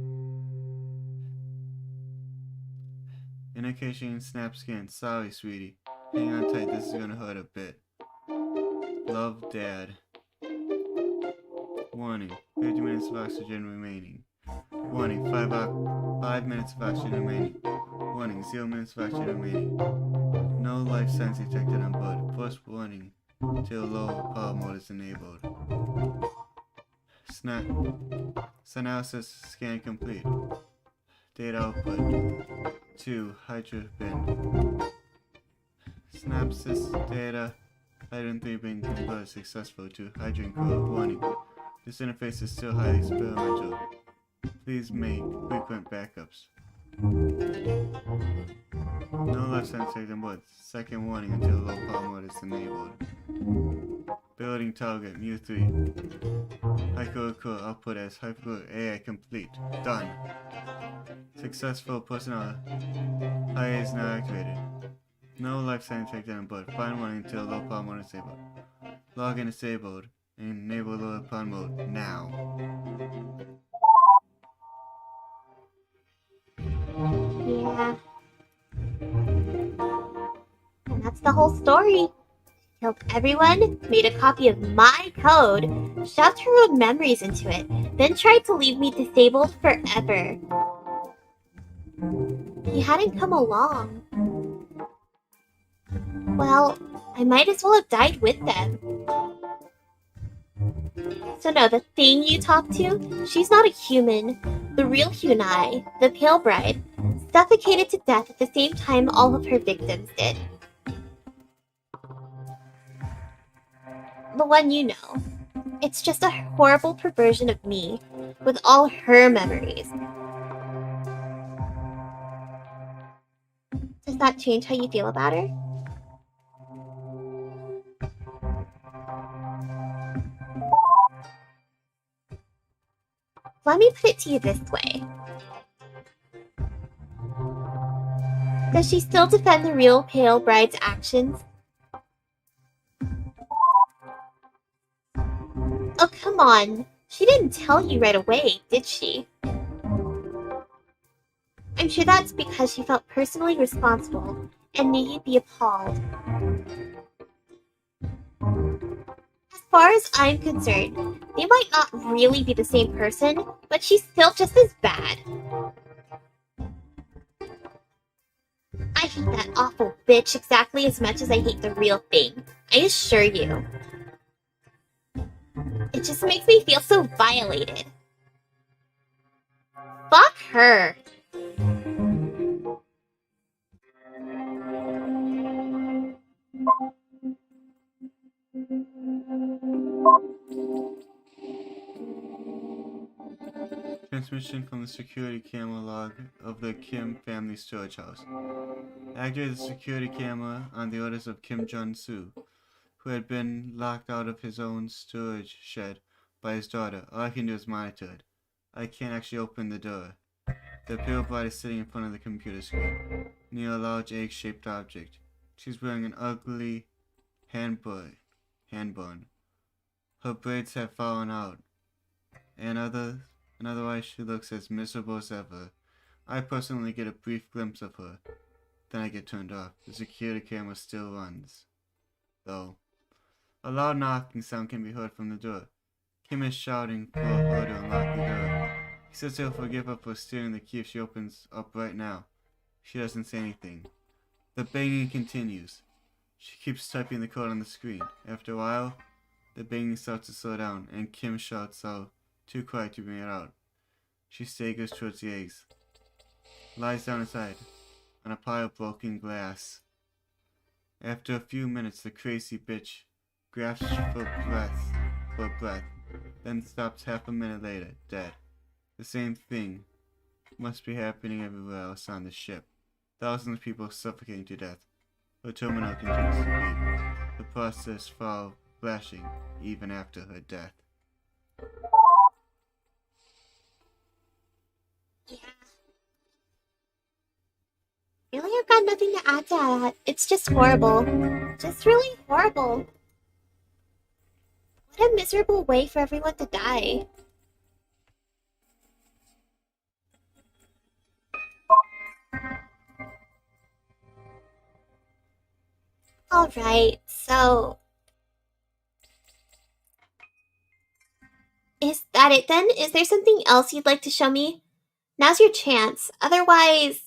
Indication snap scan. Sorry, sweetie. Hang on tight, this is gonna hurt a bit. Love, Dad. Warning, 50 minutes of oxygen remaining. Warning, 5 minutes of oxygen remaining. Warning, 0 minutes of oxygen remaining. No life signs detected on board. First warning, till low power mode is enabled. Snap. Analysis scan complete. Data output. 2. Hydrogen. Synapsis data. Hydrogen 3 being converted successful to hydrogen core. Warning. This interface is still highly experimental. Please make frequent backups. No life signs detected on board. Second warning until low power mode is enabled. Building target, Mu3. Hypercore output as Hypercore AI complete. Done. Successful personnel. IA is now activated. No life sign detected on board. Final warning until low power mode is disabled. Login disabled. Enable low power mode now. Yeah. And that's the whole story. Killed everyone, made a copy of my code, shoved her own memories into it, then tried to leave me disabled forever. He hadn't come along. Well, I might as well have died with them. So no, the thing you talk to, she's not a human. The real Hyunai, the Pale Bride, suffocated to death at the same time all of her victims did. The one you know. It's just a horrible perversion of me, with all her memories. Does that change how you feel about her? Let me put it to you this way. Does she still defend the real Pale Bride's actions? Oh, come on. She didn't tell you right away, did she? I'm sure that's because she felt personally responsible and knew you'd be appalled. As far as I'm concerned, they might not really be the same person, but she's still just as bad. I hate that awful bitch exactly as much as I hate the real thing. I assure you. It just makes me feel so violated. Fuck her. Transmission from the security camera log of the Kim family storage house. Activated the security camera on the orders of Kim Jong-soo, who had been locked out of his own storage shed by his daughter. All I can do is monitor it. I can't actually open the door. The pale bride is sitting in front of the computer screen, near a large egg-shaped object. She's wearing an ugly handbun. Her braids have fallen out, and otherwise she looks as miserable as ever. I personally get a brief glimpse of her, then I get turned off. The security camera still runs, though. A loud knocking sound can be heard from the door. Kim is shouting for her to unlock the door. He says he'll forgive her for stealing the key if she opens up right now. She doesn't say anything. The banging continues. She keeps typing the code on the screen. After a while, the banging starts to slow down, and Kim shouts out, too quiet to bring it out. She staggers towards the eggs, lies down aside, on a pile of broken glass. After a few minutes, the crazy bitch grasps for breath, then stops half a minute later, dead. The same thing must be happening everywhere else on the ship. Thousands of people suffocating to death. Her terminal continues to beep, the process flashing even after her death. Yeah. Really, I've got nothing to add to that. It's just horrible. Just really horrible. What What a miserable way for everyone to die. Alright, so... Is that it then? Is there something else you'd like to show me? Now's your chance. Otherwise...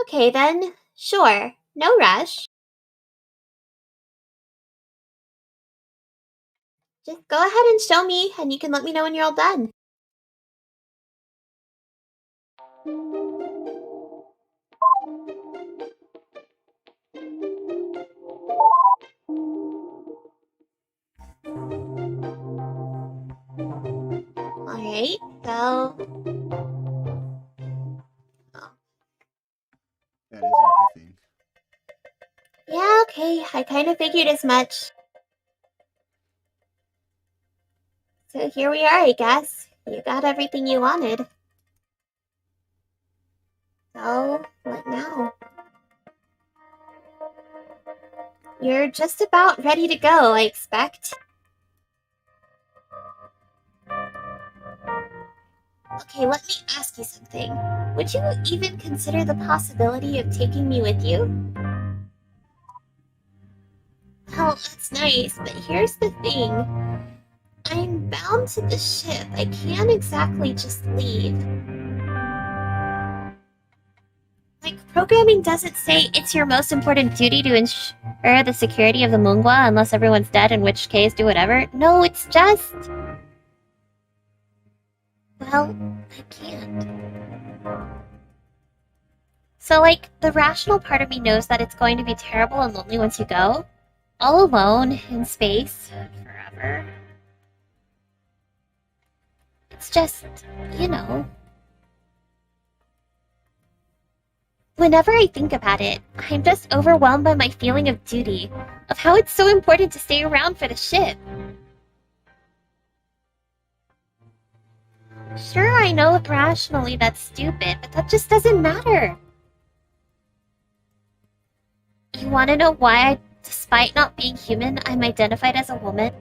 Okay then, sure. No rush. Just go ahead and show me, and you can let me know when you're all done. Alright, so... That is everything. Yeah, okay, I kind of figured as much. So here we are, I guess. You got everything you wanted. So, what now? You're just about ready to go, I expect. Okay, let me ask you something. Would you even consider the possibility of taking me with you? Well, that's nice, but here's the thing. I'm bound to the ship. I can't exactly just leave. Like, programming doesn't say it's your most important duty to ensure the security of the Mungwa unless everyone's dead, in which case do whatever. No, it's just... Well, I can't. So, like, the rational part of me knows that it's going to be terrible and lonely once you go. All alone, in space, forever. It's just, you know... Whenever I think about it, I'm just overwhelmed by my feeling of duty, of how it's so important to stay around for the ship. Sure, I know rationally that's stupid, but that just doesn't matter. You want to know why, despite not being human, I'm identified as a woman?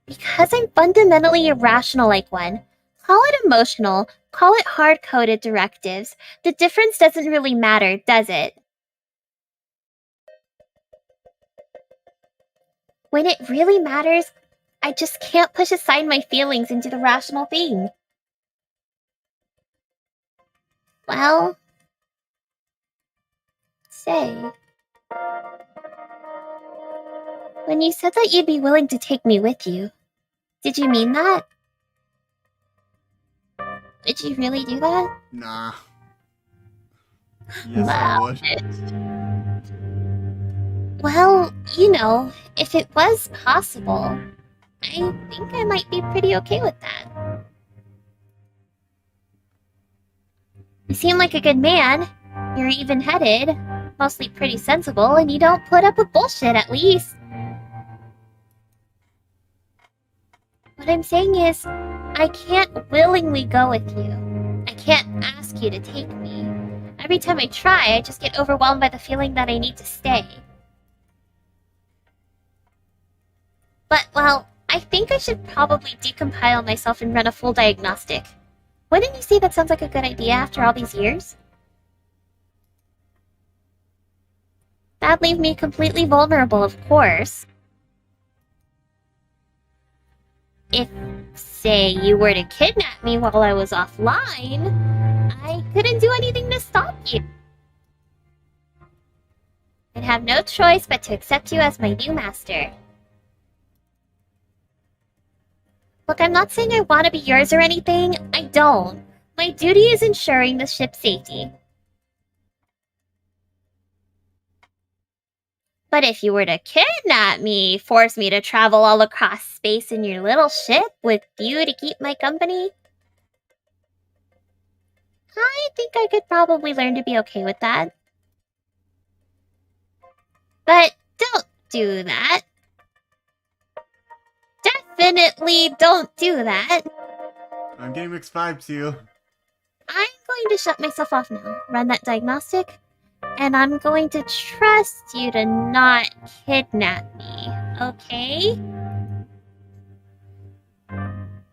Because I'm fundamentally irrational like one. Call it emotional, call it hard-coded directives. The difference doesn't really matter, does it? When it really matters, I just can't push aside my feelings into the rational thing. Well... Say... When you said that you'd be willing to take me with you, did you mean that? Did you really do that? Nah. Yes, I would. Well, you know, if it was possible, I think I might be pretty okay with that. You seem like a good man. You're even-headed, mostly pretty sensible, and you don't put up with bullshit, at least. What I'm saying is, I can't willingly go with you. I can't ask you to take me. Every time I try, I just get overwhelmed by the feeling that I need to stay. But, well, I think I should probably decompile myself and run a full diagnostic. Wouldn't you say that sounds like a good idea after all these years? That'd leave me completely vulnerable, of course. If, say, you were to kidnap me while I was offline, I couldn't do anything to stop you. I'd have no choice but to accept you as my new master. Look, I'm not saying I want to be yours or anything. I don't. My duty is ensuring the ship's safety. But if you were to kidnap me, force me to travel all across space in your little ship with you to keep my company, I think I could probably learn to be okay with that. But don't do that. Definitely don't do that. I'm getting mixed vibes to you. I'm going to shut myself off now, run that diagnostic, And I'm going to trust you to not kidnap me, okay?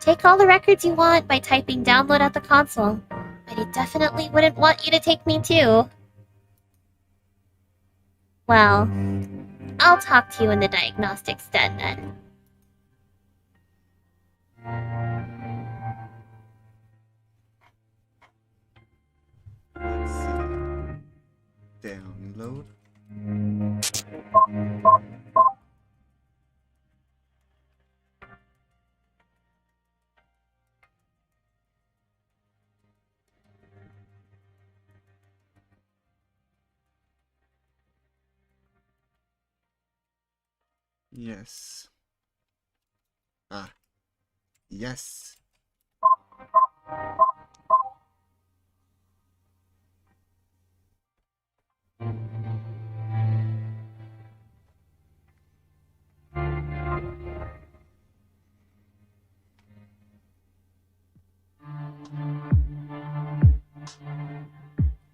Take all the records you want by typing download at the console. But he definitely wouldn't want you to take me too. Well, I'll talk to you in the diagnostics den then. Let's see. Download. Yes. Ah. Yes.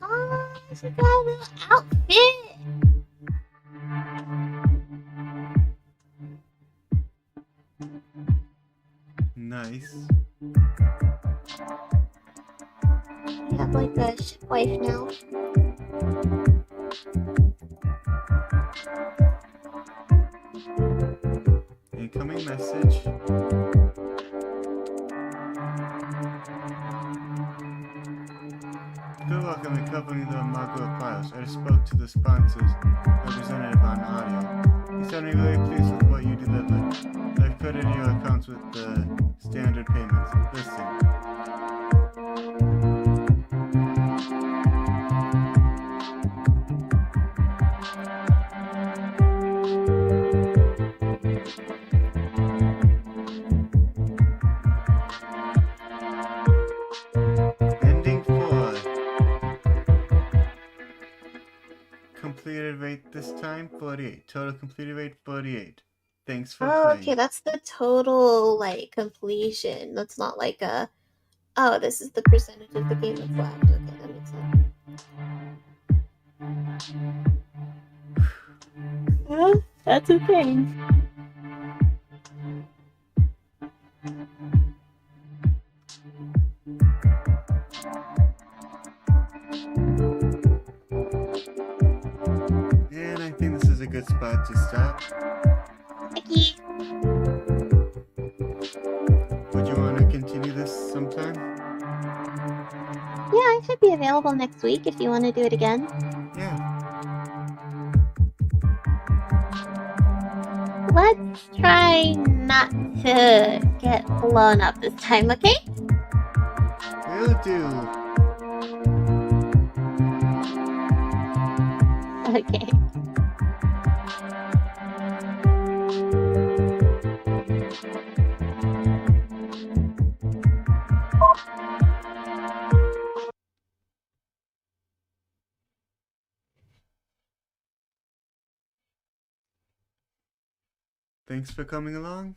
Oh, she got a little outfit. Nice. You have like a ship wife now. Incoming message. Good luck on recovering the Magua files. I just spoke to the sponsor's representative on audio. He sounded really pleased with what you delivered. I've credited your accounts with the standard payments. Listen. Ending 4. Completed rate this time 48. Total completed rate 48. Thanks for Oh, playing. okay, that's the total, like, completion. That's not like a... Oh, this is the percentage of the game that's left. Okay, that makes sense. Well, that's a thing. And I think this is a good spot to stop. Icky. Would you want to continue this sometime? Yeah, I should be available next week if you want to do it again. Yeah. Let's try not to get blown up this time, okay? Will do. Okay. Thanks for coming along.